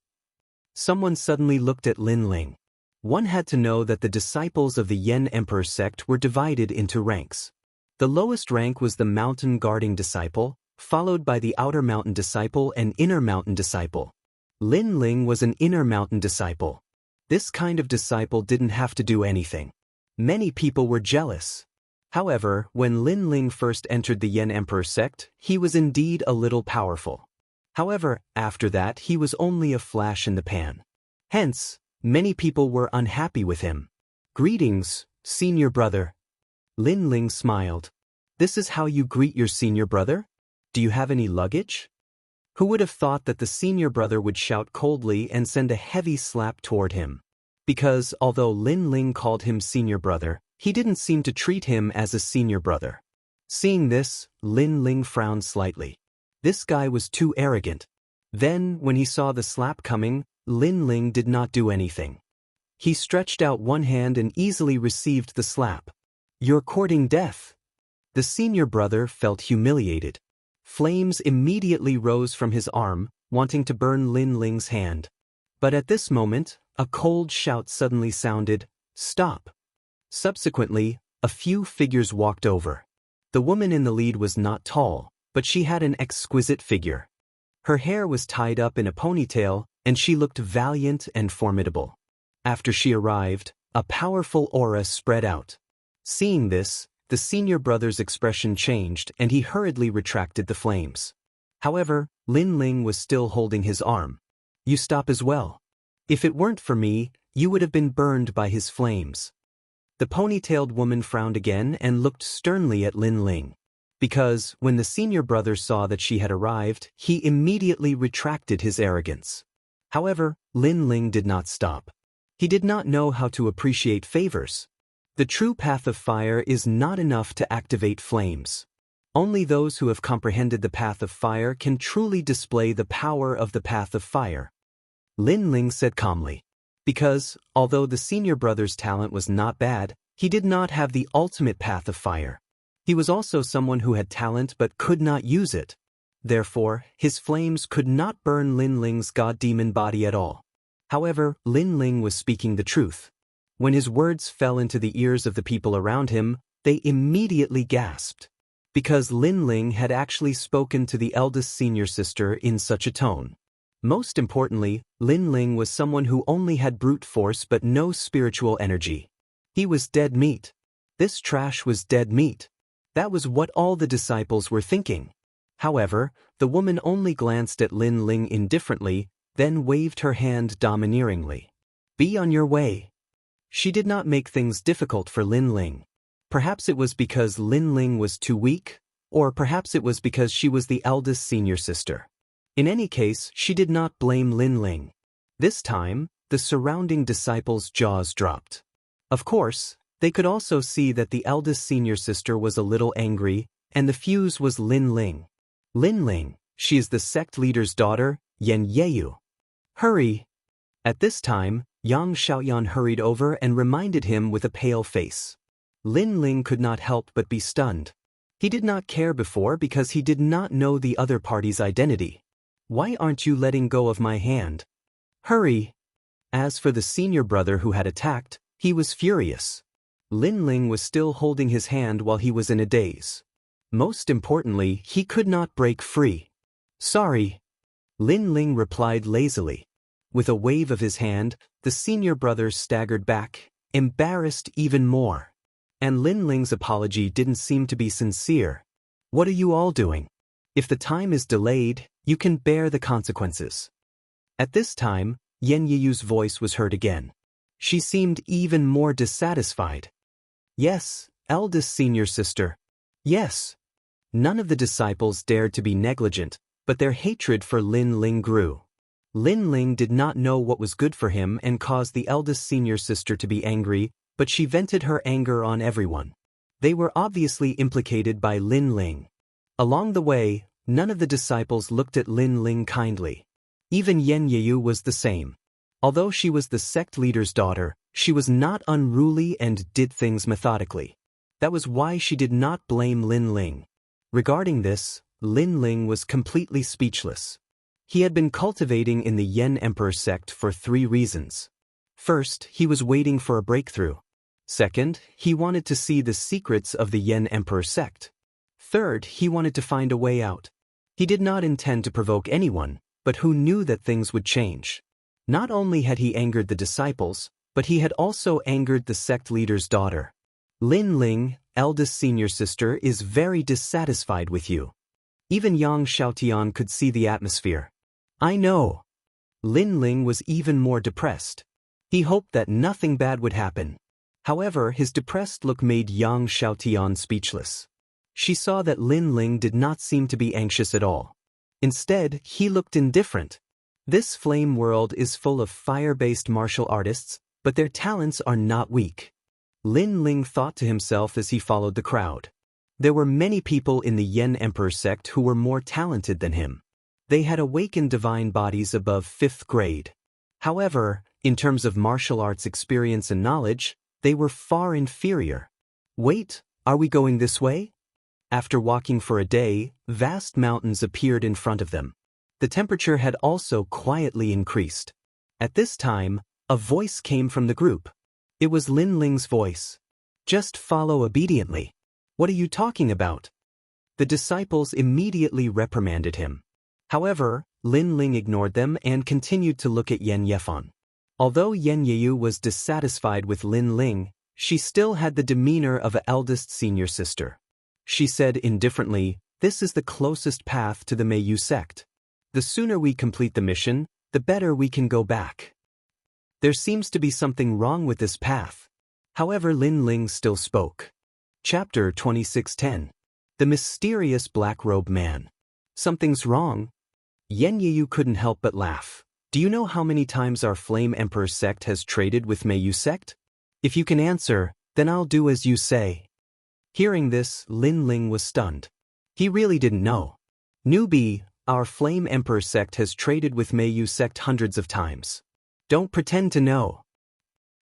Someone suddenly looked at Lin Ling. One had to know that the disciples of the Yen Emperor sect were divided into ranks. The lowest rank was the mountain guarding disciple, followed by the outer mountain disciple and inner mountain disciple. Lin Ling was an inner mountain disciple. This kind of disciple didn't have to do anything. Many people were jealous. However, when Lin Ling first entered the Yen Emperor sect, he was indeed a little powerful. However, after that he was only a flash in the pan. Hence, many people were unhappy with him. Greetings, senior brother. Lin Ling smiled. This is how you greet your senior brother? Do you have any luggage? Who would have thought that the senior brother would shout coldly and send a heavy slap toward him? Because, although Lin Ling called him senior brother, he didn't seem to treat him as a senior brother. Seeing this, Lin Ling frowned slightly. This guy was too arrogant. Then, when he saw the slap coming, Lin Ling did not do anything. He stretched out one hand and easily received the slap. You're courting death. The senior brother felt humiliated. Flames immediately rose from his arm, wanting to burn Lin Ling's hand. But at this moment, a cold shout suddenly sounded, "Stop!" Subsequently, a few figures walked over. The woman in the lead was not tall, but she had an exquisite figure. Her hair was tied up in a ponytail, and she looked valiant and formidable. After she arrived, a powerful aura spread out. Seeing this, the senior brother's expression changed and he hurriedly retracted the flames. However, Lin Ling was still holding his arm. "You stop as well. If it weren't for me, you would have been burned by his flames." The ponytailed woman frowned again and looked sternly at Lin Ling. Because, when the senior brother saw that she had arrived, he immediately retracted his arrogance. However, Lin Ling did not stop. He did not know how to appreciate favors. The true path of fire is not enough to activate flames. Only those who have comprehended the path of fire can truly display the power of the path of fire. Lin Ling said calmly. Because, although the senior brother's talent was not bad, he did not have the ultimate path of fire. He was also someone who had talent but could not use it. Therefore, his flames could not burn Lin Ling's god-demon body at all. However, Lin Ling was speaking the truth. When his words fell into the ears of the people around him, they immediately gasped. Because Lin Ling had actually spoken to the eldest senior sister in such a tone. Most importantly, Lin Ling was someone who only had brute force but no spiritual energy. He was dead meat. This trash was dead meat. That was what all the disciples were thinking. However, the woman only glanced at Lin Ling indifferently, then waved her hand domineeringly. "Be on your way." She did not make things difficult for Lin Ling. Perhaps it was because Lin Ling was too weak, or perhaps it was because she was the eldest senior sister. In any case, she did not blame Lin Ling. This time, the surrounding disciples' jaws dropped. Of course, they could also see that the eldest senior sister was a little angry, and the fuse was Lin Ling. "Lin Ling, she is the sect leader's daughter, Xianxia. Hurry!" At this time, Xianxia hurried over and reminded him with a pale face. Lin Ling could not help but be stunned. He did not care before because he did not know the other party's identity. "Why aren't you letting go of my hand? Hurry!" As for the senior brother who had attacked, he was furious. Lin Ling was still holding his hand while he was in a daze. Most importantly, he could not break free. "Sorry," Lin Ling replied lazily. With a wave of his hand, the senior brother staggered back, embarrassed even more. And Lin Ling's apology didn't seem to be sincere. "What are you all doing? If the time is delayed, you can bear the consequences." At this time, Xianxu's voice was heard again. She seemed even more dissatisfied. "Yes, eldest senior sister. Yes." None of the disciples dared to be negligent, but their hatred for Lin Ling grew. Lin Ling did not know what was good for him and caused the eldest senior sister to be angry, but she vented her anger on everyone. They were obviously implicated by Lin Ling. Along the way, none of the disciples looked at Lin Ling kindly. Even Xianxia was the same. Although she was the sect leader's daughter, she was not unruly and did things methodically. That was why she did not blame Lin Ling. Regarding this, Lin Ling was completely speechless. He had been cultivating in the Yen Emperor sect for 3 reasons. First, he was waiting for a breakthrough. Second, he wanted to see the secrets of the Yen Emperor sect. Third, he wanted to find a way out. He did not intend to provoke anyone, but who knew that things would change. Not only had he angered the disciples, but he had also angered the sect leader's daughter. "Lin Ling, eldest senior sister, is very dissatisfied with you." Even Yang Xiaotian could see the atmosphere. "I know." Lin Ling was even more depressed. He hoped that nothing bad would happen. However, his depressed look made Yang Xiaotian speechless. She saw that Lin Ling did not seem to be anxious at all. Instead, he looked indifferent. This flame world is full of fire-based martial artists, but their talents are not weak. Lin Ling thought to himself as he followed the crowd. There were many people in the Yen Emperor sect who were more talented than him. They had awakened divine bodies above 5th grade. However, in terms of martial arts experience and knowledge, they were far inferior. "Wait, are we going this way?" After walking for a day, vast mountains appeared in front of them. The temperature had also quietly increased. At this time, a voice came from the group. It was Lin Ling's voice. Just follow obediently. What are you talking about? The disciples immediately reprimanded him. However, Lin Ling ignored them and continued to look at Yen Yefan. Although Yen Yeyu was dissatisfied with Lin Ling, she still had the demeanor of an eldest senior sister. She said indifferently, "This is the closest path to the Meiyu sect. The sooner we complete the mission, the better we can go back. There seems to be something wrong with this path." However, Lin Ling still spoke. Chapter 26:10. The Mysterious Black-Robed Man. Something's wrong? Yen Yeyu couldn't help but laugh. Do you know how many times our Flame Emperor sect has traded with Meiyu sect? If you can answer, then I'll do as you say. Hearing this, Lin Ling was stunned. He really didn't know. Newbie, our Flame Emperor sect has traded with Meiyu sect hundreds of times. Don't pretend to know.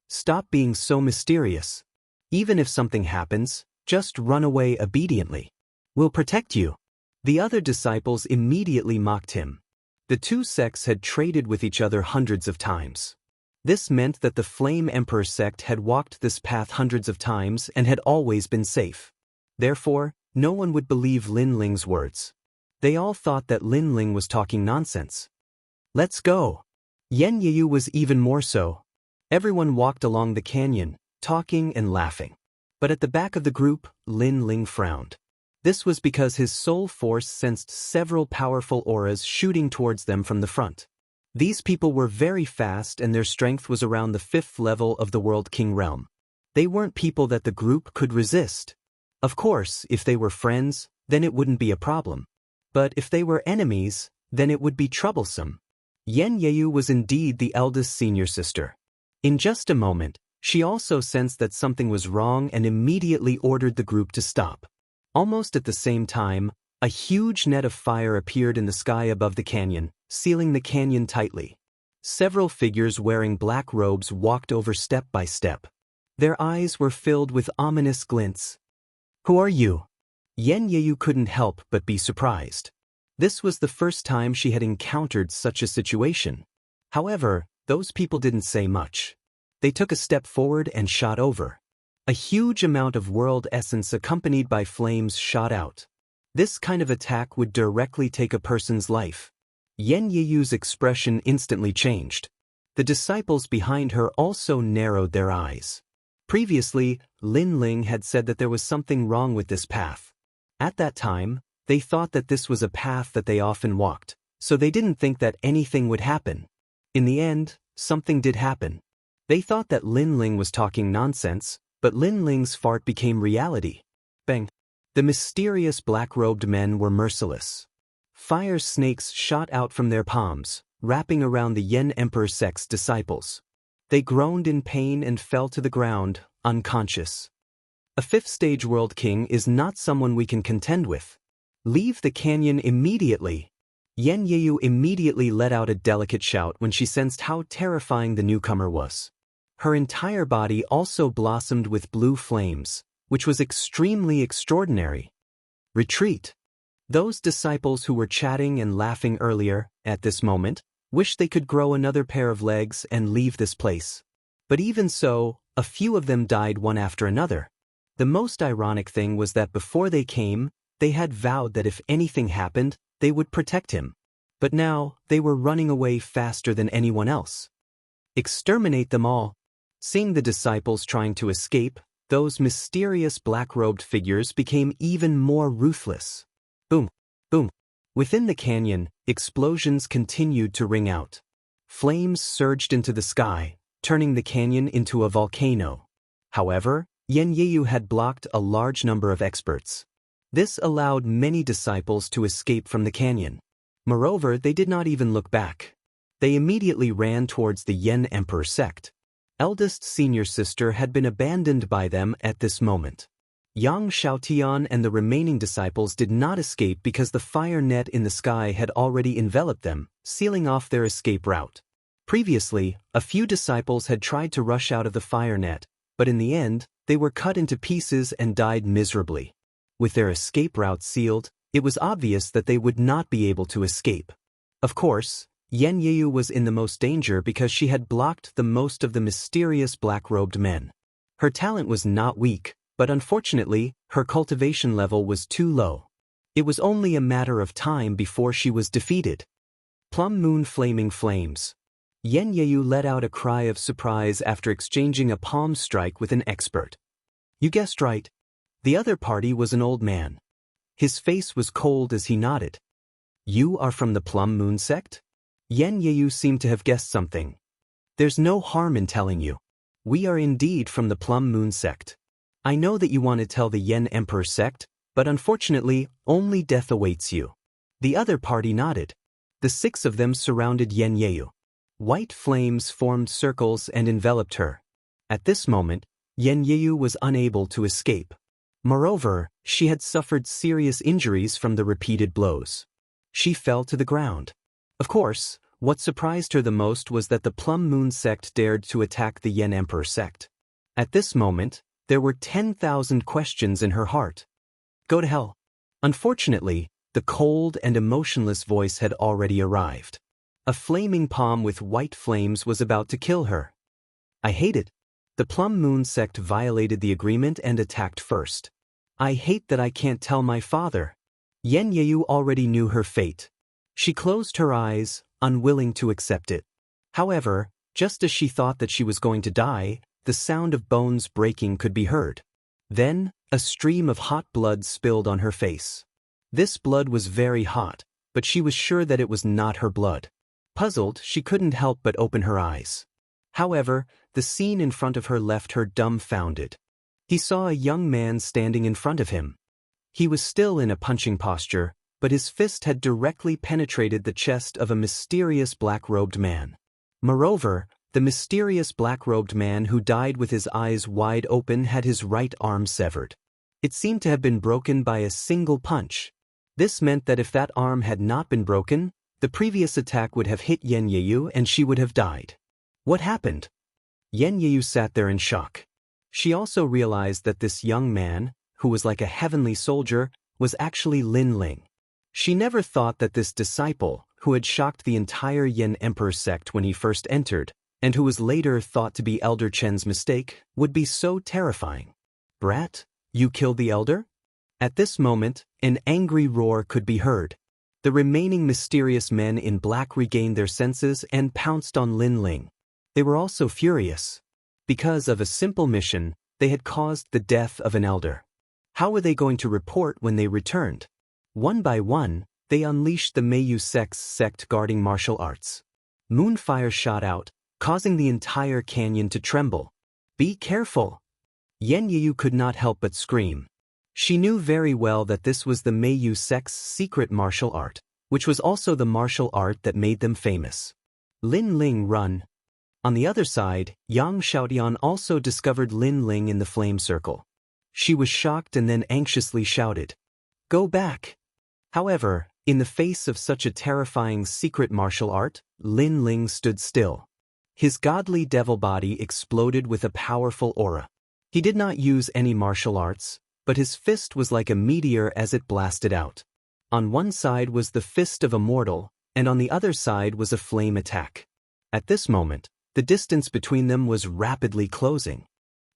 Stop being so mysterious. Even if something happens, just run away obediently. We'll protect you. The other disciples immediately mocked him. The two sects had traded with each other hundreds of times. This meant that the Flame Emperor sect had walked this path hundreds of times and had always been safe. Therefore, no one would believe Lin Ling's words. They all thought that Lin Ling was talking nonsense. Let's go. Yen Yeyu was even more so. Everyone walked along the canyon, talking and laughing. But at the back of the group, Lin Ling frowned. This was because his soul force sensed several powerful auras shooting towards them from the front. These people were very fast and their strength was around the 5th level of the World King realm. They weren't people that the group could resist. Of course, if they were friends, then it wouldn't be a problem. But if they were enemies, then it would be troublesome. Yen Yeyu was indeed the eldest senior sister. In just a moment, she also sensed that something was wrong and immediately ordered the group to stop. Almost at the same time, a huge net of fire appeared in the sky above the canyon, sealing the canyon tightly. Several figures wearing black robes walked over step by step. Their eyes were filled with ominous glints. Who are you? Yen Yeyu couldn't help but be surprised. This was the first time she had encountered such a situation. However, those people didn't say much. They took a step forward and shot over. A huge amount of world essence accompanied by flames shot out. This kind of attack would directly take a person's life. Yen Yeyu's expression instantly changed. The disciples behind her also narrowed their eyes. Previously, Lin Ling had said that there was something wrong with this path. At that time, they thought that this was a path that they often walked, so they didn't think that anything would happen. In the end, something did happen. They thought that Lin Ling was talking nonsense, but Lin Ling's fart became reality. Bang! The mysterious black-robed men were merciless. Fire snakes shot out from their palms, wrapping around the Yen Emperor sect's disciples. They groaned in pain and fell to the ground, unconscious. A 5th-stage world king is not someone we can contend with. Leave the canyon immediately. Yen Yeyu immediately let out a delicate shout when she sensed how terrifying the newcomer was. Her entire body also blossomed with blue flames, which was extremely extraordinary. Retreat. Those disciples who were chatting and laughing earlier, at this moment, wished they could grow another pair of legs and leave this place. But even so, a few of them died one after another. The most ironic thing was that before they came, they had vowed that if anything happened, they would protect him. But now, they were running away faster than anyone else. Exterminate them all. Seeing the disciples trying to escape, those mysterious black-robed figures became even more ruthless. Boom! Boom! Within the canyon, explosions continued to ring out. Flames surged into the sky, turning the canyon into a volcano. However, Yen Yeyu had blocked a large number of experts. This allowed many disciples to escape from the canyon. Moreover, they did not even look back. They immediately ran towards the Yen Emperor sect. Eldest senior sister had been abandoned by them at this moment. Yang Xiaotian and the remaining disciples did not escape because the fire net in the sky had already enveloped them, sealing off their escape route. Previously, a few disciples had tried to rush out of the fire net, but in the end, they were cut into pieces and died miserably. With their escape route sealed, it was obvious that they would not be able to escape. Of course, Yan Yeyu was in the most danger because she had blocked the most of the mysterious black-robed men. Her talent was not weak, but unfortunately, her cultivation level was too low. It was only a matter of time before she was defeated. Plum Moon Flaming Flames. Yan Yeyu let out a cry of surprise after exchanging a palm strike with an expert. You guessed right. The other party was an old man. His face was cold as he nodded. You are from the Plum Moon sect? Yan Yeyu seemed to have guessed something. There's no harm in telling you. We are indeed from the Plum Moon sect. I know that you want to tell the Yen Emperor sect, but unfortunately, only death awaits you. The other party nodded. The 6 of them surrounded Yan Yeyu. White flames formed circles and enveloped her. At this moment, Yan Yeyu was unable to escape. Moreover, she had suffered serious injuries from the repeated blows. She fell to the ground. Of course, what surprised her the most was that the Plum Moon sect dared to attack the Yen Emperor sect. At this moment, there were 10,000 questions in her heart. Go to hell. Unfortunately, the cold and emotionless voice had already arrived. A flaming palm with white flames was about to kill her. I hate it. The Plum Moon sect violated the agreement and attacked first. I hate that I can't tell my father. Yan Yeyu already knew her fate. She closed her eyes, unwilling to accept it. However, just as she thought that she was going to die, the sound of bones breaking could be heard. Then, a stream of hot blood spilled on her face. This blood was very hot, but she was sure that it was not her blood. Puzzled, she couldn't help but open her eyes. However, the scene in front of her left her dumbfounded. He saw a young man standing in front of him. He was still in a punching posture, but his fist had directly penetrated the chest of a mysterious black-robed man. Moreover, the mysterious black-robed man who died with his eyes wide open had his right arm severed. It seemed to have been broken by a single punch. This meant that if that arm had not been broken, the previous attack would have hit Yan Yeyu and she would have died. What happened? Yan Yeyu sat there in shock. She also realized that this young man, who was like a heavenly soldier, was actually Lin Ling. She never thought that this disciple, who had shocked the entire Yen Emperor sect when he first entered, and who was later thought to be Elder Chen's mistake, would be so terrifying. Brat, you killed the elder? At this moment, an angry roar could be heard. The remaining mysterious men in black regained their senses and pounced on Lin Ling. They were also furious. Because of a simple mission, they had caused the death of an elder. How were they going to report when they returned? One by one, they unleashed the Meiyu sect guarding martial arts. Moonfire shot out, causing the entire canyon to tremble. Be careful! Yan Yeyu could not help but scream. She knew very well that this was the Meiyu sect's secret martial art, which was also the martial art that made them famous. Lin Ling run. On the other side, Yang Xiaotian also discovered Lin Ling in the flame circle. She was shocked and then anxiously shouted, Go back! However, in the face of such a terrifying secret martial art, Lin Ling stood still. His godly devil body exploded with a powerful aura. He did not use any martial arts, but his fist was like a meteor as it blasted out. On one side was the fist of a mortal, and on the other side was a flame attack. At this moment, the distance between them was rapidly closing.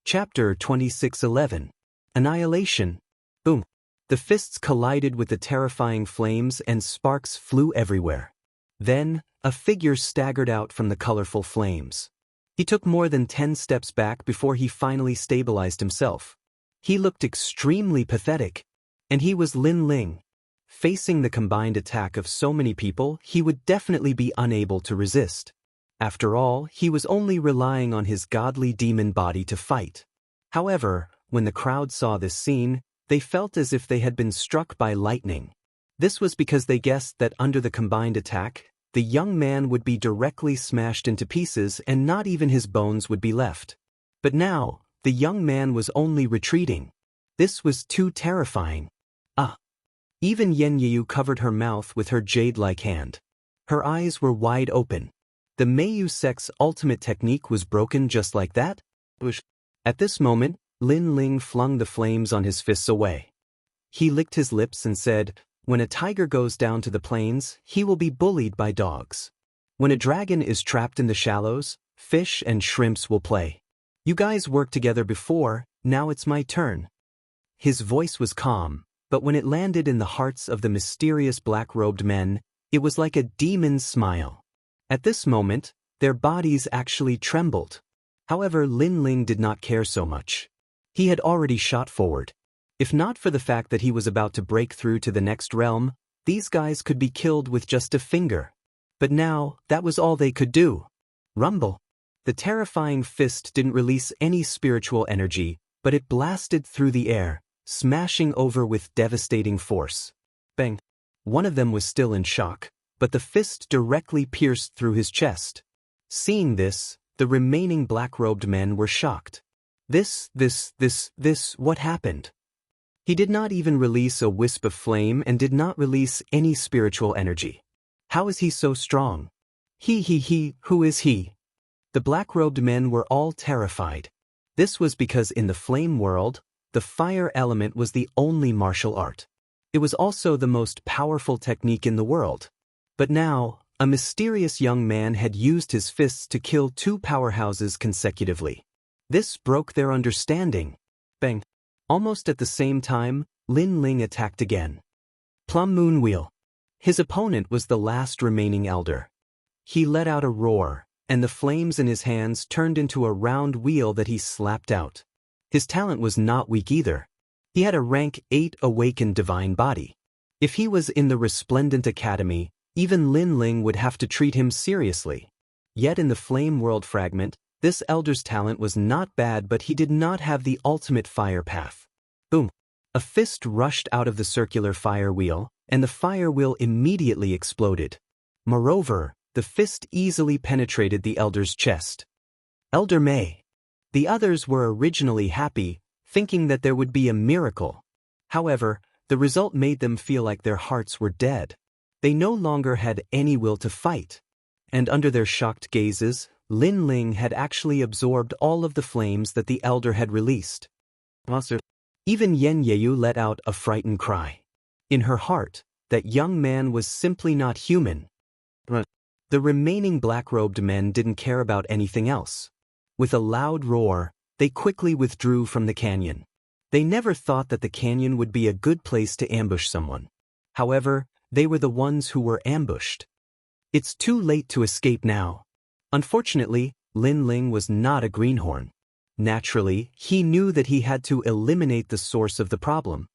Chapter 26:11. Annihilation. Boom. The fists collided with the terrifying flames and sparks flew everywhere. Then, a figure staggered out from the colorful flames. He took more than 10 steps back before he finally stabilized himself. He looked extremely pathetic. And he was Lin Ling. Facing the combined attack of so many people, he would definitely be unable to resist. After all, he was only relying on his godly demon body to fight. However, when the crowd saw this scene, they felt as if they had been struck by lightning. This was because they guessed that under the combined attack, the young man would be directly smashed into pieces and not even his bones would be left. But now, the young man was only retreating. This was too terrifying. Even Yan Yeyu covered her mouth with her jade-like hand. Her eyes were wide open. The Meiyu sect's ultimate technique was broken just like that? At this moment, Lin Ling flung the flames on his fists away. He licked his lips and said, When a tiger goes down to the plains, he will be bullied by dogs. When a dragon is trapped in the shallows, fish and shrimps will play. You guys worked together before, now it's my turn. His voice was calm, but when it landed in the hearts of the mysterious black-robed men, it was like a demon's smile. At this moment, their bodies actually trembled. However, Lin Ling did not care so much. He had already shot forward. If not for the fact that he was about to break through to the next realm, these guys could be killed with just a finger. But now, that was all they could do. Rumble. The terrifying fist didn't release any spiritual energy, but it blasted through the air, smashing over with devastating force. Bang. One of them was still in shock, but the fist directly pierced through his chest. Seeing this, the remaining black-robed men were shocked. What happened? He did not even release a wisp of flame and did not release any spiritual energy. How is he so strong? Who is he? The black-robed men were all terrified. This was because in the flame world, the fire element was the only martial art. It was also the most powerful technique in the world. But now, a mysterious young man had used his fists to kill 2 powerhouses consecutively. This broke their understanding. Bang. Almost at the same time, Lin Ling attacked again. Plum Moon Wheel. His opponent was the last remaining elder. He let out a roar, and the flames in his hands turned into a round wheel that he slapped out. His talent was not weak either. He had a rank 8 awakened divine body. If he was in the Resplendent Academy, even Lin Ling would have to treat him seriously. Yet in the Flame World fragment, this elder's talent was not bad, but he did not have the ultimate fire path. Boom! A fist rushed out of the circular fire wheel, and the fire wheel immediately exploded. Moreover, the fist easily penetrated the elder's chest. Elder Mei. The others were originally happy, thinking that there would be a miracle. However, the result made them feel like their hearts were dead. They no longer had any will to fight. And under their shocked gazes, Lin Ling had actually absorbed all of the flames that the elder had released. Even Yen Yeyu let out a frightened cry. In her heart, that young man was simply not human. The remaining black-robed men didn't care about anything else. With a loud roar, they quickly withdrew from the canyon. They never thought that the canyon would be a good place to ambush someone. However, they were the ones who were ambushed. It's too late to escape now. Unfortunately, Lin Ling was not a greenhorn. Naturally, he knew that he had to eliminate the source of the problem.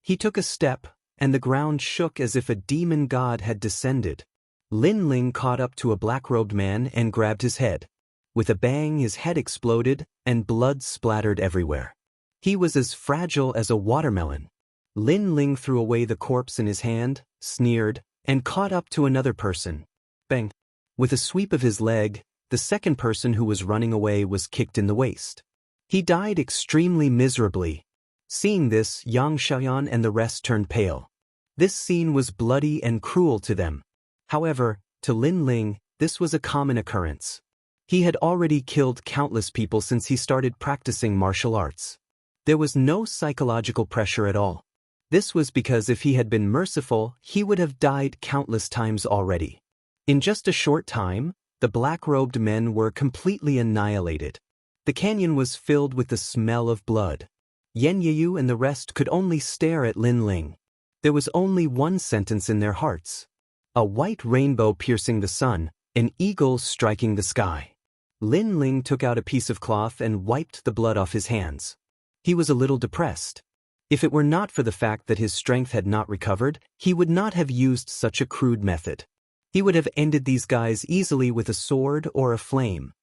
He took a step, and the ground shook as if a demon god had descended. Lin Ling caught up to a black-robed man and grabbed his head. With a bang, his head exploded, and blood splattered everywhere. He was as fragile as a watermelon. Lin Ling threw away the corpse in his hand, sneered, and caught up to another person. Bang! With a sweep of his leg, the second person who was running away was kicked in the waist. He died extremely miserably. Seeing this, Xianxia and the rest turned pale. This scene was bloody and cruel to them. However, to Lin Ling, this was a common occurrence. He had already killed countless people since he started practicing martial arts. There was no psychological pressure at all. This was because if he had been merciful, he would have died countless times already. In just a short time, the black-robed men were completely annihilated. The canyon was filled with the smell of blood. Yen Yeyu and the rest could only stare at Lin Ling. There was only one sentence in their hearts. A white rainbow piercing the sun, an eagle striking the sky. Lin Ling took out a piece of cloth and wiped the blood off his hands. He was a little depressed. If it were not for the fact that his strength had not recovered, he would not have used such a crude method. He would have ended these guys easily with a sword or a flame.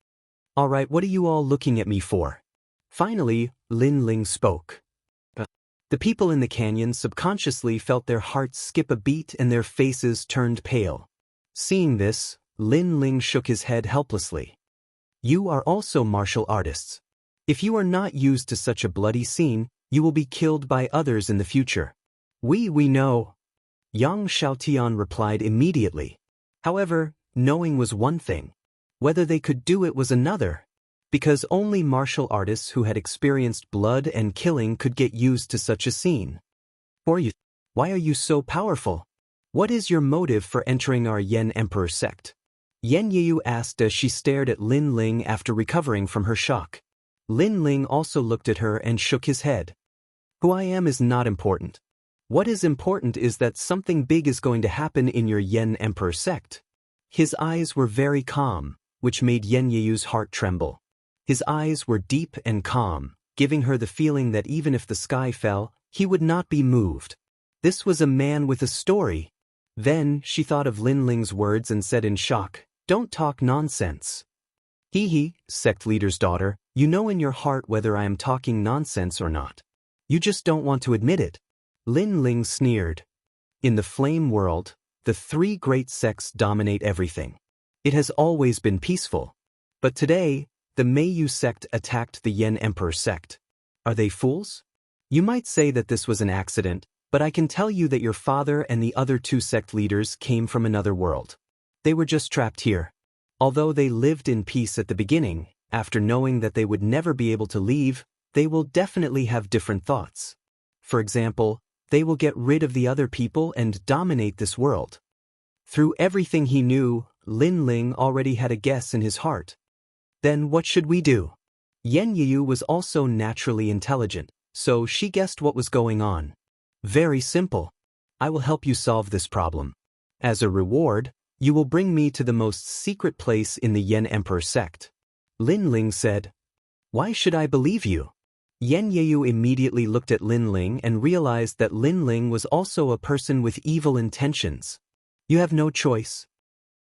Alright, what are you all looking at me for? Finally, Lin Ling spoke. The people in the canyon subconsciously felt their hearts skip a beat and their faces turned pale. Seeing this, Lin Ling shook his head helplessly. You are also martial artists. If you are not used to such a bloody scene, you will be killed by others in the future. We know. Yang Xiaotian replied immediately. However, knowing was one thing. Whether they could do it was another. Because only martial artists who had experienced blood and killing could get used to such a scene. Why are you so powerful? What is your motive for entering our Yen Emperor sect? Yan Yiyu asked as she stared at Lin Ling after recovering from her shock. Lin Ling also looked at her and shook his head. Who I am is not important. What is important is that something big is going to happen in your Yen Emperor sect. His eyes were very calm, which made Yan Yiyu's heart tremble. His eyes were deep and calm, giving her the feeling that even if the sky fell, he would not be moved. This was a man with a story. Then she thought of Lin Ling's words and said in shock, "Don't talk nonsense." Hee, sect leader's daughter, you know in your heart whether I am talking nonsense or not. You just don't want to admit it. Lin Ling sneered. In the flame world, the three great sects dominate everything. It has always been peaceful. But today, the Meiyu sect attacked the Yen Emperor sect. Are they fools? You might say that this was an accident, but I can tell you that your father and the other two sect leaders came from another world. They were just trapped here. Although they lived in peace at the beginning, after knowing that they would never be able to leave, they will definitely have different thoughts. For example, they will get rid of the other people and dominate this world. Through everything he knew, Lin Ling already had a guess in his heart. Then what should we do? Yan Yiyu was also naturally intelligent, so she guessed what was going on. Very simple. I will help you solve this problem. As a reward, you will bring me to the most secret place in the Yen Emperor sect. Lin Ling said, Why should I believe you? Yan Yiyu immediately looked at Lin Ling and realized that Lin Ling was also a person with evil intentions. You have no choice.